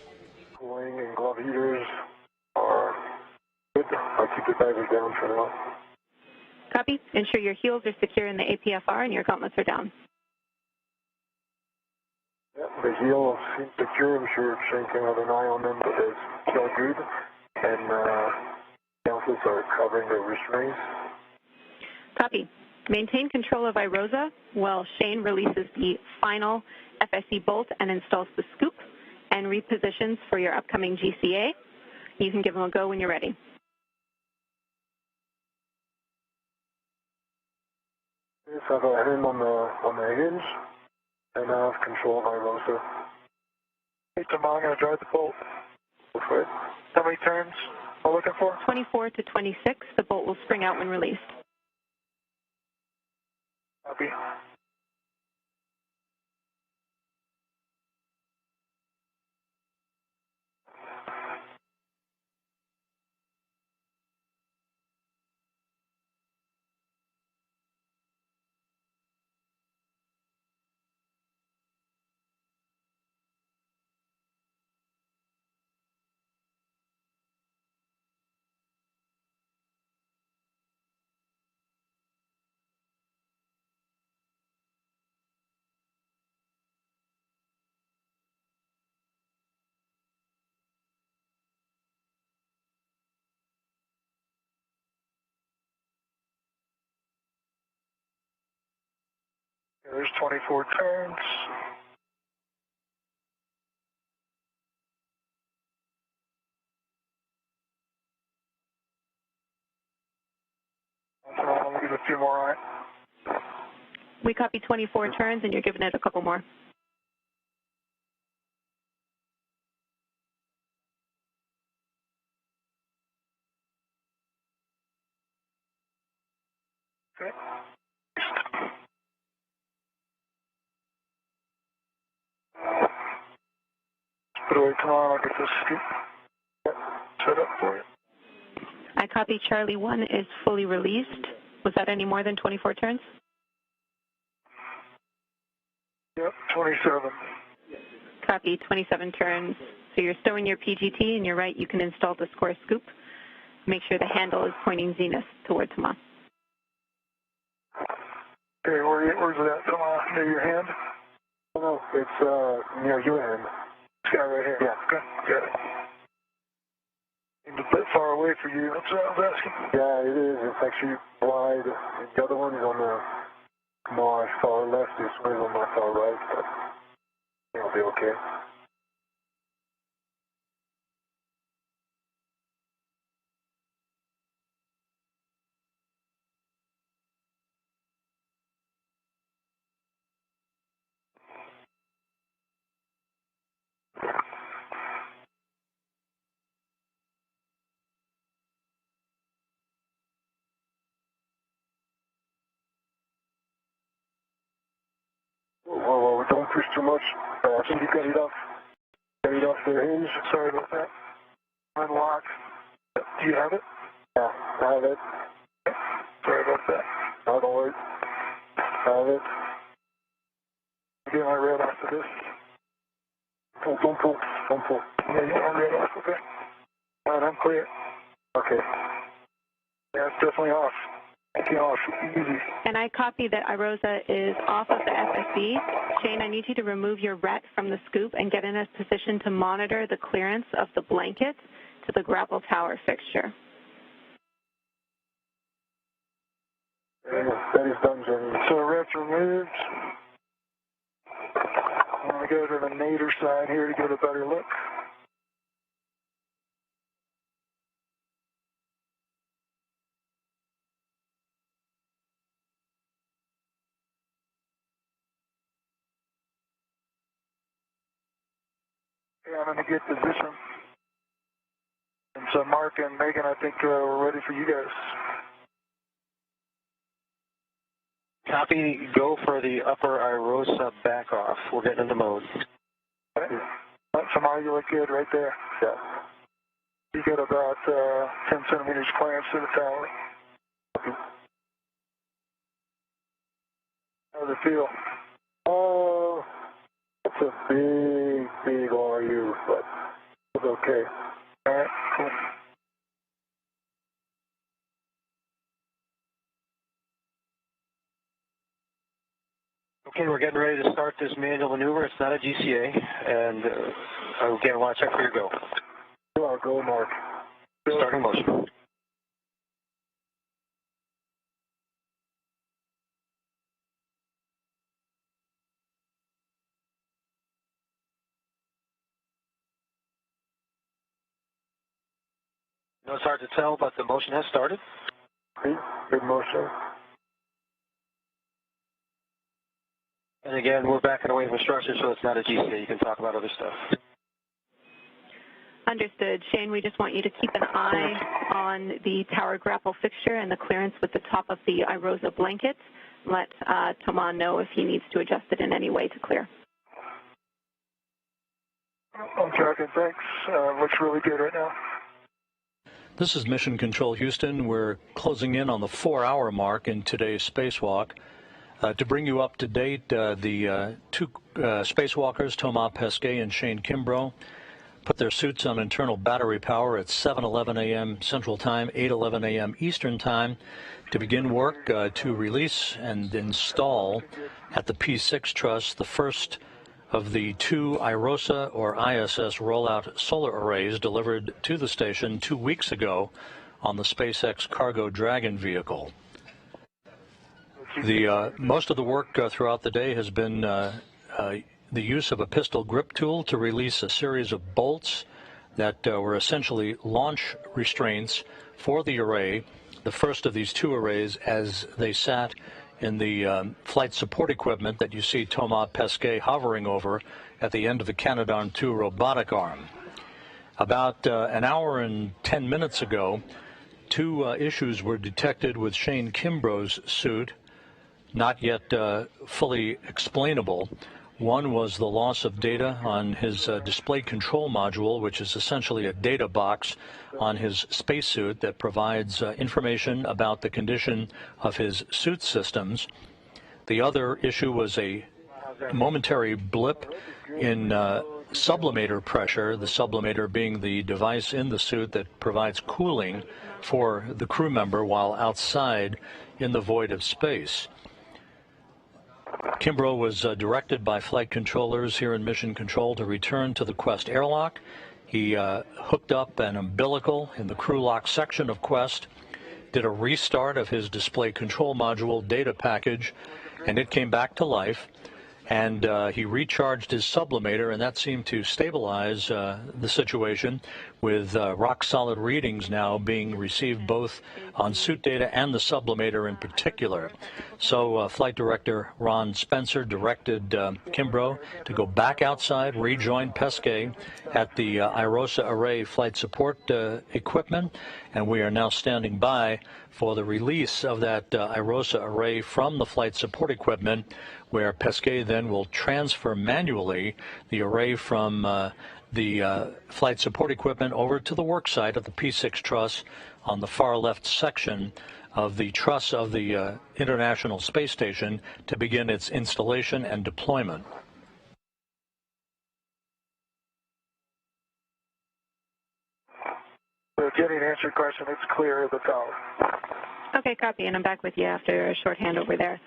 Cooling and glove heaters are good. I'll keep the baggage down for now. Copy. Ensure your heels are secure in the APFR and your gauntlets are down. Yep, the heel seems secure. I'm sure Shane can have an eye on them, but it's still good. And gauntlets are covering the restraints. Copy. Maintain control of iRosa while Shane releases the final FSE bolt and installs the scoop and repositions for your upcoming GCA. You can give him a go when you're ready. Just have a hand on the hinge. And now have control of my rotor. Hey, Tom, I'm going to drive the bolt. How many turns am I looking for? 24 to 26. The bolt will spring out when released. Copy. There's 24 turns. Let me give a few more on it. We copy 24 turns, and you're giving it a couple more. Okay. Put away, come on, I'll get this set up for you. I copy Charlie 1 is fully released. Was that any more than 24 turns? Yep, 27. Copy 27 turns. So you're stowing your PGT, and you're right, you can install the score scoop. Make sure the handle is pointing zenith towards Tomas. Okay, where's it at, Tomas? Near your hand? Oh, no, it's near your hand. This guy right here. Yeah. Okay, got it. It's a bit far away for you. That's what I was asking. Yeah, it is. It's actually wide. The other one is on the my far left. This one is on my far right, but it'll be okay. Whoa, don't push too much. I think you got it off. Got it off the hinge. Sorry about that. Unlock. Do you have it? Yeah, I have it. Sorry about that. No, don't worry. I have it. Get my red off of this. Don't pull. Yeah, you want red off, okay? Alright, I'm clear. Okay. Yeah, it's definitely off. Get off, easy. And I copy that Irosa is off of the FSB. Shane, I need you to remove your RET from the scoop and get in a position to monitor the clearance of the blanket to the grapple tower fixture. Yeah, that is done, Jenny. So RET's removed. I'm going to go to the nadir side here to get a better look. Yeah, I'm going to get position. And so Mark and Megan, I think we're ready for you guys. Copy, go for the upper Irosa back off. We're getting into mode. Okay. Somehow you look good right there. Yeah. You got about 10 centimeters clearance to the tower. How does it feel? Oh, it's a big RU, but it's okay. All right, cool. Okay, we're getting ready to start this manual maneuver. It's not a GCA, and again, I want to check for your go. You are go, Mark. Starting motion. No, it's hard to tell, but the motion has started. Good motion. And again, we're backing away from structure, so it's not a GCA. You can talk about other stuff. Understood. Shane, we just want you to keep an eye on the tower grapple fixture and the clearance with the top of the iRosa blanket. Let Thomas know if he needs to adjust it in any way to clear. I'm tracking, thanks. Looks really good right now. This is Mission Control Houston. We're closing in on the 4-hour mark in today's spacewalk. To bring you up to date, the two spacewalkers, Thomas Pesquet and Shane Kimbrough, put their suits on internal battery power at 7:11 a.m. Central Time, 8:11 a.m. Eastern Time to begin work to release and install at the P6 truss the first of the two iRosa or ISS rollout solar arrays delivered to the station 2 weeks ago on the SpaceX Cargo Dragon vehicle. Most of the work throughout the day has been the use of a pistol grip tool to release a series of bolts that were essentially launch restraints for the array, the first of these two arrays, as they sat in the flight support equipment that you see Thomas Pesquet hovering over at the end of the Canadarm2 robotic arm. About an hour and 10 minutes ago, two issues were detected with Shane Kimbrough's suit, not yet fully explainable. One was the loss of data on his display control module, which is essentially a data box on his spacesuit that provides information about the condition of his suit systems. The other issue was a momentary blip in sublimator pressure, the sublimator being the device in the suit that provides cooling for the crew member while outside in the void of space. Kimbrough was directed by flight controllers here in Mission Control to return to the Quest airlock. He hooked up an umbilical in the crew lock section of Quest, did a restart of his display control module data package, and it came back to life. And he recharged his sublimator, and that seemed to stabilize the situation, with rock-solid readings now being received both on suit data and the sublimator in particular. So Flight Director Ron Spencer directed Kimbrough to go back outside, rejoin Pesquet at the iRosa Array flight support equipment, and we are now standing by for the release of that iRosa Array from the flight support equipment, where Pesquet then will transfer manually the array from the flight support equipment over to the work site of the P6 truss on the far left section of the truss of the International Space Station to begin its installation and deployment. So Jenny, to answer your question, it's clear of the tower. Okay, copy, and I'm back with you after a short handover there.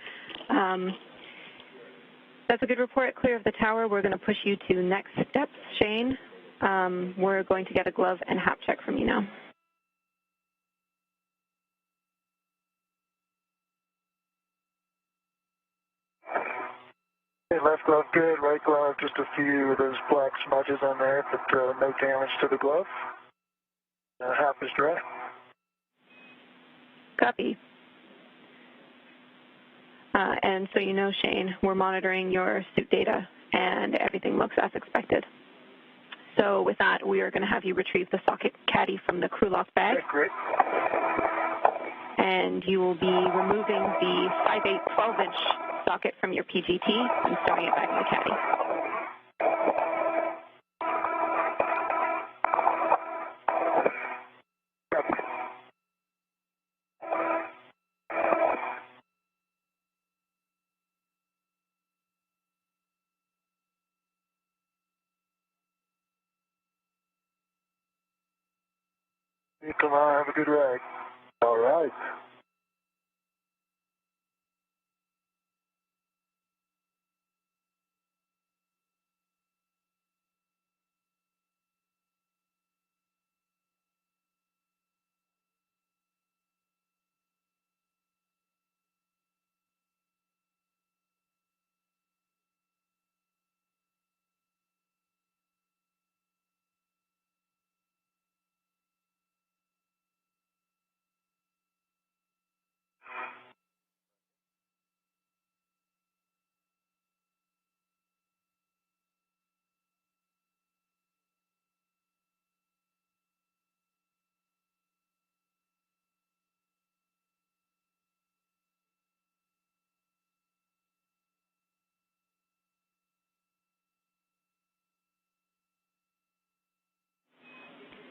That's a good report. Clear of the tower. We're going to push you to next steps, Shane. We're going to get a glove and hat check from you now. Okay, left glove good, right glove just a few of those black smudges on there, but no damage to the glove. Hat is dry. Copy. And so you know, Shane, we're monitoring your suit data, and everything looks as expected. So with that, we are going to have you retrieve the socket caddy from the crew lock bag. Okay, great. And you will be removing the 5/8 12-inch socket from your PGT and starting it back in the caddy. Come on, have a good ride. All right.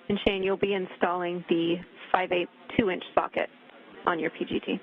And Shane, you'll be installing the 5/8 2-inch socket on your PGT.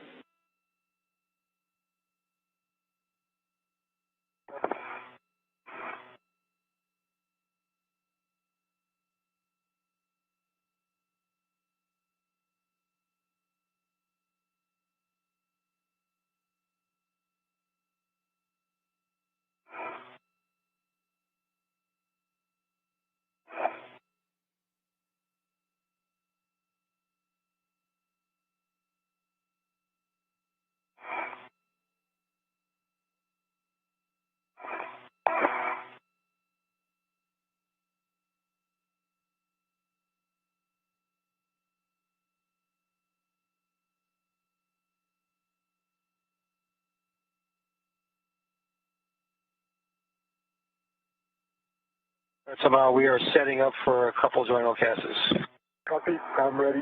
Somehow we are setting up for a couple joint LCASs. Copy, I'm ready.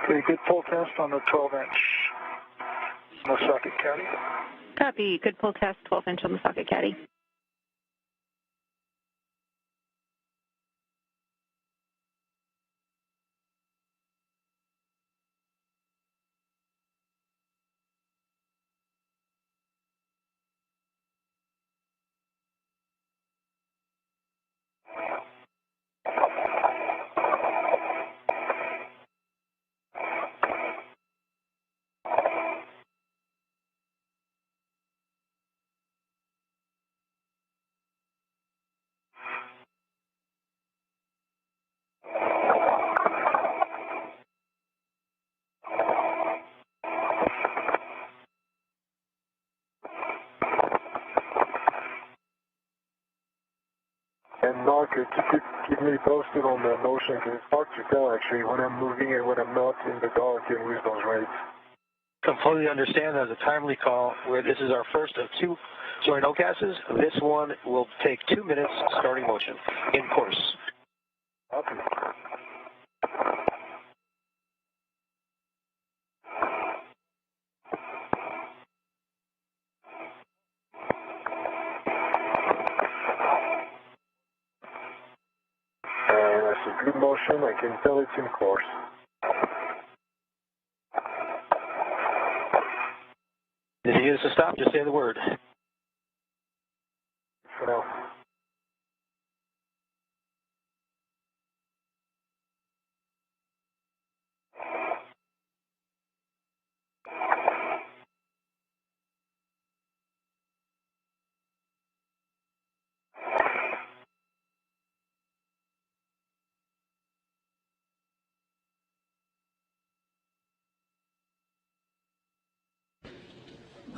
Okay, good pull test on the 12-inch on the socket caddy. Copy. Good pull test, 12-inch on the socket caddy. And Mark, if you could keep me posted on the motion, because it's hard to tell actually when I'm moving and when I'm not in the dark and with those rates. Completely understand that as a timely call, where this is our first of 2 joint LCASs. This one will take 2 minutes starting motion in course. Okay. That's a good motion. I can tell it's in course. If you need us to stop, just say the word. For now.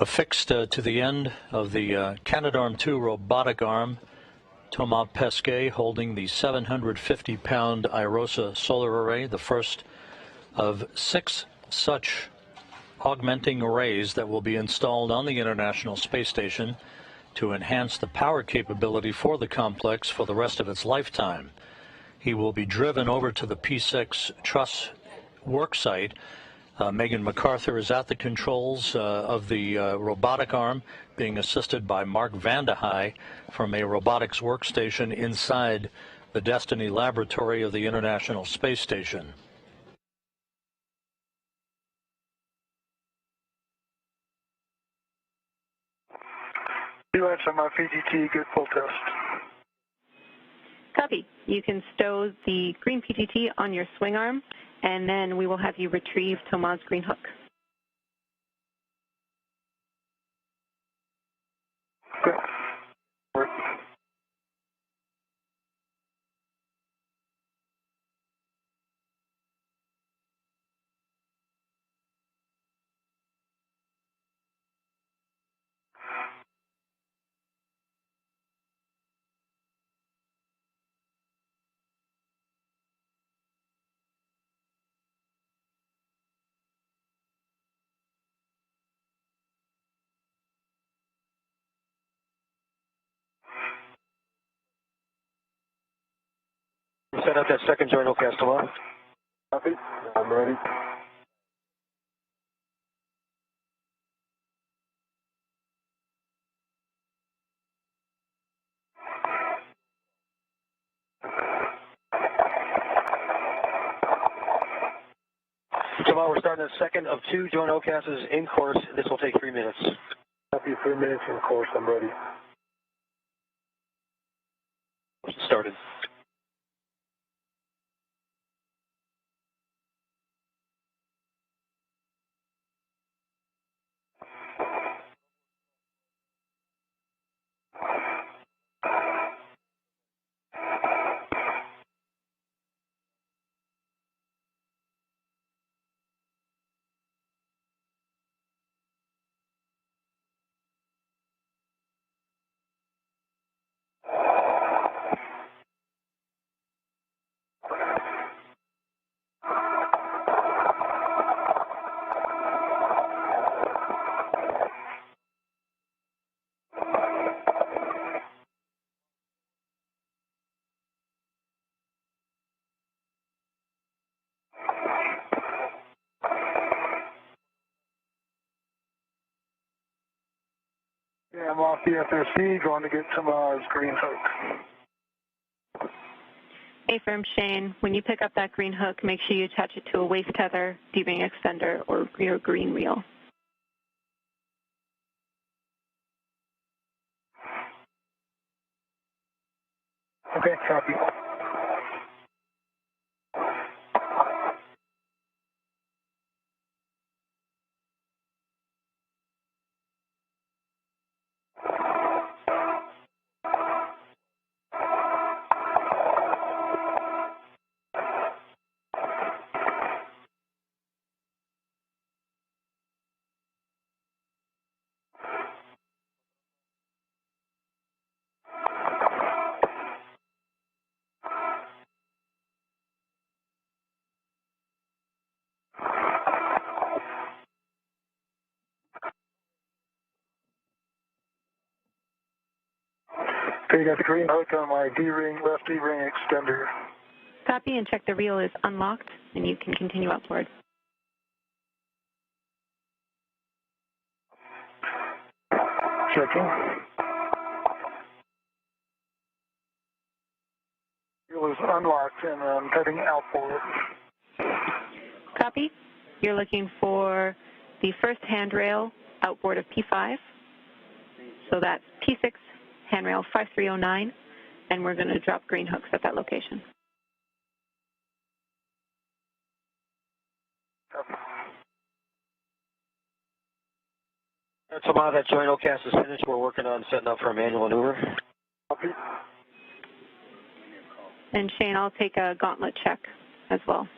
Affixed to the end of the Canadarm2 robotic arm, Thomas Pesquet holding the 750-pound IROSA solar array, the first of 6 such augmenting arrays that will be installed on the International Space Station to enhance the power capability for the complex for the rest of its lifetime. He will be driven over to the P6 truss work site. Megan MacArthur is at the controls of the robotic arm, being assisted by Mark Vandehei from a robotics workstation inside the Destiny laboratory of the International Space Station. U.S. on my PGT, good pull test. Copy. You can stow the green PGT on your swing arm, and then we will have you retrieve Thomas' green hook. Good. Set up that second joint LCAS, Thomas. Copy. I'm ready. Tomorrow we're starting the second of 2 joint OCASs in course. This will take 3 minutes. Copy, 3 minutes in course. I'm ready. Started. Yeah, I'm off the FSC, going to get some green hook. A-firm Shane, when you pick up that green hook, make sure you attach it to a waist tether, D-ring extender, or your green reel. Okay, copy. Okay, you got the green hook on my D-ring, left D-ring extender. Copy, and check the reel is unlocked, and you can continue upward. Checking. Reel is unlocked, and I'm heading outboard. Copy. You're looking for the first handrail outboard of P5. So that's P6, handrail 5309, and we're going to drop green hooks at that location. Tomorrow that joint OCAS is finished. We're working on setting up for a manual maneuver. Copy. And Shane, I'll take a gauntlet check as well.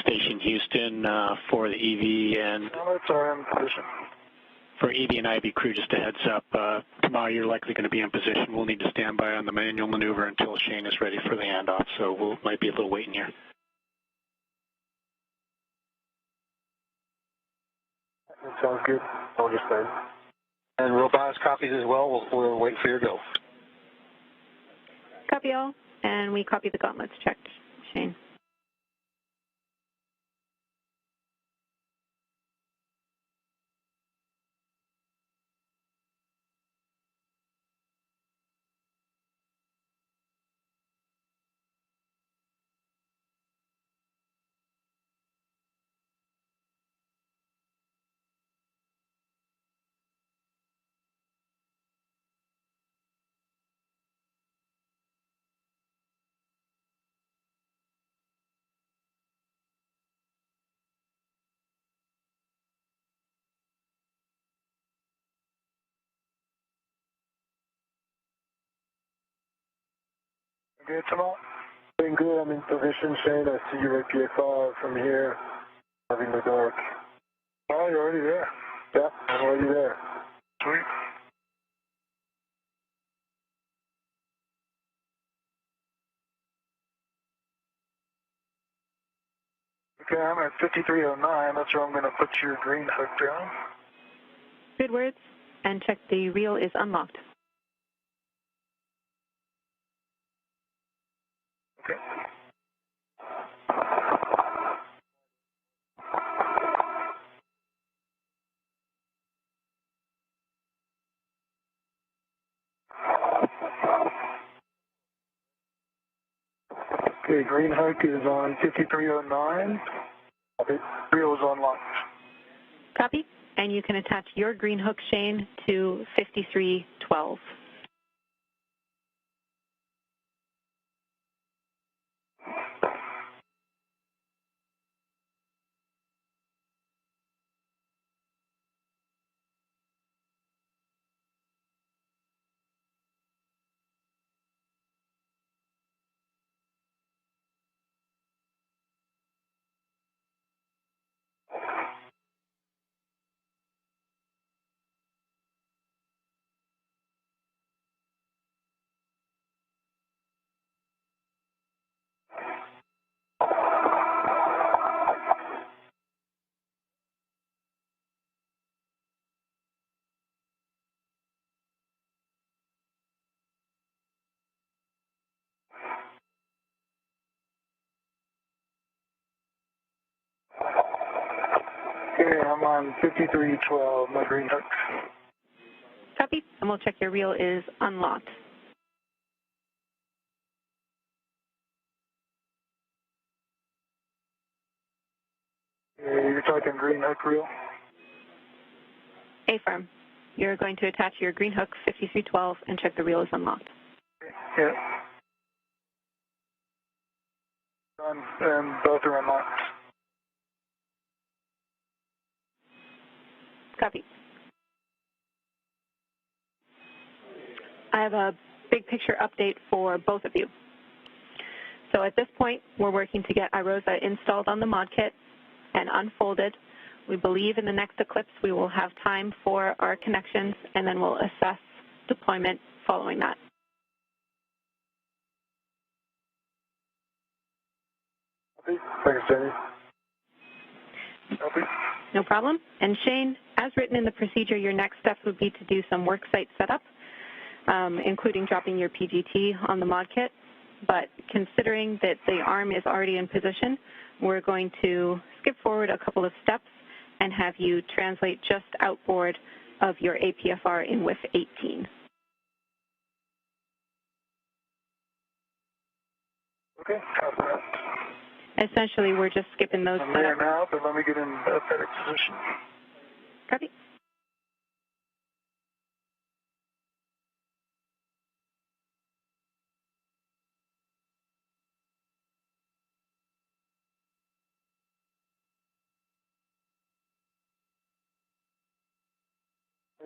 Station Houston for the EV and Gauntlets are in position. for EV and IB crew, just a heads up. Tomorrow you're likely going to be in position. We'll need to stand by on the manual maneuver until Shane is ready for the handoff, so we'll might be a little waiting here. That sounds good. I'll just say. And robotics copies as well. We'll wait for your go. Copy all, and we copy the gauntlets checked, Shane. Good, tomorrow? Doing good. I'm in position, Shane. I see you at PA5 from here. Having the dark. Oh, you're already there. Yeah, I'm already there. Sweet. Okay, I'm at 5309. That's where I'm going to put your green hook down. Good words, and check the reel is unlocked. Okay. Okay, green hook is on 5309. Copy. Reel is unlocked. Copy. And you can attach your green hook, Shane, to 5312. Okay, I'm on 5312, my green hook. Copy. And we'll check your reel is unlocked. You're talking green hook reel? Affirm. You're going to attach your green hook 5312 and check the reel is unlocked. Yeah. Done, and both are unlocked. Copy. I have a big picture update for both of you. So at this point, we're working to get iRosa installed on the mod kit and unfolded. We believe in the next eclipse we will have time for our connections, and then we'll assess deployment following that. Copy. Thanks, Jenny. Copy. No problem. And Shane, as written in the procedure, your next steps would be to do some worksite setup, including dropping your PGT on the mod kit. But considering that the arm is already in position, we're going to skip forward a couple of steps and have you translate just outboard of your APFR in WIF 18. Okay, copy that. Essentially, we're just skipping those I'm there setups. now, but let me get in a better position. Copy.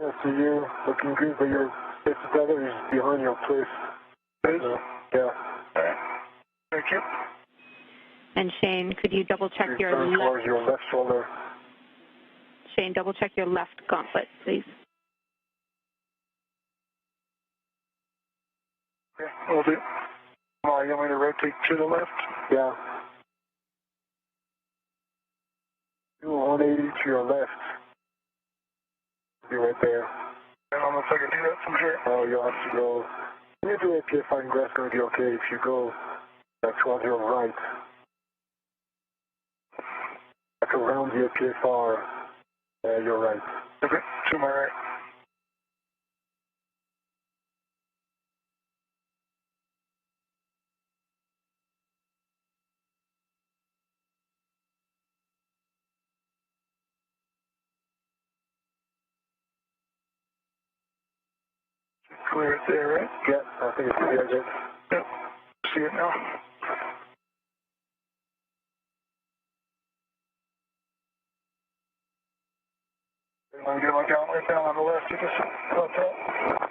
Yeah, so you're looking good, but your face together is behind your place. Yeah. All right. Thank you. And Shane, could you double check your Turn left? towards your left shoulder. Shane, double check your left gauntlet, please. Okay, will do. Oh, you want me to rotate to the left? Yeah. Do 180 to your left. Be right there. I don't know if I can do that from here. Oh, you'll have to go. When you do APFR in grass, it's going to be okay if you go towards your right. Like around the APFR, you're right. Okay, to my right. Clear it there, right? Yeah, I think it's the exit. Yep, see it now. I'm going to get my gauntlet down on the left. You just cut that.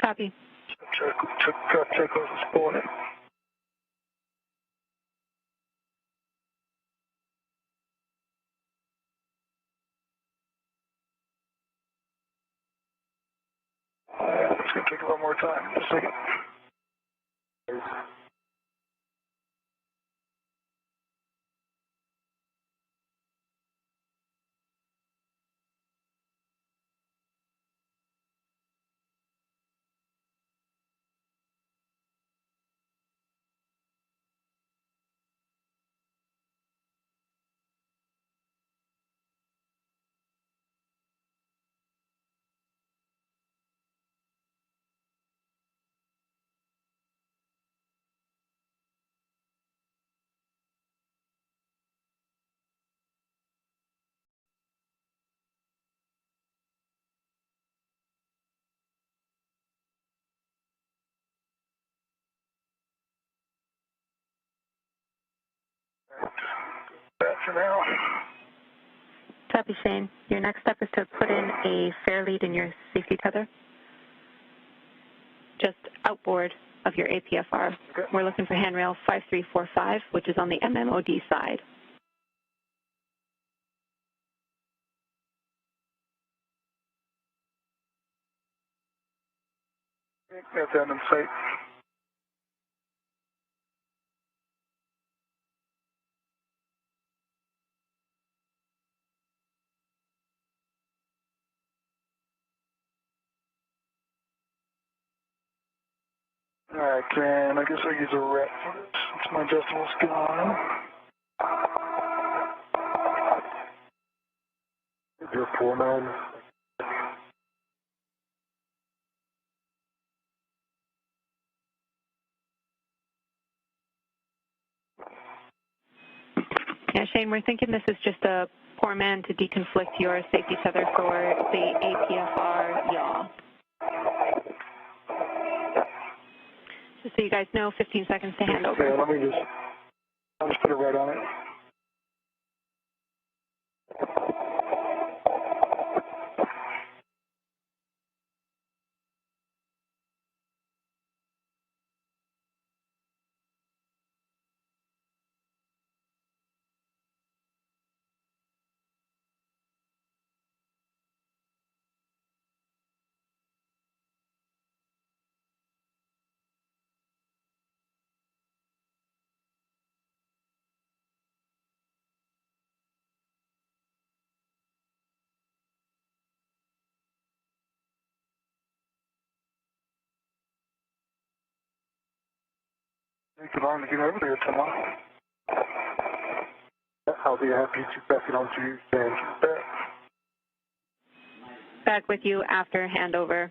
Copy. Check those spawning. It's going to take a little more time. Just a second. for now. Copy, Shane. Your next step is to put in a fair lead in your safety tether, just outboard of your APFR. Okay. We're looking for handrail 5345, which is on the MMOD side. That's that in sight. Alright, and I guess I'll use a rep for this since my adjustable's gone. Your 49. Yeah, Shane, we're thinking this is just a poor man to deconflict your safety tether for the APFR yaw. Just so you guys know, 15 seconds to hand over. Okay, I'll just put it right on it. Take it on to get over there tomorrow. I'll be happy to pass it on to you and Back with you after handover.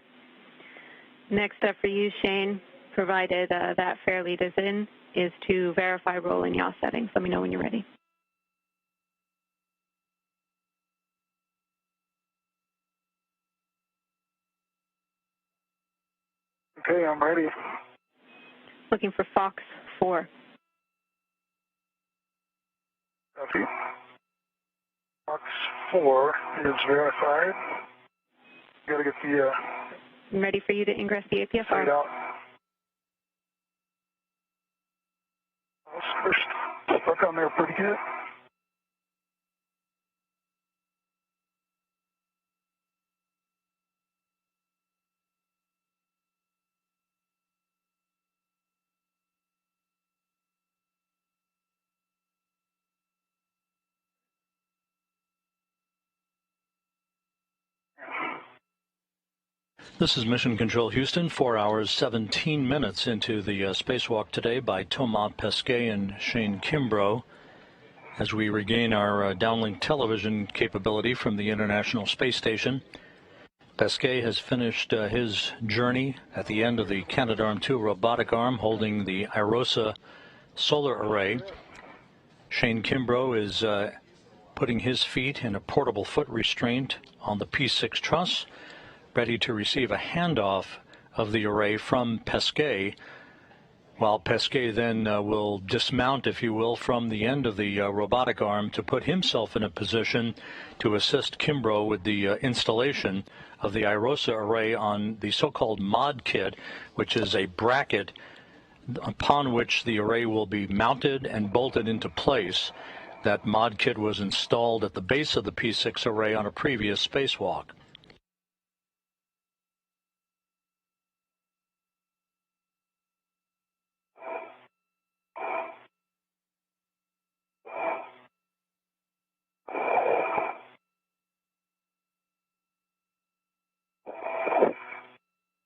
Next step for you, Shane, provided that fair lead is in, is to verify roll and yaw settings. Let me know when you're ready. Okay, I'm ready. Looking for Fox 4. Copy. Box 4 is verified. Gotta get the I'm ready for you to ingress the APFR. site out. We're stuck on there pretty good. This is Mission Control Houston, 4 hours, 17 minutes into the spacewalk today by Thomas Pesquet and Shane Kimbrough as we regain our downlink television capability from the International Space Station. Pesquet has finished his journey at the end of the Canadarm2 robotic arm holding the IROSA solar array. Shane Kimbrough is putting his feet in a portable foot restraint on the P6 truss, ready to receive a handoff of the array from Pesquet, while Pesquet then will dismount, if you will, from the end of the robotic arm to put himself in a position to assist Kimbrough with the installation of the IROSA array on the so-called mod kit, which is a bracket upon which the array will be mounted and bolted into place. That mod kit was installed at the base of the P6 array on a previous spacewalk.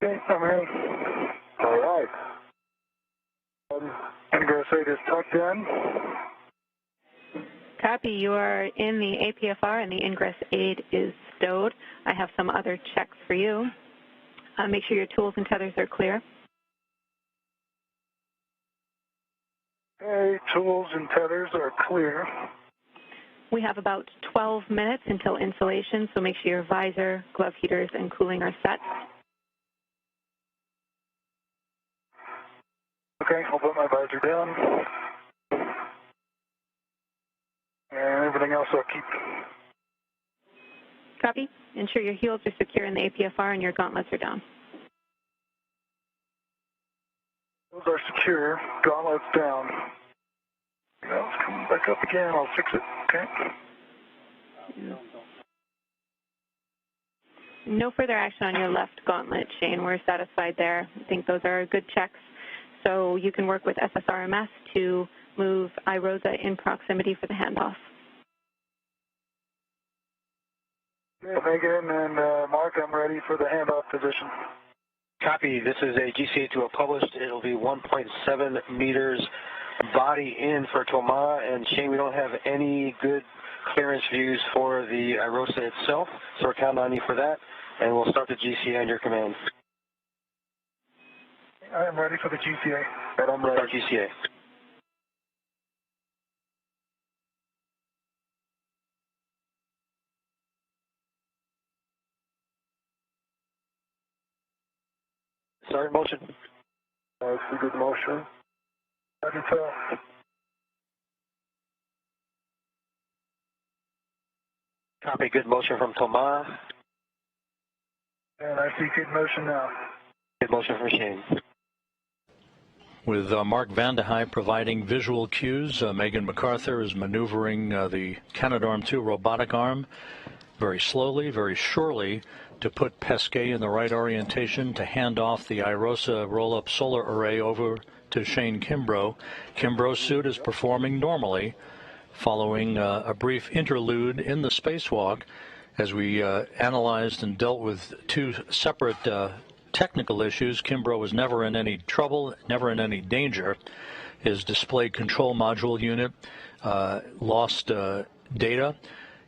Okay, I'm in. All right. Ingress 8 is tucked in. Copy. You are in the APFR and the ingress aid is stowed. I have some other checks for you. Make sure your tools and tethers are clear. Okay, tools and tethers are clear. We have about 12 minutes until installation, so make sure your visor, glove heaters, and cooling are set. Okay, I'll put my visor down. And everything else I'll keep. Copy. Ensure your heels are secure in the APFR and your gauntlets are down. Those are secure. Gauntlets down. Now it's coming back up again. I'll fix it. Okay. Yeah. No further action on your left gauntlet, Shane. We're satisfied there. I think those are good checks. So you can work with SSRMS to move iRosa in proximity for the handoff. Yeah, Megan and Mark, I'm ready for the handoff position. Copy. This is a GCA to a published. It'll be 1.7 meters body in for Thomas. And Shane, we don't have any good clearance views for the iRosa itself, so we're counting on you for that. And we'll start the GCA on your command. I am ready for the GCA. And I'm ready. Start GCA. Start motion. I see good motion. I can tell. Copy. Good motion from Thomas. And I see good motion now. Good motion from Shane. With Mark Vandehei providing visual cues, Megan MacArthur is maneuvering the Canadarm2 robotic arm very slowly, very surely, to put Pesquet in the right orientation to hand off the iRosa roll-up solar array over to Shane Kimbrough. Kimbrough's suit is performing normally, following a brief interlude in the spacewalk as we analyzed and dealt with two separate technical issues. Kimbrough was never in any trouble, never in any danger. His display control module unit lost data.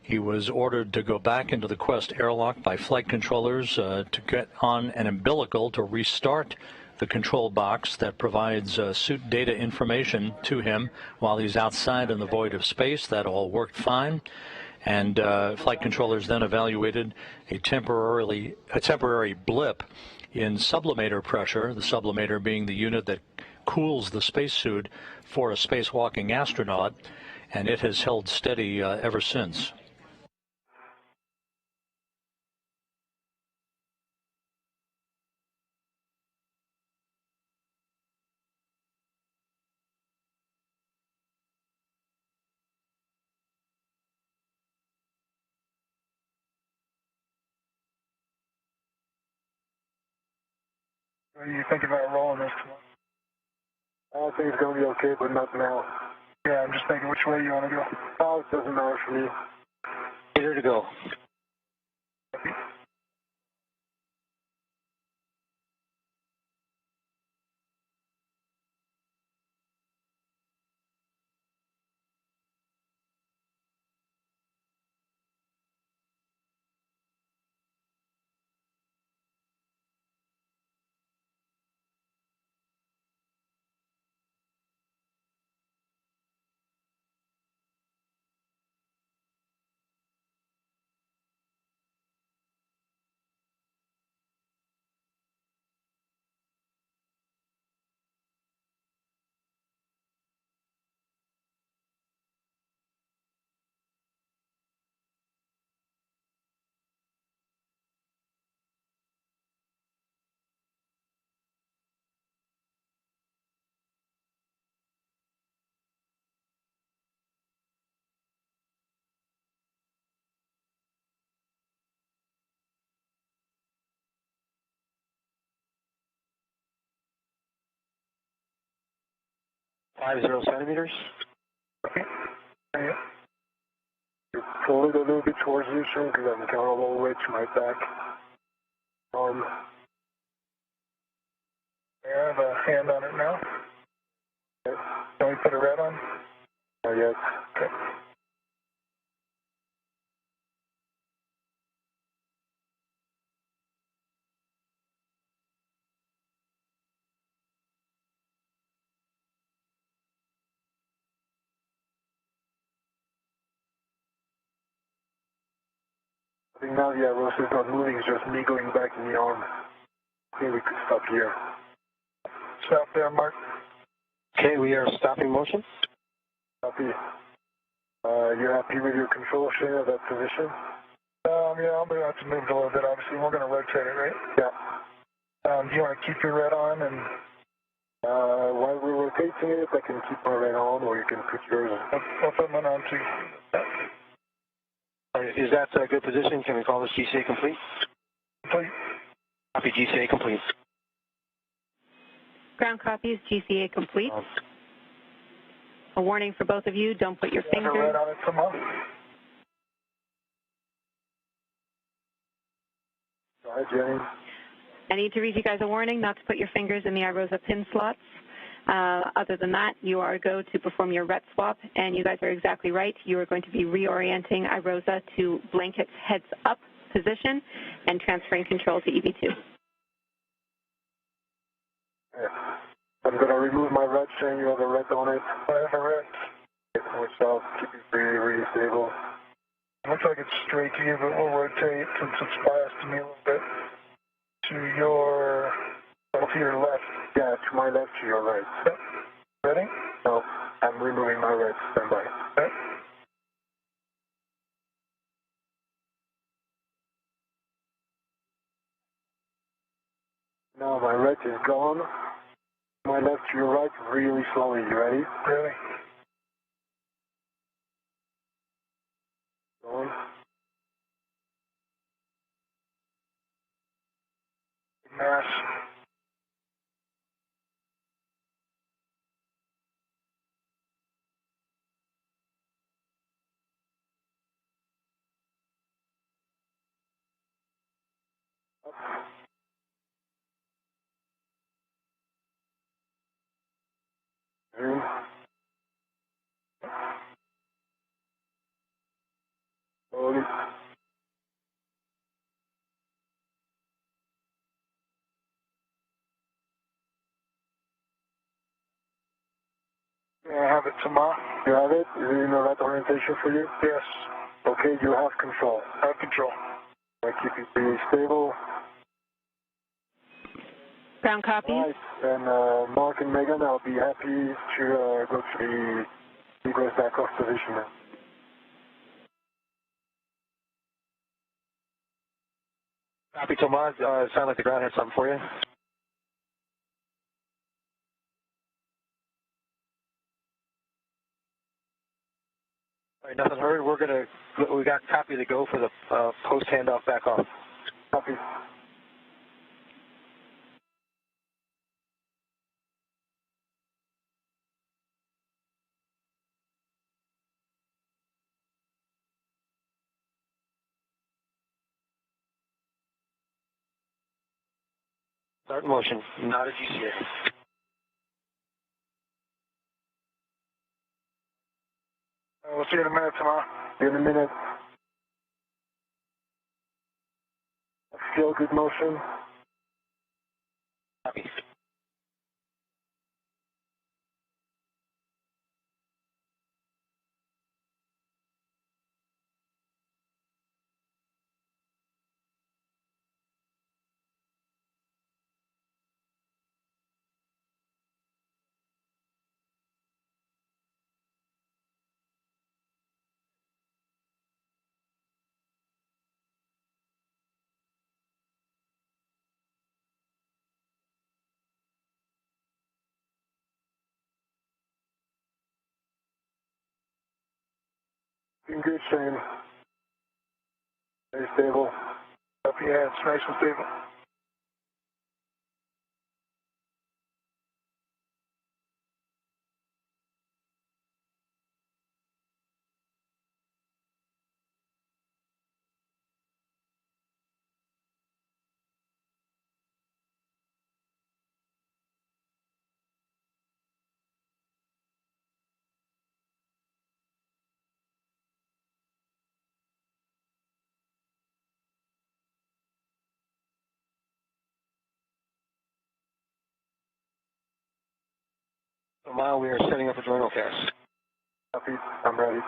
He was ordered to go back into the Quest airlock by flight controllers to get on an umbilical to restart the control box that provides suit data information to him while he's outside in the void of space. That all worked fine. And flight controllers then evaluated a temporary blip in sublimator pressure, the sublimator being the unit that cools the spacesuit for a spacewalking astronaut, and it has held steady ever since. What do you think about rolling this? I think it's going to be okay, but not now. Yeah, I'm just thinking which way you want to go. Oh, it doesn't matter for me. Clear to go. Five 0 centimeters. Okay. Yeah. Pull it a little bit towards you, Shane, because I'm counting all the way to my back. I have a hand on it now. Okay. Can we put a red on? Not yet. Okay. I think now the iRosa is not moving, it's just me going back in the arm. I think we could stop here. Stop there, Mark. Okay, we are stopping motion. Copy. You happy with your control share of that position? Yeah, I'm going to have to move it a little bit, obviously. We're going to rotate it, right? Yeah. Do you want to keep your red on? And while we're rotating it, I can keep my red on, or you can put yours on. I'll put mine on too. Is that a good position? Can we call this GCA complete? Complete. Copy GCA complete. Ground copies, GCA complete. A warning for both of you, don't put your fingers... Red on it somehow? Go ahead, Jenny. I need to read you guys a warning not to put your fingers in the iRosa pin slots. Other than that, you are go to perform your ret swap, and you guys are exactly right. You are going to be reorienting iRosa to blanket's heads-up position and transferring control to EV2. Yeah. I'm going to remove my red chain. You have a red on it. I have a red. Which I'll keep it really, really stable. Looks like it's straight to you, but we'll rotate since it's biased to me a little bit. To your left. Yeah, to my left, to your right. Yep. Ready? No, I'm removing my red. Stand by. Okay. Now my red is gone. My left to your right, really slowly. You ready? Ready. Gone. Mass. Zoom. Slowly. Yeah, I have it tomorrow. You have it? Is it in the right orientation for you? Yes. Okay, you have control. I have control. I keep it really stable. Ground copies. Right, and Mark and Megan, I'll be happy to go to the egress back-off position now. Copy, Tomas. Sound like the ground had something for you. All right, nothing heard. We got copy to go for the post handoff back off. Copy. Start in motion. Not a GCA. We'll see you in a minute tomorrow. See you in a minute. Feel good motion. Copy. In good, Shane. Very stable. Copy, yeah, it's nice and stable. Tomorrow we are setting up a journal cast. Copy. I'm ready.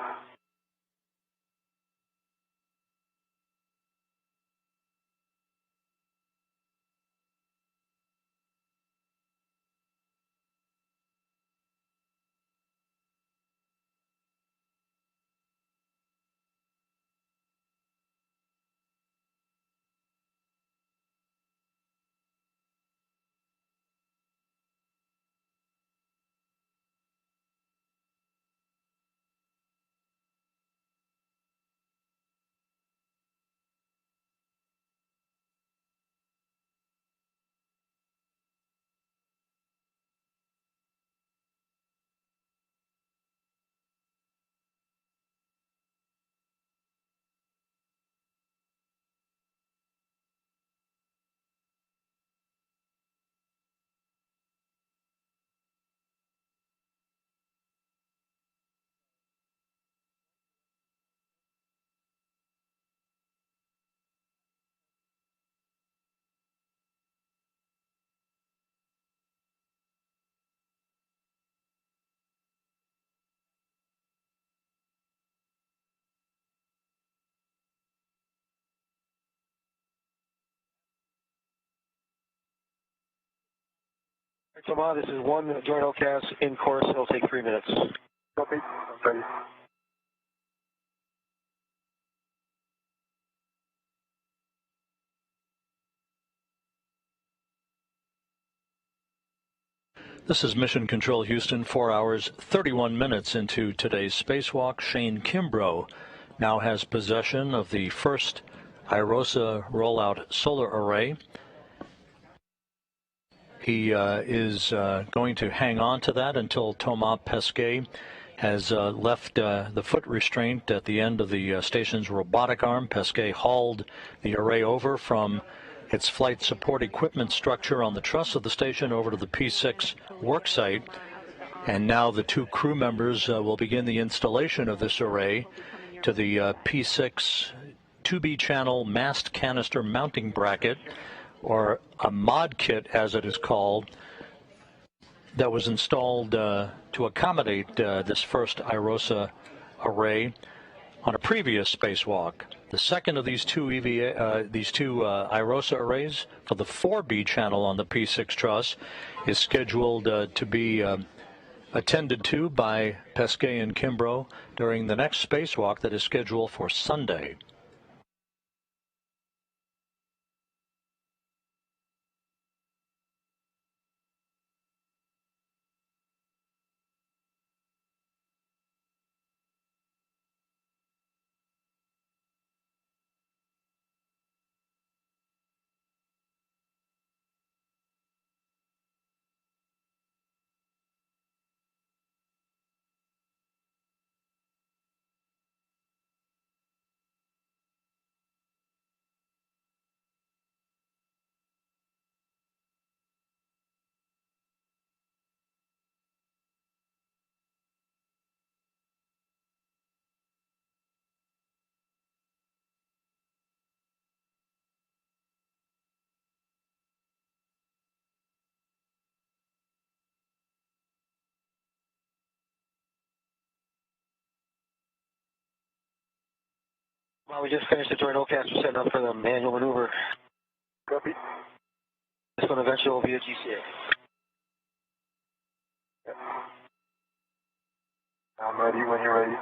Toma, this is one joint OCAS in course. It'll take 3 minutes. Copy. Ready. This is Mission Control Houston, 4 hours, 31 minutes into today's spacewalk. Shane Kimbrough now has possession of the first IROSA rollout solar array. He is going to hang on to that until Thomas Pesquet has left the foot restraint at the end of the station's robotic arm. Pesquet hauled the array over from its flight support equipment structure on the truss of the station over to the P6 worksite. And now the two crew members will begin the installation of this array to the P6 2B channel mast canister mounting bracket, or a mod kit as it is called, that was installed to accommodate this first IROSA array on a previous spacewalk. The second of these two IROSA arrays for the 4B channel on the P6 truss is scheduled to be attended to by Pesquet and Kimbrough during the next spacewalk that is scheduled for Sunday. Well, we just finished the joint OCAS. We're setting up for the manual maneuver. Copy. This one eventually will be a GCA. Yep. I'm ready when you're ready.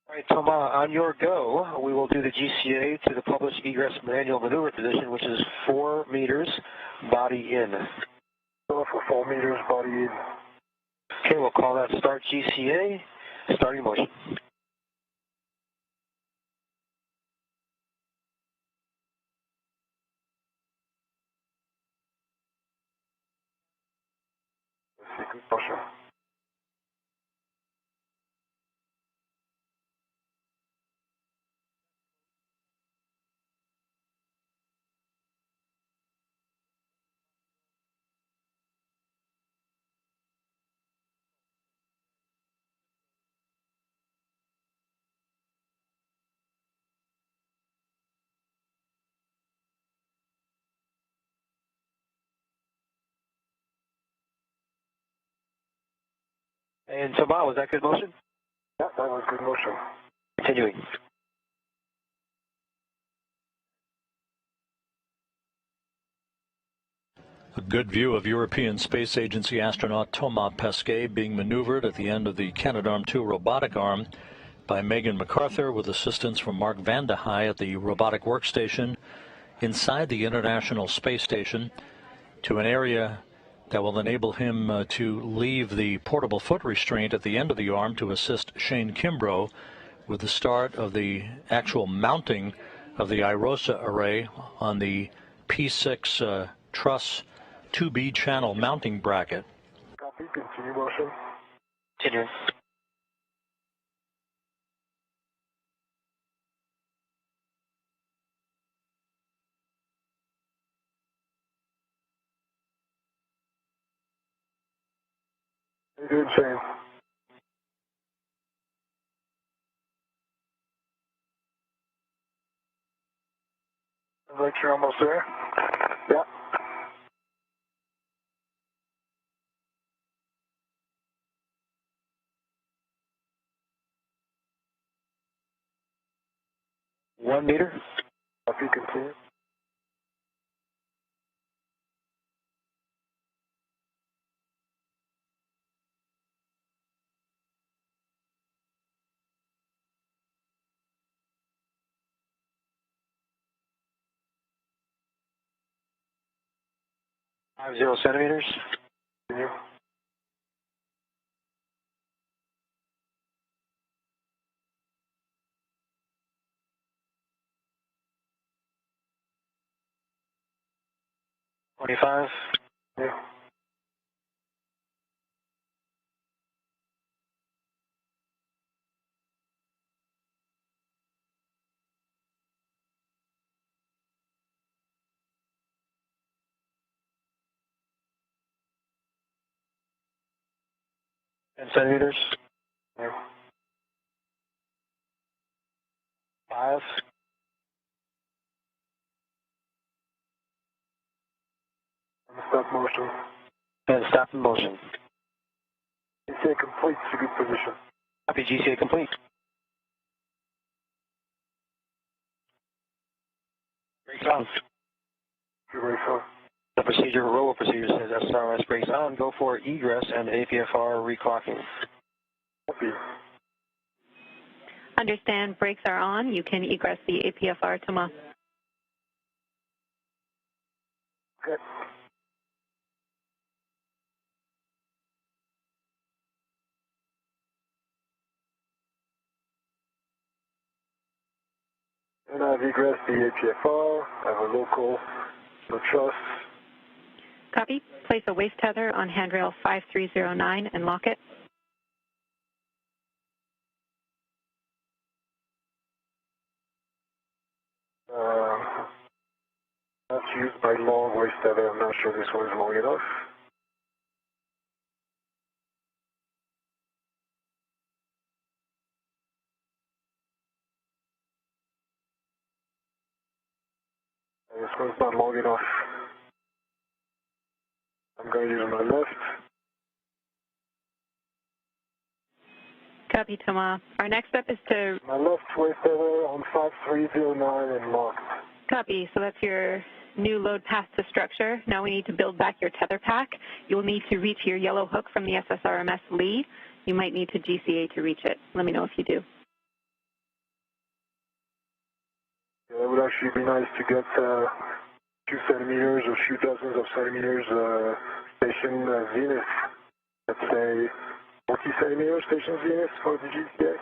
All right, Thomas, on your go, we will do the GCA to the published egress manual maneuver position, which is 4 meters, body in. So for 4 meters, body in. Okay, we'll call that start GCA, starting motion. Motion. And Thomas, was that good motion? Yeah, that was good motion. Continuing. A good view of European Space Agency astronaut Thomas Pesquet being maneuvered at the end of the Canadarm2 robotic arm by Megan MacArthur with assistance from Mark Vande Hei at the robotic workstation inside the International Space Station to an area that will enable him to leave the portable foot restraint at the end of the arm to assist Shane Kimbrough with the start of the actual mounting of the IROSA array on the P6 truss 2B channel mounting bracket. Copy, continue motion. Continuing. How you doing, Shane? Sounds like you're almost there. Yeah. One meter. Copy, continue. Five 0 centimeters. Continue. $25. Yeah. Centimeters. Yeah. 5. Stop motion. And stop in motion. GCA complete to good position. Copy, GCA complete. Brakes on. Good way, so. The procedure, roll procedure says SRS brakes on. Go for egress and APFR reclocking. Copy. Understand brakes are on. You can egress the APFR, Thomas. Okay. And I've egressed the APFR. I have a local, no trust. Copy. Place a waist tether on handrail 5309 and lock it. That's used by long waist tether. I'm not sure this one is long enough. This one's not long enough. I'm going to use my left. Copy, Thomas. Our next step is to My left waist tether on 5309 and locked. copy. So that's your new load path to structure. Now we need to build back your tether pack. You'll need to reach your yellow hook from the SSRMS Lee. You might need to GCA to reach it. Let me know if you do. Yeah, it would actually be nice to get 2 centimeters or few dozens of centimeters station zenith. Let's say 40 centimeters station zenith for the GCA.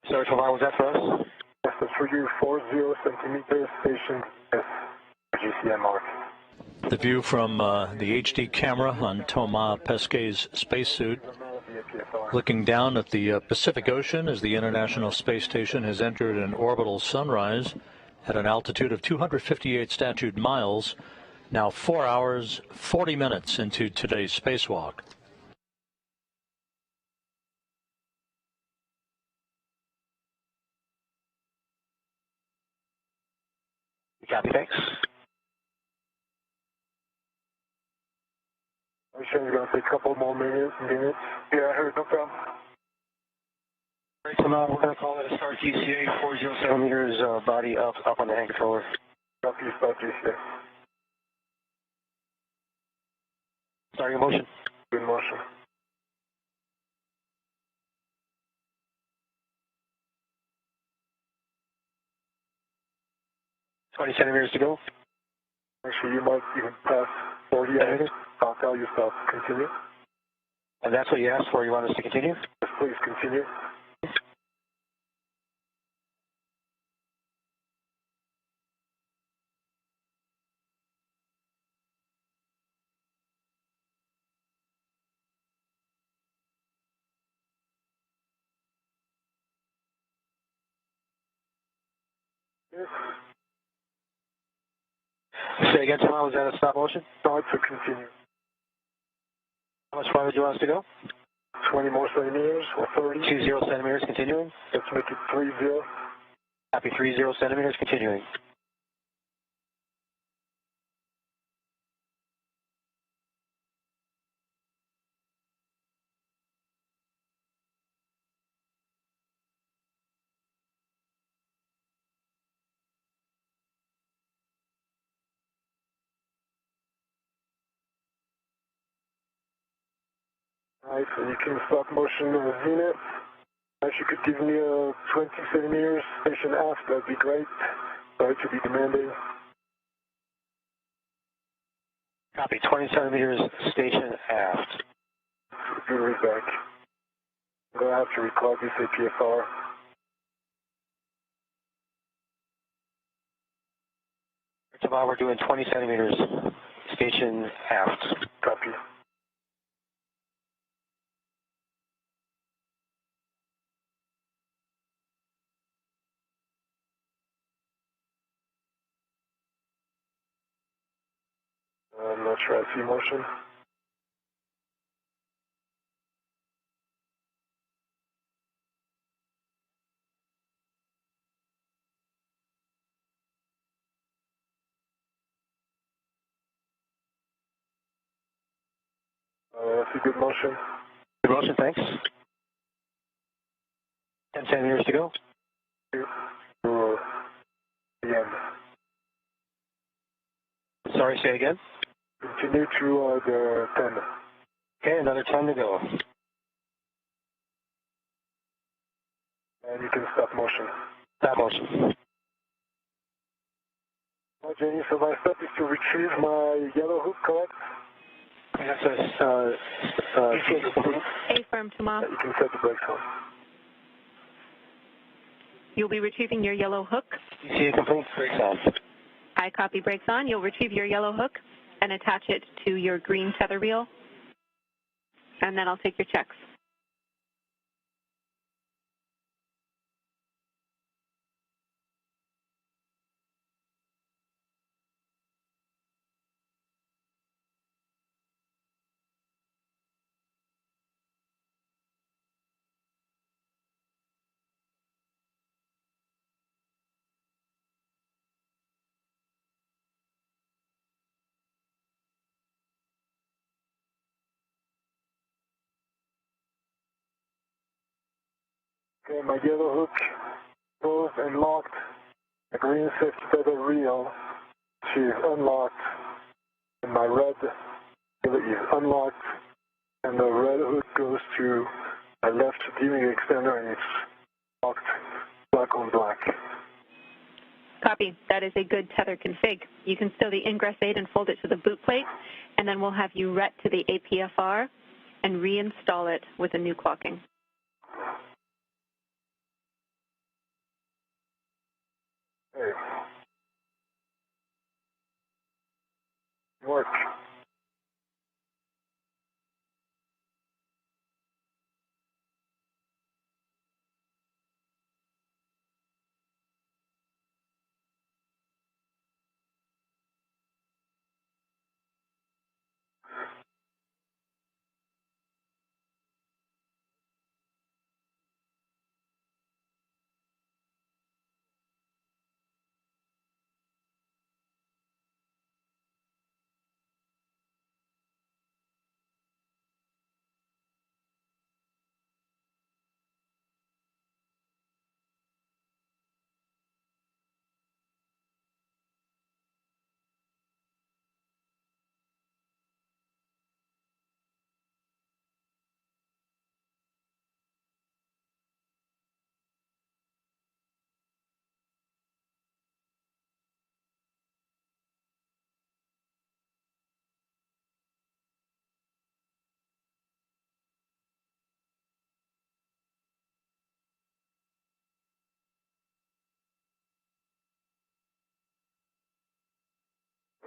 Sorry, Tovar, was that for us? Yes, that's for you, 40 centimeters station zenith GCA mark. The view from the HD camera on Thomas Pesquet's spacesuit, looking down at the Pacific Ocean as the International Space Station has entered an orbital sunrise at an altitude of 258 statute miles, now 4 hours, 40 minutes into today's spacewalk. Copy, thanks. I'm sure it's going to take a couple more minutes. Yeah, I heard, no problem. Right, so now we're going to call it a start GCA, 40 centimeters, body up on the hand controller. Copy, start GCA. Starting motion. Good motion. $20 centimeters to go. Actually, you might even pass 40 centimeters. I'll tell you stop. Continue. And that's what you asked for. You want us to continue? Yes, please continue. Say again, Tom, was that a stop motion? No, it's a continue. How much farther do you want us to go? 20 more centimeters or 30. 20 centimeters, continuing. Let's make it 30. Copy, 30 centimeters, continuing. Alright, so you can stop motion zenith. If you could give me a 20 centimeters station aft, that'd be great. Sorry to be demanding. Copy, 20 centimeters, station aft. Good read back. I'm going to have to record this APFR. Tomorrow we're doing 20 centimeters, station aft. Copy. I'm not sure I see motion. That's a good motion. Good motion, thanks. 10 centimeters to go. To the end. Sorry, say again. Continue to the 10. Okay, another 10 to go. And you can stop motion. Stop motion. Jenny, so my step is to retrieve my yellow hook, correct? That's Affirm, Tomas. You can set the brakes on. You'll be retrieving your yellow hook. ECA complete, brakes on. I copy, brakes on. You'll retrieve your yellow hook and attach it to your green tether reel, and then I'll take your checks. Okay, my yellow hook closed and locked. The green safety tether reel is unlocked, and my red is unlocked, and the red hook goes to my left viewing extender, and it's locked black on black. Copy. That is a good tether config. You can stow the ingress aid and fold it to the boot plate, and then we'll have you ret to the APFR and reinstall it with a new clocking. Okay. Work.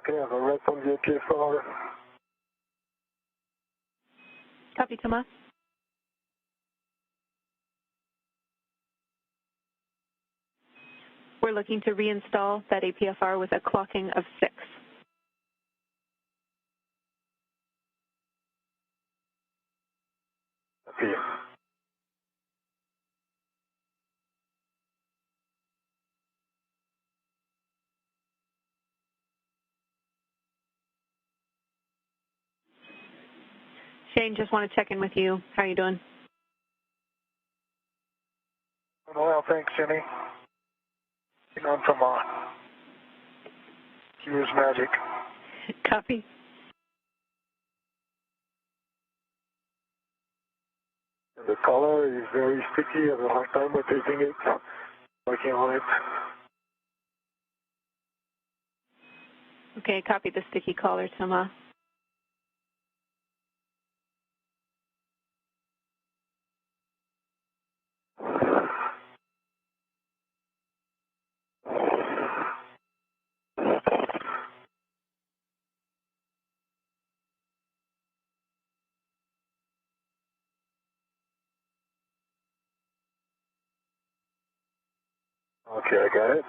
Okay, I have a red on the APFR. Copy, Tomas. We're looking to reinstall that APFR with a clocking of 6. Shane, just want to check in with you. How are you doing? Well, thanks, Jimmy. On from Here's Magic. Copy. The color is very sticky. I have a hard time rotating it, working on it. Okay, copy the sticky collar, Toma. Okay, I got it.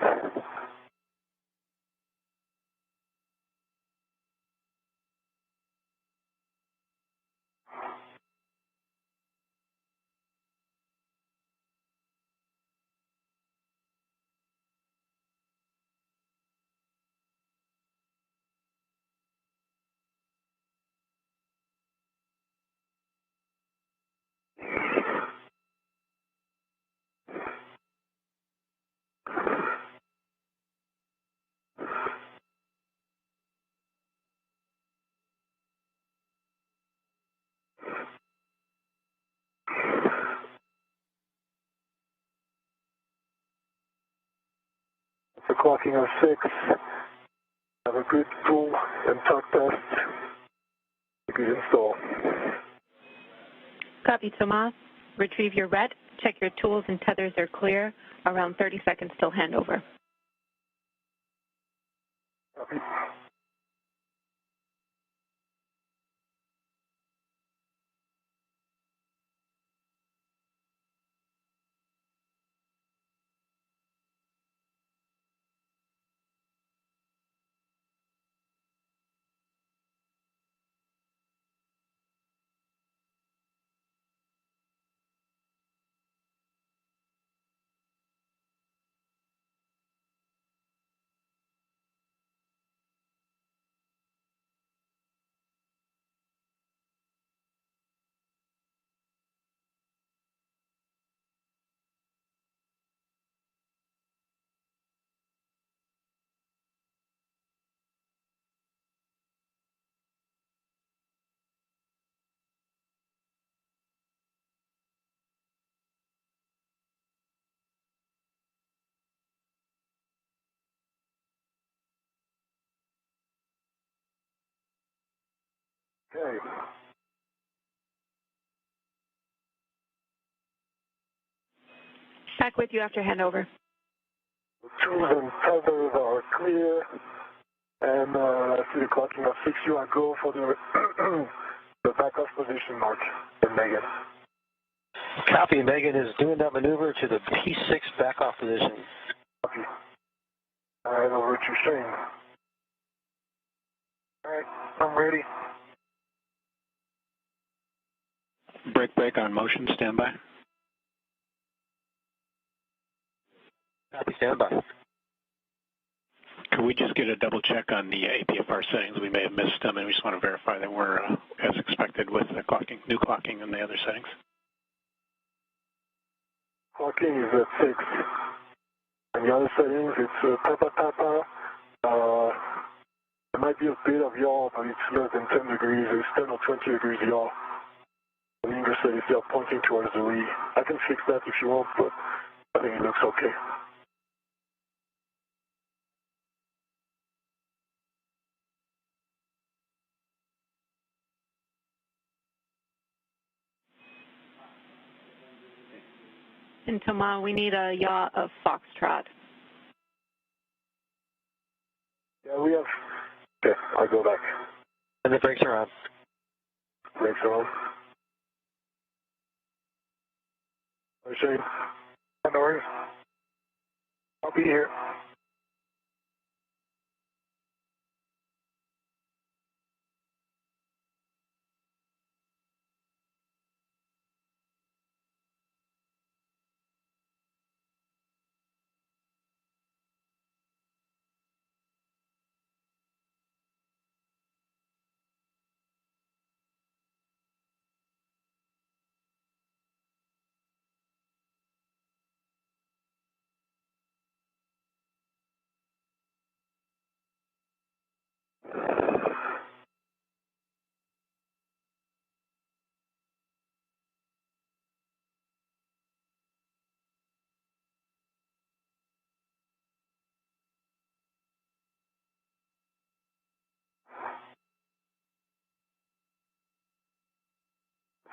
The clocking of 6. Have a good pull and tuck test. A good install. Copy, Toma. Retrieve your red. Check your tools and tethers are clear. Around 30 seconds till handover. Copy. Okay. Back with you after handover. The tools and tethers are clear. And I see the clocking of 6. You are go for the the back-off position, Mark and Megan. Copy. Megan is doing that maneuver to the P6 back-off position. Copy. All right, over to Shane. All right, I'm ready. Break on motion, standby. Copy, standby. Could we just get a double check on the APFR settings? We may have missed them, and we just want to verify that we're as expected with the clocking, new clocking and the other settings. Clocking is at 6. And the other settings, it's tapa. There might be a bit of yaw, but it's less than 10 degrees. It's 10 or 20 degrees yaw. The English said if you're pointing towards the lee. I can fix that if you want, but I think it looks okay. And Toma, we need a yaw of Foxtrot. Yeah, we have. Okay, I'll go back. And the brakes are on. Brakes are on. Hi, Shane. No worries. I'll be here.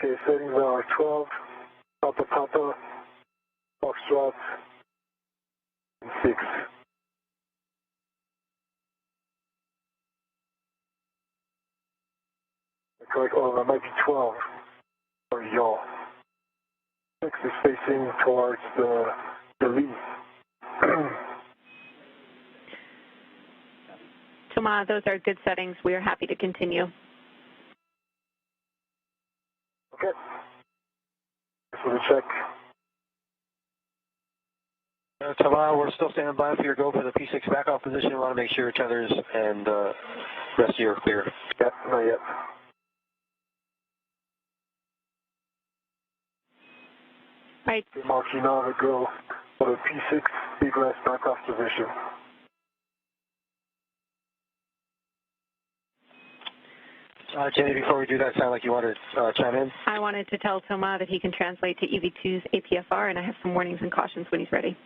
Okay, settings are 12, Papa Papa, Foxtrot, and 6. Correct, oh, that might be 12 for y'all. 6 is facing towards the lee. Toma, those are good settings. We are happy to continue. Okay. So the check. Toma, we're still standing by for your go for the P6 back-off position. We want to make sure your tethers and rest of you are clear. Yeah, not yet. Right. Marking now the go for the P6 egress back-off position. Jenny, before we do that, sound like you want to chime in? I wanted to tell Toma that he can translate to EV2's APFR, and I have some warnings and cautions when he's ready.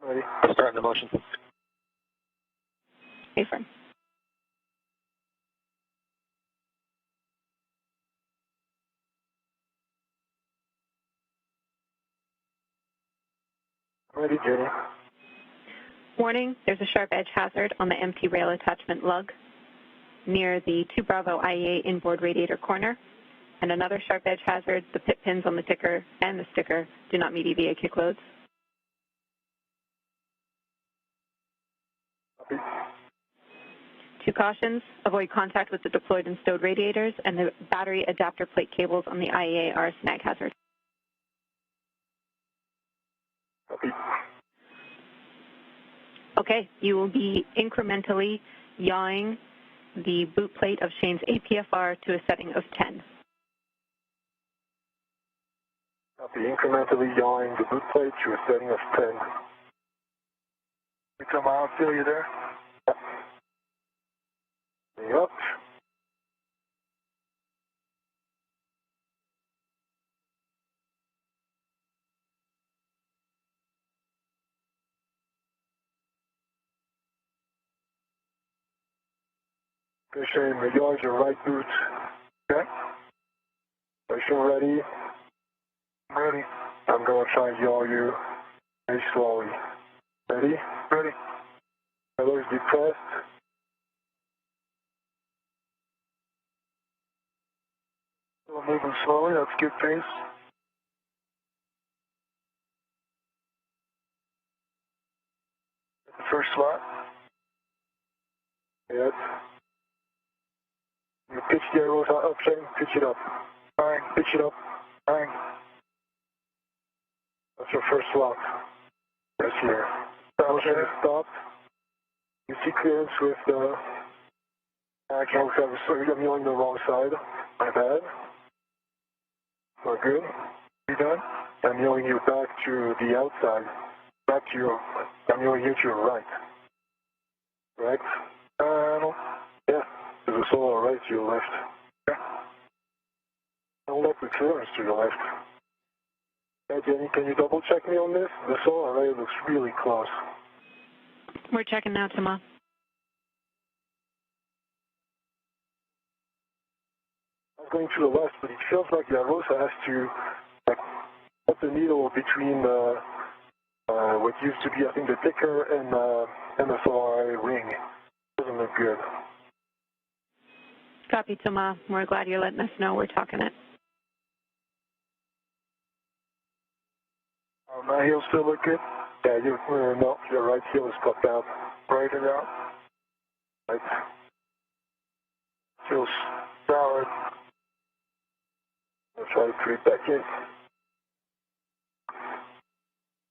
Ready. Starting the motion. Affirm. Ready, Jenny. Warning, there's a sharp edge hazard on the empty rail attachment lug near the 2 Bravo IEA inboard radiator corner, and another sharp edge hazard, the pit pins on the ticker and the sticker do not meet EVA kick loads. Copy. 2 cautions, avoid contact with the deployed and stowed radiators, and the battery adapter plate cables on the IEA are a snag hazard. Copy. Okay, you will be incrementally yawing the boot plate of Shane's APFR to a setting of 10. Copy. Incrementally yawing the boot plate to a setting of 10. You come out, feel you there? Yep. Up. Okay, Shane, yaw your right boot. Okay. Station ready. Ready. I'm going to try and yaw you very slowly. Ready? Ready. Elbows depressed. Still moving slowly, that's good pace. The first slot. Yes. You pitch the arrows up, Shane. Pitch it up. Bang. Pitch it up. Bang. That's your first slot. Yes, here. Okay. Stop. You see clearance with the actual service. Sorry, I'm yelling the wrong side. My bad. We're good. You done? I'm yelling you back to the outside. Back to your. I'm yelling you to your right. Right? No. Yeah. There's a solar right to your left. Yeah. Don't let the clearance to your left. Yeah, Jenny, can you double check me on this? The solar array looks really close. We're checking now, Toma. I was going to the left, but it feels like the Rosa has to put the needle between what used to be, I think, the ticker and the solar array ring. Doesn't look good. Copy, Toma. We're glad you're letting us know we're talking it. My heel still look good? Yeah, no, your right heel is popped out. Right and out. Right. Feels solid. I'll try to creep back in.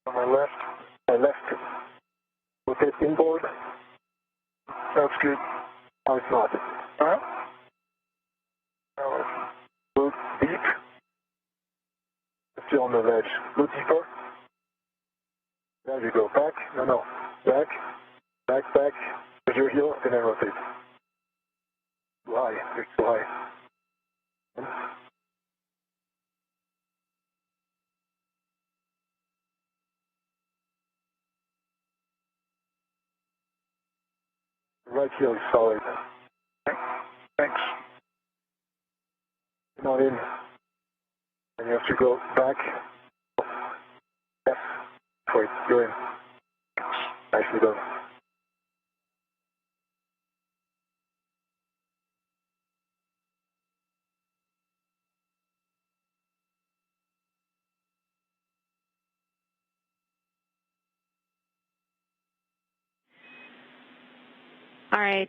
On my left. My left. With it inboard. That's good. No, it's not. Alright. Now, look deep. Still on the ledge. Look deeper. Now you go back. No. Back. Back. With your heel, and then rotate. Too high. It's too high. Right heel is solid. Okay. Thanks. Not in. And you have to go back. Yes. Wait, you're in. Nicely done. All right,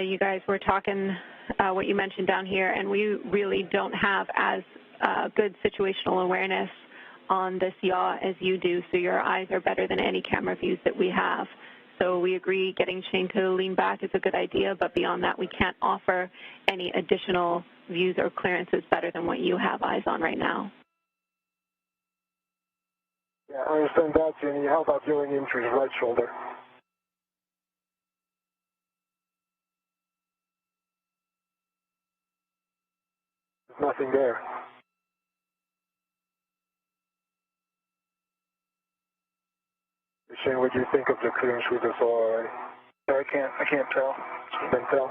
you guys were talking what you mentioned down here, and we really don't have as good situational awareness on this yaw as you do, so your eyes are better than any camera views that we have. So we agree getting Shane to lean back is a good idea, but beyond that, we can't offer any additional views or clearances better than what you have eyes on right now. Yeah, I understand that, Jenny. How about going into his right shoulder? There's nothing there. Shane, what do you think of the clearance with us already? I can't tell. You can tell?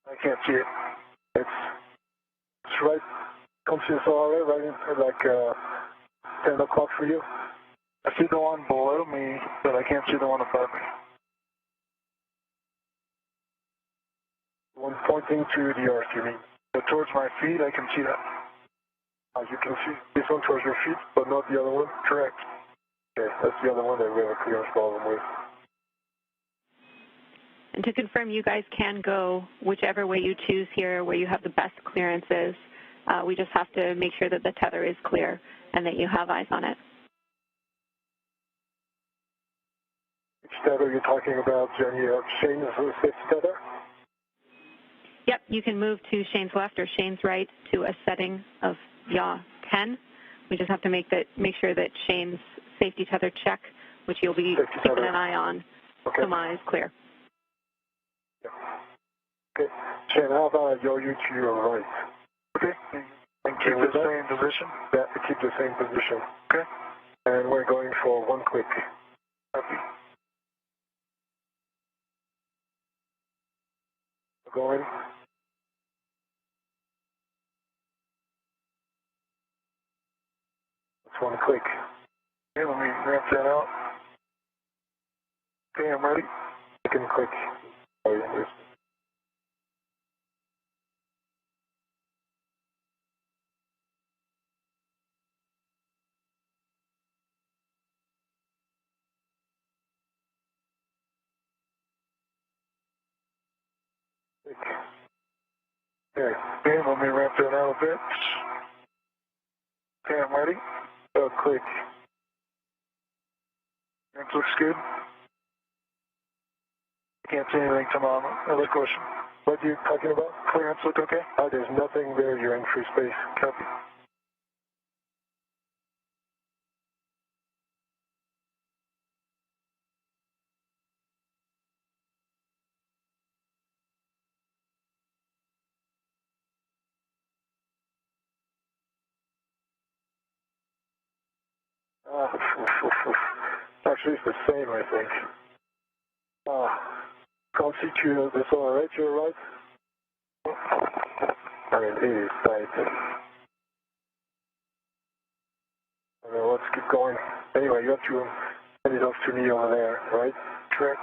I can't see it. It's right, come to us already, right in, like 10 o'clock for you? I see the one below me, but I can't see the one above me. One pointing to the earth, you mean? But towards my feet, I can see that. You can see this one towards your feet, but not the other one? Correct. Okay, that's the other one that we have a clearance problem with. And to confirm, you guys can go whichever way you choose here, where you have the best clearances. We just have to make sure that the tether is clear and that you have eyes on it. Which tether are you talking about, Jenny? Shane's safety tether? Yep, you can move to Shane's left or Shane's right to a setting of yaw 10. We just have to make sure that Shane's safety tether check, which you'll be keeping an eye on, is clear. Yeah. Okay. Shane, how about I yaw you to your right? Okay. And keep the same position? Yeah, keep the same position. Okay. And we're going for one click. Copy. Going. That's one click. Okay, let me ramp that out. Okay, I'm ready. Second click. Oh, yeah, Okay, let me ramp that out a bit. Okay, I'm ready. Click. That looks good. I can't see anything, Tom. Another question. What are you talking about? Clearance look okay? There's nothing there. You're in free space. Copy. Actually, it's the same, I think. Can't see to this one, right? You're right. I mean, it is tight. Let's keep going. Anyway, you have to send it off to me over there, right? Correct.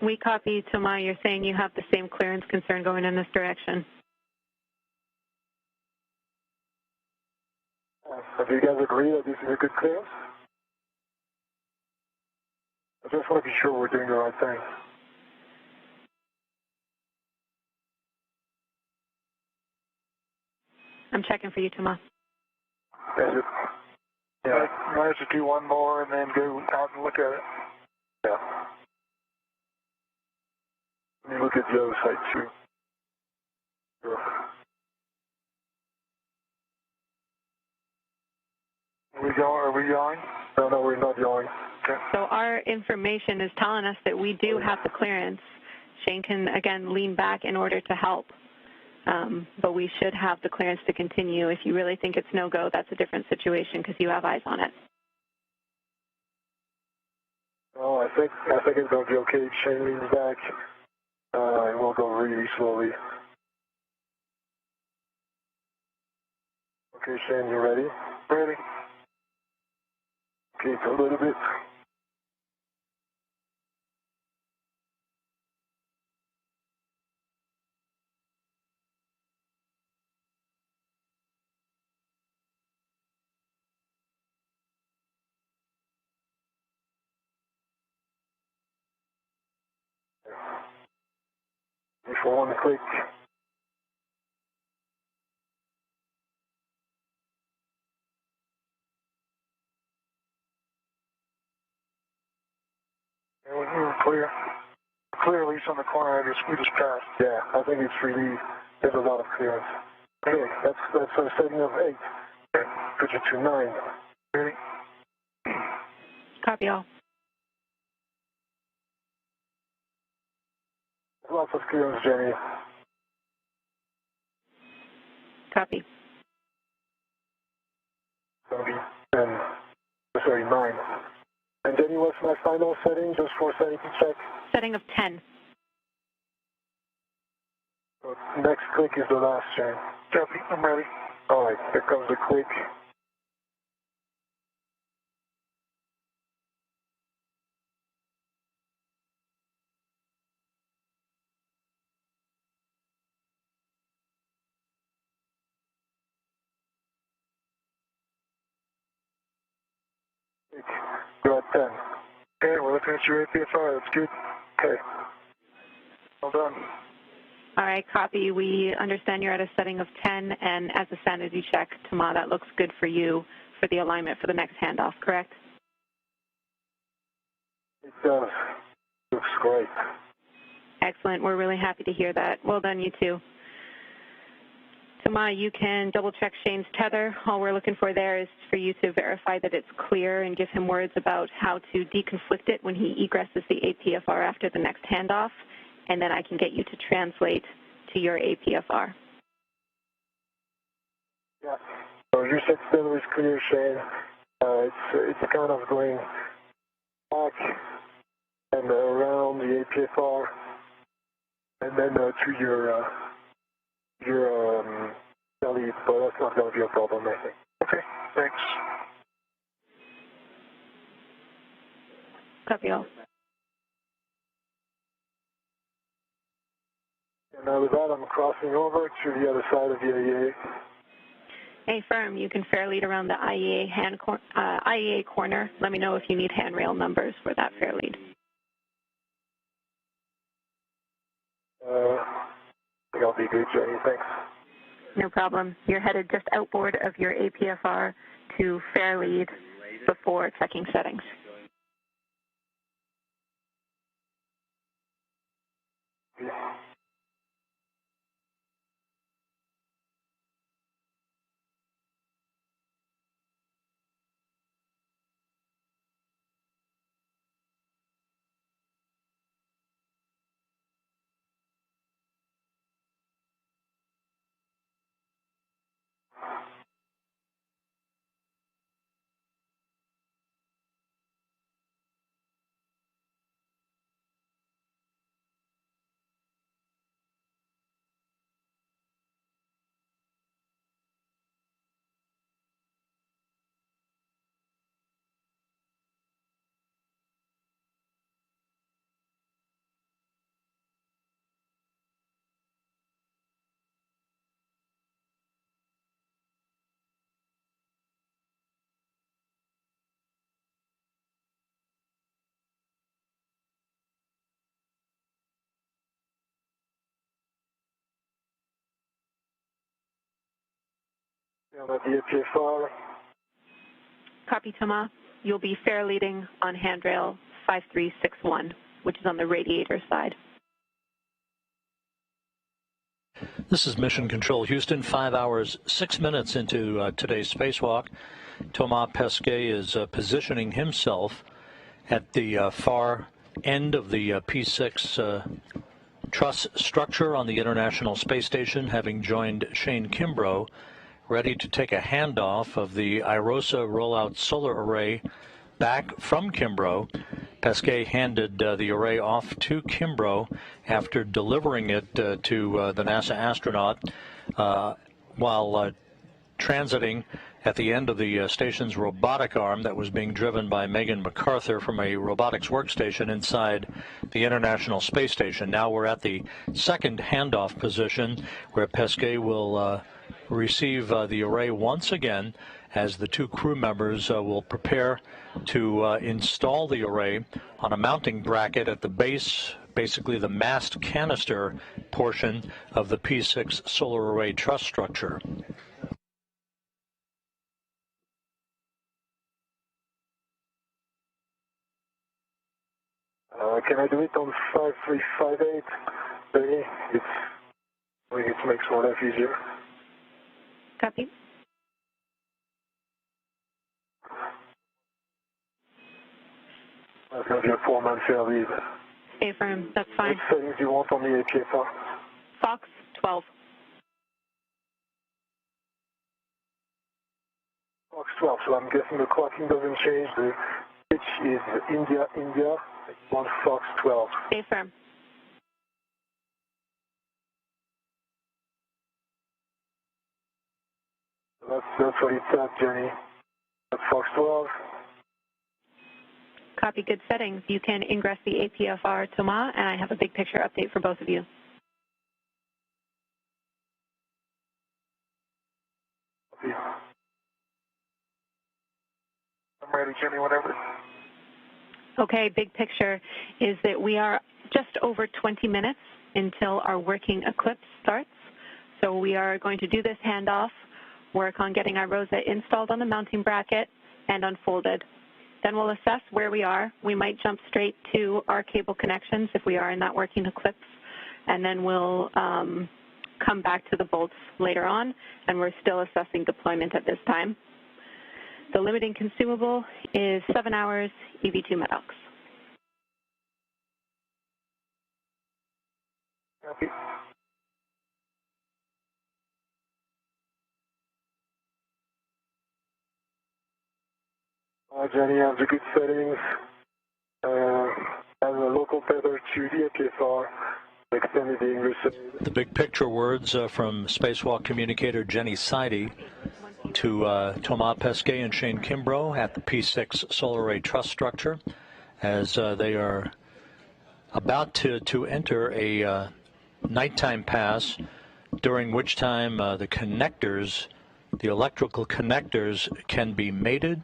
We copy, Toma. You're saying you have the same clearance concern going in this direction. Do you guys agree that this is a good clearance? I just want to be sure we're doing the right thing. I'm checking for you, Toma. Yeah. I might have to do one more and then go out and look at it. Yeah. Let me look at the other side too. Sure. Are we going? No, we're not going. Okay. So our information is telling us that we do have the clearance. Shane can, again, lean back in order to help. but we should have the clearance to continue. If you really think it's no-go, that's a different situation because you have eyes on it. Oh, I think it's going to be okay. Shane leans back, and we'll go really slowly. Okay, Shane, you ready? Ready. Okay, a little bit. Before one click. And we were clear. Clear, at least on the corner. We just passed. Yeah, I think it's really, there's a lot of clearance. Okay, that's a setting of 8. Okay, put you to 9. Ready? Copy all. Lots of clearance, Jenny. Copy. Going to be 9. And Jenny, what's my final setting, just for sanity check? Setting of 10. So next click is the last, Shane. Copy, I'm ready. All right, here comes the click. You're at 10. Okay, we're looking at your APFR. That's good. Okay. Well done. All right, copy. We understand you're at a setting of 10, and as a sanity check, Tama, that looks good for you for the alignment for the next handoff, correct? It does. Looks great. Excellent. We're really happy to hear that. Well done, you two. Tama, you can double-check Shane's tether. All we're looking for there is for you to verify that it's clear and give him words about how to deconflict it when he egresses the APFR after the next handoff, and then I can get you to translate to your APFR. Yeah. So your set tether is clear, Shane. It's kind of going back and around the APFR, and then to your belly, but that's not going to be a problem, I think. Okay, thanks. Copy all. And with that, I'm crossing over to the other side of the IEA. Hey, firm, you can fair lead around the IEA corner. Let me know if you need handrail numbers for that fair lead. I think I'll be good, Jenny. Thanks. No problem. You're headed just outboard of your APFR to fair lead before checking settings. At the APFR. Copy, Tama. You'll be fair leading on handrail 5361, which is on the radiator side. This is Mission Control Houston, 5 hours, 6 minutes into today's spacewalk. Thomas Pesquet is positioning himself at the far end of the P6 truss structure on the International Space Station, having joined Shane Kimbrough, ready to take a handoff of the IROSA rollout solar array back from Kimbrough. Pesquet handed the array off to Kimbrough after delivering it to the NASA astronaut while transiting at the end of the station's robotic arm that was being driven by Megan MacArthur from a robotics workstation inside the International Space Station. Now we're at the second handoff position where Pesquet will receive the array once again as the two crew members will prepare to install the array on a mounting bracket at the base, basically the mast canister portion of the P6 solar array truss structure. Can I do it on 5358? Benny, I think it makes my life easier. Copy. That's going to be a 4-man fair lead. Stay firm. That's fine. What settings do you want on the APFR? Fox 12. Fox 12, so I'm guessing the clocking doesn't change. The pitch is India, India, on Fox 12. Stay firm. That's what it's at, Jenny. That's Fox 12. Copy, good settings. You can ingress the APFR, Thomas, and I have a big picture update for both of you. I'm ready, Jenny, whenever. Okay, big picture is that we are just over 20 minutes until our working eclipse starts. So we are going to do this handoff, work on getting our ROSA installed on the mounting bracket and unfolded. Then we'll assess where we are. We might jump straight to our cable connections if we are in that working eclipse, and then we'll come back to the bolts later on, and we're still assessing deployment at this time. The limiting consumable is 7 hours EV2 MEDOX. Copy. Jenny has the good settings. Has a local tether to the APFR. Extended the English. The big picture words from Spacewalk communicator Jenny Seide to Thomas Pesquet and Shane Kimbrough at the P6 solar array truss structure as they are about to enter a nighttime pass, during which time the connectors, the electrical connectors, can be mated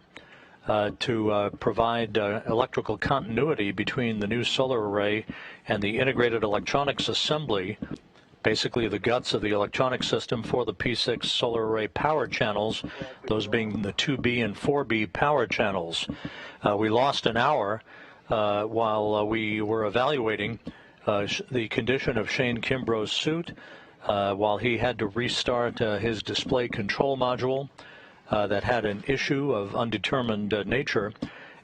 to provide electrical continuity between the new solar array and the integrated electronics assembly, basically the guts of the electronic system for the P6 solar array power channels, those being the 2B and 4B power channels. We lost an hour while we were evaluating the condition of Shane Kimbrough's suit while he had to restart his display control module that had an issue of undetermined nature,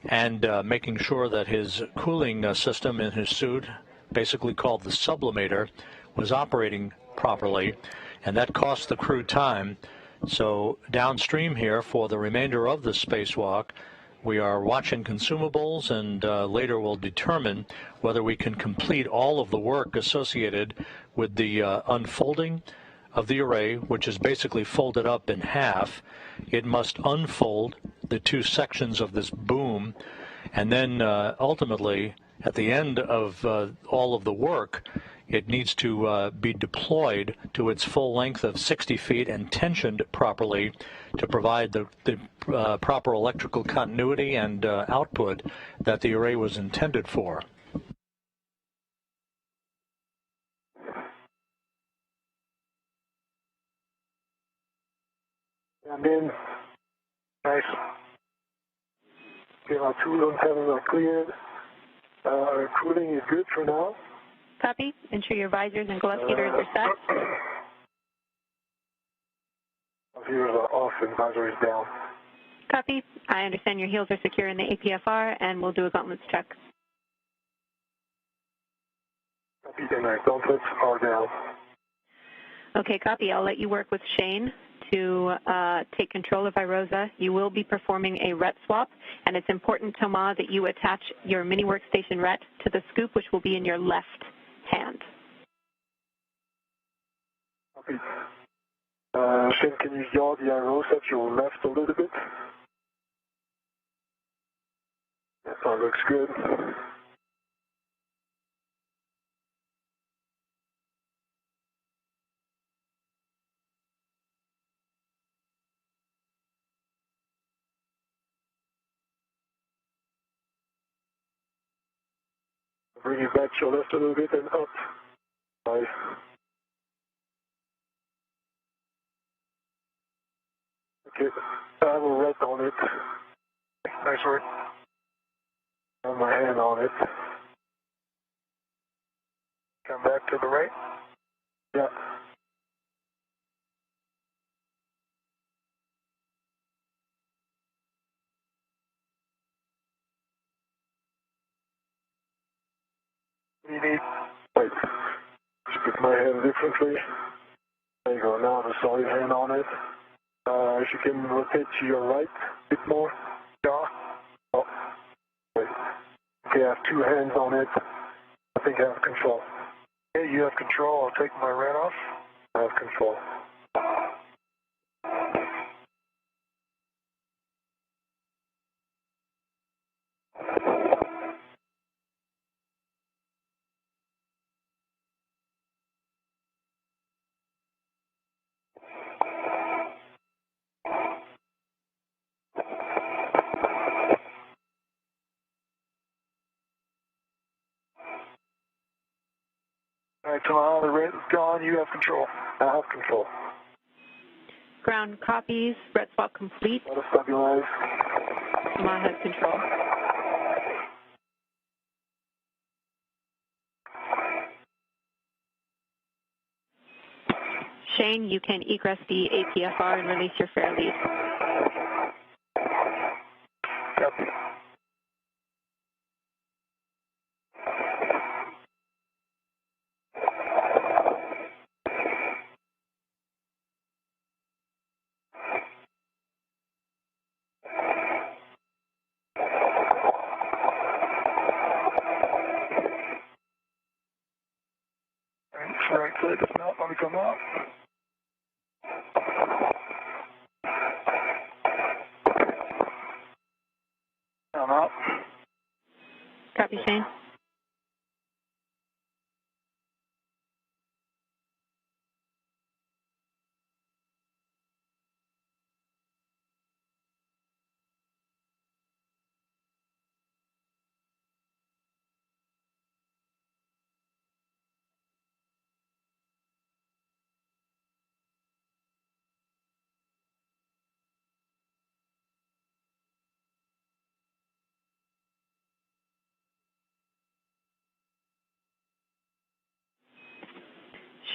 and making sure that his cooling system in his suit, basically called the sublimator, was operating properly, and that cost the crew time. So downstream here, for the remainder of the spacewalk, we are watching consumables, and later we'll determine whether we can complete all of the work associated with the unfolding of the array, which is basically folded up in half. It must unfold the two sections of this boom, and then ultimately, at the end of all of the work, it needs to be deployed to its full length of 60 feet and tensioned properly to provide the proper electrical continuity and output that the array was intended for. And then, nice. Okay, our two antennas are cleared. Our cooling is good for now. Copy. Ensure your visors and glove heaters are set. Visors are off and visor is down. Copy. I understand your heels are secure in the APFR, and we'll do a gauntlets check. And my gauntlets are down. Okay, copy. I'll let you work with Shane to take control of Irosa. You will be performing a RET swap, and it's important, Thomas, that you attach your mini workstation RET to the scoop, which will be in your left hand. Copy. Shane, can you yaw the Irosa at your left a little bit? That looks good. Bring it back to your left a little bit and up. Nice. Okay, I have a red on it. Nice work. I have my hand on it. Come back to the right? Yeah. You need, wait, just put my hand differently. There you go, now the solid hand on it. If you can rotate to your right a bit more. Yeah. Oh, wait. Okay, I have two hands on it. I think I have control. Okay, you have control. I'll take my red off. I have control. All right, Tomas, the red is gone. You have control. I have control. Ground copies, RET swap complete. Let us stabilize. Tomas has control. Shane, you can egress the APFR and release your fair lead. Copy. Right click, if not, let me come up. I'm up. Copy, Shane.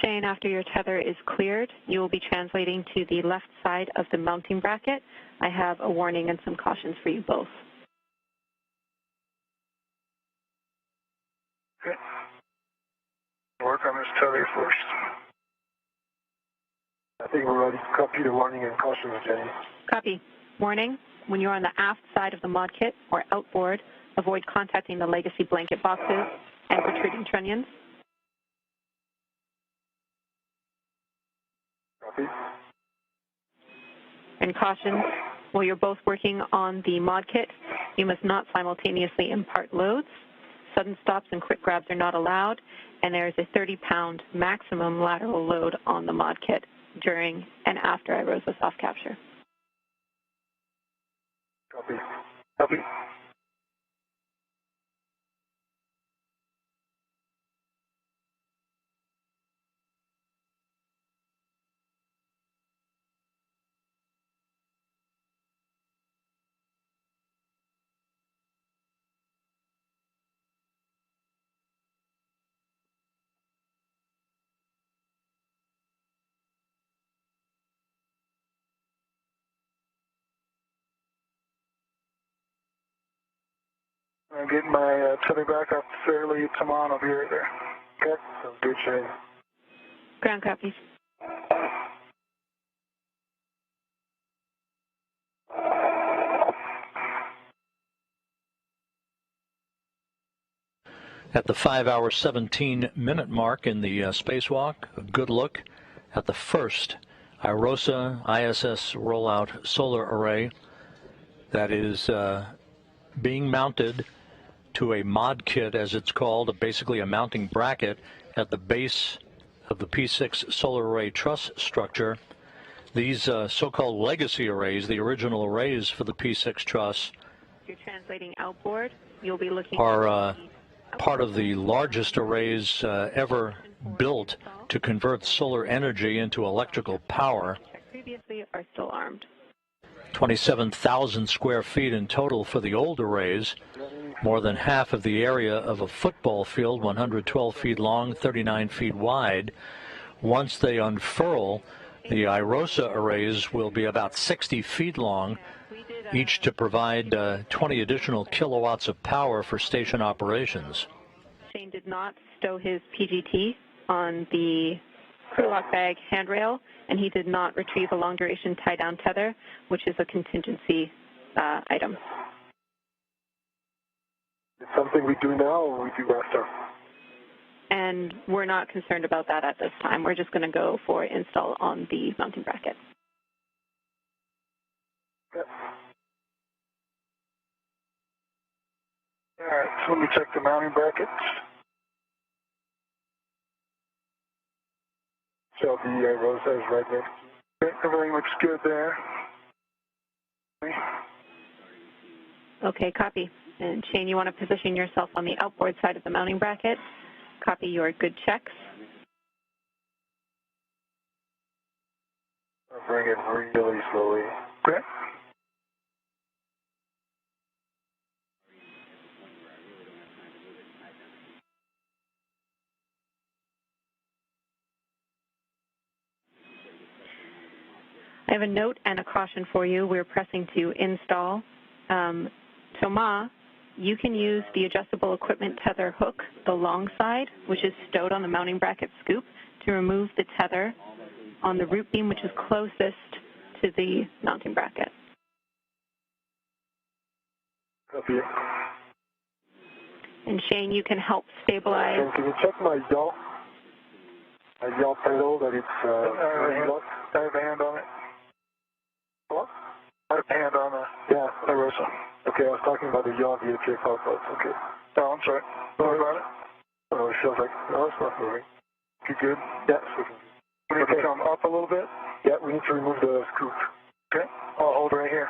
Shane, after your tether is cleared, you will be translating to the left side of the mounting bracket. I have a warning and some cautions for you both. Okay. Work on this tether first. I think we're ready to copy the warning and cautions, Jenny. Copy. Warning, when you're on the aft side of the mod kit or outboard, avoid contacting the legacy blanket boxes and protruding trunnions. Copy. And cautions, while you're both working on the mod kit, you must not simultaneously impart loads. Sudden stops and quick grabs are not allowed, and there is a 30-pound maximum lateral load on the mod kit during and after Irosa soft capture. Copy. Copy. I'm getting my tether back up fairly. Come on, I'll be right there. Okay, sounds good, Shane. Ground copies. At the 5-hour, 17-minute mark in the spacewalk, a good look at the first IROSA ISS rollout solar array that is being mounted to a mod kit, as it's called, basically a mounting bracket at the base of the P6 solar array truss structure. These so-called legacy arrays, the original arrays for the P6 truss, If you're translating outboard, you'll be looking are part of the largest arrays ever built to convert solar energy into electrical power. Previously are still armed. 27,000 square feet in total for the old arrays, more than half of the area of a football field, 112 feet long, 39 feet wide. Once they unfurl, the IROSA arrays will be about 60 feet long, each to provide 20 additional kilowatts of power for station operations. Shane did not stow his PGT on the crew lock bag handrail, and he did not retrieve a long-duration tie-down tether, which is a contingency item. It's something we do now or we do after? And we're not concerned about that at this time. We're just going to go for install on the mounting bracket. Okay. All right, so let me check the mounting brackets. So the ROSA is right next. Okay, everything looks good there. Okay, copy. And Shane, you want to position yourself on the outboard side of the mounting bracket. Copy your good checks. I'll bring it really slowly. Okay. I have a note and a caution for you. We're pressing to install. Thomas, you can use the adjustable equipment tether hook, the long side, which is stowed on the mounting bracket scoop, to remove the tether on the root beam, which is closest to the mounting bracket. Copy. And Shane, you can help stabilize. Shane, can you check my yaw? My yaw pedal that it's I have a hand on it. What? I have a hand on it. Yeah, ROSA. Okay, I was talking about the yaw VHA outputs. Okay. Oh, I'm sorry. Don't worry about it. Oh, it feels like, no, it's not moving. You good? Yes, we can. We need to come up a little bit? Yeah, we need to remove the scoop. Okay, I'll hold right here.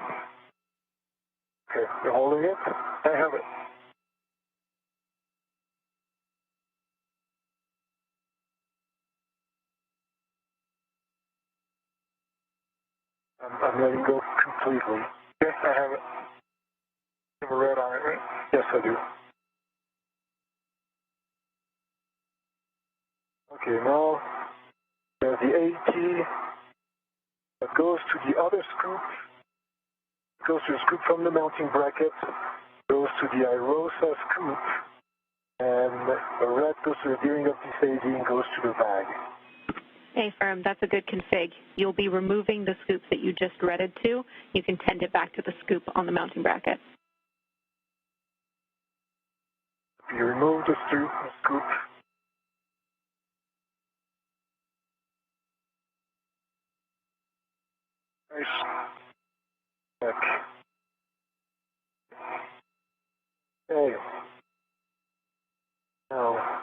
Okay, you're holding it? I have it. I'm letting go completely. Yes, I have it. You have a red on it, right? Yes, I do. Okay, now there's the AT that goes to the other scoop, goes to the scoop from the mounting bracket, goes to the IROSA scoop, and the red goes to the gearing up DCAD and goes to the bag. Hey, firm, that's a good config. You'll be removing the scoops that you just redded to. You can tend it back to the scoop on the mounting bracket. You remove the scoop. Nice. Back. Okay. Now,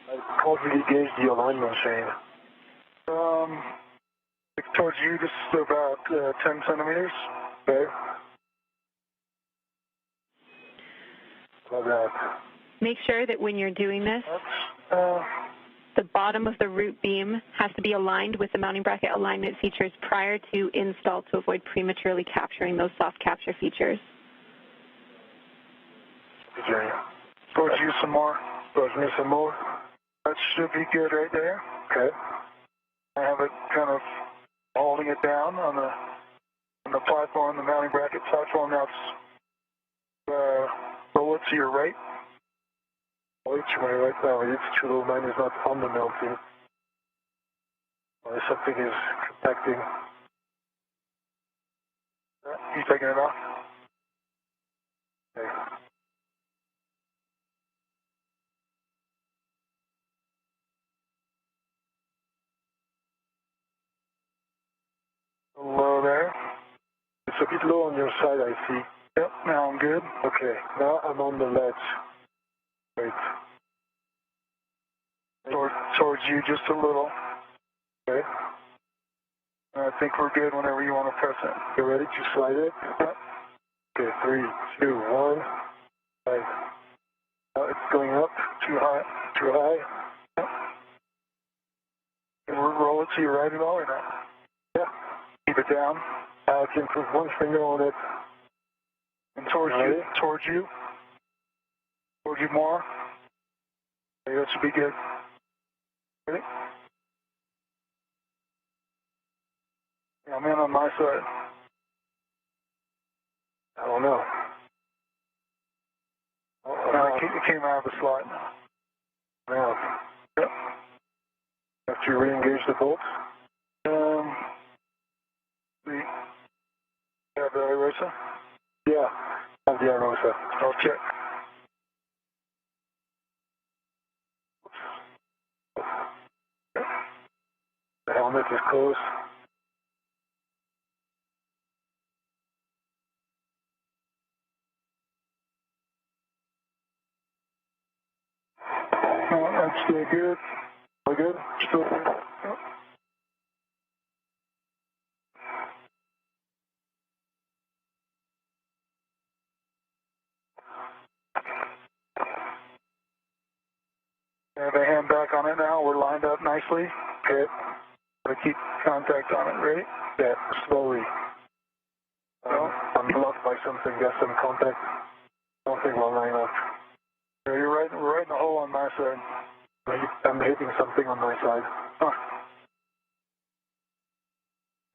I can't really gauge the alignment, Shane. Towards you, this is about 10 centimeters. Okay. Like that. Make sure that when you're doing this, the bottom of the root beam has to be aligned with the mounting bracket alignment features prior to install to avoid prematurely capturing those soft capture features. Okay. Towards you some more. Towards me some more. That should be good right there. Okay. I have it kind of holding it down on the platform, the mounting bracket platform. Now it's lower it to your right. Oh, to my right now. It's too low. Mine is not on the mountain. Something is contacting. You taking it off? Okay. Low there. It's a bit low on your side, I see. Yep, now I'm good. Okay, now I'm on the ledge. Wait. Towards you just a little. Okay. I think we're good whenever you want to press it. You ready to slide it? Yep. Okay, 3, 2, 1. Right. Now it's going up. Too high. Too high. Yep. Can we roll it to your right at all or not? Yeah. Keep it down. I can put one finger on it. And towards you. Towards you. Towards you more. Okay, that should be good. Ready? Yeah, I'm in on my side. I don't know. It came out of the slot. Now. Yep. Have to re-engage the bolts. You have the Arosa? Yeah, I have the Arosa. I'll check. The helmet is closed. That's still good. All good? Still good. Yep. Have a hand back on it now. We're lined up nicely. Okay. Gotta keep contact on it, right? Yeah, slowly. I'm blocked by something. Got some contact. Something will line up. Yeah, we're right in the hole on my side. I'm hitting something on my side. Huh.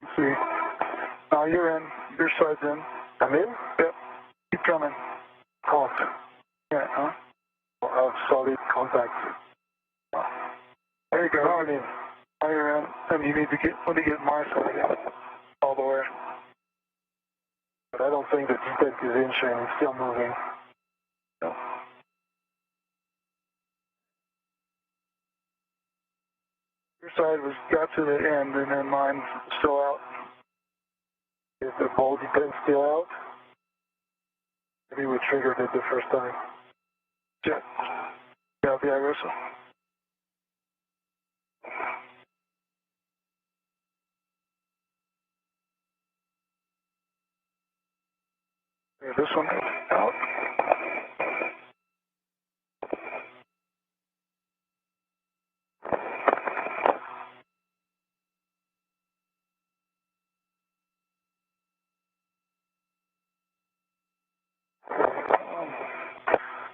Let's see. Now you're in. Your side's in. I'm in? Yep. Keep coming. Can't. Yeah, huh? I have solid contact. There you go. Now I'm in. Now you're in. And you need to get, when you get my side in, all the way. But I don't think the detent is in, Shane. It's still moving. No. Your side got to the end, and then mine's still out. Is the ball detent still out? Maybe we triggered it the first time. Check. Yeah, the Arosa. Yeah, this one is out.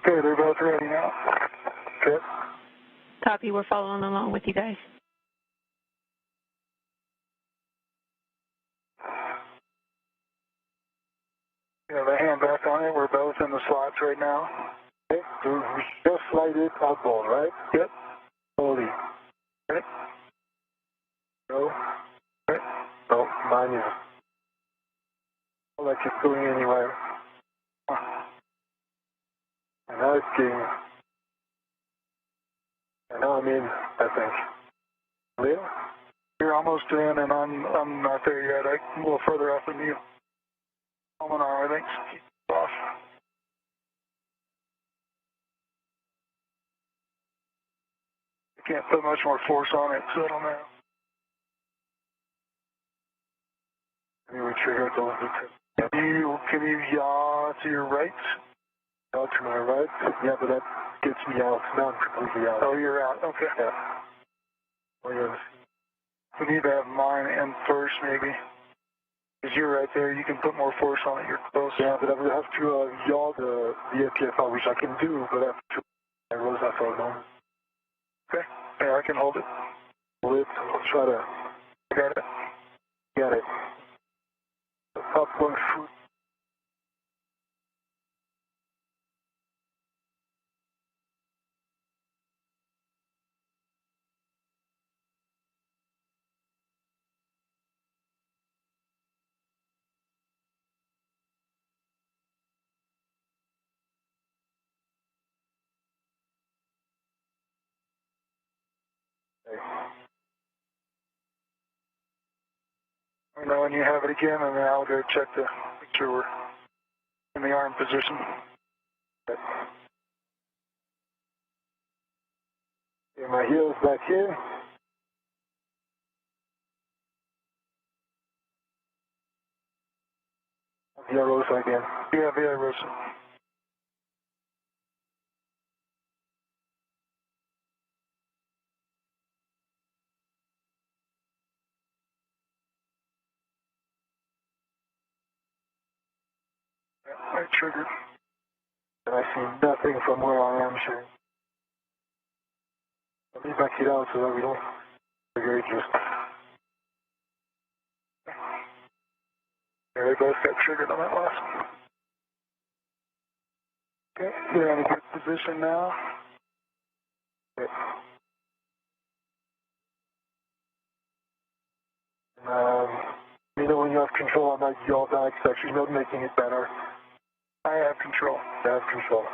Okay, they're both ready now. Okay. Copy. We're following along with you guys. You have a hand back on it. We're both in the slots right now. Okay. So we just slide it outboard, right? Yep. Slowly. Right. Go. Right. No, mine is. Not like it's going anywhere. And now it's getting. And now I'm in, I think. Leo? You're almost in, and I'm not there yet. I'm a little further off than you. I'm an hour, I think. Keep off. I can't put much more force on it, so I don't know. Maybe we triggered those detents. Can you yaw to your right? Yaw to my right? Yeah, but that gets me out. Now I'm completely out. Oh, you're out. Okay. Yeah. Oh, yeah. We need to have mine in first, maybe. Because you're right there. You can put more force on it. You're close. Yeah, but I will have to yaw the APFR, which I can do, but I have to. I rose that for a moment. Okay. Yeah, I can hold it. Hold it. I'll try to. Got it. Get it. Up 1 foot. Let me know when you have it again, and then I'll go check to make sure we're in the arm position. Okay. Get my heels back in. Via Rosa again. Yeah, Via Rosa. I triggered. And I see nothing from where I am shooting. Let me back it out so that we don't trigger it just. Yeah, they both got triggered on that last one. Okay, you're in a good position now. Okay. You know when you have control on that yaw back section, you're making it better. I have control. I have control.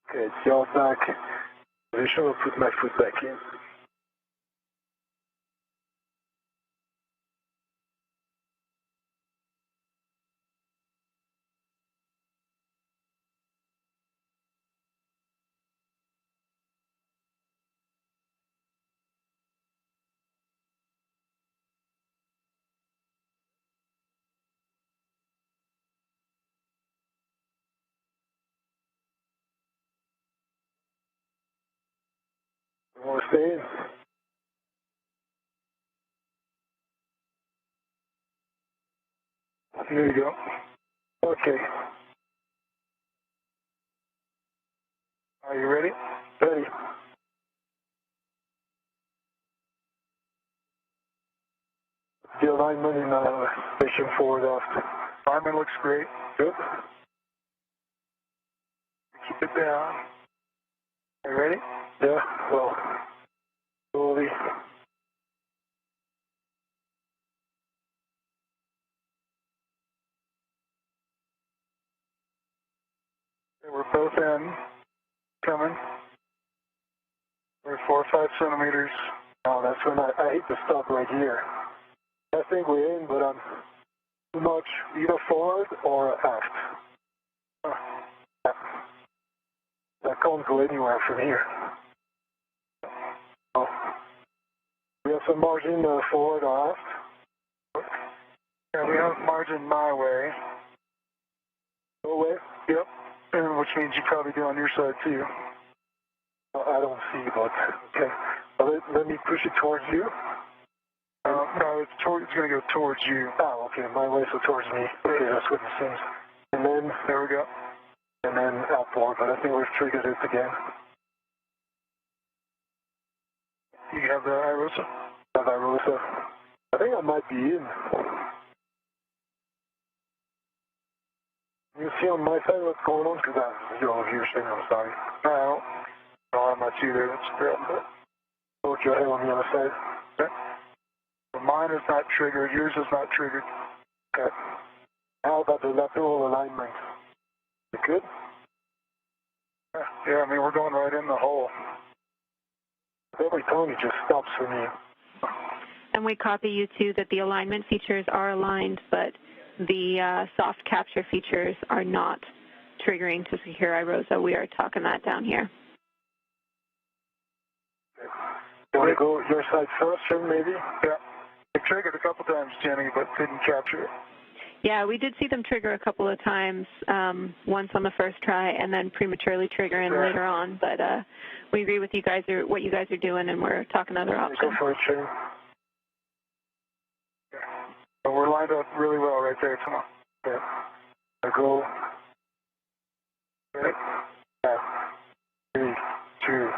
Okay, it's yaw back position. I'll put my foot back in. You want to stay in? There you go. Okay. Are you ready? Ready. The alignment in station forward after. Alignment looks great. Good. Keep it down. Are you ready? Yeah, well, slowly. We're both in. Coming. We're 4 or 5 centimeters. Oh, that's when I hate to stop right here. I think we're in, but I'm too much either forward or aft. Yeah. I can't go anywhere from here. Oh. We have some margin forward or aft. Yeah, we have margin my way. Go away? Yep. And which means you probably do on your side too. I don't see, but okay. Let me push it towards you. No, it's going to go towards you. Oh, okay. My way, so towards me. Okay, that's what it seems. And then, there we go. And then outboard, but I think we've triggered it again. You have the IROSA? Have IROSA. I think I might be in. You see on my side what's going on? Because I have zero view sharing, I'm sorry. No, I'm not either. That's great. Put your head on the other side. Okay. So mine is not triggered. Yours is not triggered. Okay. How about the lateral alignment? Is it good? Yeah, I mean, we're going right in the hole. Every time it just stops for me. And we copy you too that the alignment features are aligned, but the soft capture features are not triggering to secure IROSA. We are talking that down here. Okay. You want to go your side first, maybe? Yeah. It triggered a couple times, Jenny, but didn't capture it. Yeah, we did see them trigger a couple of times, once on the first try and then prematurely trigger in later on. But we agree with you guys, what you guys are doing, and we're talking other options. Go for it, Shane. But we're lined up really well right there. Come on. Yeah. I go. Ready? 3, 2,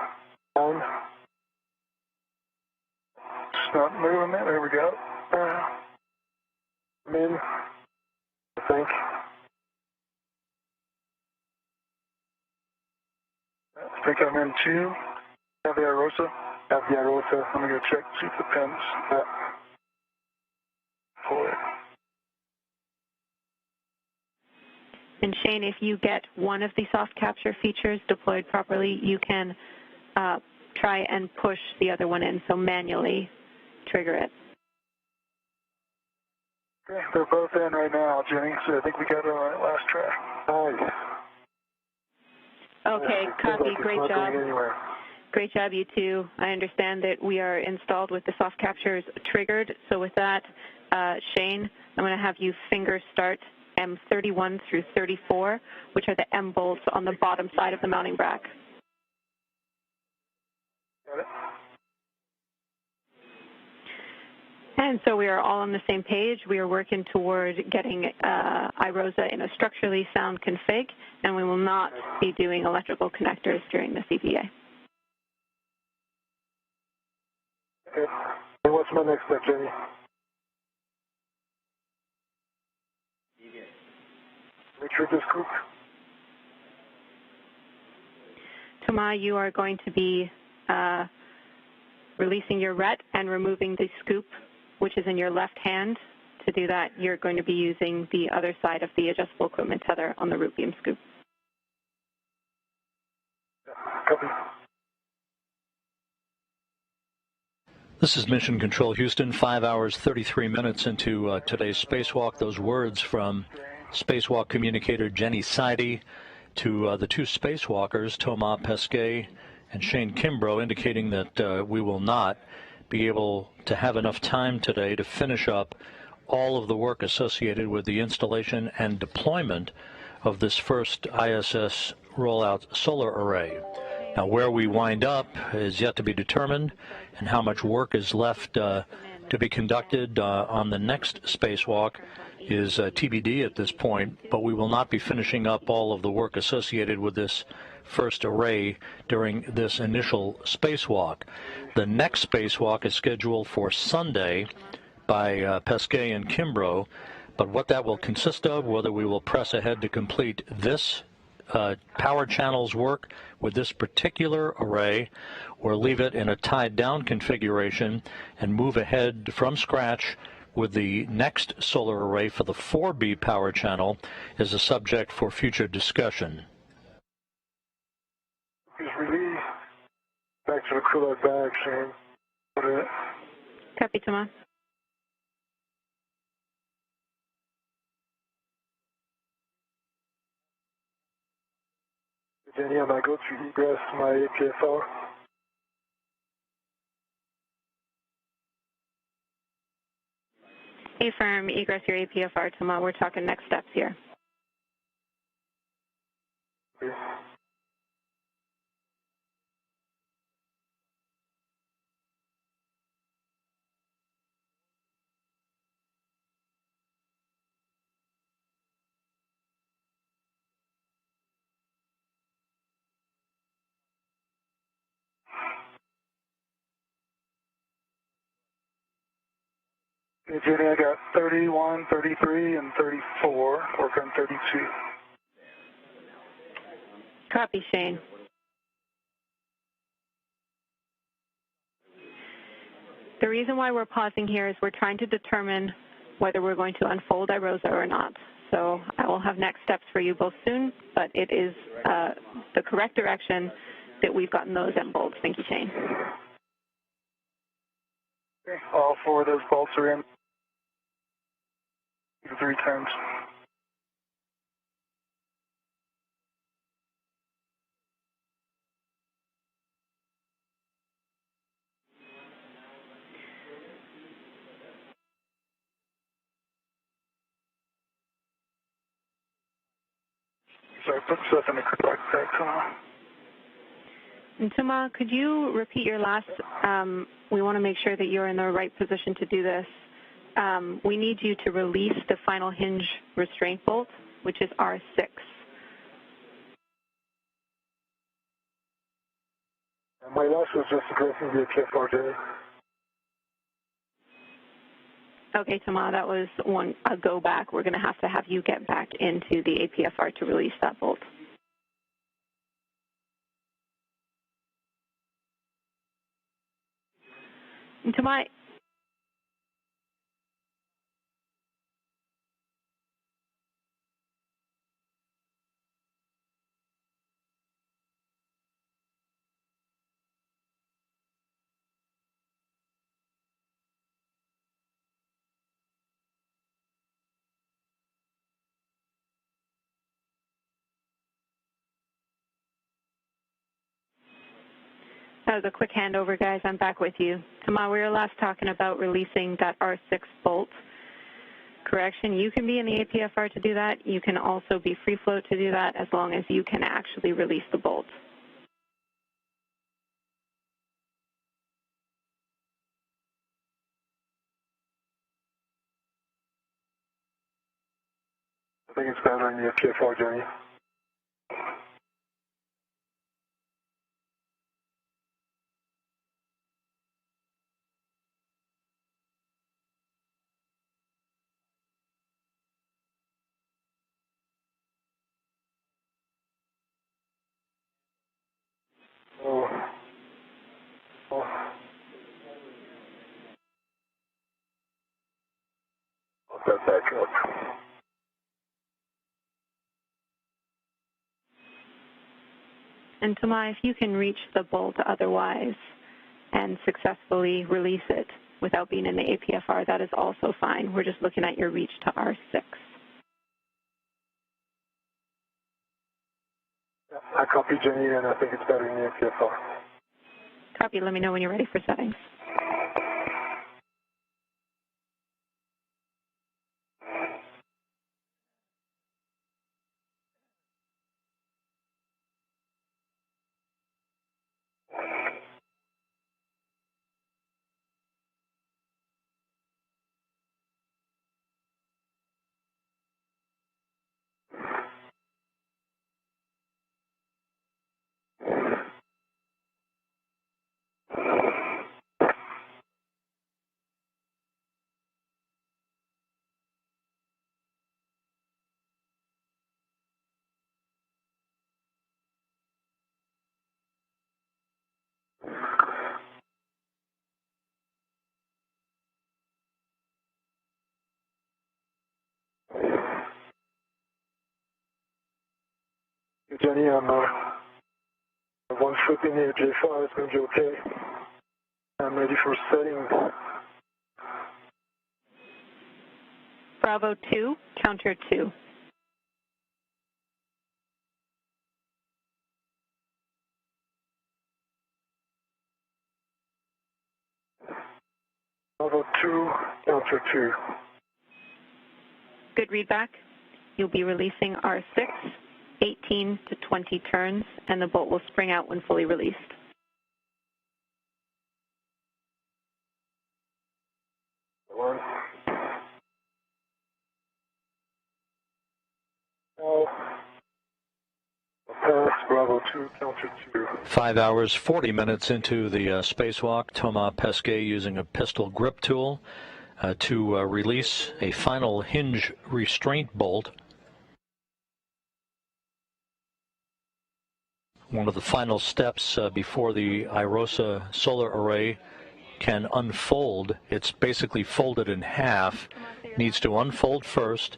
1. Stop moving it. There we go. I'm in, I think. I think I'm in too. Avia-Rosa. Avia-Rosa. I'm going to go check, see if the pins. Yeah. Pull it. And Shane, if you get one of the soft capture features deployed properly, you can try and push the other one in, so manually trigger it. Okay, they're both in right now, Jenny, so I think we got it on that last try. Nice. Okay, copy. Great job. Anywhere. Great job, you two. I understand that we are installed with the soft captures triggered. So with that, Shane, I'm going to have you finger start M31 through 34, which are the M bolts on the bottom side of the mounting bracket. Got it. And so we are all on the same page. We are working toward getting iRosa in a structurally sound config, and we will not be doing electrical connectors during the CPA. Okay. And what's my next step, Jenny? Retrieve this group. Toma, you are going to be releasing your RET and removing the scoop, which is in your left hand. To do that, you're going to be using the other side of the adjustable equipment tether on the root beam scoop. Copy. This is Mission Control Houston, 5 hours, 33 minutes into today's spacewalk. Those words from spacewalk communicator Jenny Seide to the two spacewalkers, Thomas Pesquet and Shane Kimbrough, indicating that we will not be able to have enough time today to finish up all of the work associated with the installation and deployment of this first ISS rollout solar array. Now, where we wind up is yet to be determined, and how much work is left to be conducted on the next spacewalk is TBD at this point, but we will not be finishing up all of the work associated with this first array during this initial spacewalk. The next spacewalk is scheduled for Sunday by Pesquet and Kimbrough, but what that will consist of, whether we will press ahead to complete this power channels work with this particular array or leave it in a tied down configuration and move ahead from scratch with the next solar array for the 4B power channel is a subject for future discussion. Just release. Back to the crew load bag, Shane. Put it. Copy, Thomas. Jenny, I'm going to go to egress my APFR. Affirm, egress your APFR, Thomas. We're talking next steps here. Okay. Hey, Jenny, I got 31, 33, and 34. Work on 32. Copy, Shane. The reason why we're pausing here is we're trying to determine whether we're going to unfold iRosa or not. So I will have next steps for you both soon, but it is the correct direction that we've gotten those M bolts. Thank you, Shane. Okay, all four of those bolts are in. 3 times. Sorry, put stuff in the correct back, Thomas. And Tuma, could you repeat your last, we want to make sure that you're in the right position to do this. We need you to release the final hinge restraint bolt, which is R6. My last was just addressing the APFR, Jenny. Okay, Tama, that was a go back. We're going to have you get back into the APFR to release that bolt. And Tama, that was a quick handover, guys. I'm back with you. Tama, we were last talking about releasing that R6 bolt. Correction, you can be in the APFR to do that. You can also be free float to do that as long as you can actually release the bolt. I think it's better in the APFR, Jenny. I'll set that up. And Tama, if you can reach the bolt otherwise and successfully release it without being in the APFR, that is also fine. We're just looking at your reach to R6. I copy Jenny, and I think it's better in the APFR. Copy. Let me know when you're ready for settings. Jenny, I'm one foot in the APFR. It's going to be okay. I'm ready for setting. Bravo 2, counter 2. Bravo 2, counter 2. Good readback. You'll be releasing R6, 18 to 20 turns, and the bolt will spring out when fully released. One. No. Pass, Bravo 2, counter 2. 5 hours, 40 minutes into the spacewalk, Thomas Pesquet using a pistol grip tool to release a final hinge restraint bolt. One of the final steps before the IROSA solar array can unfold. It's basically folded in half. Needs to unfold first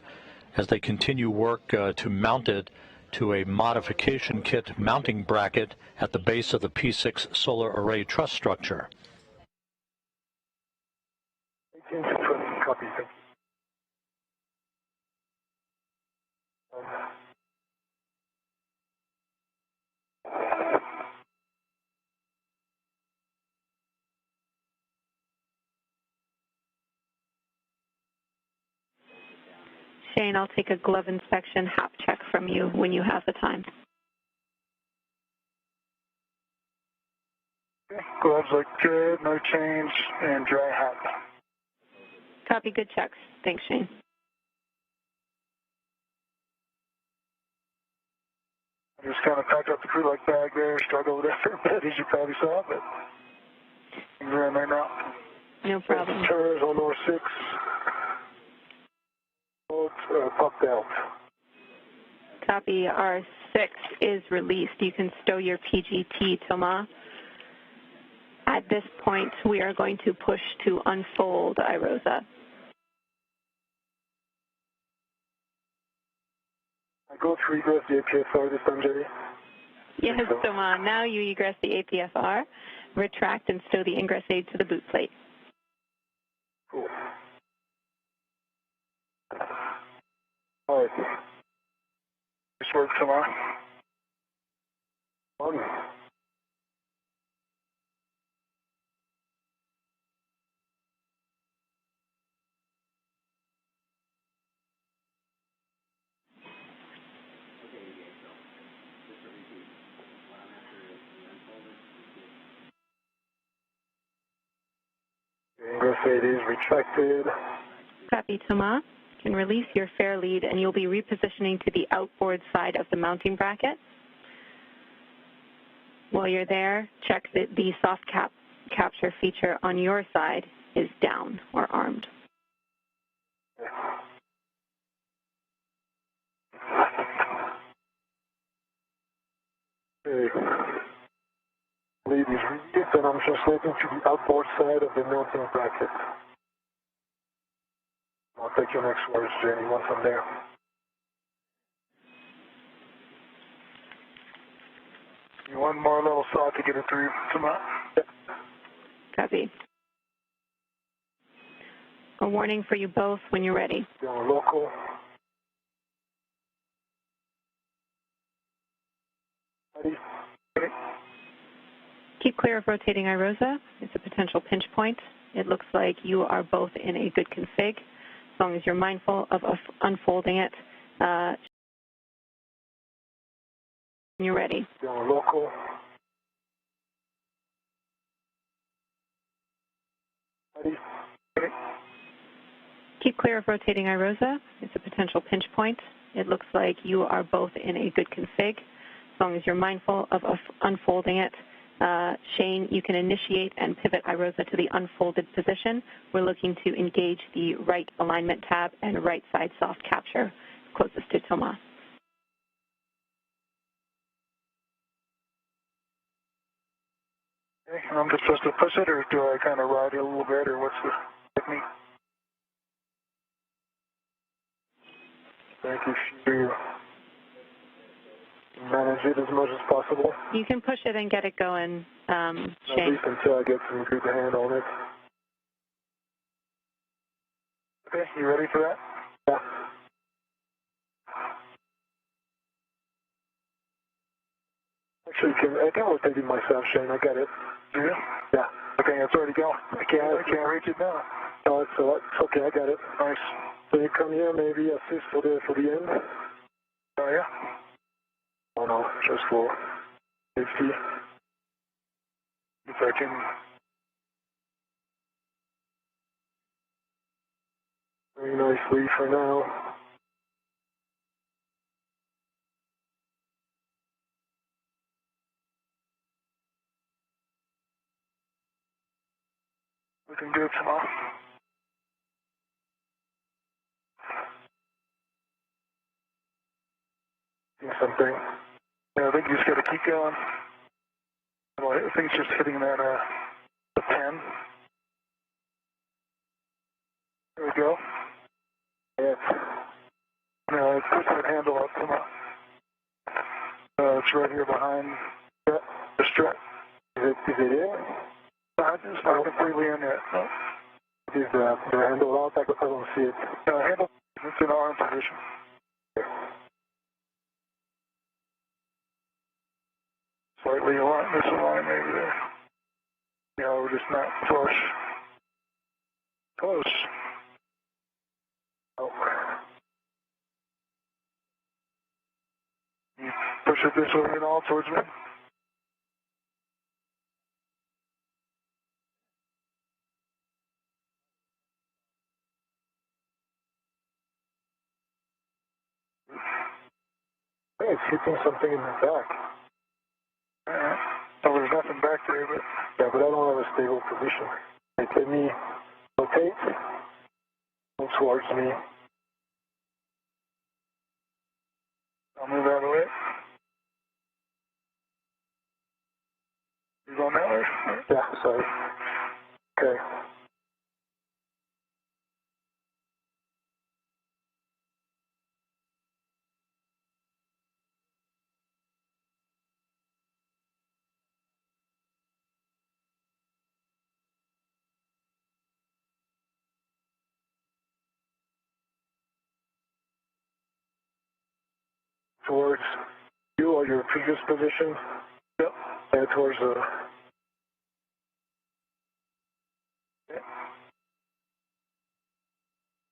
as they continue work to mount it to a modification kit mounting bracket at the base of the P6 solar array truss structure. 18 to 20, copy. Thank you. Shane, I'll take a glove inspection hap check from you when you have the time. Okay. Gloves look good, no change, and dry hat. Copy, good checks. Thanks, Shane. I just kind of packed up the crew like bag there, struggled with that for a bit, as you probably saw, but I'm in right now. No problem. Turns on door 6, boat popped out. Copy. R6 is released. You can stow your PGT, Thomas. At this point, we are going to push to unfold Irosa. I go to egress the APSR this time, Jerry. Yes, Thomas. Now you egress the APSR, retract and stow the ingress aid to the boot plate. Cool. All right. This works, Thomas. On. Ingress aid is retracted. Copy, Thomas. You can release your fair lead, and you'll be repositioning to the outboard side of the mounting bracket. While you're there, check that the soft capture feature on your side is down or armed. Okay. Lead is released, and I'm translating to the outboard side of the mounting bracket. I'll take your next words, Jenny, once I'm there. You want more little saw to get it through, Thomas? Yep. Copy. A warning for you both when you're ready. Down local. Ready? Keep clear of rotating Irosa. It's a potential pinch point. It looks like you are both in a good config, as long as you're mindful of unfolding it. When you're ready. Down local. Ready? Keep clear of rotating Irosa. It's a potential pinch point. It looks like you are both in a good config, as long as you're mindful of unfolding it. Shane, you can initiate and pivot Irosa to the unfolded position. We're looking to engage the right alignment tab and right side soft capture closest to Thomas. Okay, I'm just supposed to push it, or do I kind of ride it a little bit, or what's the technique? Thank you. You manage it as much as possible. You can push it and get it going, At Shane. least until I get some good hand on it. Okay, you ready for that? Yeah. Actually, I can rotate it myself, Shane. I get it. Do you? Yeah. Okay, it's already going. I can't reach it now. No, it's okay. I got it. Nice. So you come here, maybe assist for the end. Oh yeah. Oh no, just for safety. If I can. Very nicely for now. Looking good, Thomas. See something. Yeah, I think you just got to keep going. Well, I think it's just hitting that the pen. There we go. Yes. No, it's push that handle up, Thomas. It's right here behind the strap. Is it in? It's not completely in yet. No. Is the handle out? I don't see it. Handle, it's in arm position. Slightly misaligned maybe there. Yeah, we're just not flush. Close. Oh. You push it this way and all towards me. I think it's hitting something in the back. Oh, there's nothing back there, but Yeah, but I don't have a stable position. Let me rotate. Move towards me. side. Okay. Towards you or your previous position. Yep. And towards the. Yep.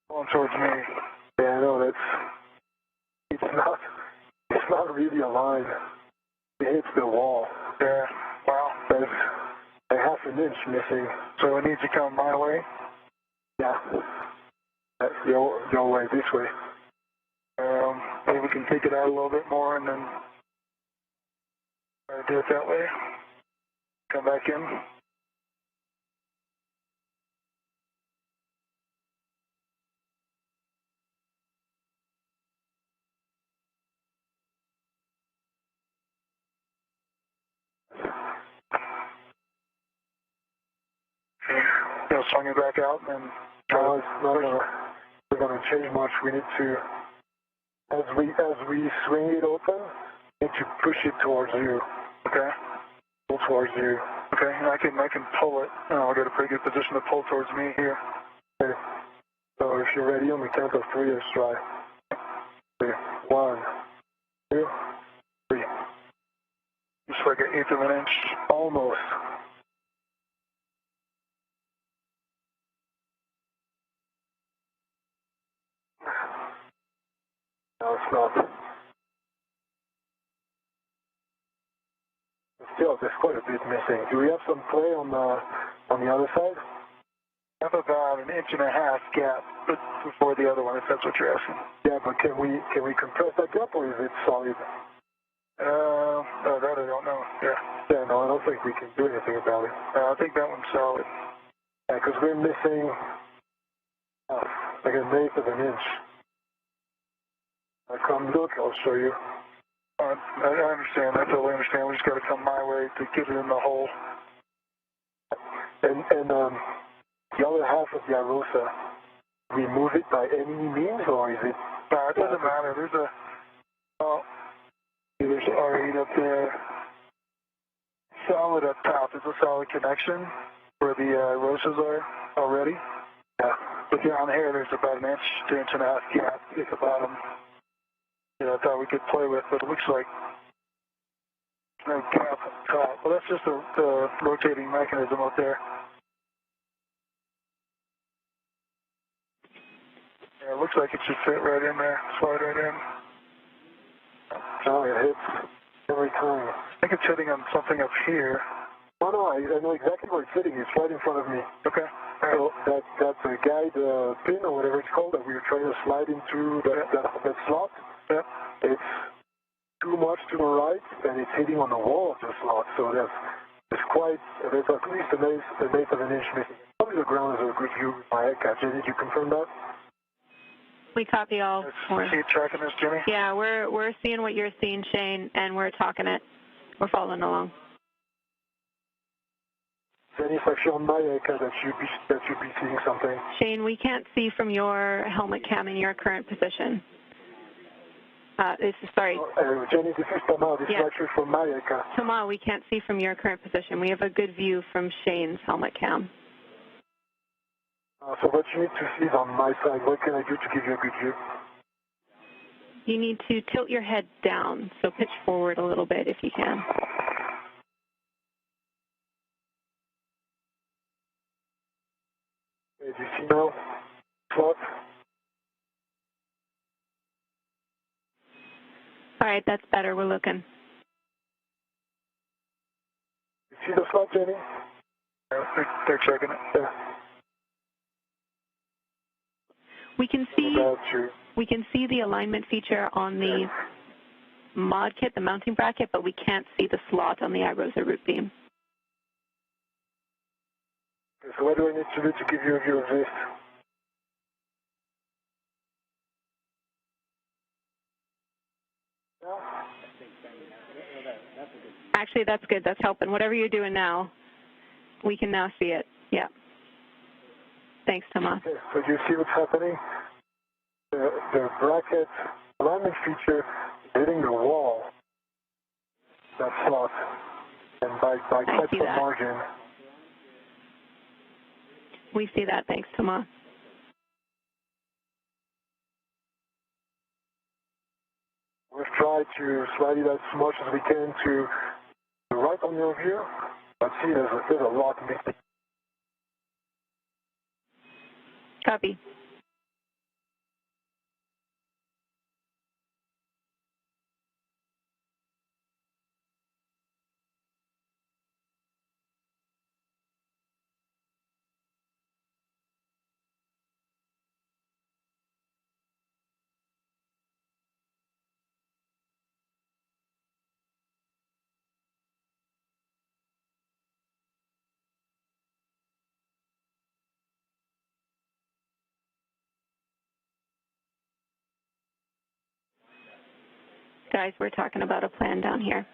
Going towards me. Yeah, I know it's not really a line. It hits the wall. Yeah. Wow. There's a half an inch missing. So it needs to come my way. Yeah. Your way, this way. Maybe we can take it out a little bit more and then do it that way. Come back in. You'll swing it back out and then no, it's not going to change much. We need to, as we swing it open, we need to push it towards you. Okay. Pull towards you. Okay. And I can pull it. I'll get a pretty good position to pull towards me here. Okay. So if you're ready, on the count of 3, let's try. Okay. 1, 2, 3. Just like an 1/8 of an inch. Almost. No, it's not. Still, there's quite a bit missing. Do we have some play on the other side? I have about 1.5 inch gap before the other one, if that's what you're asking. Yeah, but can we compress that gap, or is it solid? No, that I don't know. Yeah. Yeah, no, I don't think we can do anything about it. I think that one's solid. Yeah, because we're missing like 1/8 of an inch. Come look, I'll show you. I understand. I totally understand. We just got to come my way to get it in the hole. And the other half of the Arosa, remove it by any means, or is it? No, it doesn't matter. There's R8 up there. Solid up top. There's a solid connection where the Rosas are already. Yeah. But down here, there's about 1 inch to 1.5 inch gap at the bottom. I thought we could play with, but it looks like no gap up top. Well, that's just the rotating mechanism up there. Yeah, it looks like it should fit right in there, slide right in. Oh, it hits every time. I think it's hitting on something up here. Oh, no, I know exactly where it's hitting. It's right in front of me. Okay. So that's a guide pin or whatever it's called that we were trying to slide into that slot. Yep. It's too much to the right, and it's hitting on the wall of the slot. So there's at least 1/8 of an inch missing. Probably the ground is a good view with my head catch. Did you confirm that? We copy all. Keep tracking this, Jimmy. Yeah, we're seeing what you're seeing, Shane, and we're talking it. We're following along. Jenny, if I show my head that you'd be seeing something. Shane, we can't see from your helmet cam in your current position. Sorry. Jenny, this is Thomas. This is actually from my account. Thomas, we can't see from your current position. We have a good view from Shane's helmet cam. So what you need to see is on my side. What can I do to give you a good view? You need to tilt your head down, so pitch forward a little bit if you can. Okay, do you see now? Slot? All right, that's better. We're looking. You see the slot, Jenny? Yeah, they're checking it. Yeah. We can see the alignment feature on the mod kit, the mounting bracket, but we can't see the slot on the iRosa root beam. Okay, so what do I need to do to give you a view of this? Actually, that's good. That's helping. Whatever you're doing now, We can now see it. Yeah. Thanks, Thomas. Okay, so you see what's happening? The bracket alignment feature hitting the wall. That slot. And by quite some margin. We see that. Thanks, Thomas. We've tried to slide it as much as we can to the right on your view, but see there's a lot missing. Copy. Guys, we're talking about a plan down here.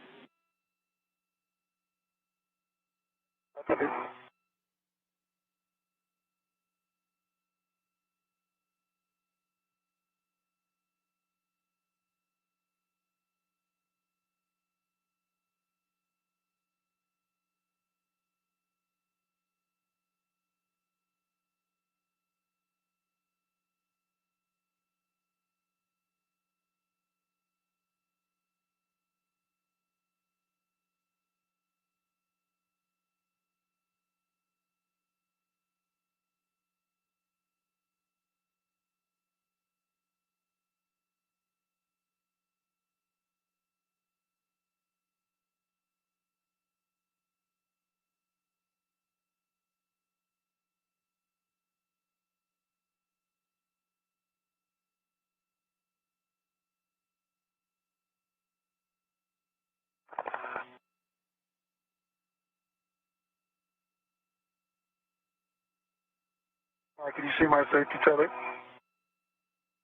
Can you see my safety tether?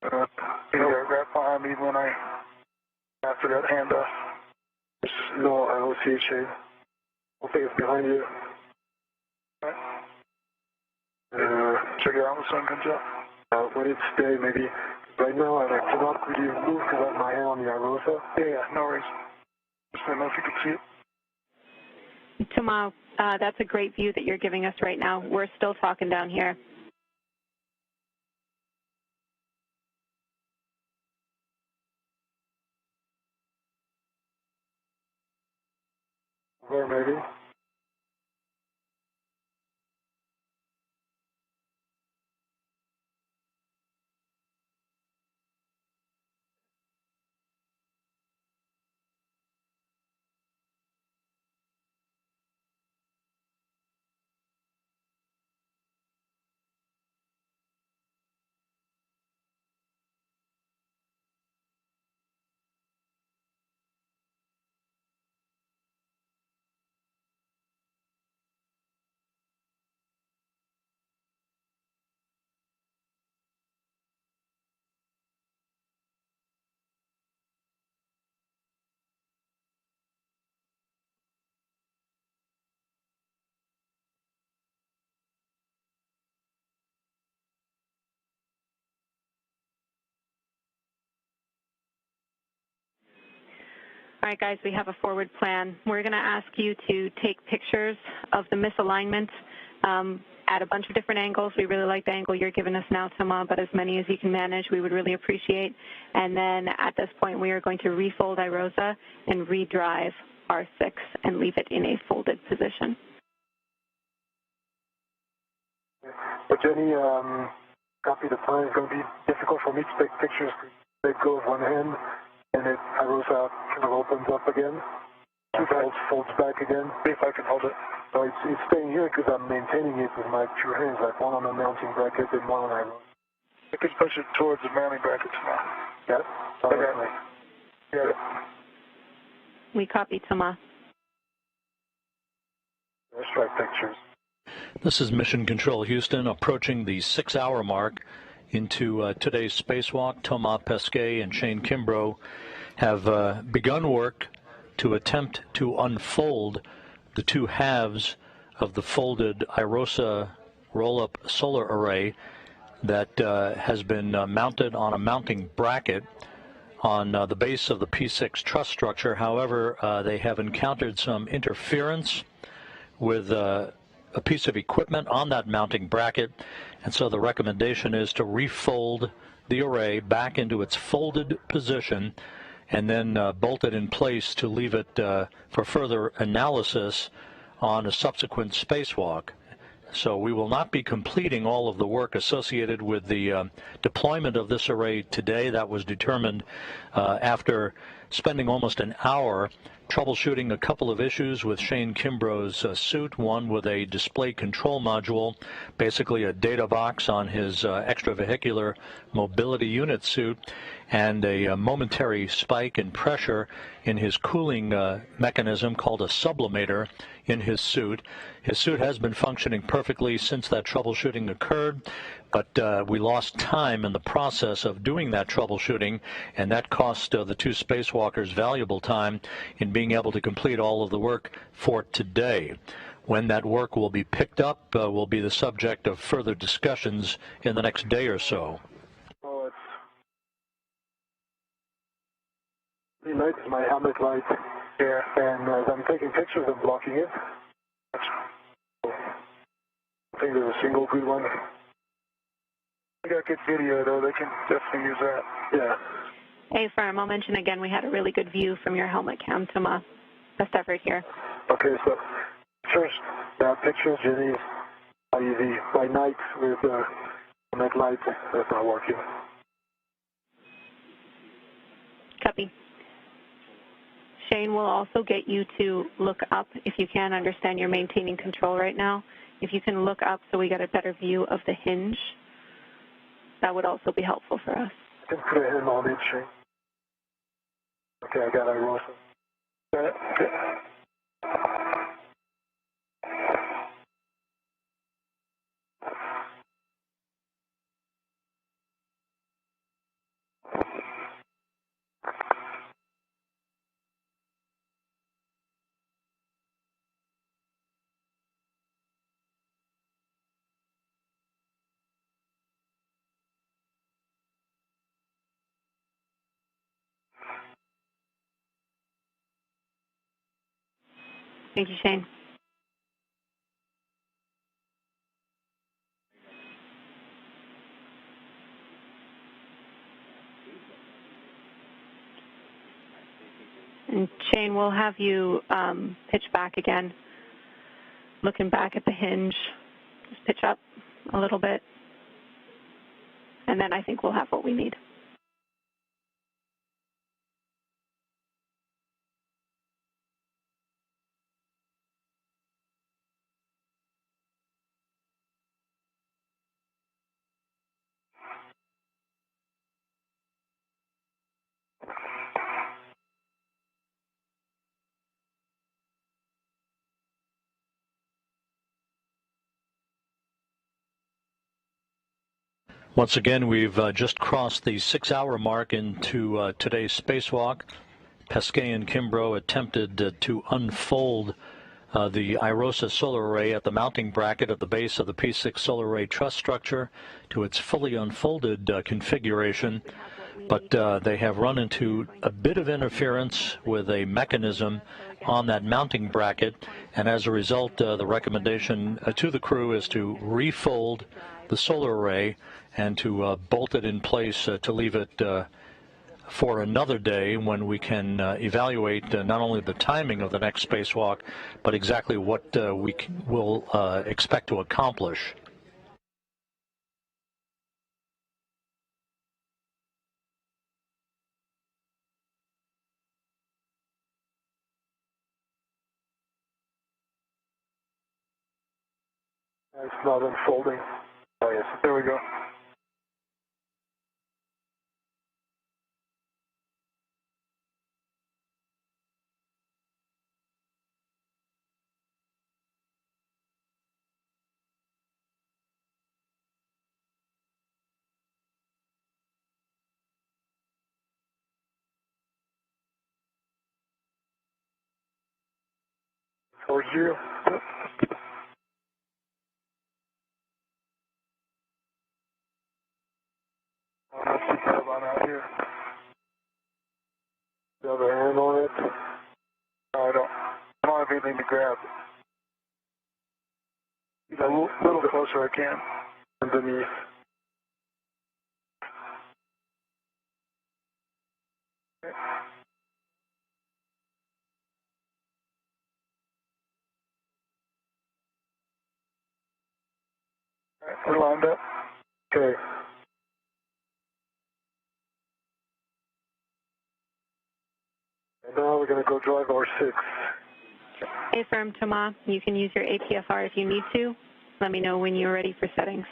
Right behind me when I after that handoff. No, I don't see a shade. Okay, it's behind you. Right. Check it out when the sun comes up. When it's day, maybe. Right now, I cannot really move because I have my hand on the Arosa. Yeah, no worries. Just don't know if you can see it. Thomas, that's a great view that you're giving us right now. We're still talking down here. Where maybe? All right, guys, we have a forward plan. We're going to ask you to take pictures of the misalignment at a bunch of different angles. We really like the angle you're giving us now, Thomas, but as many as you can manage, we would really appreciate. And then at this point, we are going to refold Irosa and redrive R6 and leave it in a folded position. But Jenny, copy the plan. It's going to be difficult for me to take pictures. Let go of one hand, and it Irosa kind of opens up again. Folds back again. See if I can hold it. So it's staying here because I'm maintaining it with my two hands, like one on the mounting bracket and one on Irosa. I could push it towards the mounting bracket now. Yeah? Okay. Yeah. We copy, Thomas. Let's try pictures. This is Mission Control Houston, approaching the 6-hour mark into today's spacewalk. Thomas Pesquet and Shane Kimbrough have begun work to attempt to unfold the two halves of the folded IROSA roll-up solar array that has been mounted on a mounting bracket on the base of the P6 truss structure. However, they have encountered some interference with a piece of equipment on that mounting bracket, and so the recommendation is to refold the array back into its folded position and then bolt it in place to leave it for further analysis on a subsequent spacewalk. So we will not be completing all of the work associated with the deployment of this array today. That was determined after spending almost an hour troubleshooting a couple of issues with Shane Kimbrough's suit, one with a display control module, basically a data box on his extravehicular mobility unit suit, and a momentary spike in pressure in his cooling mechanism called a sublimator in his suit. His suit has been functioning perfectly since that troubleshooting occurred, but we lost time in the process of doing that troubleshooting, and that cost the two spacewalkers valuable time in being able to complete all of the work for today. When that work will be picked up will be the subject of further discussions in the next day or so. Oh, it's the light is my helmet light. Yeah, and as I'm taking pictures, I'm blocking it. I think there's a single good one. I got good video though, they can definitely use that. Yeah. Hey, firm, I'll mention again we had a really good view from your helmet cam, Toma. Best effort here. Okay, so first, pictures, Jenny, by night with helmet light, that's not working. Copy. Shane will also get you to look up, if you can understand you're maintaining control right now. If you can look up so we get a better view of the hinge, that would also be helpful for us. I can put a hand on it, Shane. Okay, I got IROSA. Got it? Okay. Thank you, Shane. And Shane, we'll have you pitch back again, looking back at the hinge. Just pitch up a little bit, and then I think we'll have what we need. Once again, we've just crossed the 6-hour mark into today's spacewalk. Pesquet and Kimbrough attempted to unfold the IROSA solar array at the mounting bracket at the base of the P6 solar array truss structure to its fully unfolded configuration, but they have run into a bit of interference with a mechanism on that mounting bracket, and as a result, the recommendation to the crew is to refold the solar array and to bolt it in place to leave it for another day when we can evaluate not only the timing of the next spacewalk, but exactly what we will expect to accomplish. It's not unfolding. Oh yes, there we go. For you. here. You have a hand on it? No, I don't have anything to grab. A little closer I can. Underneath. Okay. All right, we're lined up. Okay. And now we're going to go drive R6. Affirm, Thomas. You can use your APFR if you need to. Let me know when you're ready for settings.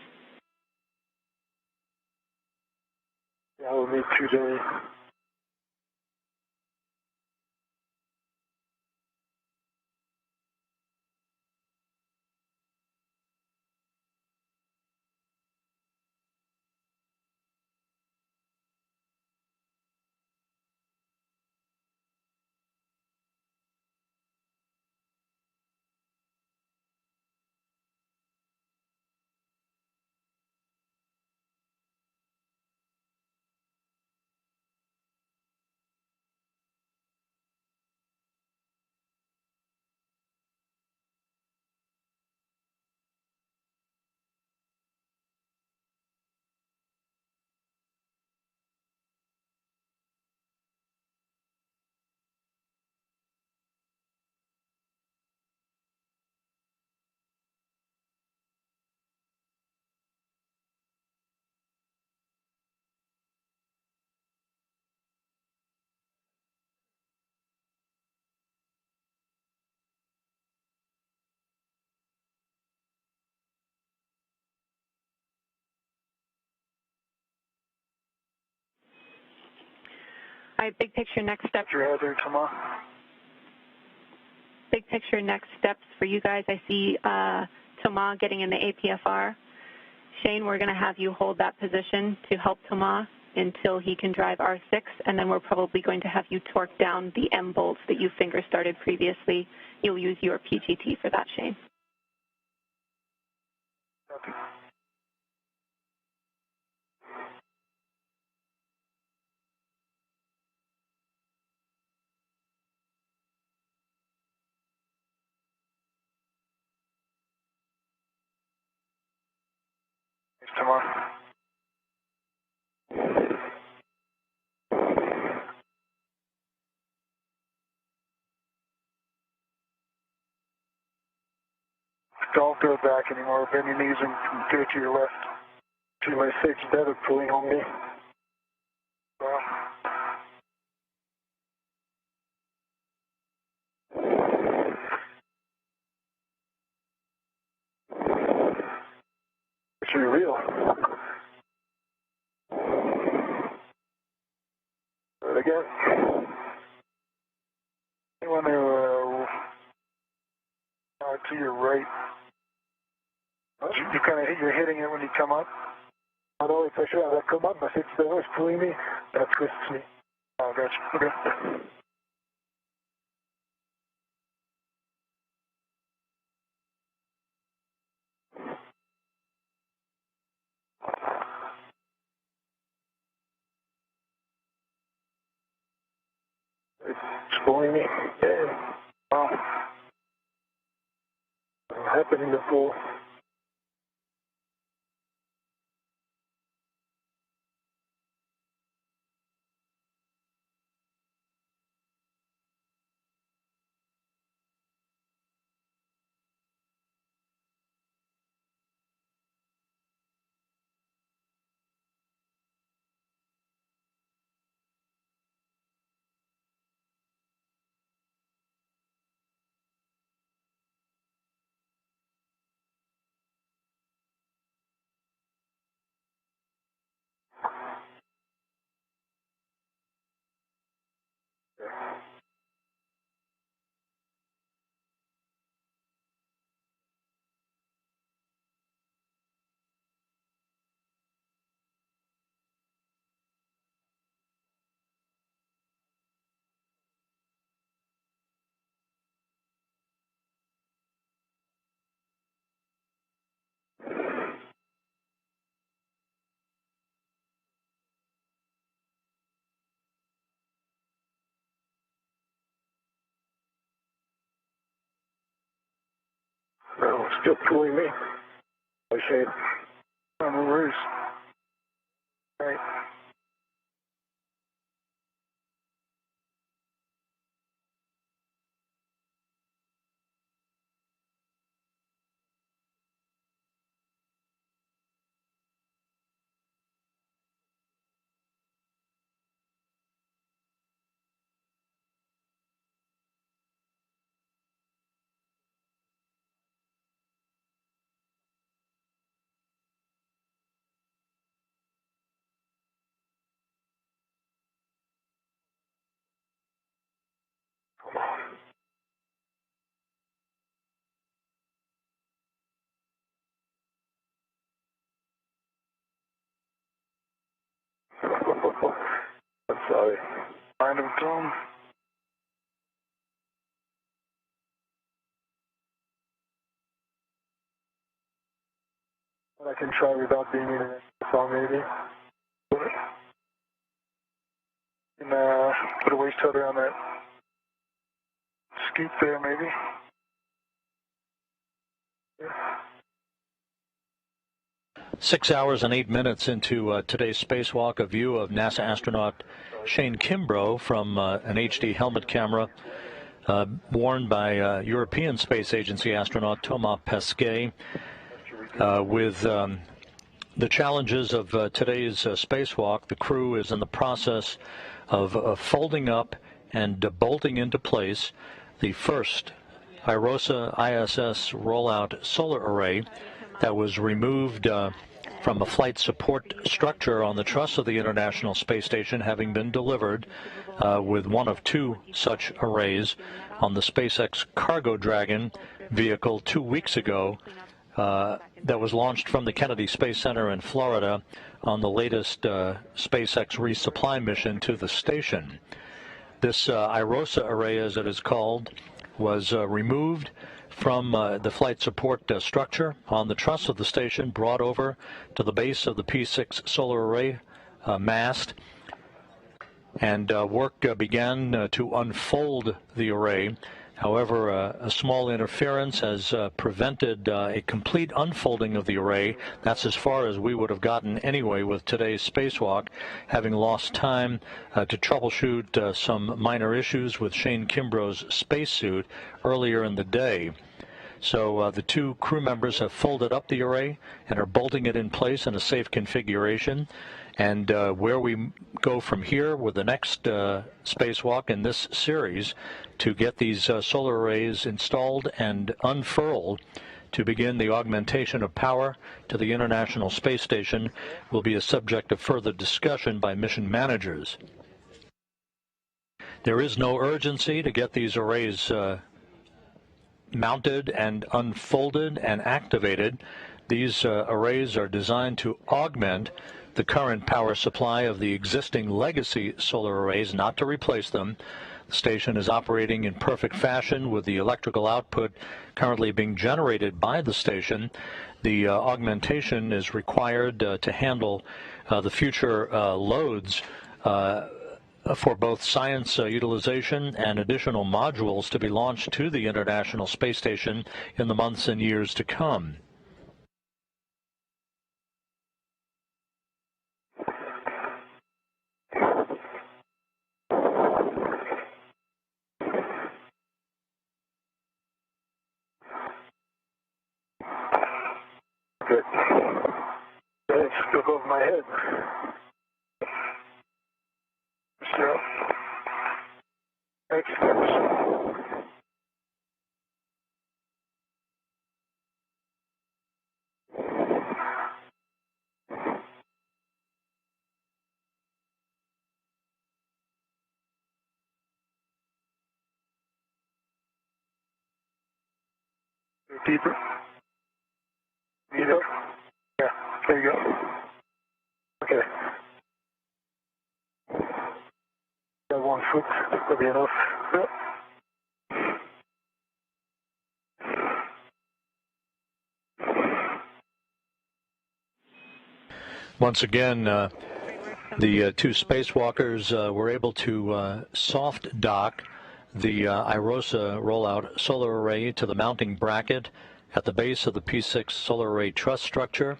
Yeah, we'll need 2 days. All right, big picture next steps. Your hazard, Thomas. Big picture next steps for you guys. I see Thomas getting in the APFR. Shane, we're going to have you hold that position to help Thomas until he can drive R6, and then we're probably going to have you torque down the M bolts that you finger started previously. You'll use your PGT for that, Shane. Okay. Thanks, Thomas. Don't go back anymore. Bend your knees and go to your left. See my 6 instead of pulling on me. Well. It's real. Do it again. You want to to your right. You kind of you're hitting it when you come up. I know if I should have come up, my 6 is pulling me. That twists me. Oh, gotcha. Okay. It's pulling me. Yeah. Wow. It's happening before. still pulling me. I say, no worries. right. I'm sorry. Mind him come. I can try without being in it, so maybe. And put a waist tether on that scoop there, maybe. Yeah. 6 hours and 8 minutes into today's spacewalk, a view of NASA astronaut Shane Kimbrough from an HD helmet camera worn by European Space Agency astronaut Thomas Pesquet, with the challenges of today's spacewalk. The crew is in the process of folding up and bolting into place the first IROSA ISS rollout solar array that was removed from a flight support structure on the truss of the International Space Station, having been delivered with one of two such arrays on the SpaceX Cargo Dragon vehicle 2 weeks ago that was launched from the Kennedy Space Center in Florida on the latest SpaceX resupply mission to the station. This IROSA array, as it is called, was removed from the flight support structure on the truss of the station, brought over to the base of the P6 solar array mast, and work began to unfold the array. However, a small interference has prevented a complete unfolding of the array. That's as far as we would have gotten anyway with today's spacewalk, having lost time to troubleshoot some minor issues with Shane Kimbrough's spacesuit earlier in the day. So the two crew members have folded up the array and are bolting it in place in a safe configuration. And where we go from here with the next spacewalk in this series to get these solar arrays installed and unfurled to begin the augmentation of power to the International Space Station will be a subject of further discussion by mission managers. There is no urgency to get these arrays mounted and unfolded and activated. These arrays are designed to augment the current power supply of the existing legacy solar arrays, not to replace them. The station is operating in perfect fashion with the electrical output currently being generated by the station. The augmentation is required to handle the future loads for both science utilization and additional modules to be launched to the International Space Station in the months and years to come. Good. It's above my head. So, excellent. Deeper. Deeper? Yeah, there you go. Okay. Got 1 foot. That'll be enough. Yep. Once again, the two spacewalkers were able to soft dock the IROSA rollout solar array to the mounting bracket at the base of the P6 solar array truss structure.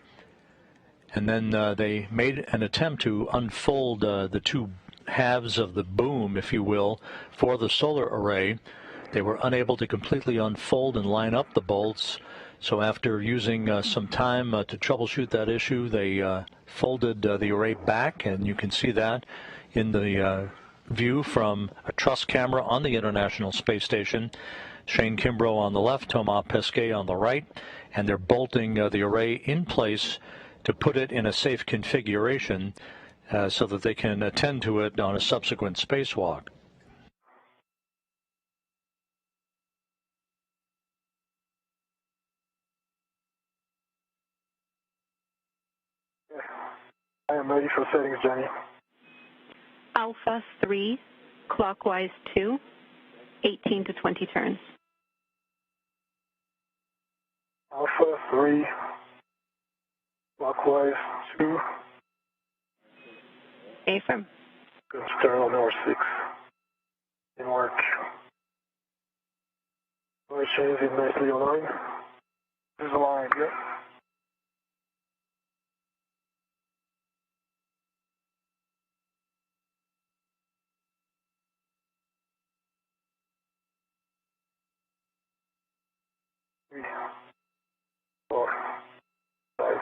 And then they made an attempt to unfold the two halves of the boom, if you will, for the solar array. They were unable to completely unfold and line up the bolts. So after using some time to troubleshoot that issue, they folded the array back, and you can see that in the view from a truss camera on the International Space Station. Shane Kimbrough on the left, Thomas Pesquet on the right, and they're bolting the array in place to put it in a safe configuration so that they can attend to it on a subsequent spacewalk. I am ready for settings, Jenny. Alpha 3, clockwise 2, 18 to 20 turns. Alpha 3, clockwise 2. Affirm. Good, start on north 6. In work. Alright, Shane, is it nicely aligned? This is aligned, yeah. Three, 4, 5.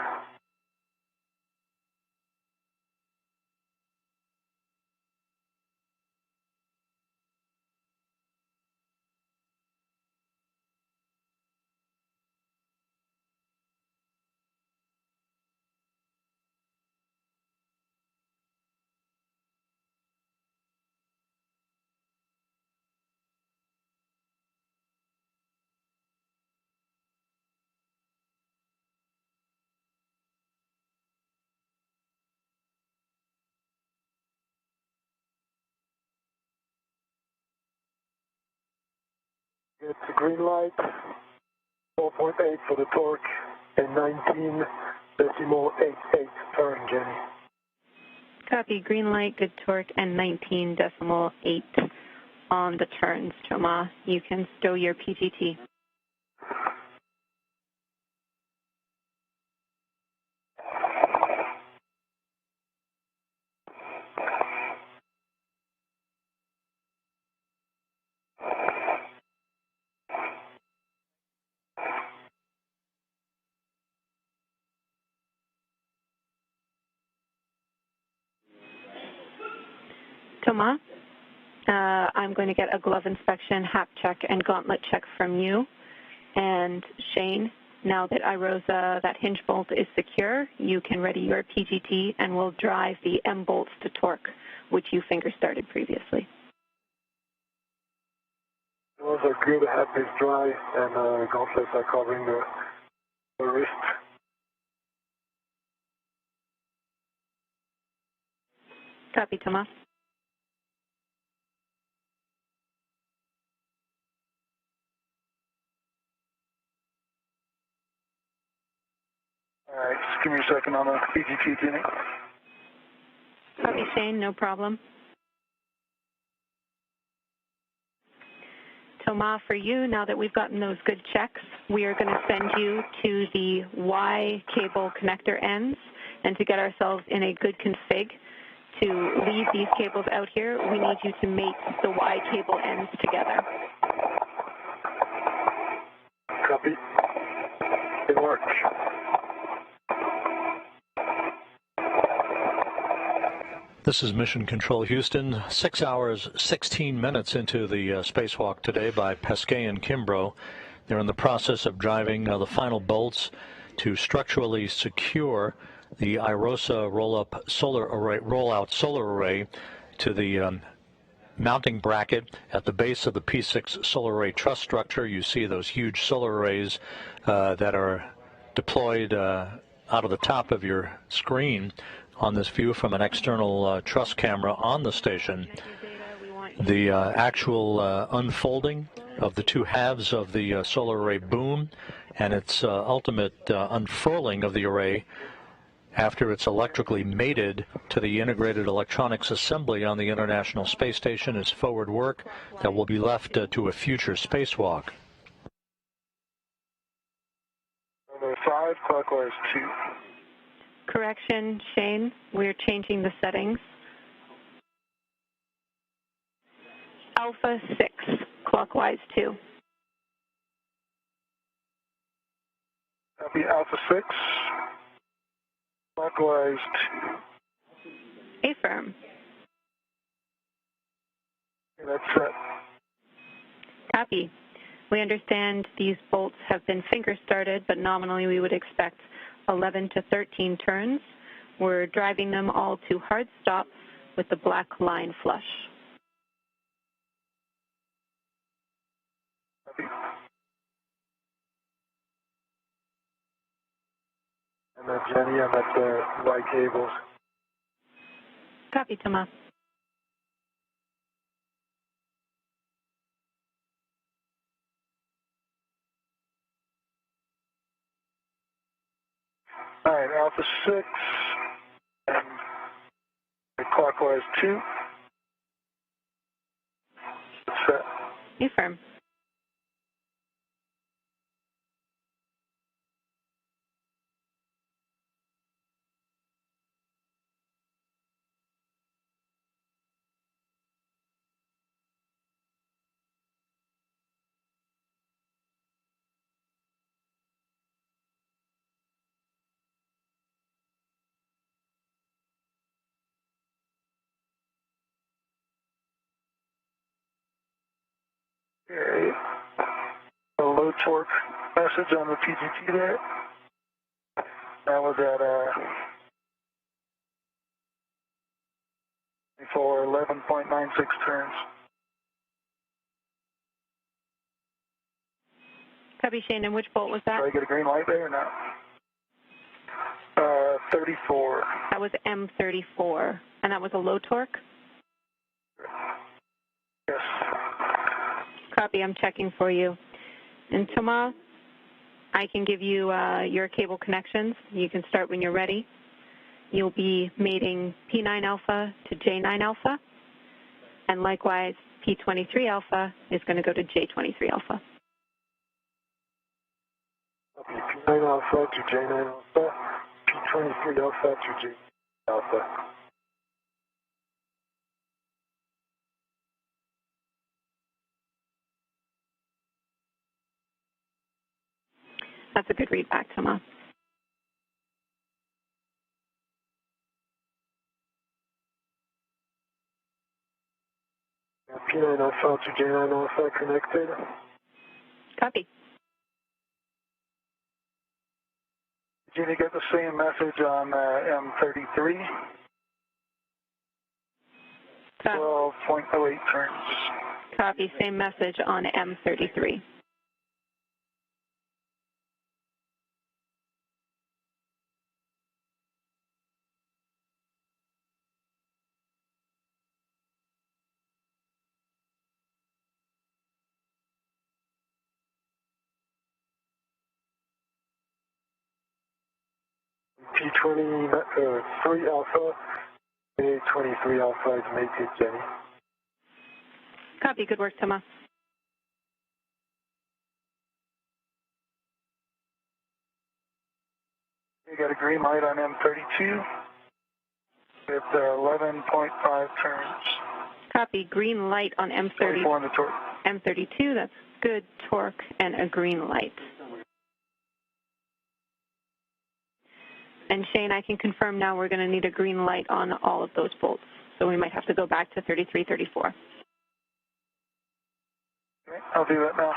It's a green light, 4.8 for the torque, and 19.88 turn, Jenny. Copy. Green light, good torque, and 19.8 on the turns, Thomas. You can stow your PGT. Thomas, I'm going to get a glove inspection, hap check, and gauntlet check from you. And Shane, now that IROSA, that hinge bolt is secure, you can ready your PGT and we'll drive the M bolts to torque, which you finger started previously. Those are good, hap is dry, and gauntlets are covering the wrist. Copy, Thomas. All right, just give me a second on the PGT, Jenny. Copy, Shane, no problem. Thomas, for you, now that we've gotten those good checks, we are going to send you to the Y cable connector ends, and to get ourselves in a good config to leave these cables out here, we need you to mate the Y cable ends together. Copy. It works. This is Mission Control Houston, 6 hours, 16 minutes into the spacewalk today by Pesquet and Kimbrough. They're in the process of driving the final bolts to structurally secure the IROSA rollout solar array to the mounting bracket at the base of the P6 solar array truss structure. You see those huge solar arrays that are deployed out of the top of your screen on this view from an external truss camera on the station. The actual unfolding of the two halves of the solar array boom and its ultimate unfurling of the array after it's electrically mated to the integrated electronics assembly on the International Space Station is forward work that will be left to a future spacewalk. 5, clockwise 2. Correction, Shane, we're changing the settings. Alpha 6, clockwise 2. Copy Alpha 6, clockwise 2. Affirm. Okay, that's set. Copy. We understand these bolts have been finger started, but nominally we would expect 11 to 13 turns. We're driving them all to hard stop with the black line flush. Copy. And then Jenny, I'm at the Y cables. Copy, Thomas. All right, Alpha 6, and clockwise 2. Set. Affirm. Okay. A low torque message on the PGT there. That was at for 11.96 turns. Copy, Shane, and which bolt was that? Did I get a green light there or not? 34. That was M34, and that was a low torque? Yes. Copy, I'm checking for you. And Thomas, I can give you your cable connections. You can start when you're ready. You'll be mating P9 alpha to J9 alpha, and likewise P23 alpha is going to go to J23 alpha. P9 alpha to J9 alpha, P23 alpha to J alpha. That's a good readback, Thomas. P9 alpha to J9 alpha connected. Copy. Did you get the same message on M33? 12.08 turns. Copy, same message on M33. P23 alpha, A23 alpha is mated, Jenny. Copy, good work, Thomas. You got a green light on M32 with 11.5 turns. Copy, green light on M30. 24 on the torque. M32, that's good torque and a green light. And Shane, I can confirm now we're going to need a green light on all of those bolts. So we might have to go back to 33, 34. Okay, I'll do that now.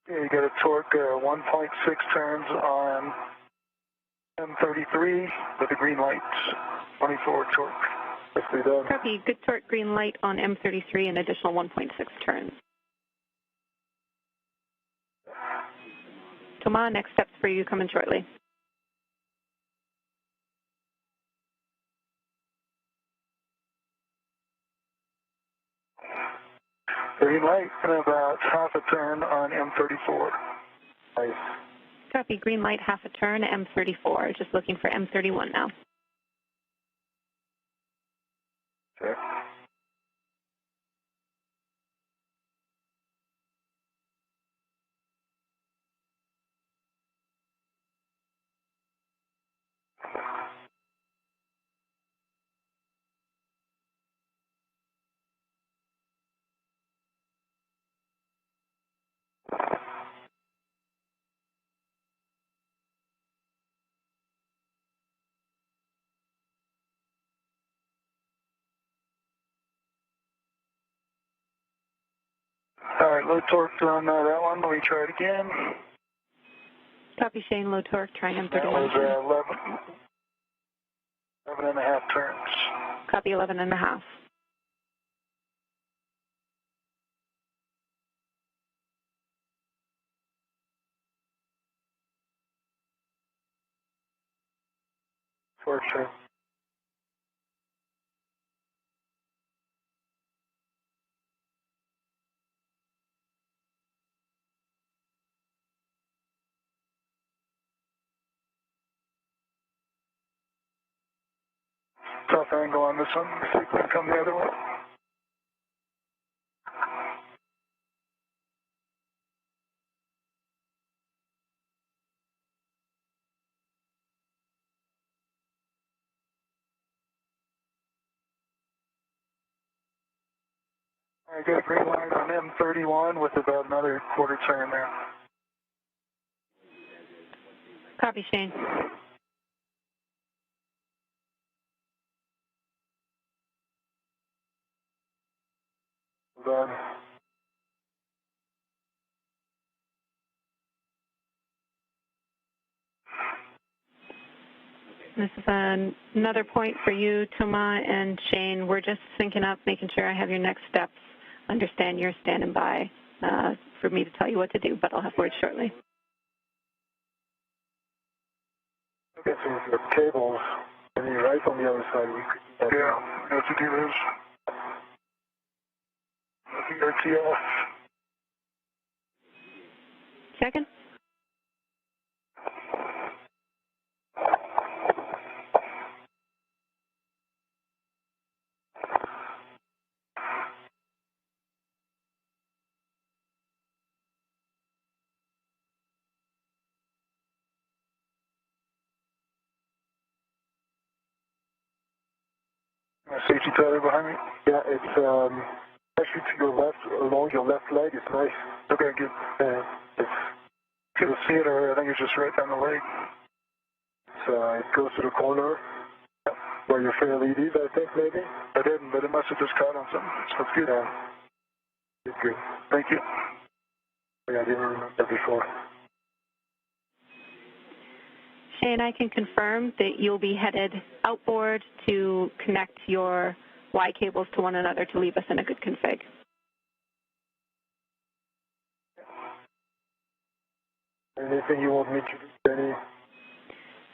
Okay, you got a torque 1.6 turns on M33 with a green light, 24 torque. Nicely done. Copy, good torque, green light on M33, an additional 1.6 turns. Thomas, next steps for you coming shortly. Green light and about half a turn on M34. Nice. Copy, green light, half a turn, M34. Just looking for M31 now. Okay. All right, low torque on that one. Let me try it again. Copy, Shane, low torque, trying M31. That was 11 and a half turns. Copy, 11 and a half. For sure. Tough angle on this one. See if we can come the other way. I got a green light on M31 with about another quarter turn there. Copy, Shane. Done. This is another point for you, Toma and Shane. We're just syncing up, making sure I have your next steps. Understand you're standing by for me to tell you what to do, but I'll have words shortly. Okay, so with the cables, and you're right on the other side. We could, yeah, we have to do this. RTF. Second. Safety tether behind me? Yeah, it's actually to your left, along your left leg. It's nice. Okay, good. It's to the seat, or I think it's just right down the leg. It goes to the corner where your fair LEDs, I think, maybe. I didn't, but it must have just caught on something. So it's good. It's good. Thank you. Yeah, I didn't remember before. Shane, I can confirm that you'll be headed outboard to connect your Y cables to one another to leave us in a good config. Anything you want me to do, Jenny?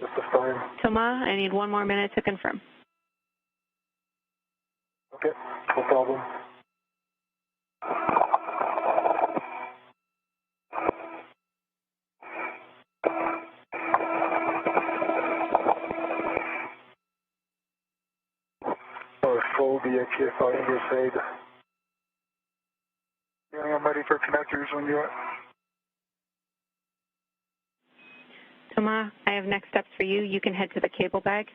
Just a time. Toma, I need 1 more minute to confirm. Okay, no problem. Full DXF on either side. Yeah, I'm ready for connectors when you are. Toma, I have next steps for you. You can head to the cable bag.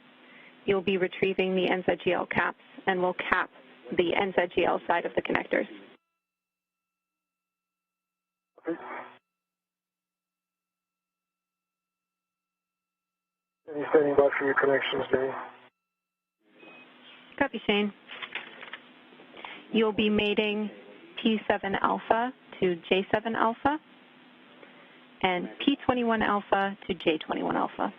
You'll be retrieving the NZGL caps, and we'll cap the NZGL side of the connectors. Okay. Any standing by for your connections, Danny? Copy, Shane. You'll be mating P7 alpha to J7 alpha and P21 alpha to J21 alpha.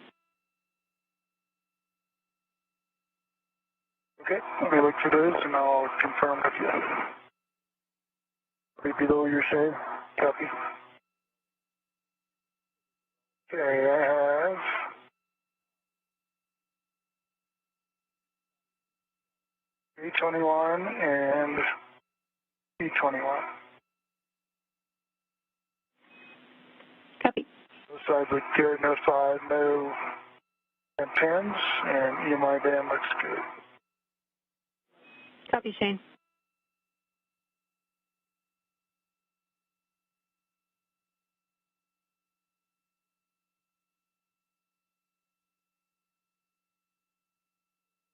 Okay, let me look for this and I'll confirm with you. Right below your Shane. Copy. Okay, I have P21 and P21. Copy. The sides look good, no side, no pins, and EMI band looks good. Copy, Shane.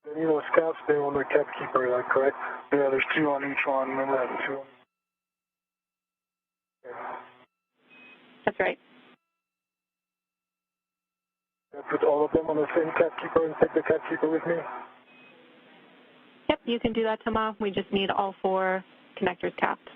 And you know, scouts stay on the cap keeper, is that correct? Yeah, there's two on each one. Remember having two. Okay. That's right. I put all of them on the same cap keeper and take the cap keeper with me? Yep, you can do that tomorrow. We just need all 4 connectors capped.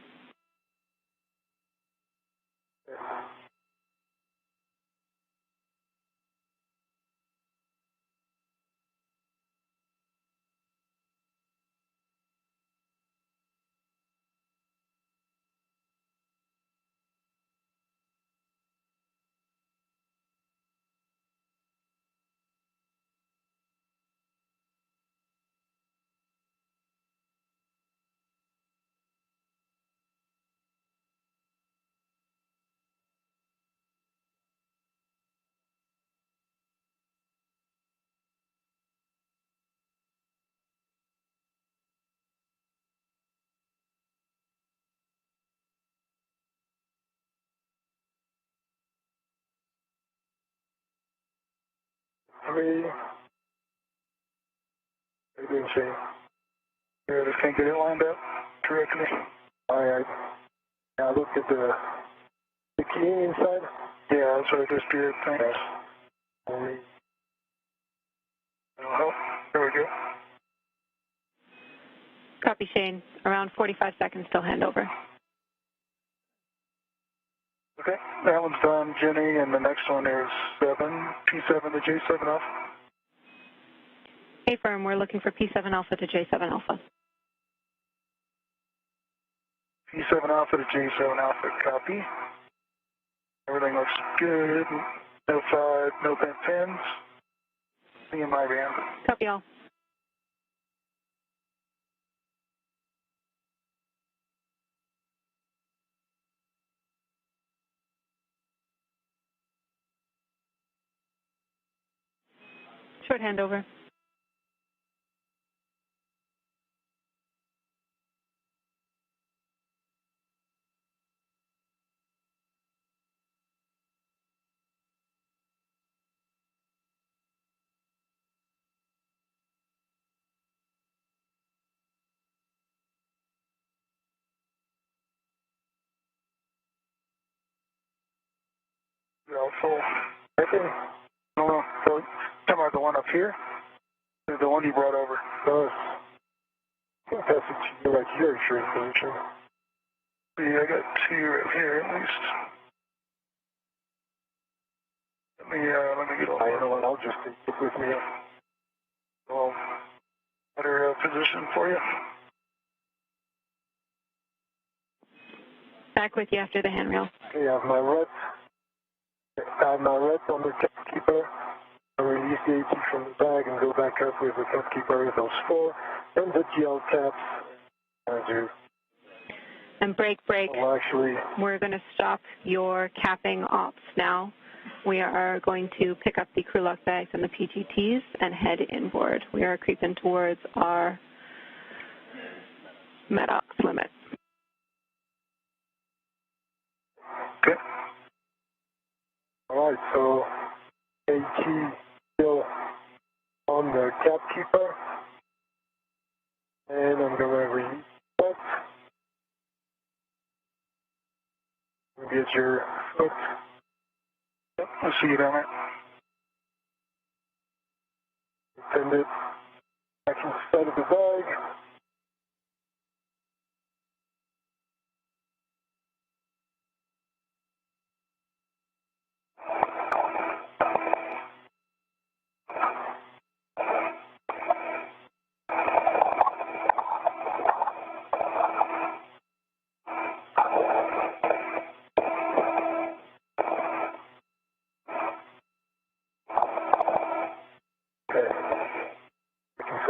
Three. I didn't see. Yeah, I just can't get it lined up correctly. I looked at the key inside. Yeah, that's what I just did. Thanks. That'll help. There we go. Copy, Shane. Around 45 seconds till handover. Okay, that one's done, Jenny, and the next one is P7 to J7 alpha. Hey, firm, we're looking for P7 alpha to J7 alpha. P7 alpha to J7 alpha, copy. Everything looks good. No side, no bent pins. Me and my band. Copy all. Short handover. Also, right there. No, so, talking about the one up here? Or the one you brought over? I think that's it to you right here, sure, position. Yeah, I got 2 right here at least. Let me get all the one. I'll just take it with me. Better position for you. Back with you after the handrail. Okay, I have my red on the cap keeper. I release the AT from the bag and go back up with the cap keeper with those 4. And the GL caps. And break. Well, actually, We're going to stop your capping ops now. We are going to pick up the crew lock bags and the PGTs and head inboard. We are creeping towards our MEDOX limit. okay. All right, so AT still on the cap keeper. And I'm going to release that. Get your foot. Yep, I see it on it. Send it back inside of the bag.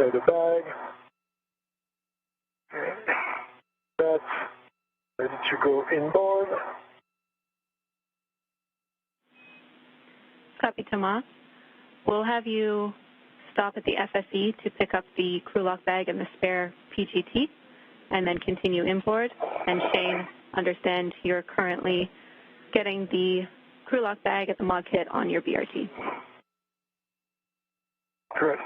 The bag. Okay. That's ready to go inboard. Copy, Thomas. We'll have you stop at the FSE to pick up the crew lock bag and the spare PGT, and then continue inboard. And Shane, understand you're currently getting the crew lock bag at the MOG kit on your BRT. Correct.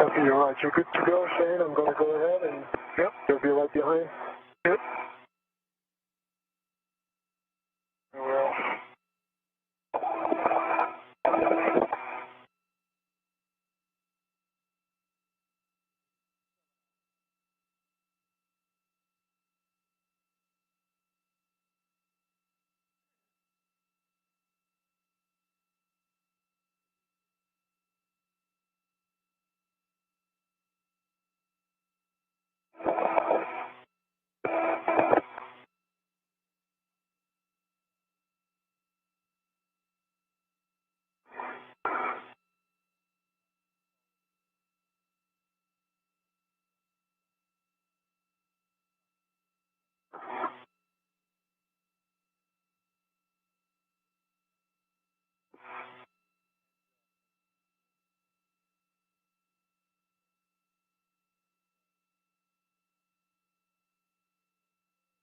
Okay, you're right. You're good to go, Shane. I'm going to go ahead and you'll be right behind. Yep. Well.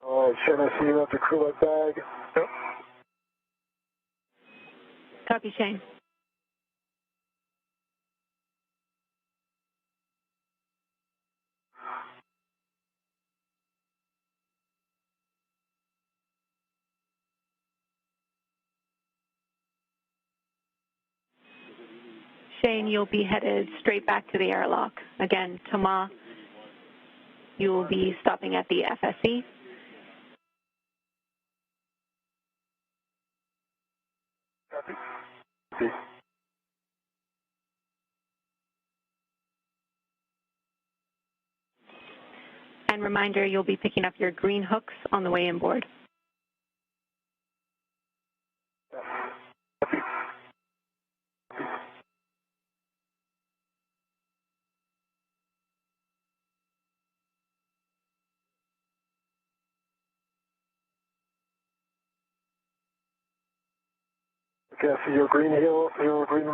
All right, Shane, I see you at the crew lock bag. Yep. Copy, Shane. Shane, you'll be headed straight back to the airlock. Again, Thomas, you will be stopping at the FSE. Copy. And reminder, you'll be picking up your green hooks on the way inboard. Okay, I see your green reel, your green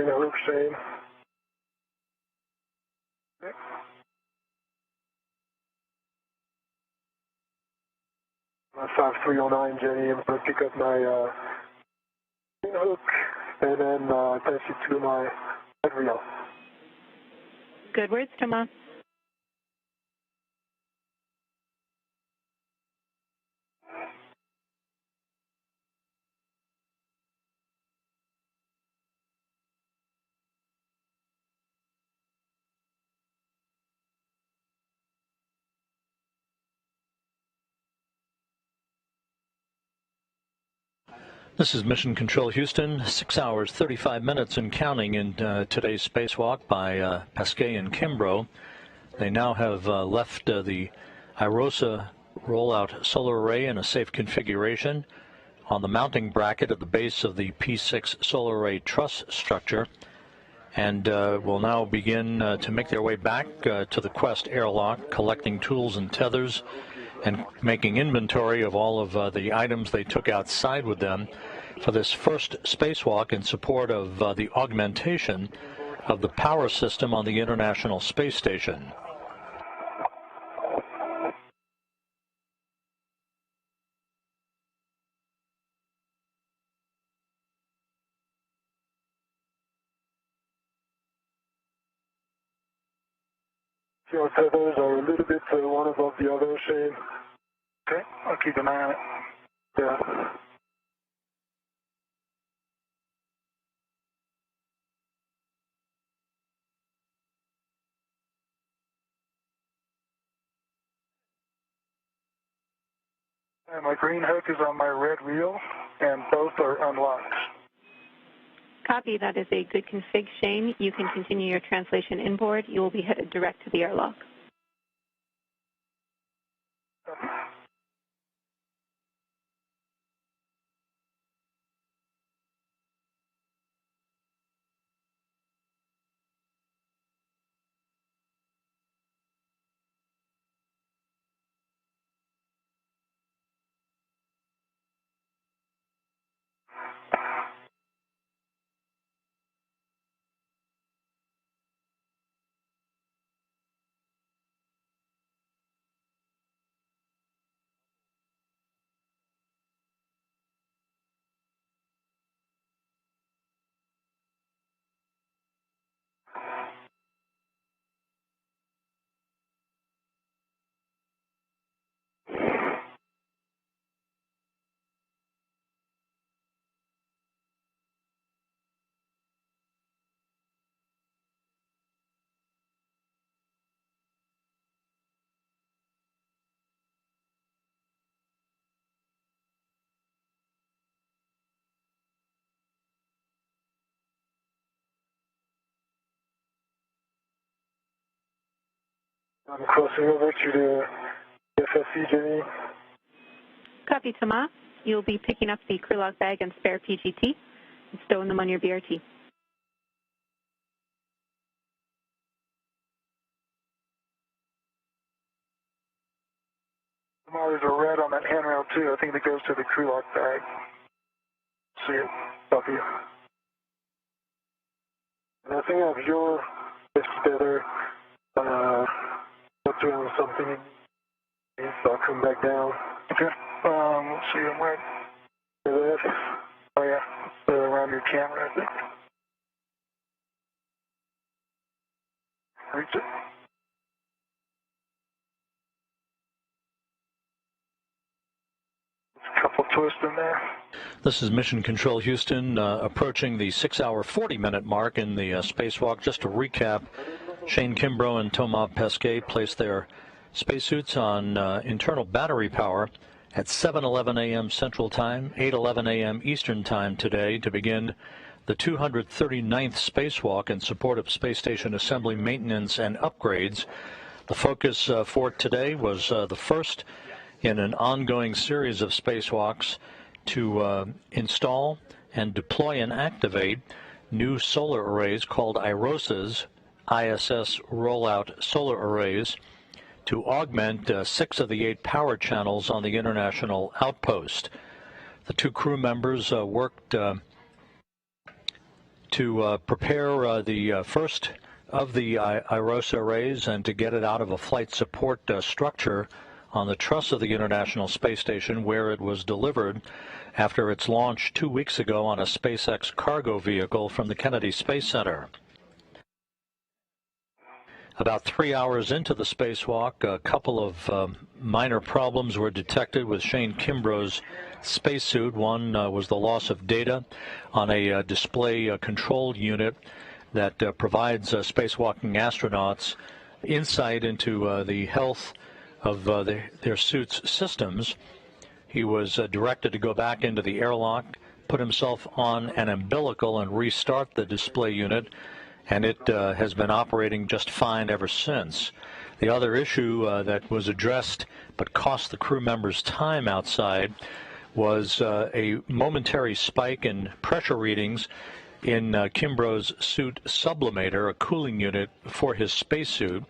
hook, Shane. Okay. My 5309, Jenny, I'm going to pick up my green hook and then attach it to my red reel. Good words, Thomas. This is Mission Control Houston, 6 hours, 35 minutes and counting in today's spacewalk by Pasquet and Kimbrough. They now have left the IROSA rollout solar array in a safe configuration on the mounting bracket at the base of the P6 solar array truss structure, and will now begin to make their way back to the Quest airlock, collecting tools and tethers and making inventory of all of the items they took outside with them for this first spacewalk in support of the augmentation of the power system on the International Space Station. Your tethers are a little bit one above the other, Shane. Okay, I'll keep an eye on it. Yeah. And my green hook is on my red reel, and both are unlocked. Copy. That is a good config, Shane. You can continue your translation inboard. You will be headed direct to the airlock. Copy. I'm crossing over to the FSC, Jenny. Copy, Thomas. You'll be picking up the crew log bag and spare PGT and stowing them on your BRT. There's a red on that handrail too. I think that goes to the crew lock bag. See it. Copy. And I think I have your together. What's doing something? So I'll come back down. Okay. Let's see. I'm right. Oh yeah. It's around your camera, I think. Reach it. Couple twists in there. This is Mission Control Houston, approaching the 6-hour, 40-minute mark in the spacewalk. Just to recap, Shane Kimbrough and Thomas Pesquet placed their spacesuits on internal battery power at 7:11 a.m. Central Time, 8:11 a.m. Eastern Time today to begin the 239th spacewalk in support of space station assembly, maintenance, and upgrades. The focus for today was the first in an ongoing series of spacewalks to install and deploy and activate new solar arrays called IROSAs, ISS Rollout Solar Arrays, to augment 6 of the 8 power channels on the International Outpost. The 2 crew members worked to prepare the first of the IROSA arrays and to get it out of a flight support structure on the truss of the International Space Station, where it was delivered after its launch 2 weeks ago on a SpaceX cargo vehicle from the Kennedy Space Center. About 3 hours into the spacewalk, a couple of minor problems were detected with Shane Kimbrough's spacesuit. One was the loss of data on a display control unit that provides spacewalking astronauts insight into the health of their suit's systems. He was directed to go back into the airlock, put himself on an umbilical, and restart the display unit, and it has been operating just fine ever since. The other issue that was addressed but cost the crew members time outside was a momentary spike in pressure readings in Kimbrough's suit sublimator, a cooling unit for his spacesuit,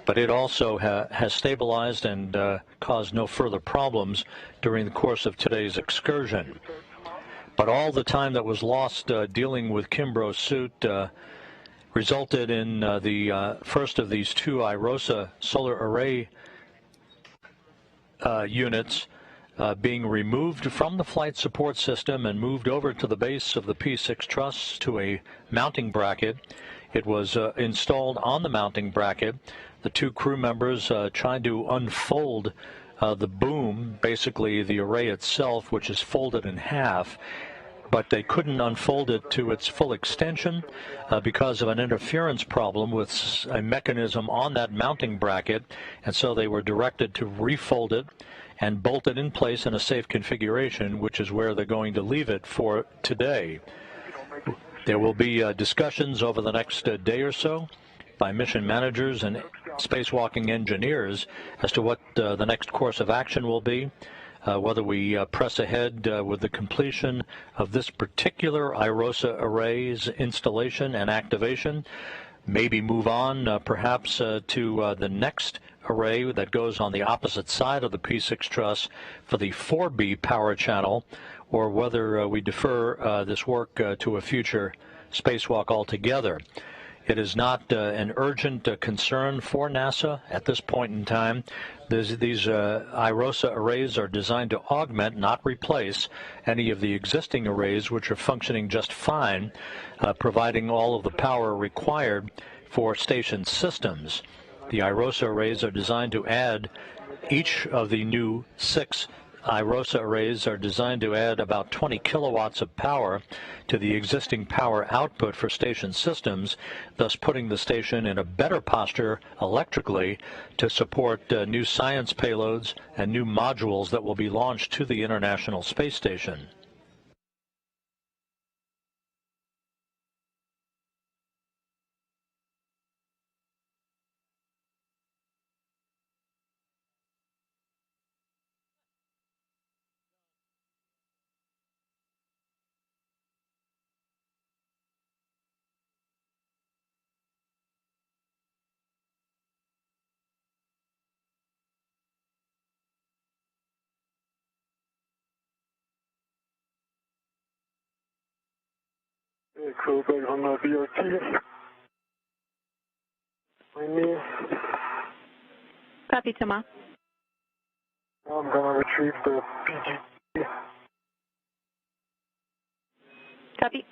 but it also has stabilized and caused no further problems during the course of today's excursion. But all the time that was lost dealing with Kimbrough's suit resulted in the first of these 2 IROSA solar array units being removed from the flight support system and moved over to the base of the P6 truss to a mounting bracket. It was installed on the mounting bracket. The 2 crew members tried to unfold the boom, basically the array itself, which is folded in half, but they couldn't unfold it to its full extension because of an interference problem with a mechanism on that mounting bracket, and so they were directed to refold it and bolt it in place in a safe configuration, which is where they're going to leave it for today. There will be discussions over the next day or so by mission managers and spacewalking engineers as to what the next course of action will be, whether we press ahead with the completion of this particular IROSA array's installation and activation, maybe move on perhaps to the next array that goes on the opposite side of the P6 truss for the 4B power channel, or whether we defer this work to a future spacewalk altogether. It is not an urgent concern for NASA at this point in time. These IROSA arrays are designed to augment, not replace, any of the existing arrays, which are functioning just fine, providing all of the power required for station systems. The IROSA arrays are designed to add, each of the new 6 IROSA arrays are designed to add about 20 kilowatts of power to the existing power output for station systems, thus putting the station in a better posture electrically to support new science payloads and new modules that will be launched to the International Space Station. Okay, cool, back on the BRT. Find me. Copy, Thomas. Now I'm going to retrieve the PGT. Copy.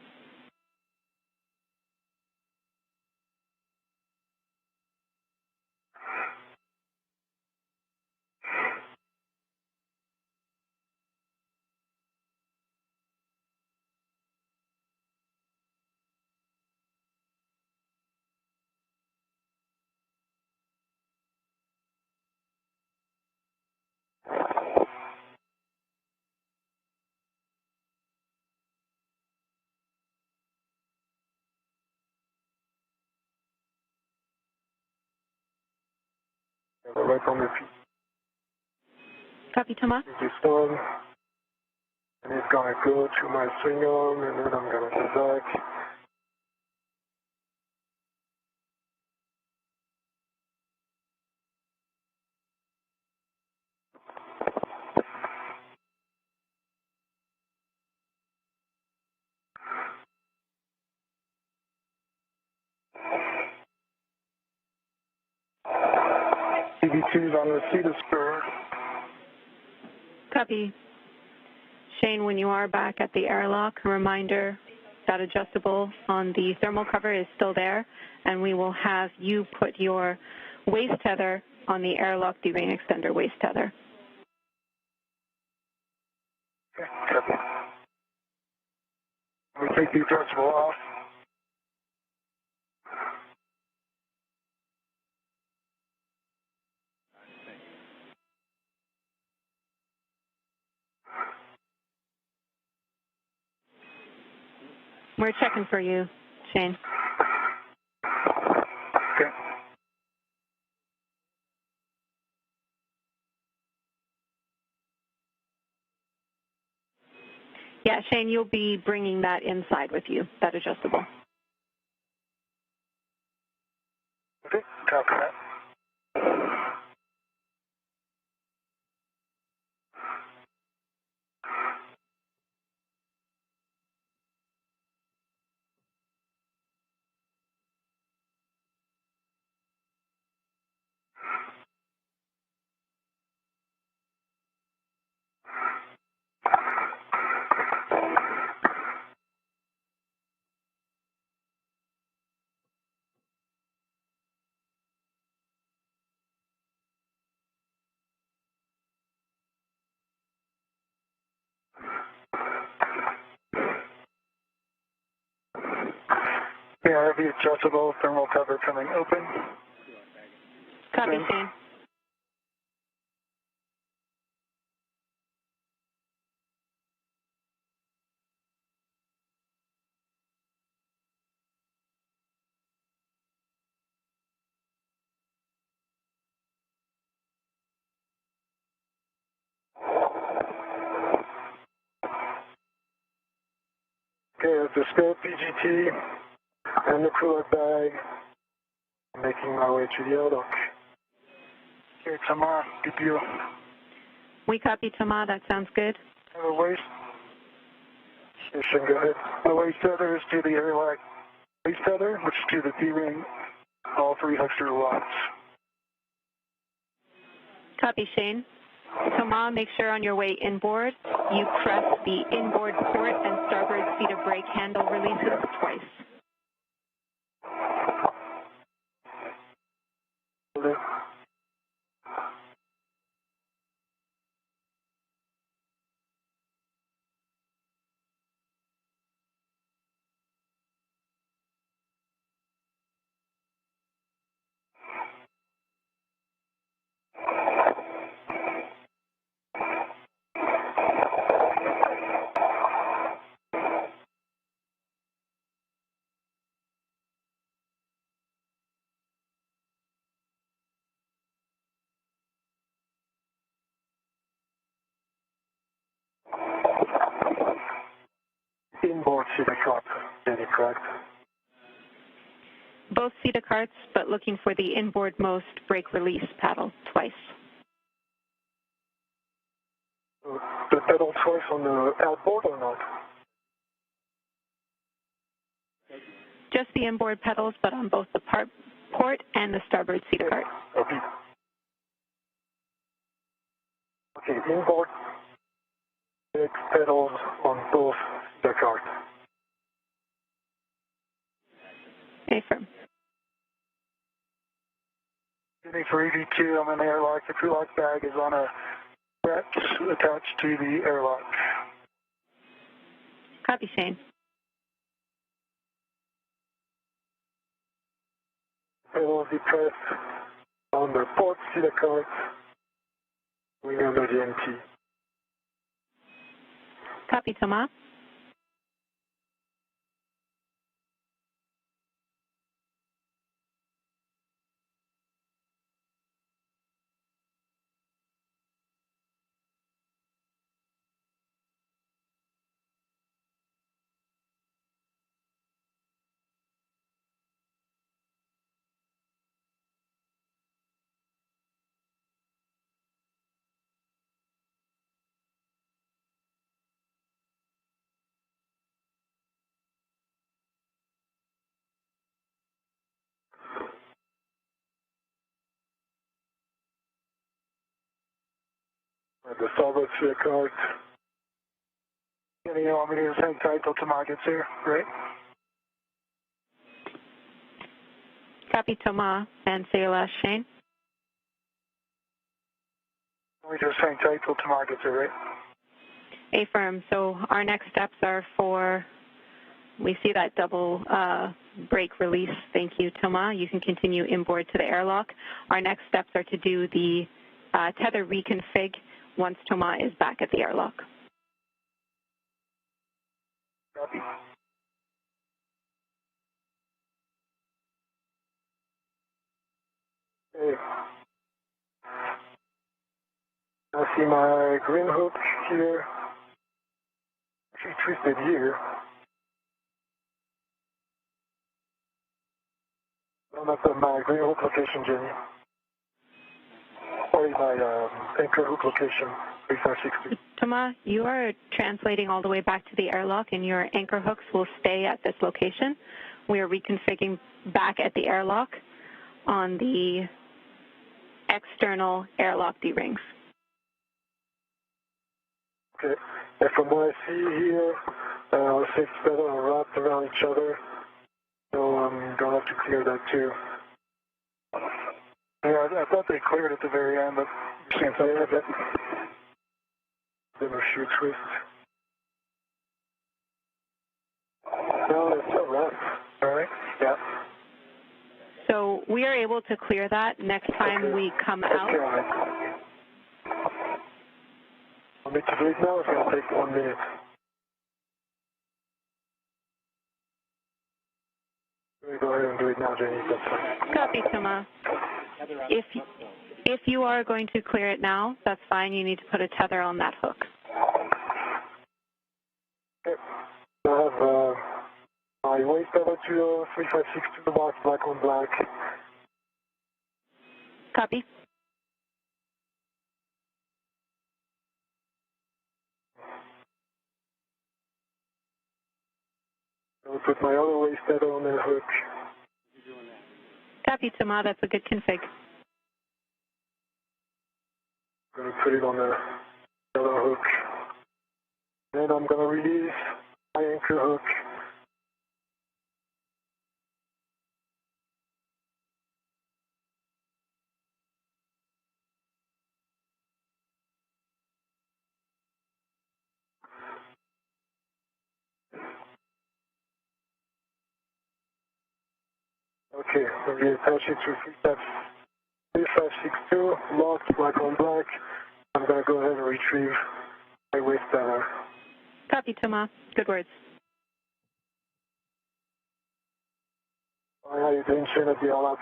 Right on the PGT. Copy, Thomas. It's done. And it's going to go to my swing arm, and then I'm going to go back. CB2's on the seat of spur. Copy. Shane, when you are back at the airlock, a reminder that adjustable on the thermal cover is still there, and we will have you put your waist tether on the airlock D-ring extender waist tether. Okay, copy. We take the adjustable off. We're checking for you, Shane. Okay. Yeah, Shane, you'll be bringing that inside with you, that adjustable. Okay, copy that. Okay, I have the adjustable thermal cover coming open. Copy, Shane. Okay, I have the scope, PGT, and the cooler bag. I'm making my way to the airlock. Okay, Tamar, good deal. We copy, Thomas. That sounds good. The waist. Station, go ahead. The waist tether is to the airlock waist tether, which is to the D-ring, all 3 extra watts. Copy, Shane. Thomas, make sure on your way inboard, you press the inboard port and starboard seat of brake handle releases twice. Okay. Inboard seat cart, any correct? Both seat carts, but looking for the inboard-most brake release paddle twice. The pedal twice on the outboard or not? just the inboard pedals, but on both the port and the starboard seat cart. Okay. Okay, inboard pedals on both the cart. Affirm. For EV2, I'm in the airlock. The crew lock bag is on a strap attached to the airlock. Copy, Shane. Pedals depressed on the port seat cart. Going under the MT. Copy, Thomas. The starboard seat cart. You want me to just hang tight till Tomas gets here, right? Copy, Thomas. And say your last, Shane. We just hang tight till Tomas gets here, right? Affirm. So our next steps are for, we see that double brake release. Thank you, Thomas. You can continue inboard to the airlock. Our next steps are to do the tether reconfig once Thomas is back at the airlock. Copy. Okay. I see my green hook here. Actually twisted here. I'm at my green hook location, Jenny. Sorry, my anchor hook location, 3560. Thomas, you are translating all the way back to the airlock, and your anchor hooks will stay at this location. We are reconfiguring back at the airlock on the external airlock D-rings. Okay, and from what I see here, our safety pedals are wrapped around each other, so I'm going to have to clear that too. Yeah, I thought they cleared at the very end, but you can't say that. Then a shoe twist. No, it's a wrap. All right? Yeah. So we are able to clear that next time we come out. Okay. Want me to do it now? It's going to take 1 minute. Go ahead and do it now, Jenny. That's fine. Copy, Thomas. If you are going to clear it now, that's fine. You need to put a tether on that hook. Okay. I have my waist tether to 3562 marks black on black. Copy. I'll put my other waist tether on the hook. Copy, Thomas. That's a good config. I'm going to put it on the other hook. Then I'm going to release my anchor hook. Okay, so we attach it to 3562, locked, black on black. I'm going to go ahead and retrieve my waist tether. Copy, Thomas. Good words. How are you doing, Shane, at the airlock?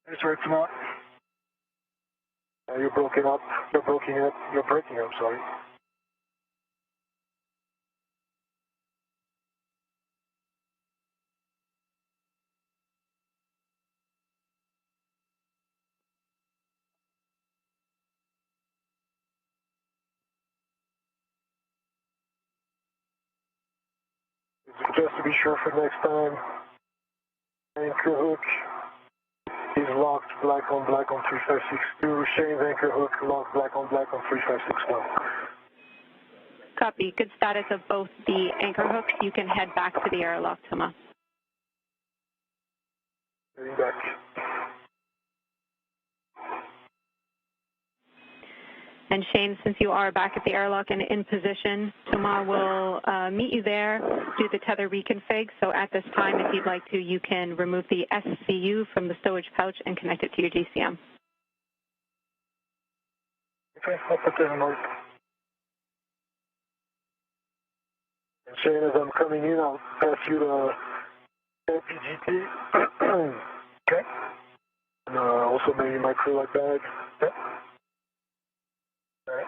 That's right, Tomas. You're breaking up, sorry. just to be sure for next time, anchor hook is locked black on 3562. Shane's anchor hook locked black on 3561. Copy. Good status of both the anchor hooks. You can head back to the airlock, Thomas. Heading back. And Shane, since you are back at the airlock and in position, Thomas will meet you there, do the tether reconfig. So at this time, if you'd like to, you can remove the SCU from the stowage pouch and connect it to your GCM. Okay, I'll put that in order. And Shane, as I'm coming in, I'll pass you the LPGT. Okay. And also maybe my crew light bag. Okay. All right.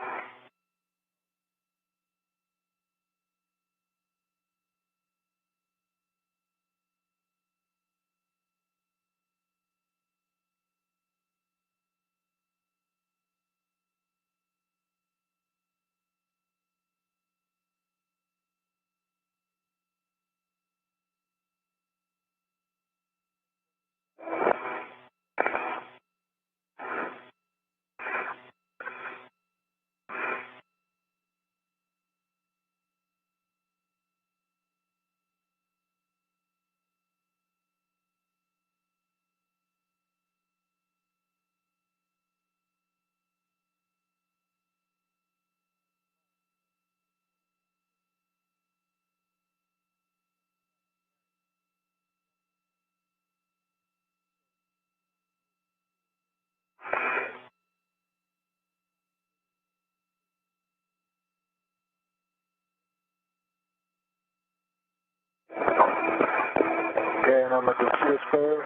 Okay, and I'm at the CS4.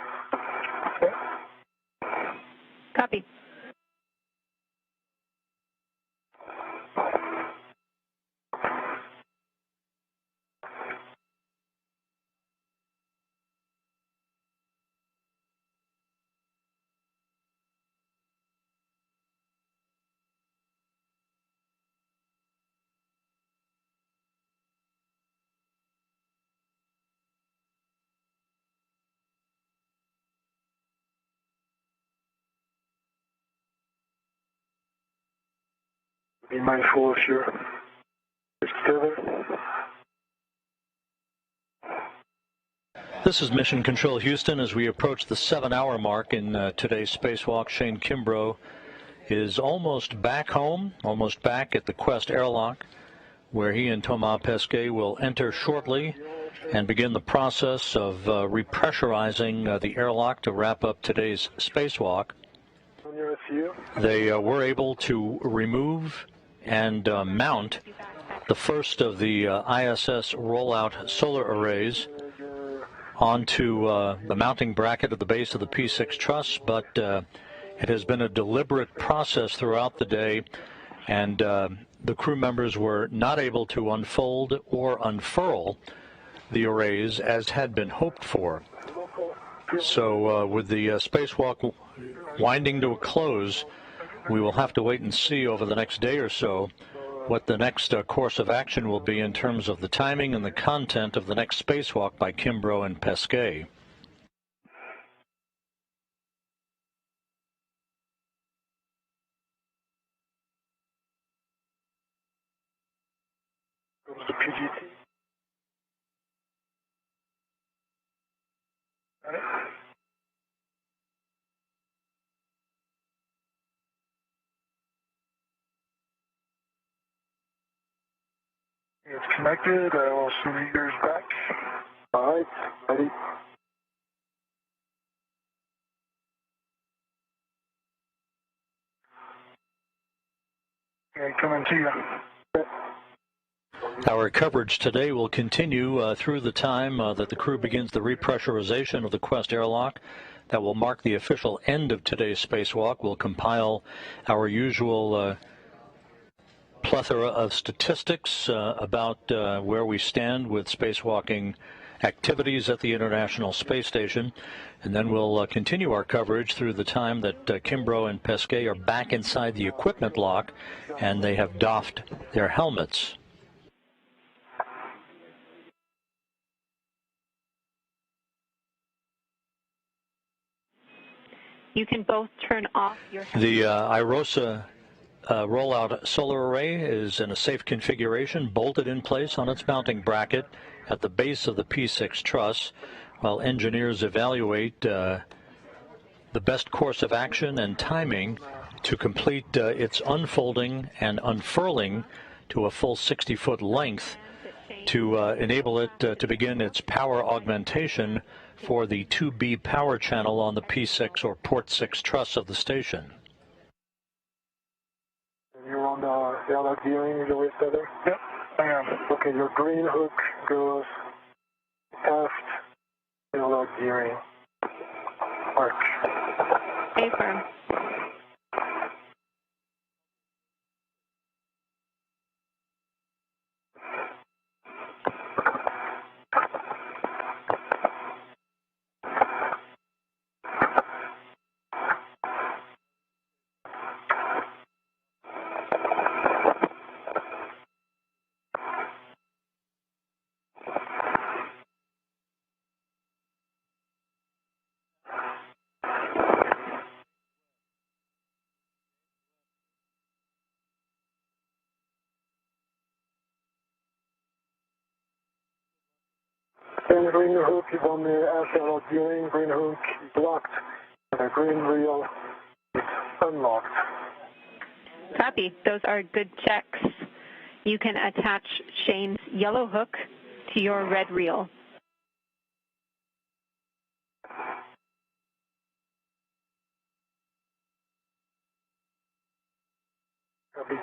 Okay. Copy. Be mindful of your tether. This is Mission Control Houston. As we approach the 7-hour mark in today's spacewalk, Shane Kimbrough is almost back home, almost back at the Quest airlock, where he and Thomas Pesquet will enter shortly and begin the process of repressurizing the airlock to wrap up today's spacewalk. They were able to remove and mount the first of the ISS rollout solar arrays onto the mounting bracket at the base of the P6 truss, but it has been a deliberate process throughout the day, and the crew members were not able to unfold or unfurl the arrays as had been hoped for. So with the spacewalk winding to a close, we will have to wait and see over the next day or so what the next course of action will be in terms of the timing and the content of the next spacewalk by Kimbrough and Pesquet. The PGT. Got it. It's connected. I will see meters back. All right, ready. Okay, coming to you. Our coverage today will continue through the time that the crew begins the repressurization of the Quest airlock. That will mark the official end of today's spacewalk. We'll compile our usual plethora of statistics about where we stand with spacewalking activities at the International Space Station, and then we'll continue our coverage through the time that Kimbrough and Pesquet are back inside the equipment lock and they have doffed their helmets. You can both turn off your... The IROSA rollout solar array is in a safe configuration, bolted in place on its mounting bracket at the base of the P6 truss, while engineers evaluate the best course of action and timing to complete its unfolding and unfurling to a full 60-foot length to enable it to begin its power augmentation for the 2B power channel on the P6 or port 6 truss of the station. You're on the airlock gearing, the way setting? Yep, I am. Okay, your green hook goes aft, airlock gearing, arc. Stay firm. And the green hook is on the aft airlock gearing, green hook is locked, and the green reel is unlocked. Copy. Those are good checks. You can attach Shane's yellow hook to your red reel. Copy.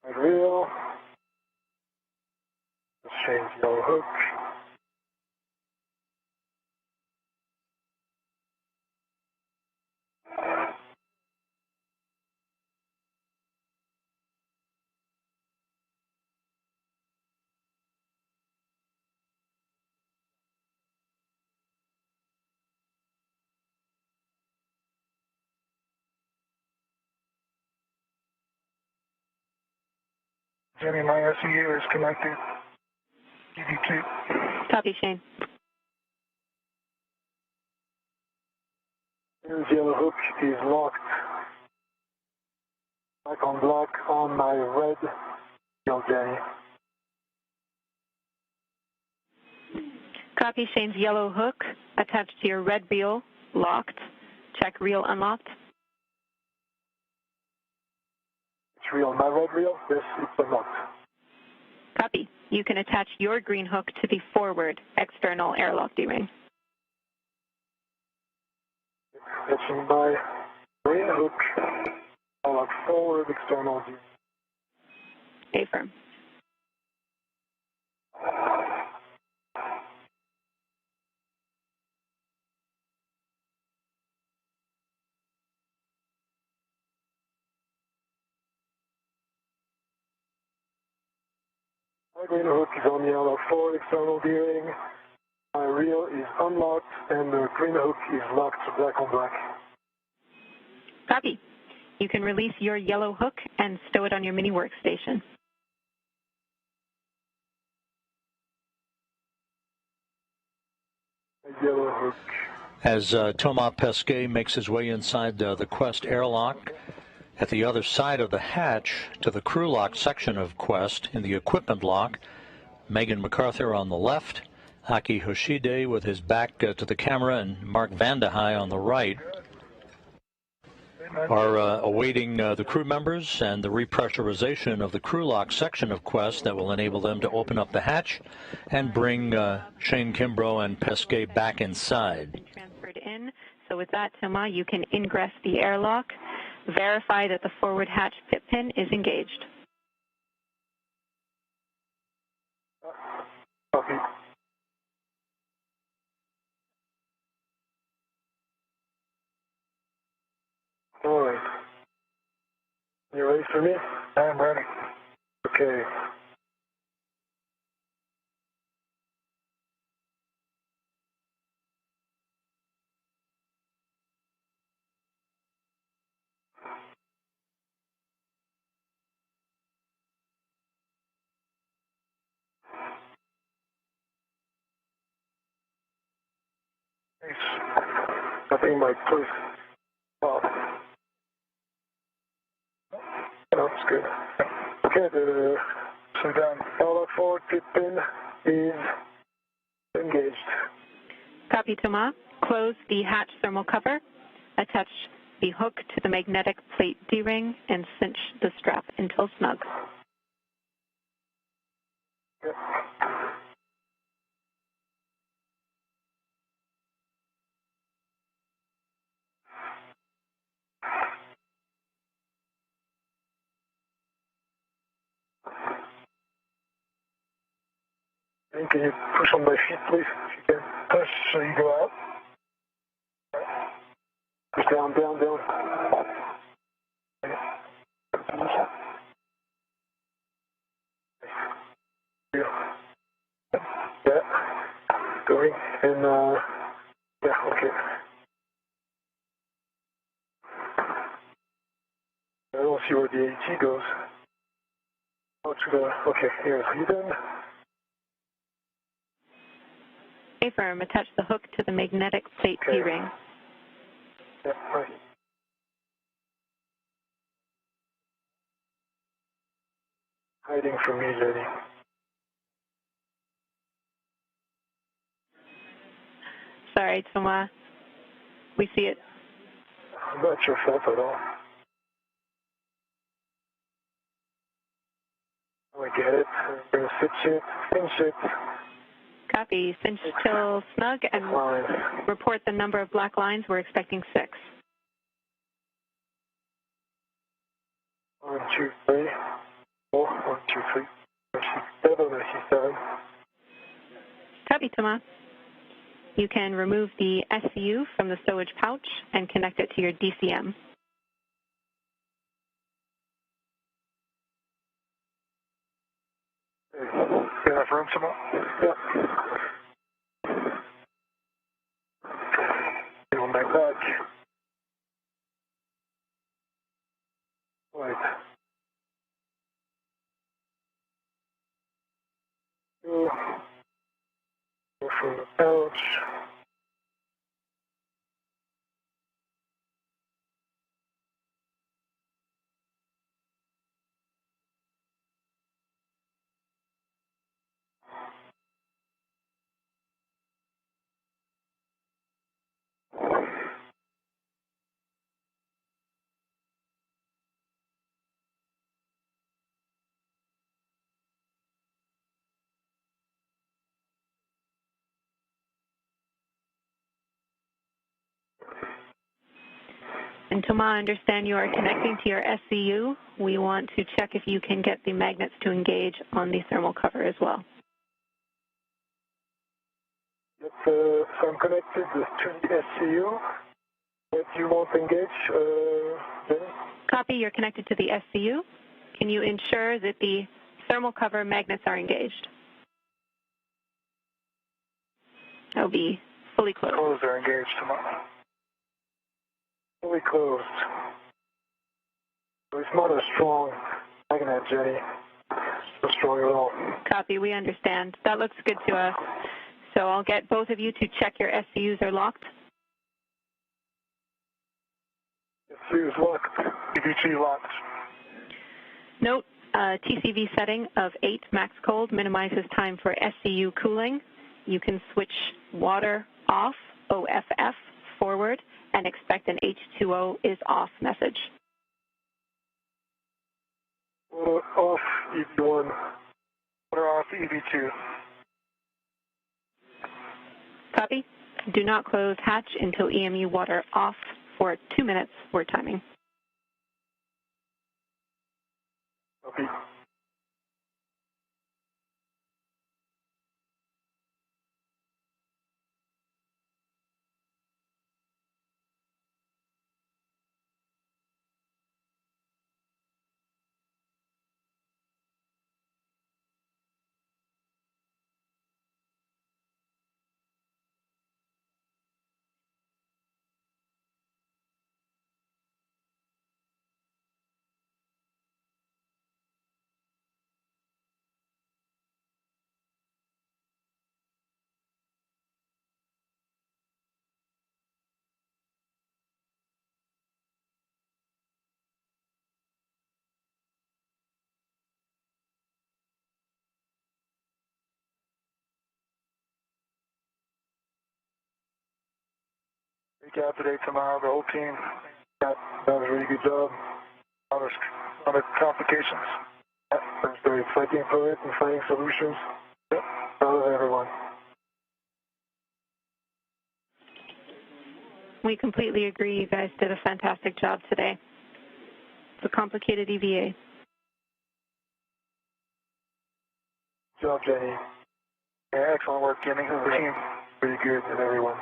Red reel. Shane's yellow hook. Jenny, my SEU is connected. DD2. Copy, Shane. Shane's yellow hook is locked. Black on black on my red reel, Jenny. Copy. Shane's yellow hook attached to your red reel, locked. Check reel unlocked. Which reel? My red reel? Yes, it's unlocked. Copy. You can attach your green hook to the forward external airlock D-ring. Attaching my green hook, airlock forward external D. Stay firm. My green hook is on the airlock forward external D-ring. My reel is unlocked and the green hook is locked black on black. Copy. You can release your yellow hook and stow it on your mini workstation. Yellow hook. As Thomas Pesquet makes his way inside the Quest airlock, at the other side of the hatch to the crew lock section of Quest in the equipment lock, Megan MacArthur on the left, Aki Hoshide with his back to the camera, and Mark Vandehei on the right are awaiting the crew members and the repressurization of the crew lock section of Quest that will enable them to open up the hatch and bring Shane Kimbrough and Pesquet back inside. Transferred in. So with that, Thomas, you can ingress the airlock, verify that the forward hatch pit pin is engaged. Copy. All right. You ready for me? I'm ready. Okay. I think my place. No, it's good. Okay, the so down. L4 pin is engaged. Copy, Thomas. Close the hatch thermal cover. Attach the hook to the magnetic plate D-ring and cinch the strap until snug. Yep. Can you push on my feet, please? If you can push so you go out. Push down, down, down. Yeah. Going and yeah, okay. I don't see where the AT goes. Oh, to the okay, here's hidden. Affirm. Attach the hook to the magnetic plate Okay. D-ring. Yeah, right. Hiding from me, Jenny. Sorry, Thomas. We see it. Not your fault at all. I get it. I'm going to cinch it. Copy. Cinch till snug and Fine. report the number of black lines. We're expecting 6. 1, 2, 3, 4, 1, 2, 3. I see 7, I see 7. Copy, Thomas. You can remove the SCU from the stowage pouch and connect it to your DCM. You have room tomorrow? Yeah. On my back. Right. Go from the pouch. And Thomas, I understand you are connecting to your SCU. We want to check if you can get the magnets to engage on the thermal cover as well. Yep, so I'm connected to the SCU. But you won't engage, Jenny? Copy, you're connected to the SCU. Can you ensure that the thermal cover magnets are engaged? That'll be fully closed. Closed or engaged tomorrow. Fully closed. So it's not a strong magnet, Jenny. Not strong at all. Copy, we understand. That looks good to us. So I'll get both of you to check your SCUs are locked. SCU is locked. EVG locked. Note, TCV setting of 8 max cold minimizes time for SCU cooling. You can switch water off, OFF, forward, and expect an H2O is off message. Water off, EV1. Water off, EV2. Copy. Do not close hatch until EMU water off for 2 minutes word timing. Copy. Great job today, tomorrow. The whole team that was a really good job. A lot of complications. It was very fighting for it and finding solutions. Proud of everyone. We completely agree. You guys did a fantastic job today. It's a complicated EVA. Good job, Jenny. Yeah, excellent work, Jenny. The team pretty good and everyone.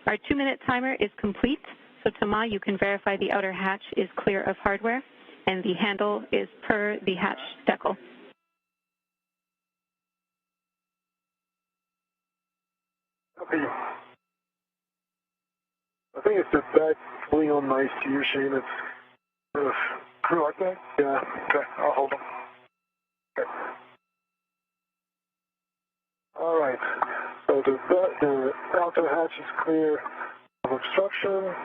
Our 2-minute timer is complete. So Tama, you can verify the outer hatch is clear of hardware and the handle is per the hatch decal. Okay. I think it's the back fully on nice to you, Shane. It's crew like that? Yeah. Okay, I'll hold them. Okay. All right. So the outer hatch is clear of obstruction.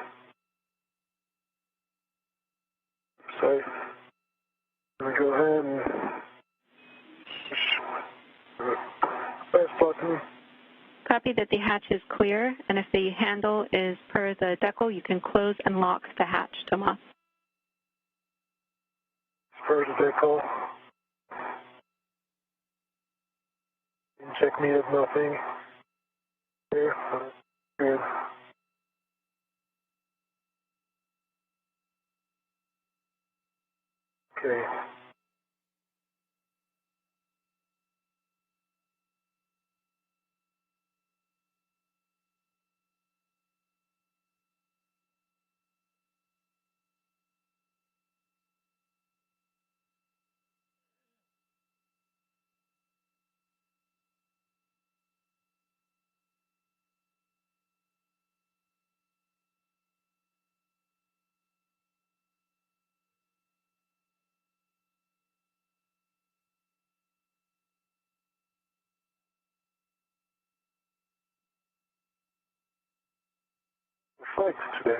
So let me go ahead and push the press button. Copy that the hatch is clear, and if the handle is per the decal, you can close and lock the hatch, Tama. Per the decal. Check me as nothing. Here. Good. Okay. Flight today.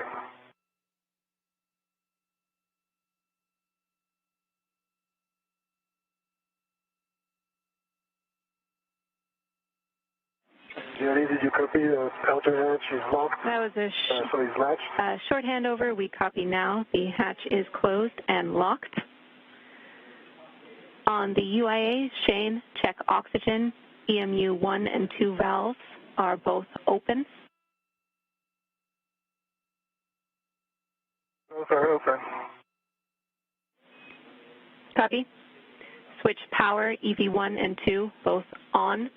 Jenny, did you copy the outer hatch is locked? That was a so he's latched? short handover. We copy now. The hatch is closed and locked. On the UIA, Shane, check oxygen. EMU 1 and 2 valves are both open. Both are open. Copy. Switch power, EV1 and 2, both on.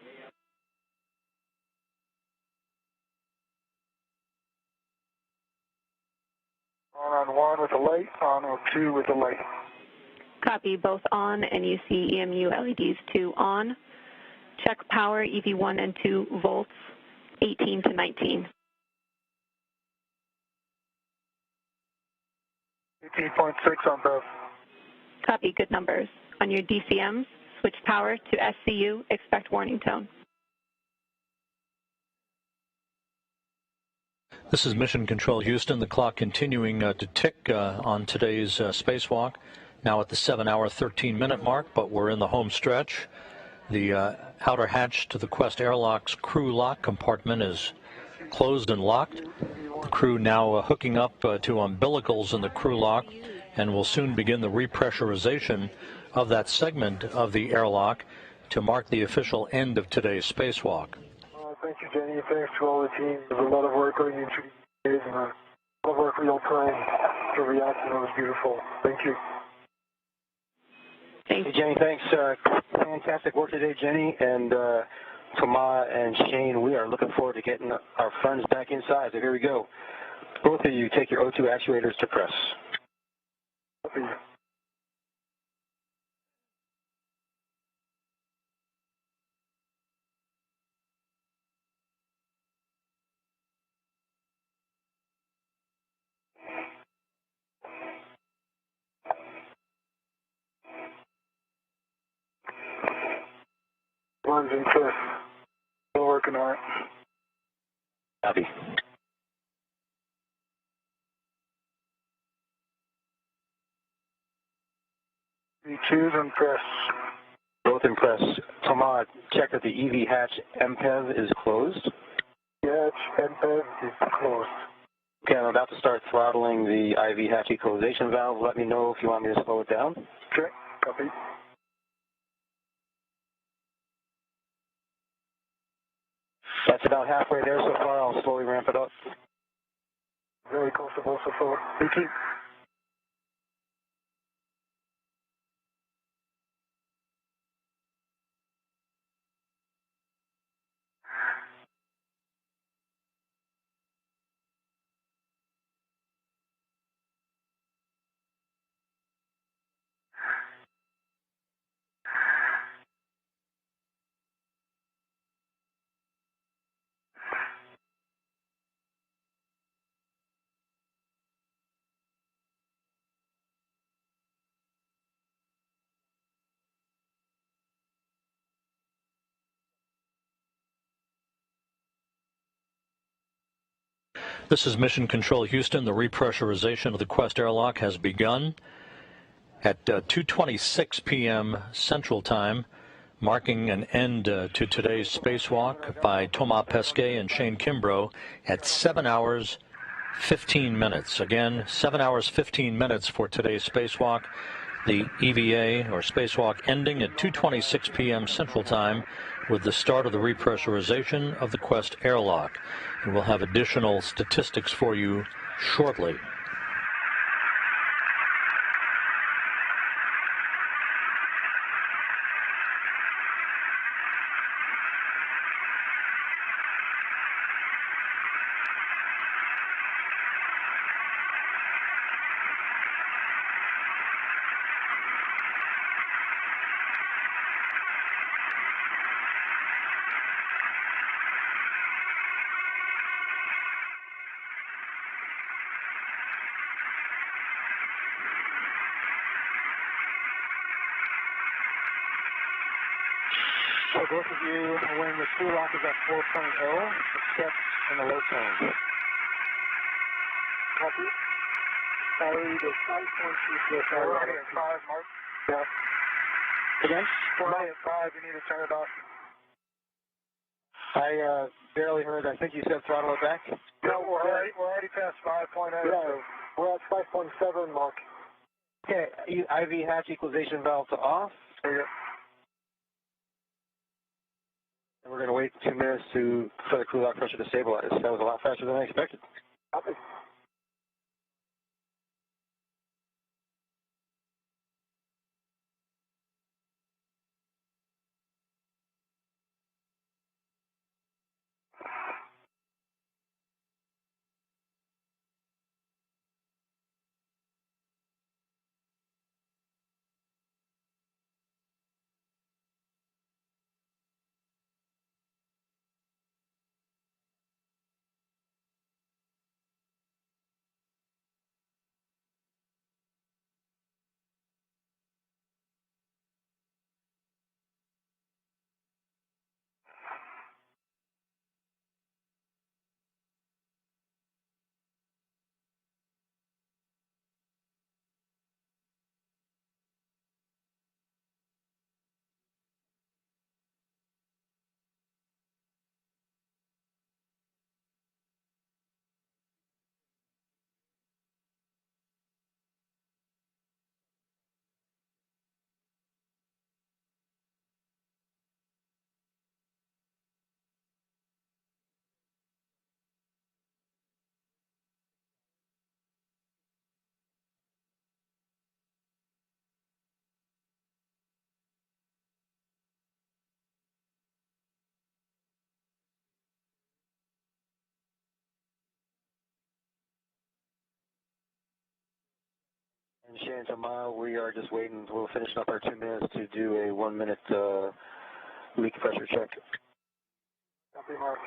On 1 with the light, on 2 with the light. Copy, both on, and you see EMU LEDs 2 on. Check power, EV1 and 2 volts, 18 to 19. 18.6 on both. Copy, good numbers. On your DCMs, switch power to SCU, expect warning tone. This is Mission Control Houston. The clock continuing to tick on today's spacewalk. Now at the 7-hour, 13-minute mark, but we're in the home stretch. The outer hatch to the Quest Airlock's crew lock compartment is closed and locked. The crew now hooking up to umbilicals in the crew lock, and will soon begin the repressurization of that segment of the airlock to mark the official end of today's spacewalk. Thank you, Jenny. Thanks to all the team. There's a lot of work going into these days and a lot of work real time to react, and it was beautiful. Thank you. Thanks. Hey, Jenny, thanks. Fantastic work today, Jenny. And Tama and Shane, we are looking forward to getting our friends back inside. So here we go. Both of you take your O2 actuators to press. Copy. You choose and press. Both in press. Tomas, check that the EV hatch MPEV is closed. Hatch MPEV is closed. Okay, I'm about to start throttling the IV hatch equalization valve. Let me know if you want me to slow it down. Okay, copy. That's about halfway there so far. I'll slowly ramp it up. Very comfortable so far. Thank you. This is Mission Control Houston. The repressurization of the Quest airlock has begun at 2:26 p.m. Central Time, marking an end to today's spacewalk by Thomas Pesquet and Shane Kimbrough at 7 hours 15 minutes. Again, 7 hours 15 minutes for today's spacewalk. The EVA, or spacewalk, ending at 2:26 p.m. Central Time with the start of the repressurization of the Quest airlock. And we'll have additional statistics for you shortly. So both of you, when the screw lock is at 4.0, accept in the low tone. Copy. Sorry, the 5.2. We're already at 5, Mark. Yeah. Again? We're already at 5. You need to turn it off. I barely heard. I think you said throttle it back. No, we're already past 5.0. Yeah, So we're at 5.7, Mark. Okay, IV hatch equalization valve to off. there you go. And we're going to wait 2 minutes for the crew lock pressure to stabilize. That was a lot faster than I expected. Copy. And Shane, tomorrow we are just waiting. We'll finish up our 2 minutes to do a 1 minute leak pressure check. Copy, Mark.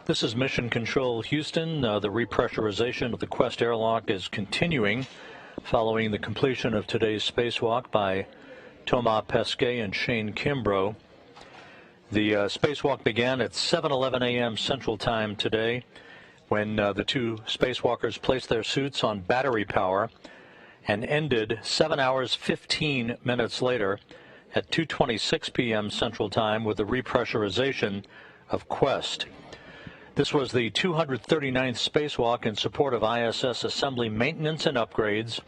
This is Mission Control Houston. The repressurization of the Quest airlock is continuing following the completion of today's spacewalk by Thomas Pesquet and Shane Kimbrough. The spacewalk began at 7:11 a.m. Central Time today when the two spacewalkers placed their suits on battery power and ended 7 hours 15 minutes later at 2:26 p.m. Central Time with the repressurization of Quest. This was the 239th spacewalk in support of ISS assembly maintenance and upgrades,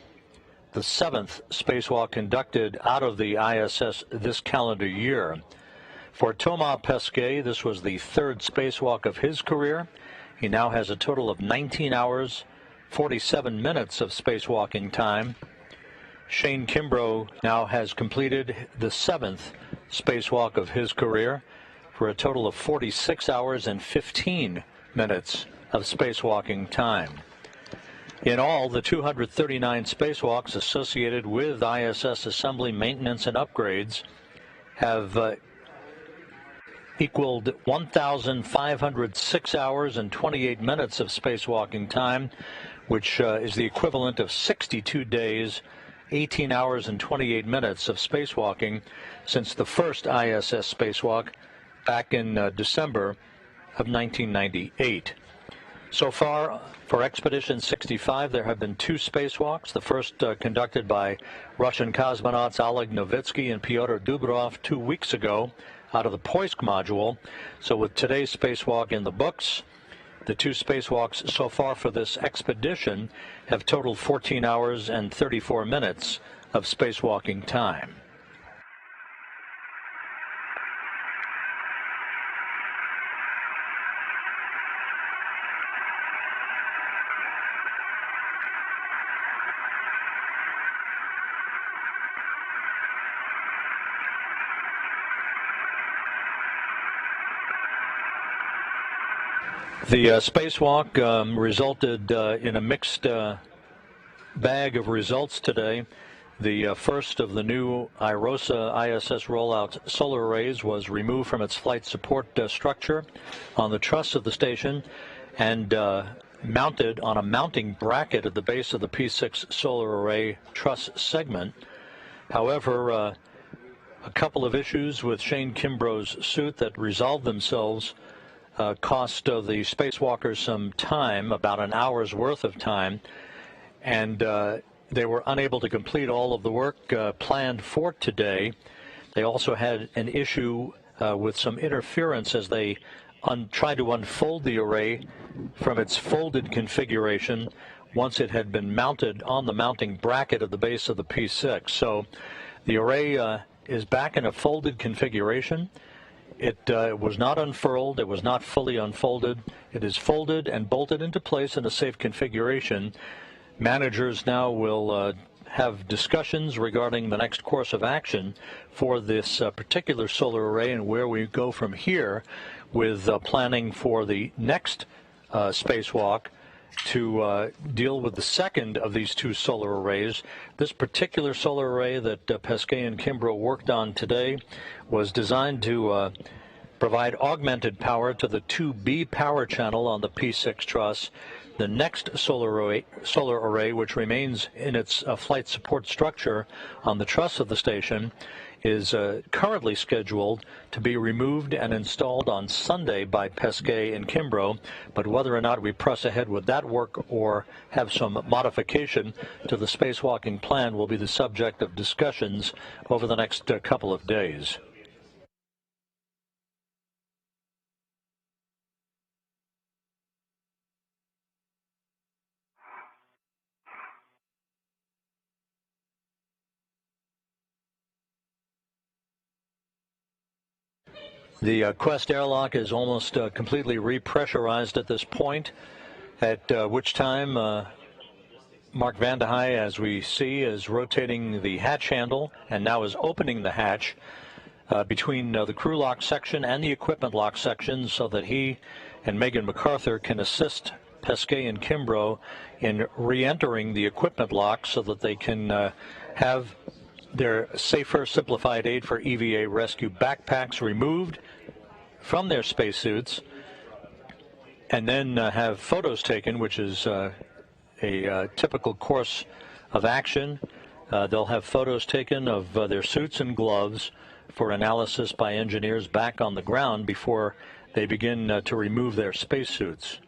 the 7th spacewalk conducted out of the ISS this calendar year. For Thomas Pesquet, this was the 3rd spacewalk of his career. He now has a total of 19 hours, 47 minutes of spacewalking time. Shane Kimbrough now has completed the 7th spacewalk of his career for a total of 46 hours and 15 minutes of spacewalking time. In all, the 239 spacewalks associated with ISS assembly maintenance and upgrades have equaled 1,506 hours and 28 minutes of spacewalking time, which is the equivalent of 62 days, 18 hours and 28 minutes of spacewalking since the first ISS spacewalk back in December of 1998. So far, for Expedition 65, there have been 2 spacewalks, the first conducted by Russian cosmonauts Oleg Novitsky and Pyotr Dubrov 2 weeks ago out of the Poisk module. So with today's spacewalk in the books, the 2 spacewalks so far for this expedition have totaled 14 hours and 34 minutes of spacewalking time. The spacewalk resulted in a mixed bag of results today. The first of the new IROSA ISS rollout solar arrays was removed from its flight support structure on the truss of the station and mounted on a mounting bracket at the base of the P6 solar array truss segment. However, a couple of issues with Shane Kimbrough's suit that resolved themselves cost the spacewalkers some time, about an hour's worth of time, and they were unable to complete all of the work planned for today. They also had an issue with some interference as they tried to unfold the array from its folded configuration once it had been mounted on the mounting bracket at the base of the P6. So the array is back in a folded configuration. It was not unfurled. It was not fully unfolded. It is folded and bolted into place in a safe configuration. Managers now will have discussions regarding the next course of action for this particular solar array and where we go from here with planning for the next spacewalk to deal with the second of these 2 solar arrays. This particular solar array that Pesquet and Kimbrough worked on today was designed to provide augmented power to the 2B power channel on the P6 truss. The next solar array, which remains in its flight support structure on the truss of the station, is currently scheduled to be removed and installed on Sunday by Pesquet and Kimbrough, but whether or not we press ahead with that work or have some modification to the spacewalking plan will be the subject of discussions over the next couple of days. The Quest airlock is almost completely repressurized at this point, at which time Mark Van de Heij, as we see, is rotating the hatch handle and now is opening the hatch between the crew lock section and the equipment lock section so that he and Megan MacArthur can assist Pesquet and Kimbrough in re-entering the equipment lock so that they can have their safer simplified aid for EVA rescue backpacks removed from their spacesuits and then have photos taken, which is a typical course of action. They'll have photos taken of their suits and gloves for analysis by engineers back on the ground before they begin to remove their spacesuits.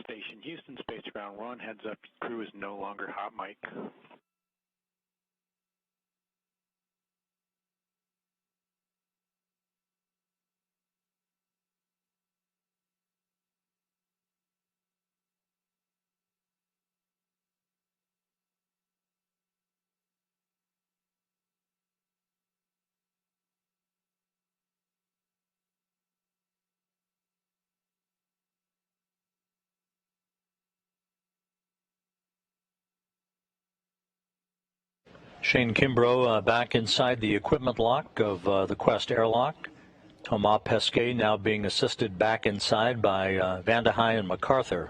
Station Houston, space to ground 1, heads up, crew is no longer hot mic. Shane Kimbrough back inside the equipment lock of the Quest airlock. Thomas Pesquet now being assisted back inside by Van de Heij and MacArthur.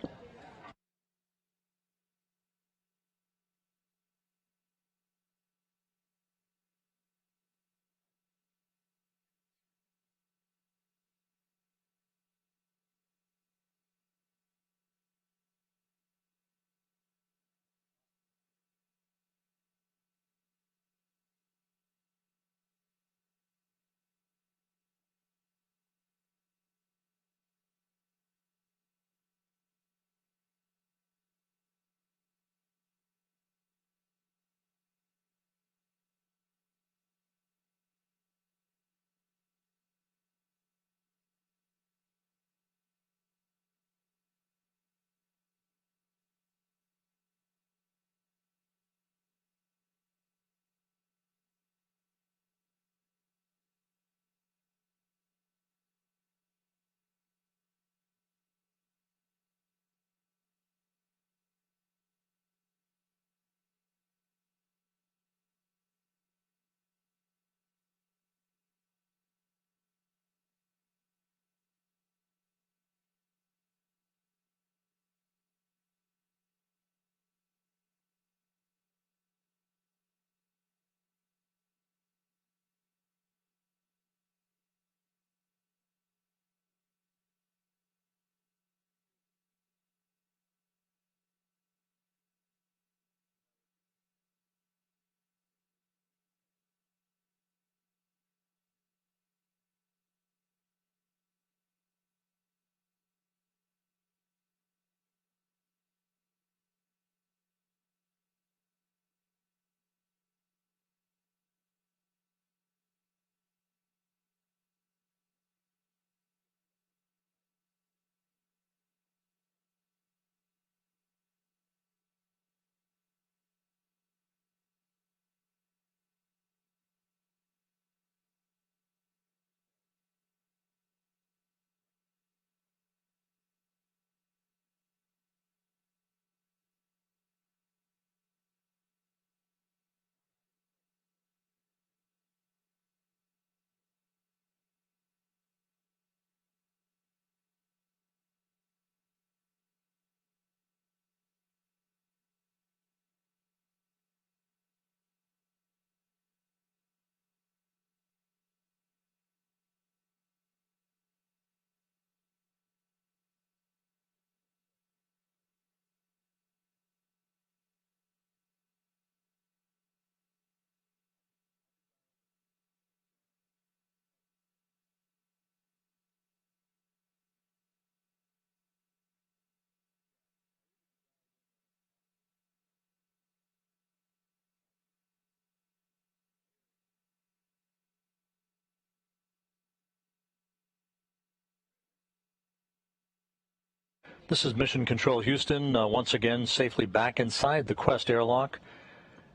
This is Mission Control Houston, once again safely back inside the Quest airlock.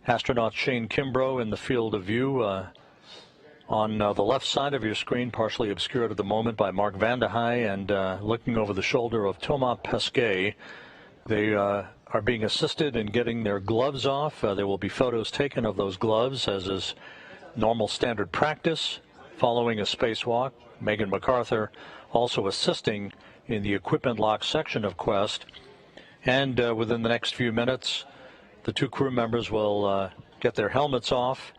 Astronaut Shane Kimbrough in the field of view on the left side of your screen, partially obscured at the moment by Mark Vandehei, and looking over the shoulder of Thomas Pesquet. They are being assisted in getting their gloves off. There will be photos taken of those gloves, as is normal standard practice, following a spacewalk. Megan MacArthur also assisting in the equipment lock section of Quest. And within the next few minutes, the two crew members will get their helmets off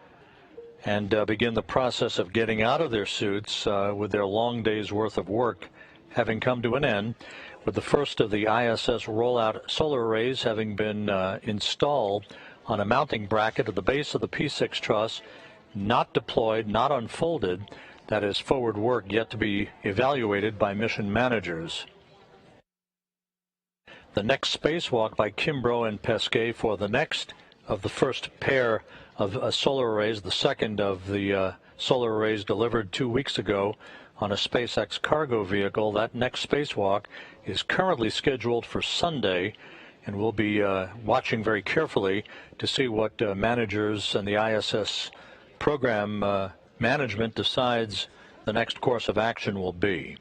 and begin the process of getting out of their suits with their long day's worth of work having come to an end, with the first of the ISS rollout solar arrays having been installed on a mounting bracket at the base of the P6 truss, not deployed, not unfolded. That is forward work yet to be evaluated by mission managers. The next spacewalk by Kimbrough and Pesquet for the next of the first pair of solar arrays, the second of the solar arrays delivered 2 weeks ago on a SpaceX cargo vehicle. That next spacewalk is currently scheduled for Sunday, and we'll be watching very carefully to see what managers and the ISS program management decides the next course of action will be.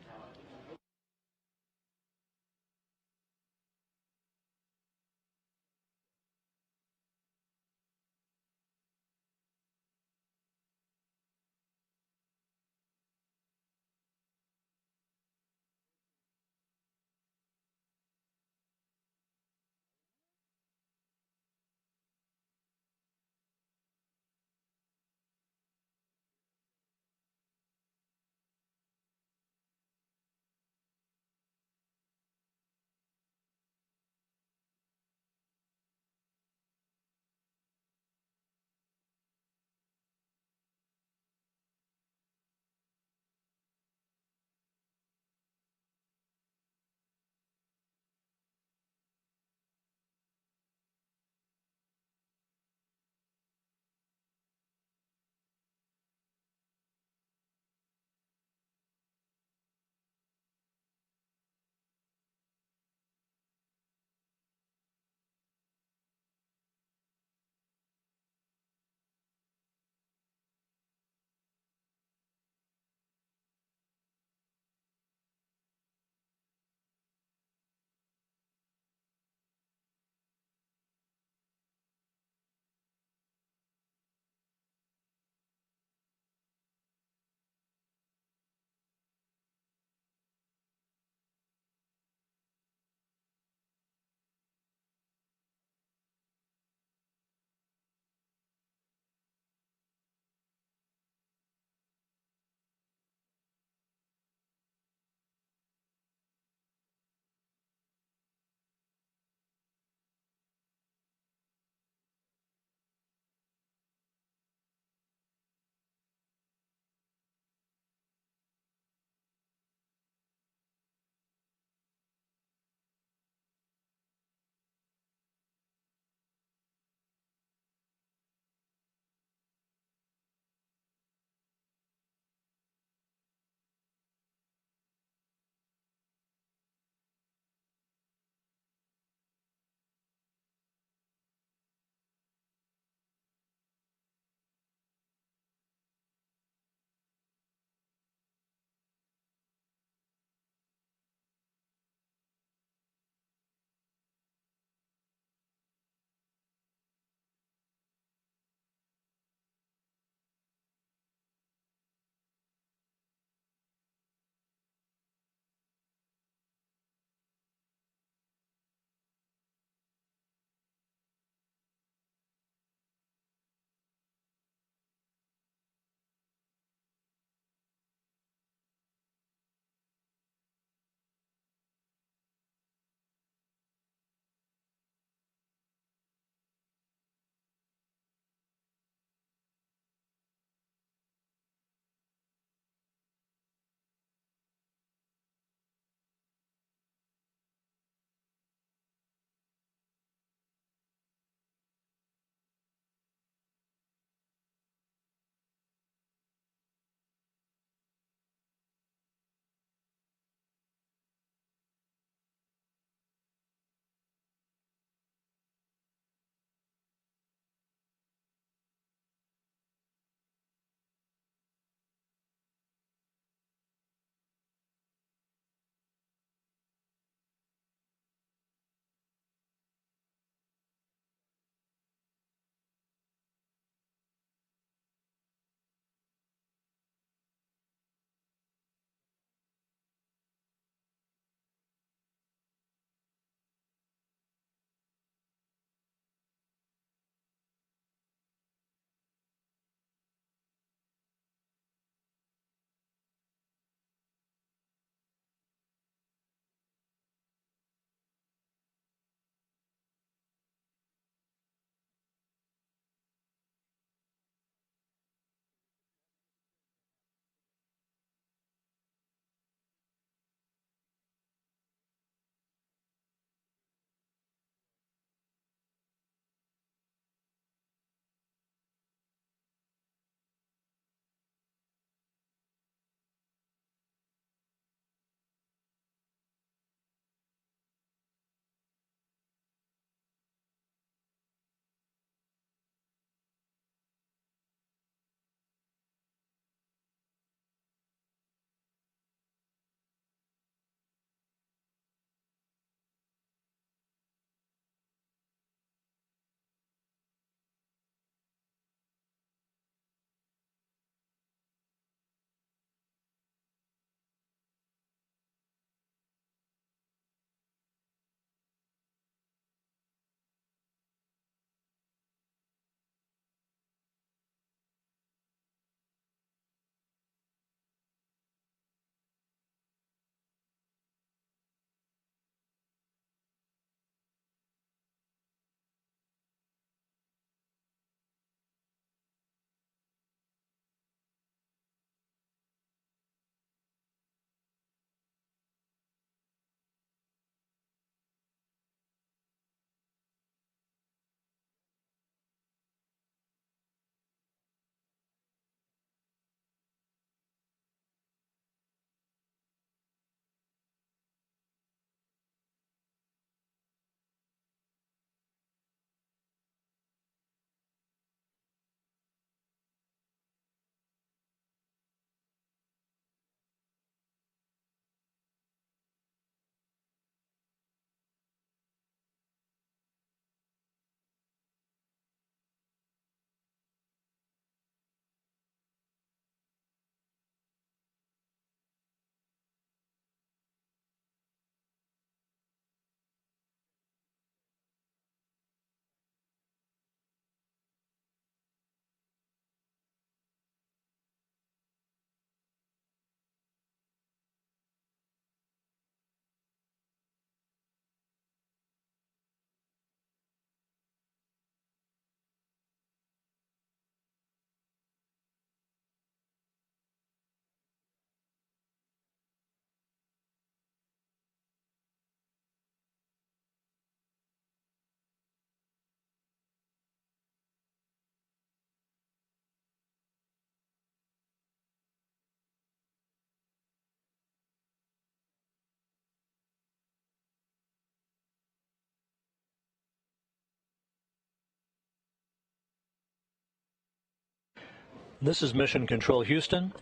This is Mission Control Houston.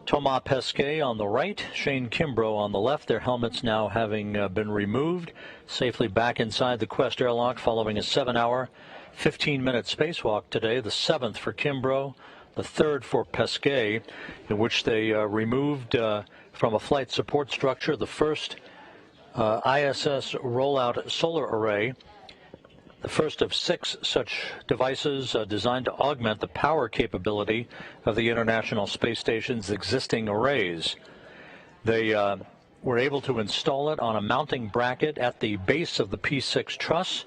Thomas Pesquet on the right, Shane Kimbrough on the left, their helmets now having been removed, safely back inside the Quest airlock following a 7-hour, 15-minute spacewalk today, the 7th for Kimbrough, the 3rd for Pesquet, in which they removed from a flight support structure the first ISS rollout solar array, the first of 6 such devices designed to augment the power capability of the International Space Station's existing arrays. They were able to install it on a mounting bracket at the base of the P6 truss,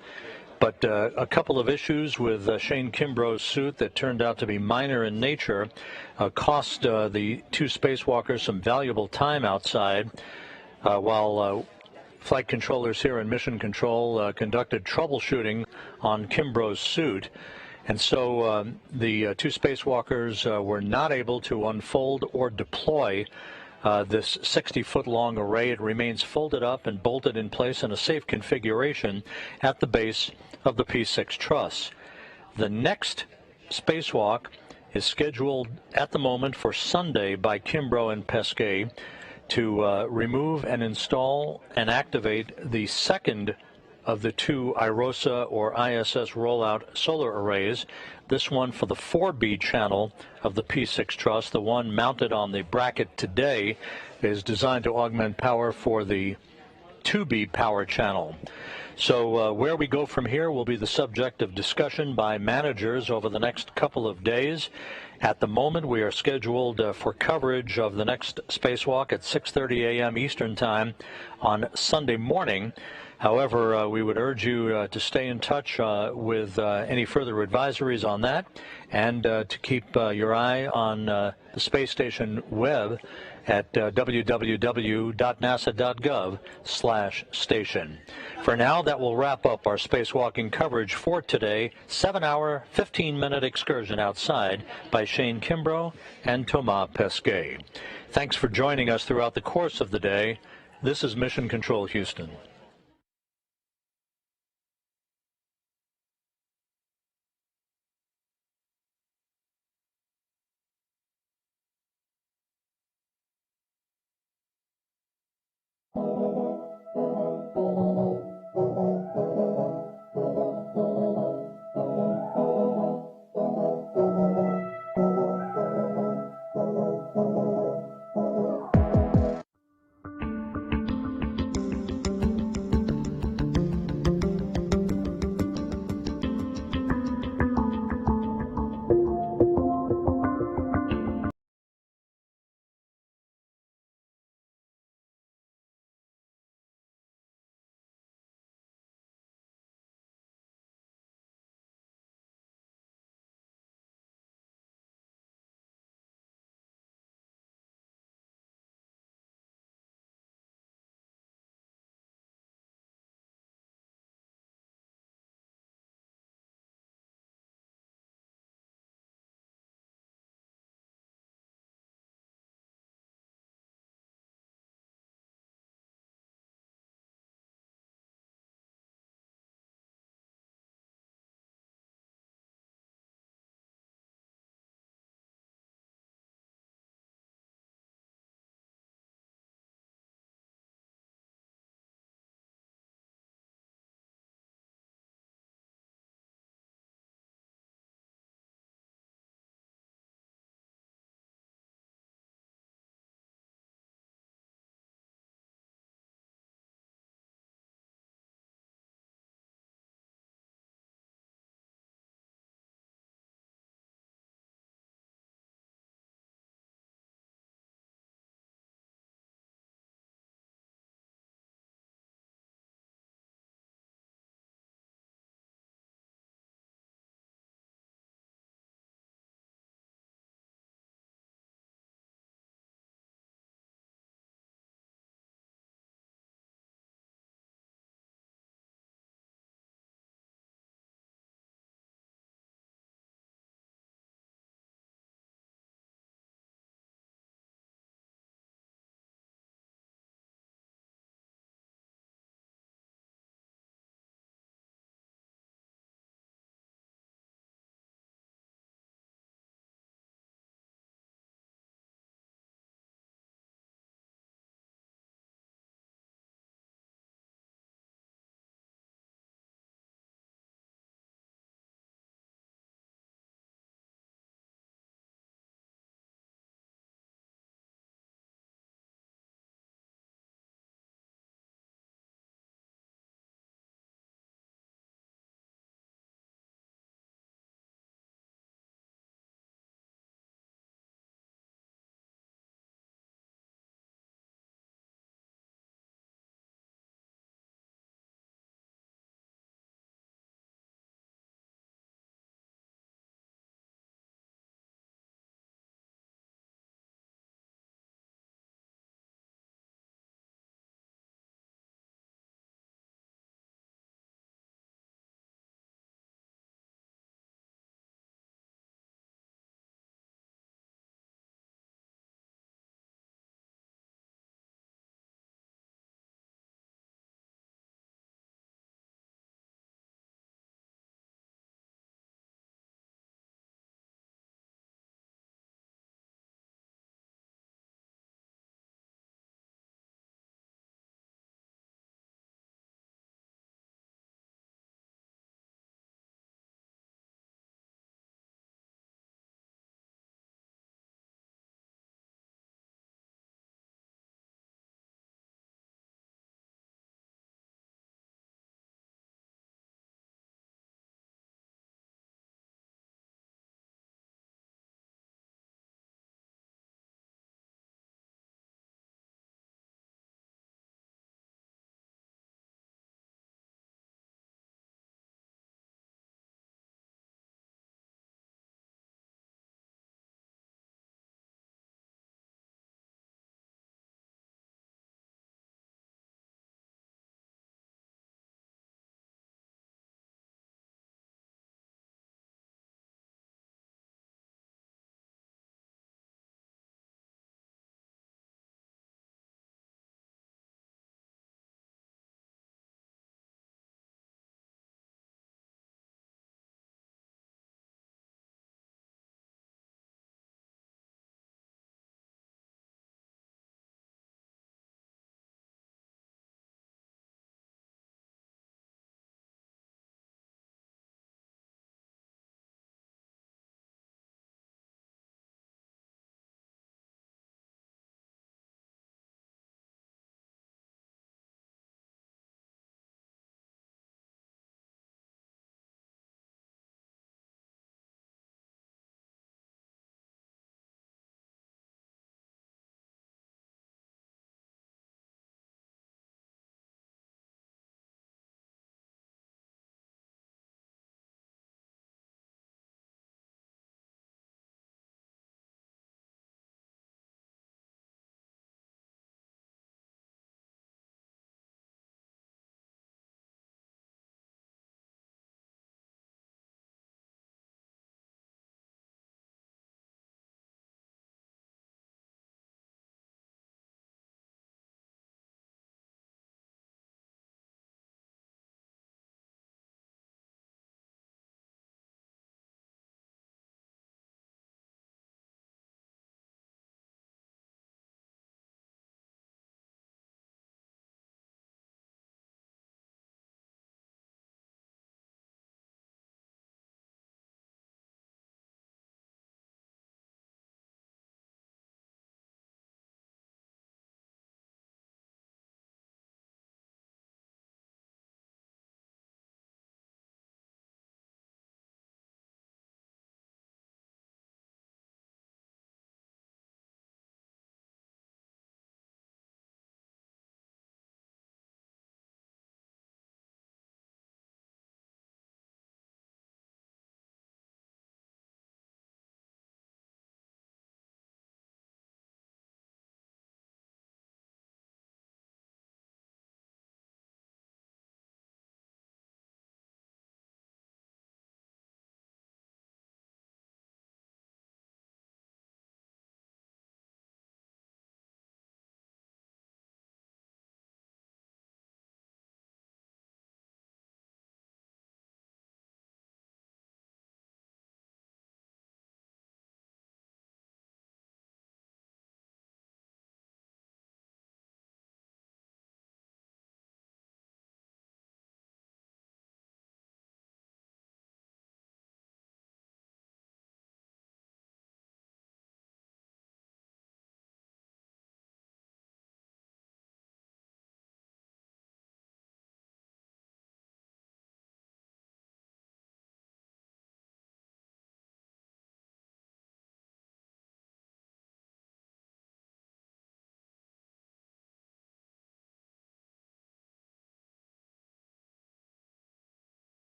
but a couple of issues with Shane Kimbrough's suit that turned out to be minor in nature cost the 2 spacewalkers some valuable time outside while flight controllers here in Mission Control conducted troubleshooting on Kimbrough's suit. And so the 2 spacewalkers were not able to unfold or deploy this 60-foot-long array. It remains folded up and bolted in place in a safe configuration at the base of the P6 truss. The next spacewalk is scheduled at the moment for Sunday by Kimbrough and Pesquet to remove and install and activate the second of the 2 IROSA or ISS rollout solar arrays, this one for the 4B channel of the P6 truss. The one mounted on the bracket today is designed to augment power for the 2B power channel. So where we go from here will be the subject of discussion by managers over the next couple of days. At the moment, we are scheduled for coverage of the next spacewalk at 6:30 a.m. Eastern Time on Sunday morning. However, we would urge you to stay in touch with any further advisories on that and to keep your eye on the space station web at www.nasa.gov/station. For now, that will wrap up our spacewalking coverage for today. 7-hour, 15-minute excursion outside by Shane Kimbrough and Thomas Pesquet. Thanks for joining us throughout the course of the day. This is Mission Control Houston.